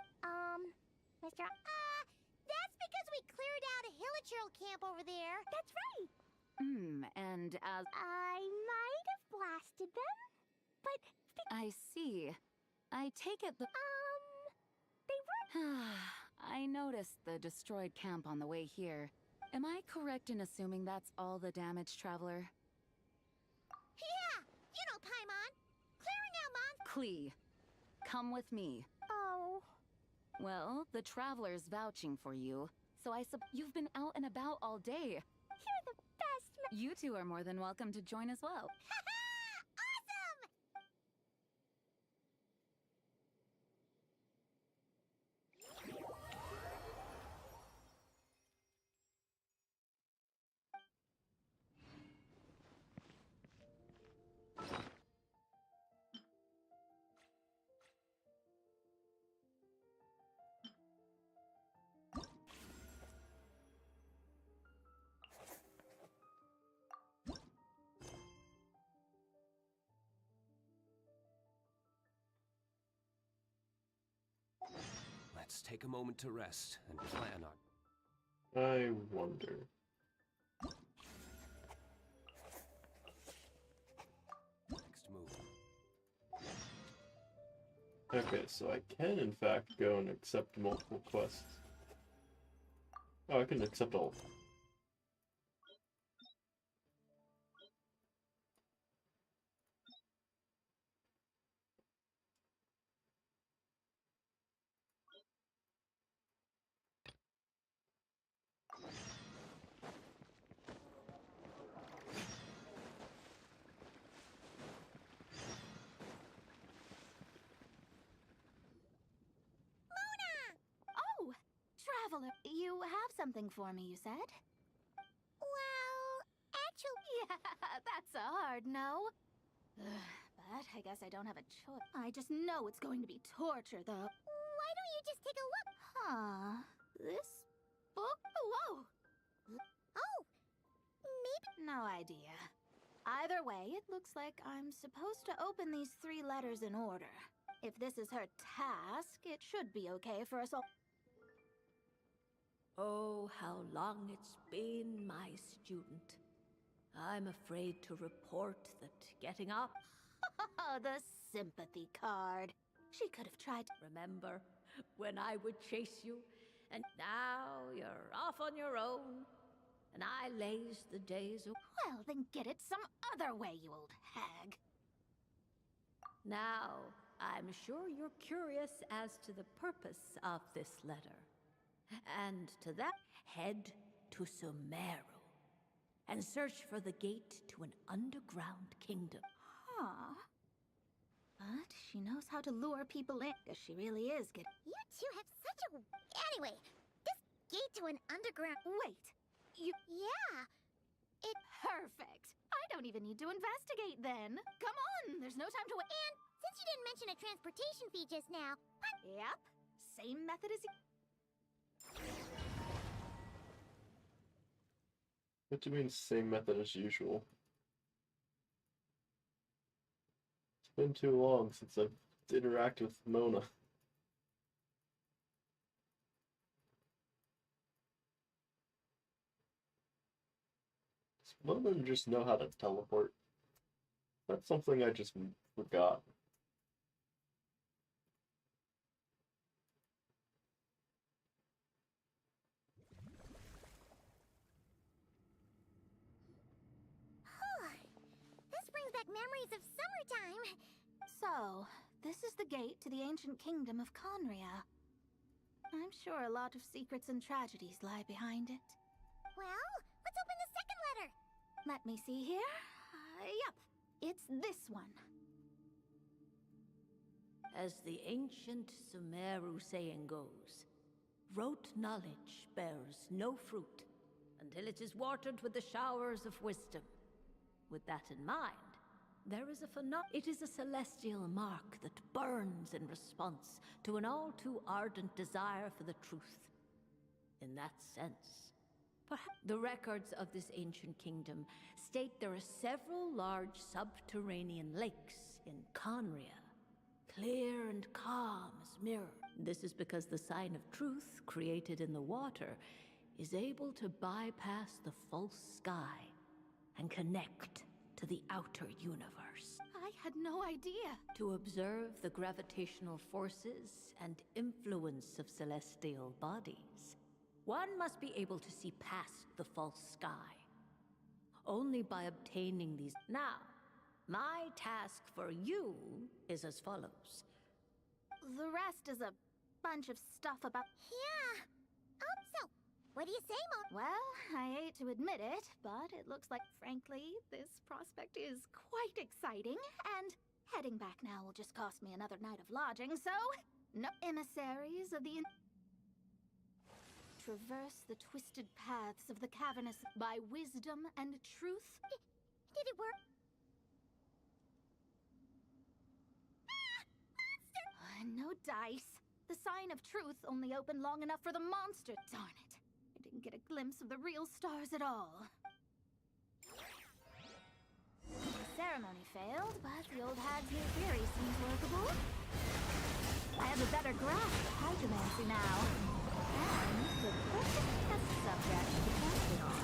Speaker 3: That's because we cleared out a Hilichurl camp over there.
Speaker 23: That's right.
Speaker 6: And as
Speaker 23: I might have blasted them, but.
Speaker 6: I see. I take it
Speaker 23: They
Speaker 6: weren't. I noticed the destroyed camp on the way here. Am I correct in assuming that's all the damage, Traveler?
Speaker 3: Yeah, you know Paimon. Clearing out monsters.
Speaker 6: Clee, come with me.
Speaker 23: Oh.
Speaker 6: Well, the Traveler's vouching for you, so you've been out and about all day.
Speaker 23: You're the best.
Speaker 6: You two are more than welcome to join as well.
Speaker 3: Awesome!
Speaker 14: Let's take a moment to rest and plan our...
Speaker 1: I wonder.
Speaker 14: next move.
Speaker 1: Okay, so I can in fact go and accept multiple quests. Oh, I can accept all of them.
Speaker 19: Oh, Traveler, you have something for me, you said?
Speaker 3: Well, actually...
Speaker 19: Yeah, that's a hard no. But I guess I don't have a choice. I just know it's going to be torture, though.
Speaker 3: Why don't you just take a look?
Speaker 19: Huh. This book? Whoa!
Speaker 3: Oh, maybe...
Speaker 19: No idea. Either way, it looks like I'm supposed to open these 3 letters in order. If this is her task, it should be okay for us all.
Speaker 16: Oh, how long it's been, my student. I'm afraid to report that getting up...
Speaker 19: The sympathy card. She could have tried to...
Speaker 16: Remember when I would chase you? And now you're off on your own. And I laze the days away.
Speaker 19: Well, then get it some other way, you old hag.
Speaker 16: Now, I'm sure you're curious as to the purpose of this letter. And to that, head to Sumeru and search for the gate to an underground kingdom.
Speaker 3: Huh. But she knows how to lure people in, because she really is good. You two have such a... Anyway, this gate to an underground... Wait, you... Yeah, it... Perfect. I don't even need to investigate then. Come on, there's no time to... And since you didn't mention a transportation fee just now... Yep, same method as...
Speaker 1: What do you mean, same method as usual? It's been too long since I've interacted with Mona. Does Mona just know how to teleport? That's something I just forgot.
Speaker 3: This brings back memories of summertime. So, this is the gate to the ancient kingdom of Conria. I'm sure a lot of secrets and tragedies lie behind it. Well, let's open the second letter. Let me see here. Yep, it's this one.
Speaker 16: As the ancient Sumeru saying goes, rote knowledge bears no fruit until it is watered with the showers of wisdom. With that in mind, there is it is a celestial mark that burns in response to an all too ardent desire for the truth. In that sense, perhaps the records of this ancient kingdom state there are several large subterranean lakes in Conria, clear and calm as mirror. This is because the sign of truth created in the water is able to bypass the false sky and connect to the outer universe.
Speaker 3: I had no idea.
Speaker 16: To observe the gravitational forces and influence of celestial bodies, one must be able to see past the false sky. Only by obtaining these... Now, my task for you is as follows.
Speaker 3: The rest is a bunch of stuff about... Yeah. So, what do you say, Mo? Well, I hate to admit it, but it looks like, frankly, this prospect is quite exciting, and heading back now will just cost me another night of lodging, so... No emissaries of the... Traverse the twisted paths of the cavernous by wisdom and truth. Did it work? No dice. The sign of truth only opened long enough for the monster. Darn it. I didn't get a glimpse of the real stars at all. The ceremony failed, but the old hag's new theory seems workable. I have a better grasp of hydromancy now. And the perfect test subject to test it on.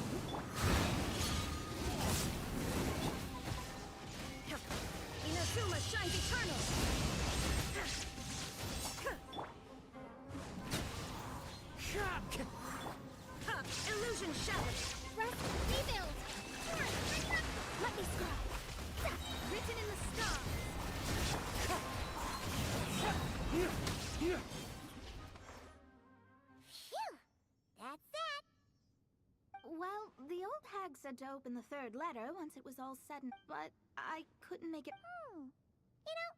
Speaker 3: Inazuma shines eternal! Illusion shattered! Rest, rebuild! Let me scribe! Written in the stars! Phew! That's that! Well, the old hag said to open the third letter once it was all said and... But I couldn't make it... You know,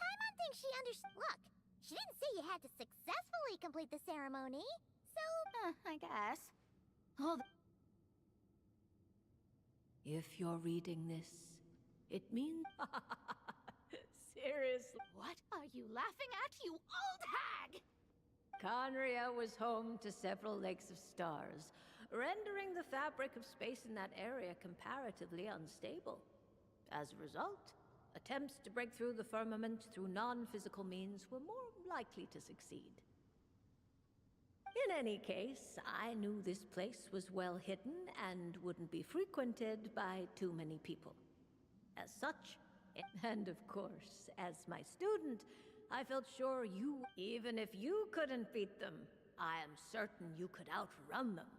Speaker 3: Paimon thinks she understood... Look, she didn't say you had to successfully complete the ceremony, so... I guess. Hold...
Speaker 16: If you're reading this, it means... Seriously.
Speaker 3: What are you laughing at, you old hag?
Speaker 16: Conria was home to several lakes of stars, rendering the fabric of space in that area comparatively unstable. As a result, attempts to break through the firmament through non-physical means were more likely to succeed. In any case, I knew this place was well hidden and wouldn't be frequented by too many people. As such, and of course, as my student, I felt sure you, even if you couldn't beat them, I am certain you could outrun them.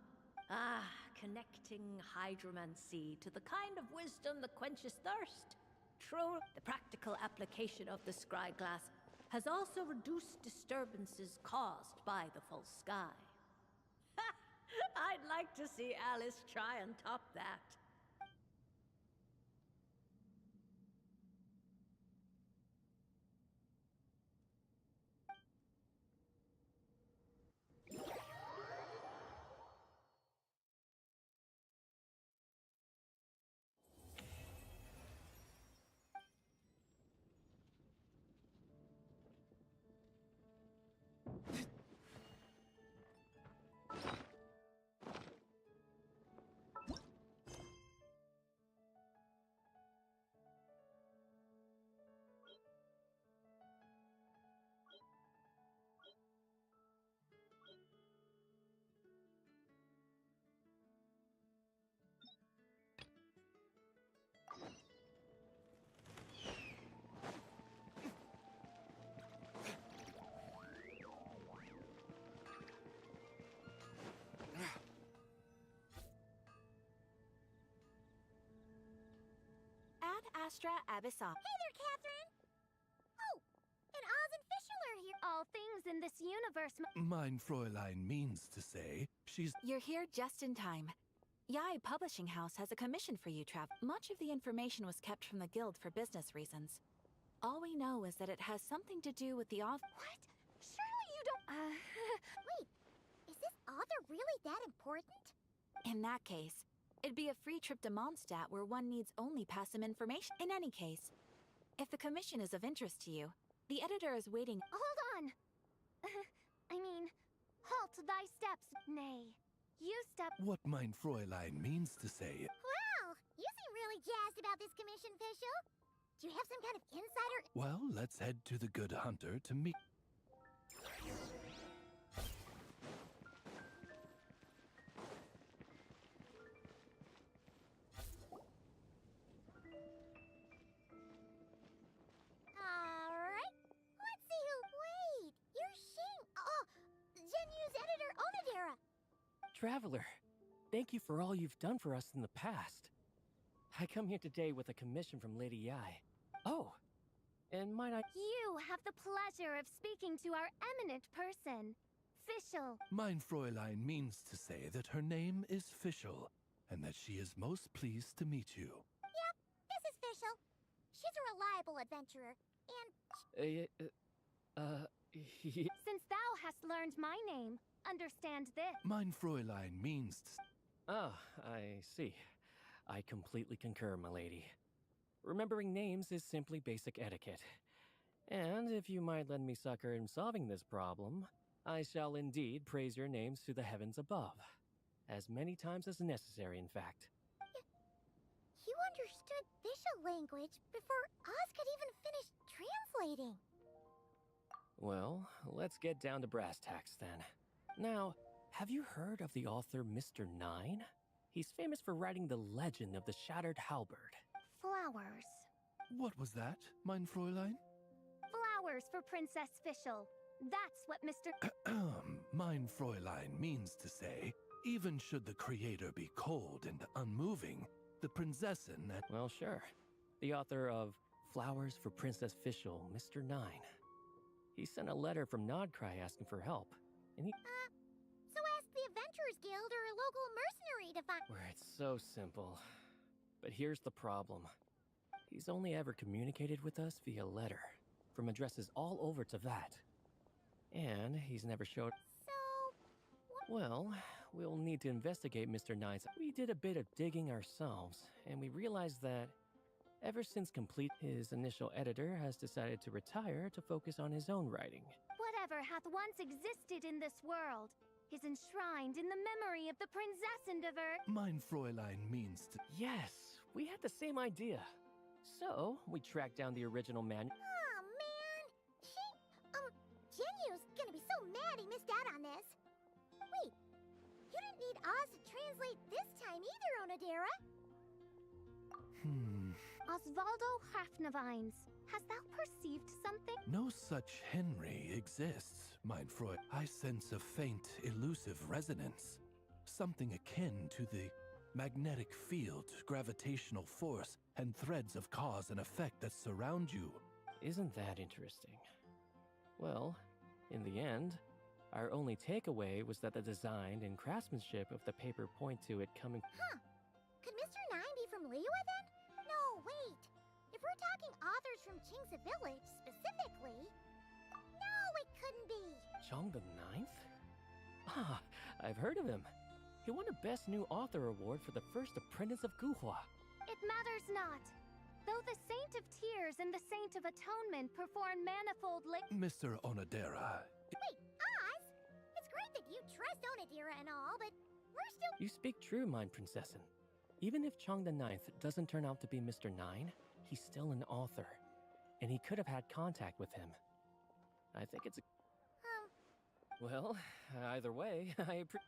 Speaker 16: Connecting hydromancy to the kind of wisdom that quenches thirst. True, the practical application of the scryglass has also reduced disturbances caused by the false sky. I'd like to see Alice try and top that.
Speaker 17: Astra Abyssal.
Speaker 3: Hey there, Catherine! Oh, and Oz and Fischl are here.
Speaker 17: All things in this universe.
Speaker 21: Mein Fräulein means to say she's.
Speaker 17: You're here just in time. Yai Publishing House has a commission for you, Trav. Much of the information was kept from the Guild for business reasons. All we know is that it has something to do with the author.
Speaker 3: What? Surely you don't. Wait, is this author really that important?
Speaker 17: In that case, it'd be a free trip to Mondstadt where one needs only pass some information. In any case, if the commission is of interest to you, the editor is waiting. Hold
Speaker 3: on! halt thy steps. Nay, you step.
Speaker 21: What mein Fräulein means to say.
Speaker 3: Wow, you seem really jazzed about this commission, Fischl. Do you have some kind of insider?
Speaker 21: Well, let's head to the Good Hunter to meet.
Speaker 3: Alright, let's see who. Wait, you're Shing. Oh, Genu's editor, Onodera.
Speaker 22: Traveler, thank you for all you've done for us in the past. I come here today with a commission from Lady Yai. Oh, and might I—
Speaker 17: You have the pleasure of speaking to our eminent person, Fischl.
Speaker 21: Mein Fräulein means to say that her name is Fischl, and that she is most pleased to meet you.
Speaker 3: Yep, this is Fischl. She's a reliable adventurer, and
Speaker 17: Since thou hast learned my name, understand this.
Speaker 21: Mein Fräulein means to...
Speaker 22: Ah, I see. I completely concur, my lady. Remembering names is simply basic etiquette. And if you might lend me succor in solving this problem, I shall indeed praise your names to the heavens above. As many times as necessary, in fact.
Speaker 3: you understood Fischl language before Oz could even finish translating.
Speaker 22: Well, let's get down to brass tacks then. Now, have you heard of the author Mr. Nine? He's famous for writing the legend of the Shattered Halberd.
Speaker 17: Flowers.
Speaker 21: What was that, mein Fräulein?
Speaker 17: Flowers for Princess Fischl. That's what Mr.
Speaker 21: Mein Fräulein means to say, even should the creator be cold and unmoving, the prinzessin that...
Speaker 22: Well, sure. The author of Flowers for Princess Fischl, Mr. Nine. He sent a letter from Nodcry asking for help, and he...
Speaker 3: So ask the Adventurers Guild or a local mercenary to find...
Speaker 22: Where it's so simple. But here's the problem. He's only ever communicated with us via letter, from addresses all over Teyvat. And he's never showed...
Speaker 3: So...
Speaker 22: Well, we'll need to investigate Mr. Nine's... We did a bit of digging ourselves, and we realized that ever since complete, his initial editor has decided to retire to focus on his own writing.
Speaker 17: Whatever hath once existed in this world is enshrined in the memory of the Princess of Earth.
Speaker 21: Mein Fräulein means to...
Speaker 22: Yes, we had the same idea. So, we tracked down the original manual.
Speaker 3: Oh, man. Genu's gonna be so mad he missed out on this. Wait, you didn't need Oz to translate this time either, Onodera.
Speaker 17: Osvaldo Hafnavines, hast thou perceived something?
Speaker 21: No such Henry exists, mein Freud. I sense a faint, elusive resonance. Something akin to the magnetic field, gravitational force, and threads of cause and effect that surround you.
Speaker 22: Isn't that interesting? Well, in the end, our only takeaway was that the design and craftsmanship of the paper point to it coming.
Speaker 3: Huh. Could Mr. Nine be from Liyue then? No, wait. If we're talking authors from Qing's Village specifically. No, it couldn't be.
Speaker 22: Chong the Ninth? Ah, I've heard of him. He won a Best New Author award for the first apprentice of Guhua.
Speaker 11: It matters not. Though the Saint of Tears and the Saint of Atonement perform manifold
Speaker 21: Mr. Onodera.
Speaker 3: Wait, Oz? It's great that you trust Onodera and all, but we're still.
Speaker 22: You speak true, Mind Princessin. Even if Chong the Ninth doesn't turn out to be Mr. Nine, he's still an author. And he could have had contact with him. I think it's a... Well, either way, I appreciate...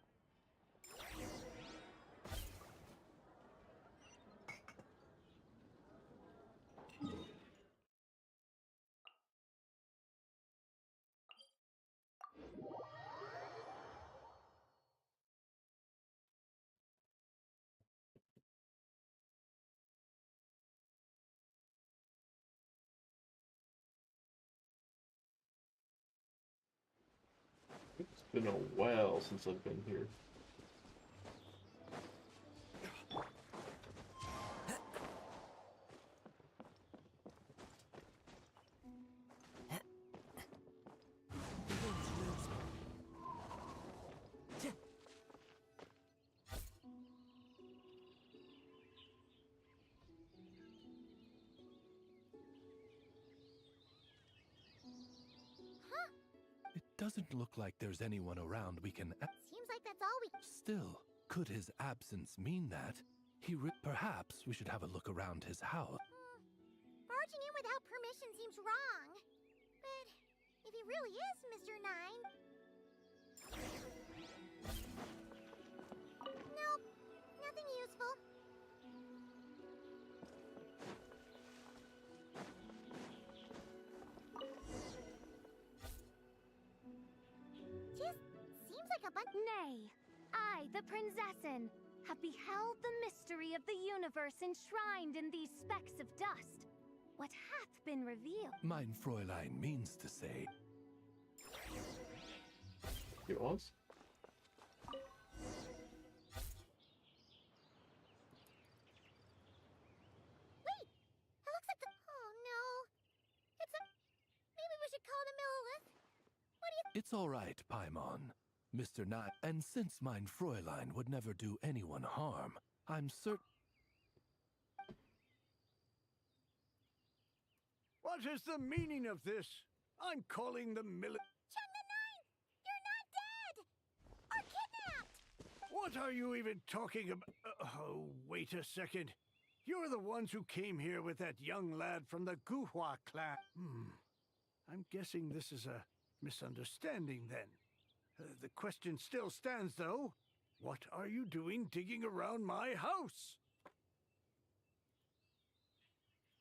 Speaker 1: It's been a while since I've been here.
Speaker 21: It doesn't look like there's anyone around we can...
Speaker 3: Seems like that's all we.
Speaker 21: Still, could his absence mean that? Perhaps we should have a look around his house.
Speaker 3: Barging in without permission seems wrong. But if he really is Mr. Nine. Nope, nothing useful. Just seems like a bunch.
Speaker 11: Nay, I, the Princessin, have beheld the mystery of the universe enshrined in these specks of dust. What hath been revealed?
Speaker 21: Mein Fräulein means to say...
Speaker 1: It was?
Speaker 3: Wait! It looks like the. Oh no! It's a. Maybe we should call the Millilith? What do you.
Speaker 21: It's all right, Paimon. Mr. Nine, and since mein Fräulein would never do anyone harm, I'm certain...
Speaker 13: What is the meaning of this? I'm calling the
Speaker 3: Chong the Nine! You're not dead! Or kidnapped!
Speaker 13: What are you even talking about? Oh, wait a second. You're the ones who came here with that young lad from the Guhua clan. I'm guessing this is a misunderstanding then. The question still stands, though. What are you doing digging around my house?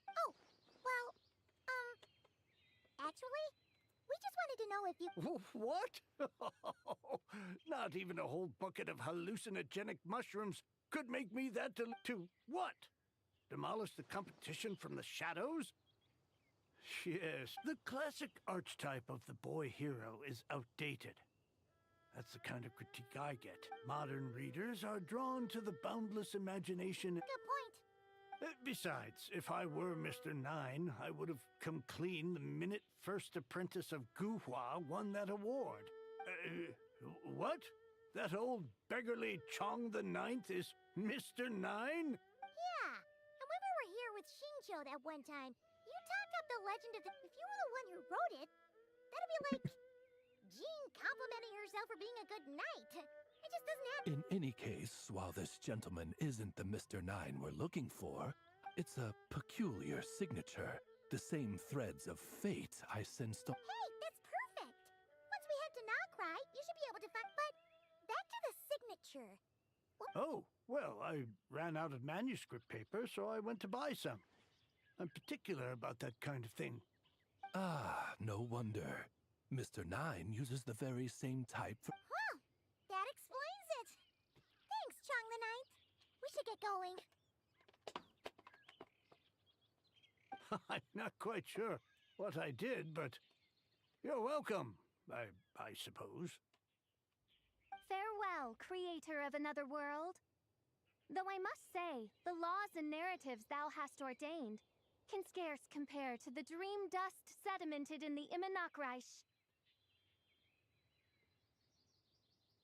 Speaker 3: Oh, well, actually, we just wanted to know if you.
Speaker 13: What? Not even a whole bucket of hallucinogenic mushrooms could make me that to what? Demolish the competition from the shadows? Yes, the classic archetype of the boy hero is outdated. That's the kind of critique I get. Modern readers are drawn to the boundless imagination.
Speaker 3: Good point.
Speaker 13: Besides, if I were Mr. Nine, I would have come clean the minute First Apprentice of Guhua won that award. What? That old beggarly Chong the Ninth is Mr. Nine?
Speaker 3: Yeah, and when we were here with Shincho that one time, you talked up the legend of the. If you were the one who wrote it, that'd be like Jean complimenting herself for being a good knight. It just doesn't happen.
Speaker 21: In any case, while this gentleman isn't the Mr. Nine we're looking for, it's a peculiar signature. The same threads of fate I sensed on...
Speaker 3: Hey, that's perfect! Once we head to Nocry, you should be able to find. But back to the signature.
Speaker 13: Oh, well, I ran out of manuscript paper, so I went to buy some. I'm particular about that kind of thing.
Speaker 21: Ah, no wonder. Mr. Nine uses the very same type for...
Speaker 3: Huh! That explains it! Thanks, Chong the Ninth. We We should get going.
Speaker 13: I'm not quite sure what I did, but you're welcome, I suppose.
Speaker 11: Farewell, creator of another world. Though I must say, the laws and narratives thou hast ordained can scarce compare to the dream dust sedimented in the Immonakreich.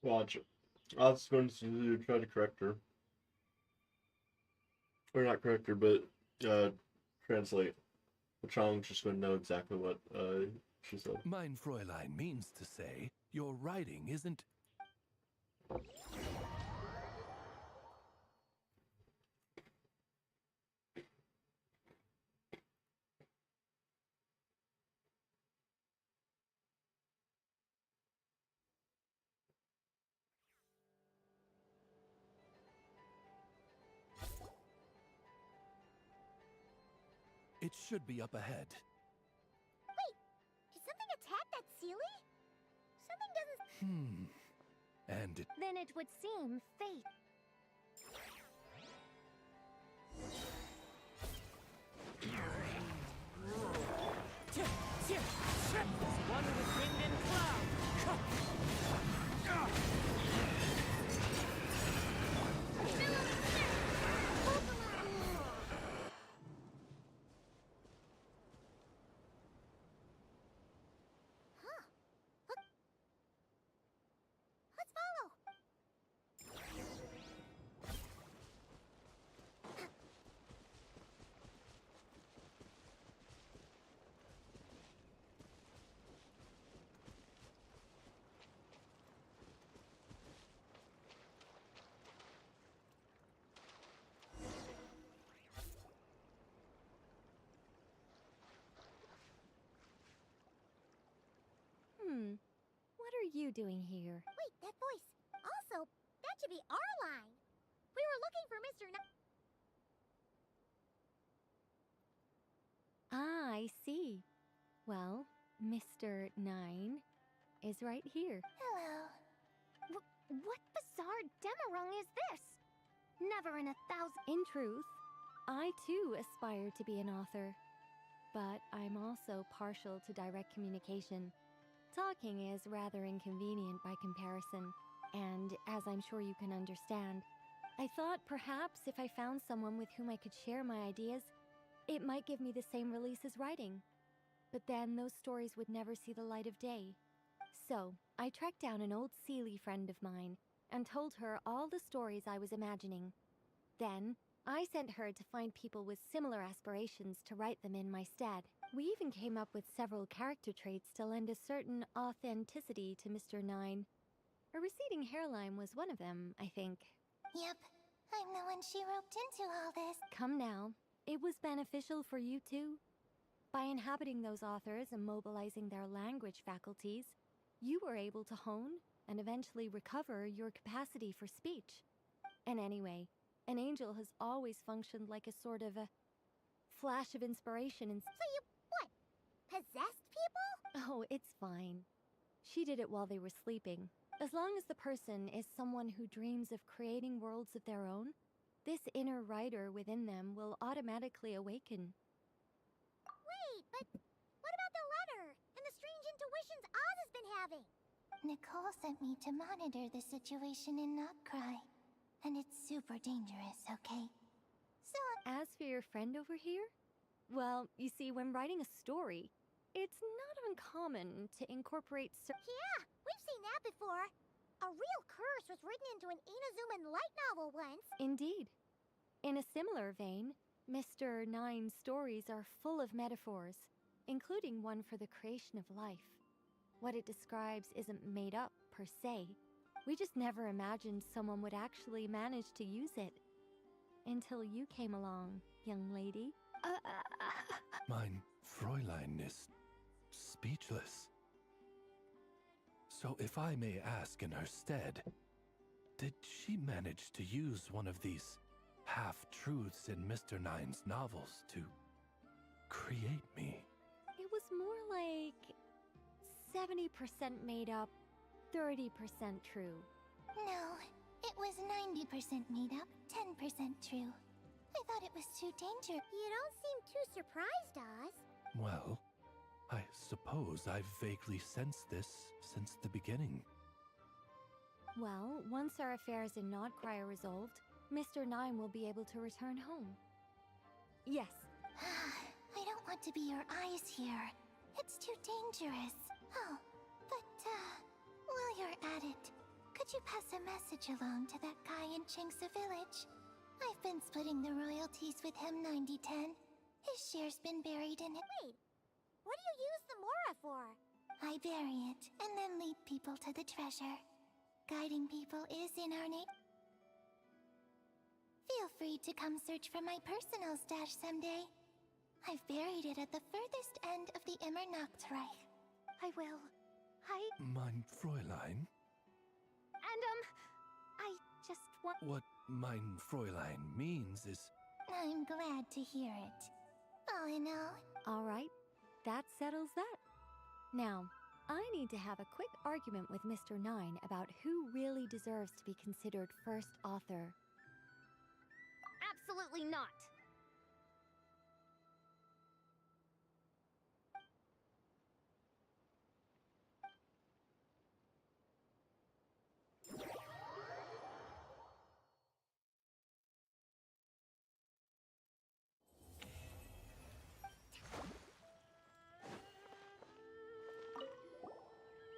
Speaker 1: Watch. I was going to try to correct her. Or not correct her, but translate. Chong's just going to know exactly what she said.
Speaker 21: Mein Fräulein means to say, your writing isn't... It should be up ahead.
Speaker 3: Wait, did something attack that Sealy? Something doesn't...
Speaker 21: And it...
Speaker 11: Then it would seem fate.
Speaker 7: One with wind and cloud.
Speaker 3: Let's follow.
Speaker 11: What are you doing here?
Speaker 3: Wait, that voice. Also, that should be our line. We were looking for Mr.
Speaker 11: Ah, I see. Well, Mr. 9 is right here.
Speaker 3: Hello.
Speaker 11: What bizarre demarung is this? Never in 1,000... In truth, I too aspire to be an author. But I'm also partial to direct communication. Talking is rather inconvenient by comparison, and as I'm sure you can understand, I thought perhaps if I found someone with whom I could share my ideas, it might give me the same release as writing. But then those stories would never see the light of day. So, I tracked down an old Sealy friend of mine and told her all the stories I was imagining. Then, I sent her to find people with similar aspirations to write them in my stead. We even came up with several character traits to lend a certain authenticity to Mr. 9. A receding hairline was one of them, I think.
Speaker 3: Yep, I'm the one she roped into all this.
Speaker 11: Come now, it was beneficial for you too. By inhabiting those authors and mobilizing their language faculties, you were able to hone and eventually recover your capacity for speech. And anyway, an angel has always functioned like a sort of a flash of inspiration and...
Speaker 3: So you, what, possessed people?
Speaker 11: Oh, it's fine. She did it while they were sleeping. As long as the person is someone who dreams of creating worlds of their own, this inner writer within them will automatically awaken.
Speaker 3: Wait, but what about the letter and the strange intuitions Oz has been having? Nicole sent me to monitor the situation in Notcry. And it's super dangerous, okay? So,
Speaker 11: as for your friend over here? Well, you see, when writing a story, it's not uncommon to incorporate
Speaker 3: yeah, we've seen that before. A real curse was written into an Inazuman light novel once.
Speaker 11: Indeed. In a similar vein, Mr. 9's stories are full of metaphors, including one for the creation of life. What it describes isn't made up, per se. We just never imagined someone would actually manage to use it. Until you came along, young lady.
Speaker 21: Mein Fräulein is speechless. So if I may ask in her stead, did she manage to use one of these half-truths in Mr. 9's novels to create me?
Speaker 11: It was more like 70% made up, 30% true.
Speaker 3: No, It was 90% made up, 10% true. I thought it was too dangerous.
Speaker 12: You don't seem too surprised, Oz.
Speaker 21: Well, I suppose I've vaguely sensed this since the beginning.
Speaker 11: Well, once our affairs in Nodcry are resolved, Mr. Nine will be able to return home. Yes.
Speaker 3: I don't want to be your eyes here. It's too dangerous. Oh, but, while you're at it, could you pass a message along to that guy in Chingsa Village? I've been splitting the royalties with him 90-10. His share's been buried in it.
Speaker 12: Wait, what do you use the Mora for?
Speaker 3: I bury it, and then lead people to the treasure. Guiding people is in our nature. Feel free to come search for my personal stash someday. I've buried it at the furthest end of the Immernachtreich.
Speaker 11: I will.
Speaker 21: Mein Fräulein?
Speaker 11: And, I just want...
Speaker 21: What mein Fräulein means is...
Speaker 3: I'm glad to hear it. All in all...
Speaker 11: Alright, that settles that. Now, I need to have a quick argument with Mr. Nine about who really deserves to be considered first author.
Speaker 12: Absolutely not.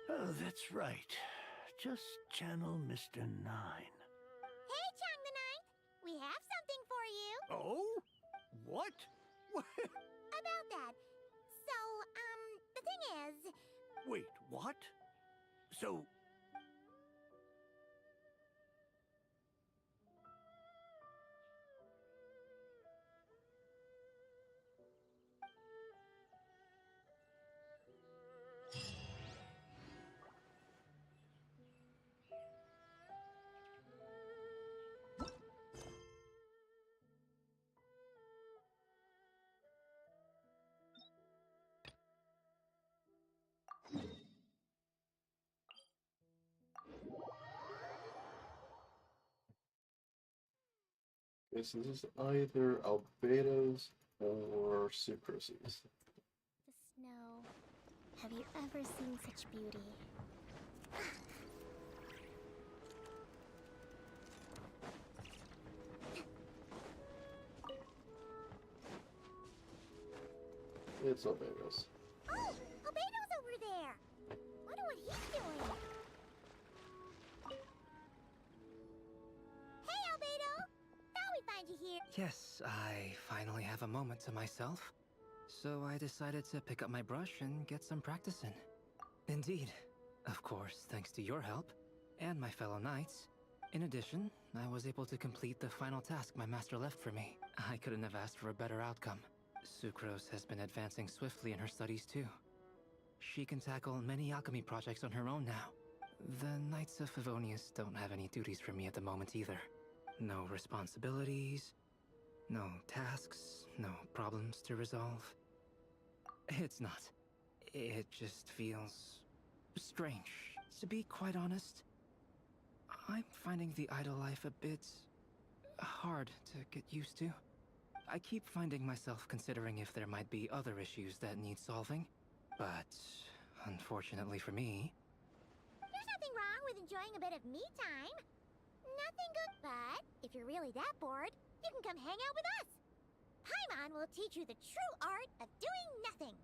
Speaker 13: Oh, that's right. Just channel Mr. Nine.
Speaker 12: Hey, Chang the Ninth! We have something for you!
Speaker 13: Oh? What?
Speaker 12: About that. So, the thing is...
Speaker 13: Wait, what? So...
Speaker 1: This is either albedos or sucroses.
Speaker 3: The snow. Have you ever seen such beauty?
Speaker 1: It's albedos.
Speaker 12: Oh! Albedo's over there! Wonder what he's doing! Hey, Albedo! Thought we'd find you here!
Speaker 9: Yes, I finally have a moment to myself. So I decided to pick up my brush and get some practice in. Indeed. Of course, thanks to your help, and my fellow knights. In addition, I was able to complete the final task my master left for me. I couldn't have asked for a better outcome. Sucrose has been advancing swiftly in her studies too. She can tackle many alchemy projects on her own now. The Knights of Favonius don't have any duties for me at the moment either. No responsibilities, no tasks, no problems to resolve. It's not. It just feels strange. To be quite honest, I'm finding the idle life a bit hard to get used to. I keep finding myself considering if there might be other issues that need solving, but unfortunately for me...
Speaker 12: There's nothing wrong with enjoying a bit of me time. Nothing good, but if you're really that bored, you can come hang out with us. Paimon will teach you the true art of doing nothing.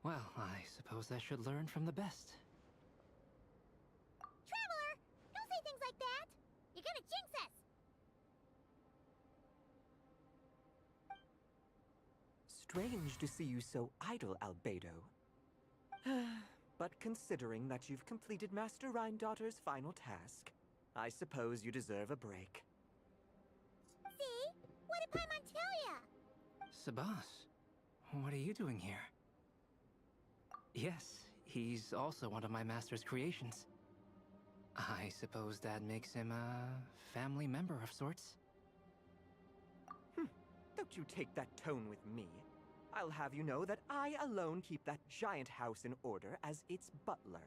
Speaker 9: Well, I suppose I should learn from the best.
Speaker 12: Traveler, don't say things like that. You're gonna jinx us.
Speaker 4: Strange to see you so idle, Albedo. But considering that you've completed Master Rhindaughter's final task, I suppose you deserve a break.
Speaker 12: See? What did Paimon tell ya?
Speaker 9: Sabas, what are you doing here? Yes, he's also one of my master's creations. I suppose that makes him a family member of sorts.
Speaker 4: Don't you take that tone with me. I'll have you know that I alone keep that giant house in order as its butler.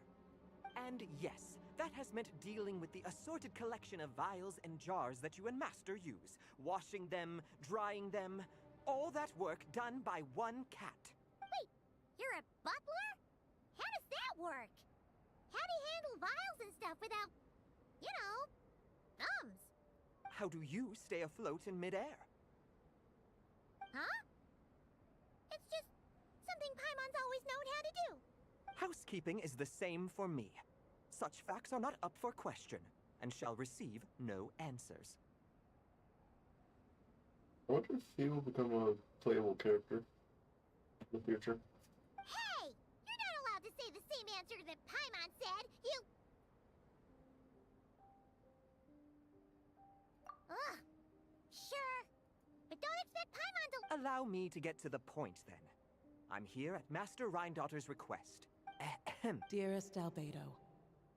Speaker 4: And yes, that has meant dealing with the assorted collection of vials and jars that you and Master use. Washing them, drying them, all that work done by one cat.
Speaker 3: Wait, you're a butler? How does that work? How do you handle vials and stuff without, you know, thumbs?
Speaker 4: How do you stay afloat in midair?
Speaker 3: Huh? It's just something Paimon's always known how to do.
Speaker 4: Housekeeping is the same for me. Such facts are not up for question, and shall receive no answers.
Speaker 1: I wonder if he will become a playable character in the future.
Speaker 3: Hey! You're not allowed to say the same answer that Paimon said! You... Ugh! Sure. But don't expect Paimon to...
Speaker 4: Allow me to get to the point, then. I'm here at Master Rhindaughter's request. Ahem.
Speaker 10: Dearest Albedo,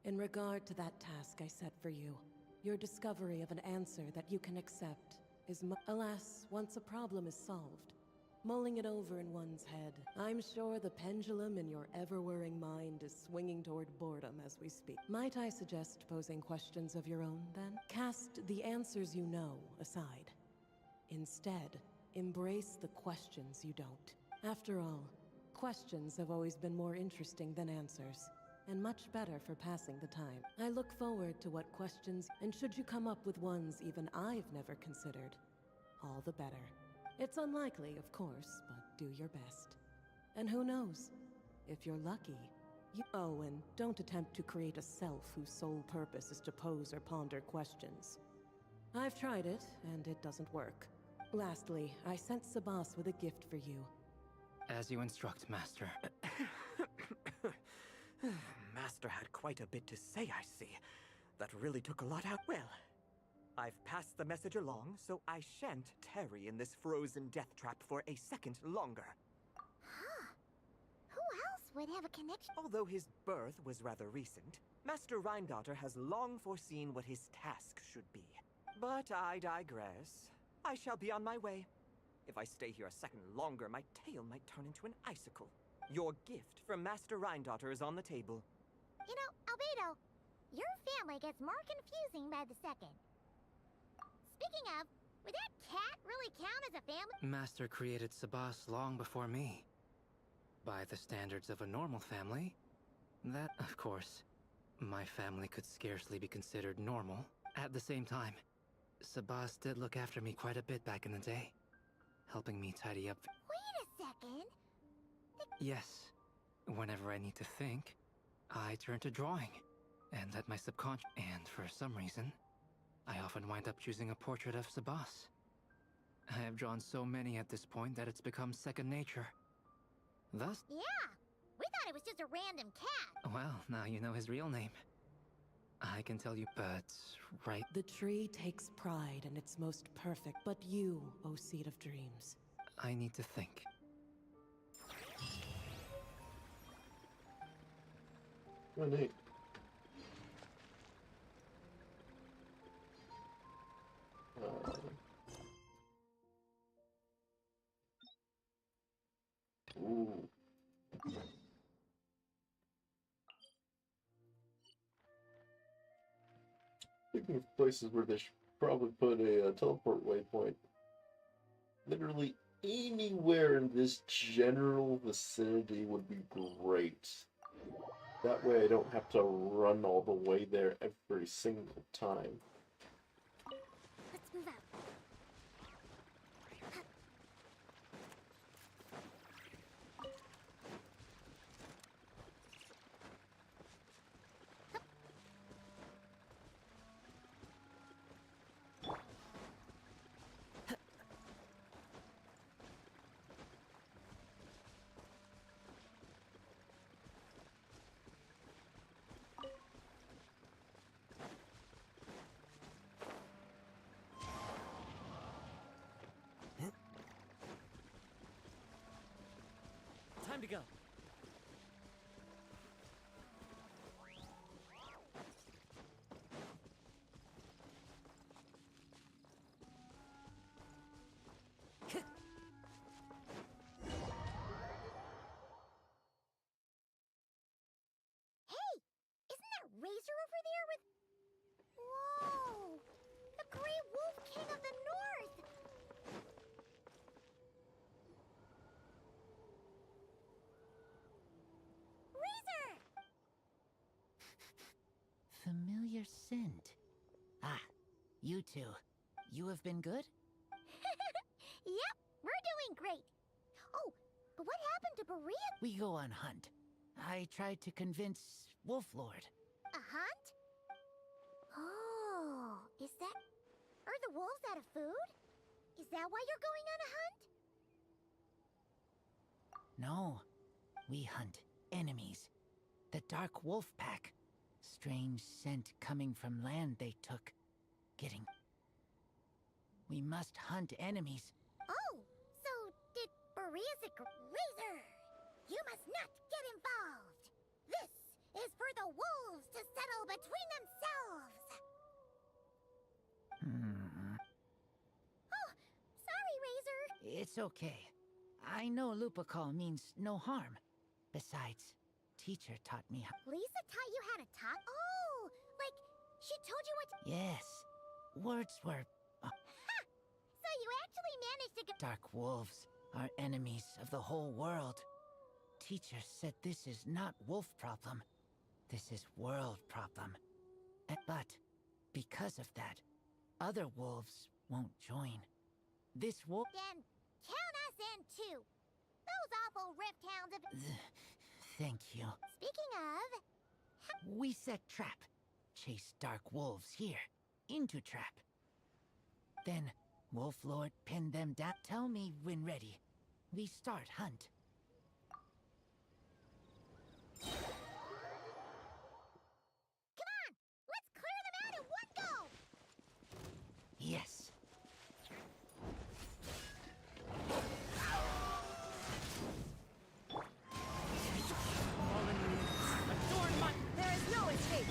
Speaker 10: in regard to that task I set for you, your discovery of an answer that you can accept is alas, once a problem is solved, mulling it over in one's head, I'm sure the pendulum in your ever-whirring mind is swinging toward boredom as we speak. Might I suggest posing questions of your own, then? Cast the answers you know aside. Instead, embrace the questions you don't. After all, questions have always been more interesting than answers, and much better for passing the time. I look forward to what questions, and should you come up with ones even I've never considered, all the better. It's unlikely, of course, but do your best. And who knows? If you're lucky, you... Oh, and don't attempt to create a self whose sole purpose is to pose or ponder questions. I've tried it, and it doesn't work. Lastly, I sent Sabas with a gift for you.
Speaker 9: As you instruct, Master.
Speaker 4: Master had quite a bit to say, I see. That really took a lot out. Well, I've passed the message along, so I shan't tarry in this frozen death trap for a second longer.
Speaker 3: Huh. Who else would have a connection?
Speaker 4: Although his birth was rather recent, Master Rhindaughter has long foreseen what his task should be. But I digress. I shall be on my way. If I stay here a second longer, my tail might turn into an icicle. Your gift from Master Rhindaughter is on the table.
Speaker 3: You know, Albedo, your family gets more confusing by the second. Speaking of, would that cat really count as a family?
Speaker 9: Master created Sabas long before me. By the standards of a normal family, that, of course, my family could scarcely be considered normal. At the same time, Sabas did look after me quite a bit back in the day, helping me tidy up.
Speaker 3: Wait a second.
Speaker 9: Yes, whenever I need to think, I turn to drawing, and let my subconscious... And for some reason, I often wind up choosing a portrait of Sabas. I have drawn so many at this point that it's become second nature. Thus...
Speaker 3: Yeah, we thought it was just a random cat.
Speaker 9: Well, now you know his real name. I can tell you, but... right...
Speaker 10: The tree takes pride in its most perfect, but you, O Seed of Dreams.
Speaker 9: I need to think.
Speaker 1: Oh, neat. Ooh. Speaking of places where they should probably put a teleport waypoint, literally anywhere in this general vicinity would be great. That way I don't have to run all the way there every single time.
Speaker 3: Let's move out.
Speaker 15: Time to go.
Speaker 3: Hey, isn't Razor over there with... Whoa! The Great Wolf King of the North! Razor!
Speaker 5: Familiar scent. Ah, you two. You have been good?
Speaker 3: Yep, we're doing great. Oh, but what happened to Berea?
Speaker 5: We go on hunt. I tried to convince Wolf Lord.
Speaker 3: A hunt? Oh, is that... Are the wolves out of food? Is that why you're going on a hunt?
Speaker 5: No, we hunt enemies. The Dark Wolf Pack. Strange scent coming from land they took. Getting... We must hunt enemies.
Speaker 3: Oh, so did Berea's Razor? You must not get involved. This is for the wolves to settle between themselves. Oh, sorry, Razor.
Speaker 5: It's okay. I know Lupacall means no harm. Besides, teacher taught me how...
Speaker 3: Lisa taught you how to talk? Oh, like she told you what to...
Speaker 5: Yes. Words were...
Speaker 3: Ha! So you actually managed to get...
Speaker 5: Dark wolves are enemies of the whole world. Teacher said this is not wolf problem. This is world problem. But because of that, other wolves won't join. This wolf...
Speaker 3: Then count us in too. Those awful rift hounds have...
Speaker 5: Thank you.
Speaker 3: Speaking of...
Speaker 5: We set trap. Chase dark wolves here. Into trap. Then Wolf Lord pinned them down. Tell me when ready. We start hunt.
Speaker 3: Come on! Let's clear them out in one go!
Speaker 5: Yes.
Speaker 16: There is no escape!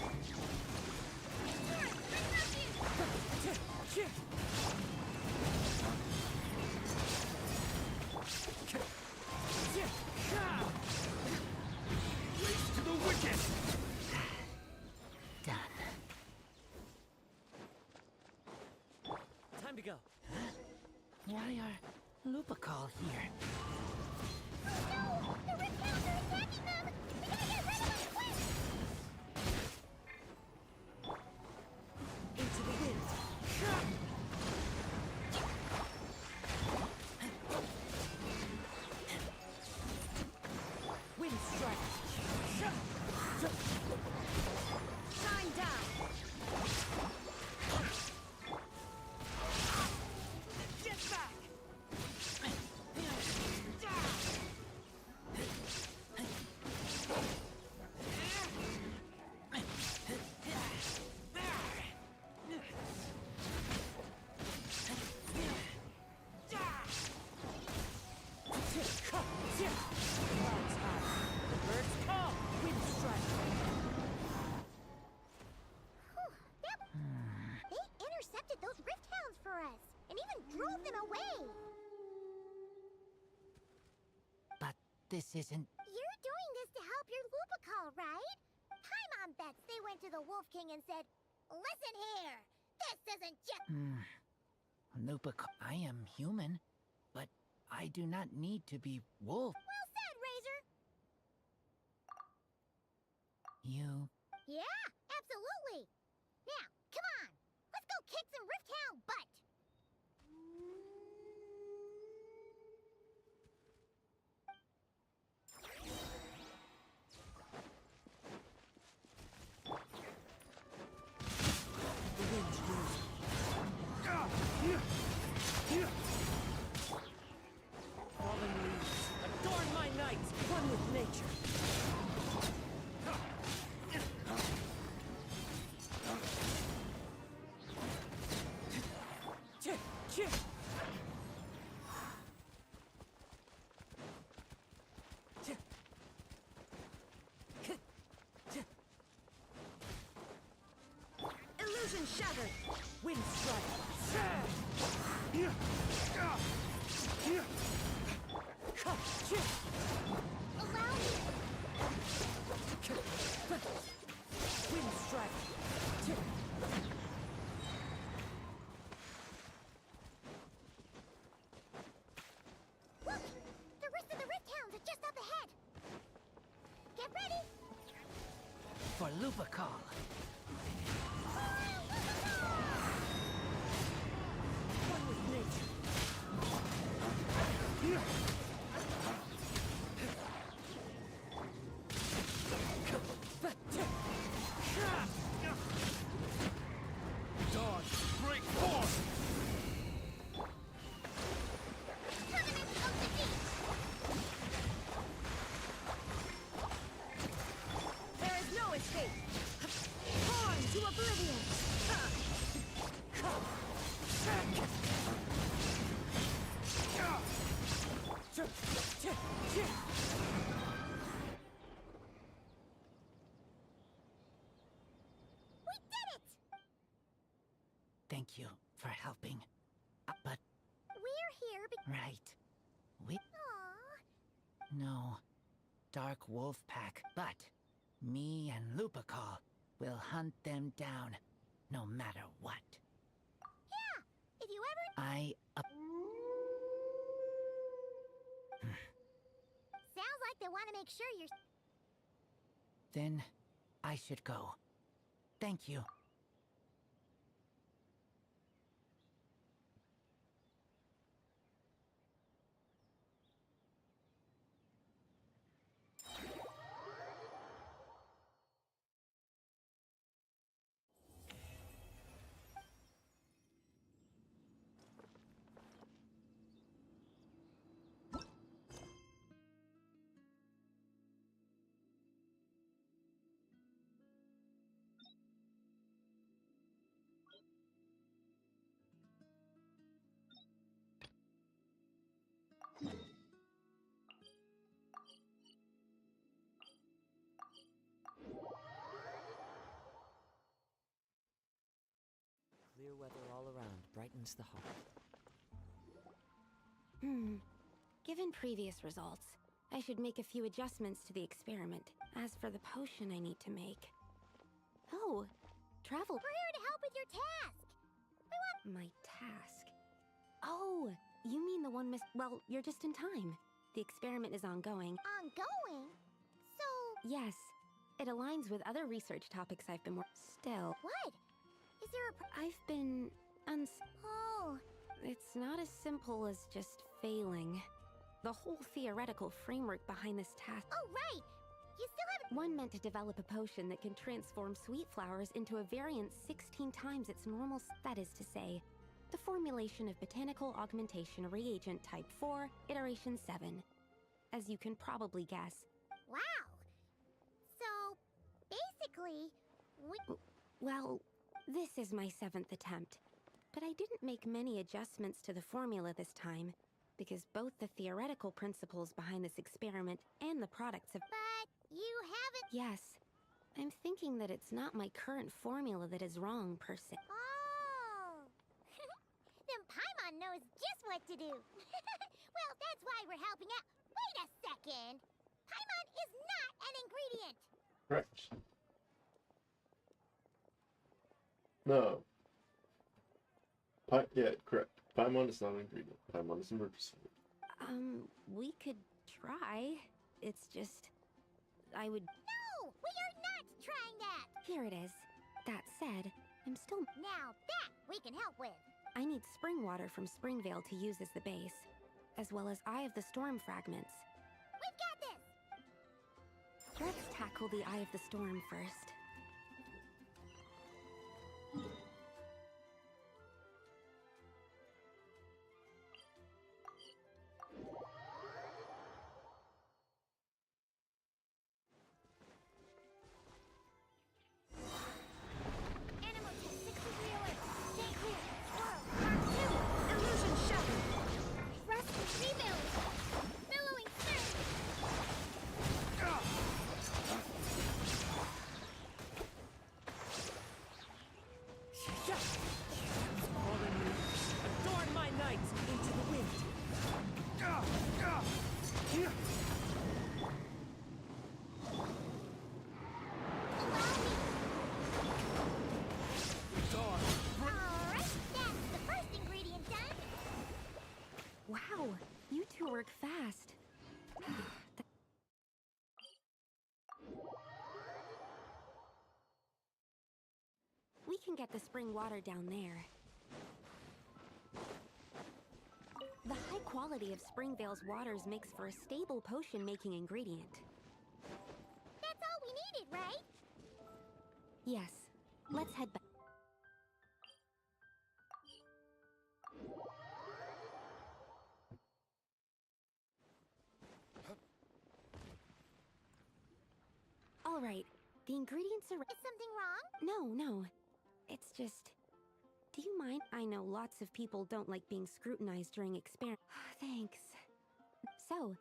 Speaker 13: Race to the wicket!
Speaker 5: Done.
Speaker 15: Time to go.
Speaker 5: Why are Lupacall here?
Speaker 3: Oh no! The rift hounds are attacking them! We gotta get rid of them quick!
Speaker 16: Into the wind. Wind strike. Shine down. Get back.
Speaker 3: They intercepted those rift hounds for us, and even drove them away!
Speaker 5: But this isn't...
Speaker 3: You're doing this to help your Lupacall, right? My mom bets they went to the Wolf King and said, "Listen here, this isn't just..."
Speaker 5: Lupacall... I am human, but I do not need to be wolf.
Speaker 3: Well said, Razor!
Speaker 5: You...
Speaker 3: Yeah, absolutely! Now, come on! Let's go kick some rift hound butt!
Speaker 16: The wind moves. Fallen leaves, adorn my night, one with nature. Illusion shattered. Wind strike.
Speaker 3: Allow me!
Speaker 16: Wind
Speaker 11: Right.
Speaker 3: Look! The rest of the Rift Hounds are just up ahead! Get ready!
Speaker 5: For Lupacall.
Speaker 11: One with nature.
Speaker 2: Dodge! Break force!
Speaker 11: There is no escape. Born to oblivion.
Speaker 3: We did it!
Speaker 5: Thank you for helping. But,
Speaker 3: We're here because...
Speaker 5: right. We...
Speaker 3: Aww.
Speaker 5: No. Dark Wolf Pack. But, me and Lupacall will hunt them down, no matter what.
Speaker 3: Yeah! If you ever... Sounds like they want to make sure you're...
Speaker 5: Then, I should go. Thank you.
Speaker 4: Clear weather all around brightens the heart.
Speaker 11: Given previous results, I should make a few adjustments to the experiment. As for the potion I need to make... Oh, travel...
Speaker 3: We're here to help with your task! We want...
Speaker 11: My task? Oh, you mean the one Well, you're just in time. The experiment is ongoing.
Speaker 3: Ongoing? So...
Speaker 11: Yes, it aligns with other research topics I've been Still...
Speaker 3: What? Is there a...
Speaker 11: I've been...
Speaker 3: Oh...
Speaker 11: It's not as simple as just failing. The whole theoretical framework behind this task...
Speaker 3: Oh, right! You still haven't...
Speaker 11: One meant to develop a potion that can transform sweet flowers into a variant 16 times its normal... That is to say, the formulation of botanical augmentation reagent type 4, iteration 7. As you can probably guess.
Speaker 3: Wow! So, basically, we...
Speaker 11: Well, this is my 7th attempt. But I didn't make many adjustments to the formula this time, because both the theoretical principles behind this experiment and the products have...
Speaker 3: But you haven't...
Speaker 11: Yes. I'm thinking that it's not my current formula that is wrong, per se.
Speaker 3: Oh! Then Paimon knows just what to do. Well, that's why we're helping out. Wait a second! Paimon is not an ingredient!
Speaker 1: Correct. No. Yeah, correct. Paimon is not an ingredient. Paimon is a emergency.
Speaker 11: We could try. It's just... I would...
Speaker 3: No! We are not trying that!
Speaker 11: Here it is. That said, I'm still...
Speaker 3: Now that we can help with.
Speaker 11: I need spring water from Springvale to use as the base, as well as Eye of the Storm fragments.
Speaker 3: We've got this!
Speaker 11: Let's tackle the Eye of the Storm first.
Speaker 2: can get the spring water down there. The high quality of Springvale's waters makes for a stable potion-making ingredient.
Speaker 3: That's all we needed, right?
Speaker 2: Yes. Let's head back. All right. The ingredients are...
Speaker 3: Is something wrong?
Speaker 2: No. It's just... Do you mind? I know lots of people don't like being scrutinized during experiments. Thanks. So...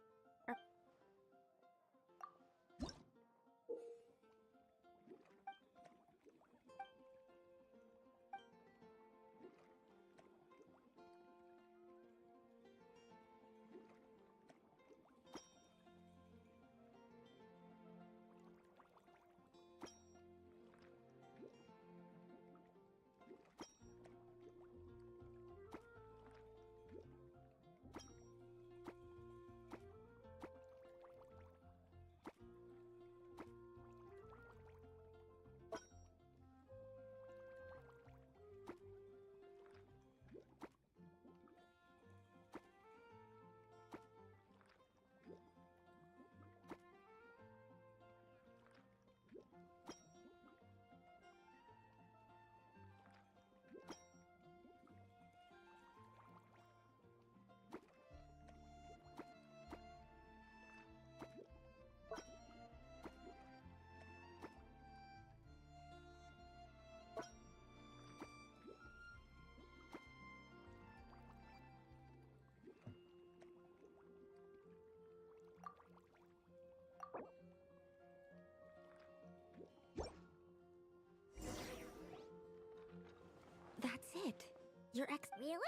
Speaker 2: That's it. Your ex...
Speaker 3: Really?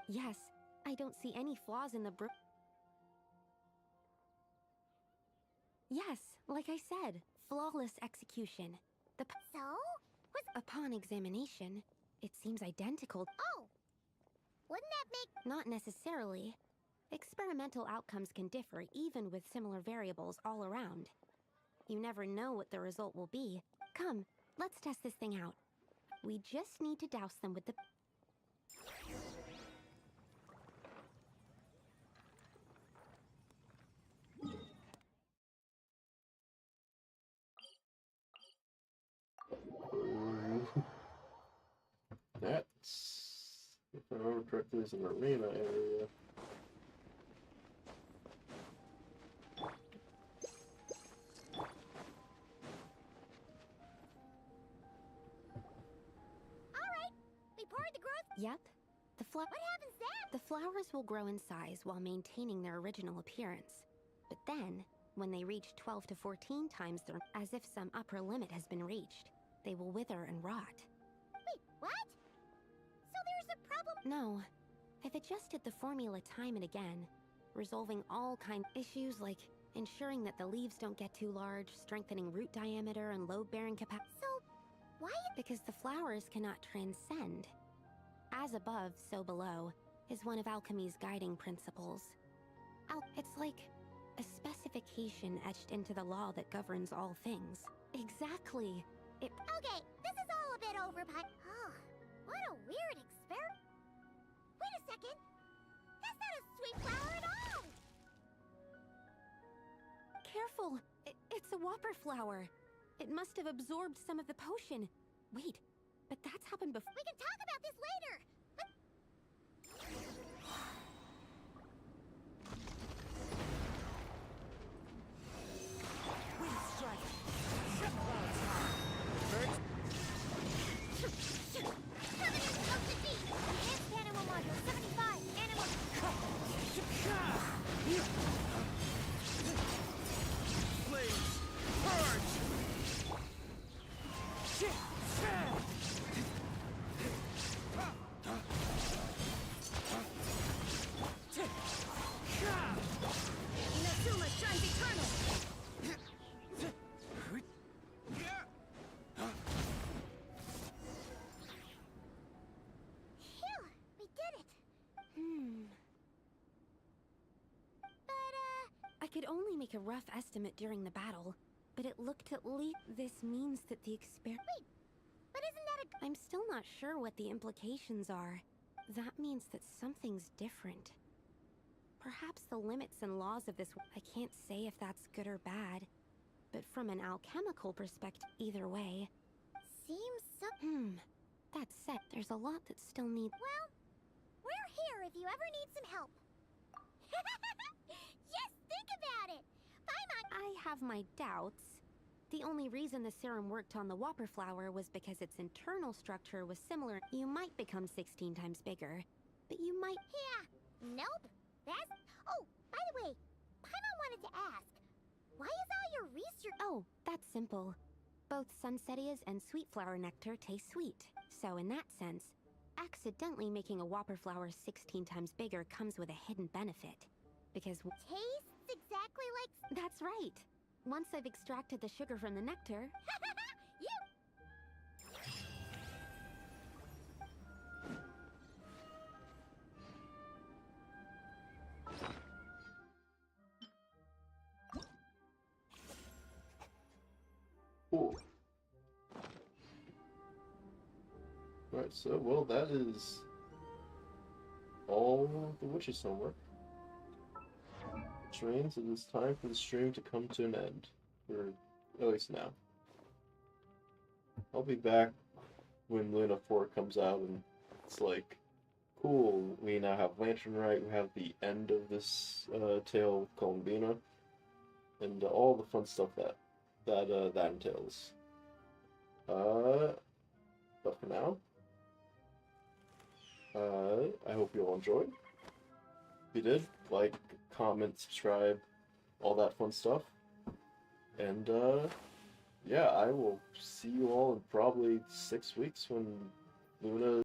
Speaker 2: Yes. I don't see any flaws in the Yes, like I said, flawless execution.
Speaker 3: So?
Speaker 2: Upon examination, it seems identical.
Speaker 3: Oh! Wouldn't that make...
Speaker 2: Not necessarily. Experimental outcomes can differ even with similar variables all around. You never know what the result will be. Come, let's test this thing out. We just need to douse them with the...
Speaker 1: That's, if I remember correctly, is an arena area.
Speaker 3: Alright, we poured the growth...
Speaker 2: Yep.
Speaker 3: What happens then?
Speaker 2: The flowers will grow in size while maintaining their original appearance. But then, when they reach 12 to 14 times their... As if some upper limit has been reached, they will wither and rot.
Speaker 3: Wait, what? So there's a problem?
Speaker 2: No. I've adjusted the formula time and again, resolving all kinds of issues like ensuring that the leaves don't get too large, strengthening root diameter and load-bearing capacity.
Speaker 3: So, why?
Speaker 2: Because the flowers cannot transcend. As above, so below, is one of alchemy's guiding principles. It's like a specification etched into the law that governs all things. Exactly.
Speaker 3: Okay, this is all a bit overpipe. Oh, what a weird experiment. Wait a second. That's not a sweet flower at all.
Speaker 2: Careful! It's a whopper flower. It must have absorbed some of the potion. Wait, but that's happened before.
Speaker 3: We can talk about this later.
Speaker 2: I could only make a rough estimate during the battle, but it looked at least... This means that the
Speaker 3: Wait, but But isn't that a...
Speaker 2: I'm still not sure what the implications are. That means that something's different. Perhaps the limits and laws of this... I can't say if that's good or bad. But from an alchemical perspective, either way...
Speaker 3: Seems so...
Speaker 2: That said, there's a lot that still needs...
Speaker 3: Well, we're here if you ever need some help. Just think about it!
Speaker 2: I have my doubts. The only reason the serum worked on the Whopper flower was because its internal structure was similar. You might become 16 times bigger, but you might...
Speaker 3: Yeah, nope. That's... Oh, by the way, Paimon wanted to ask, why is all your research...
Speaker 2: Oh, that's simple. Both Sunsetia's and Sweet Flower nectar taste sweet. So in that sense, accidentally making a Whopper flower 16 times bigger comes with a hidden benefit. Because...
Speaker 3: Tastes exactly like...
Speaker 2: That's right. Once I've extracted the sugar from the nectar...
Speaker 1: Cool. Right, so, well, that is all the witch's homework. Which means it is time for the stream to come to an end. For at least now. I'll be back when Luna 4 comes out and it's like, cool, we now have Lantern Rite, we have the end of this tale of Columbina, and all the fun stuff that entails. But for now, I hope you all enjoyed. If you did, like, comment, subscribe, all that fun stuff. And, yeah, I will see you all in probably 6 weeks when Luna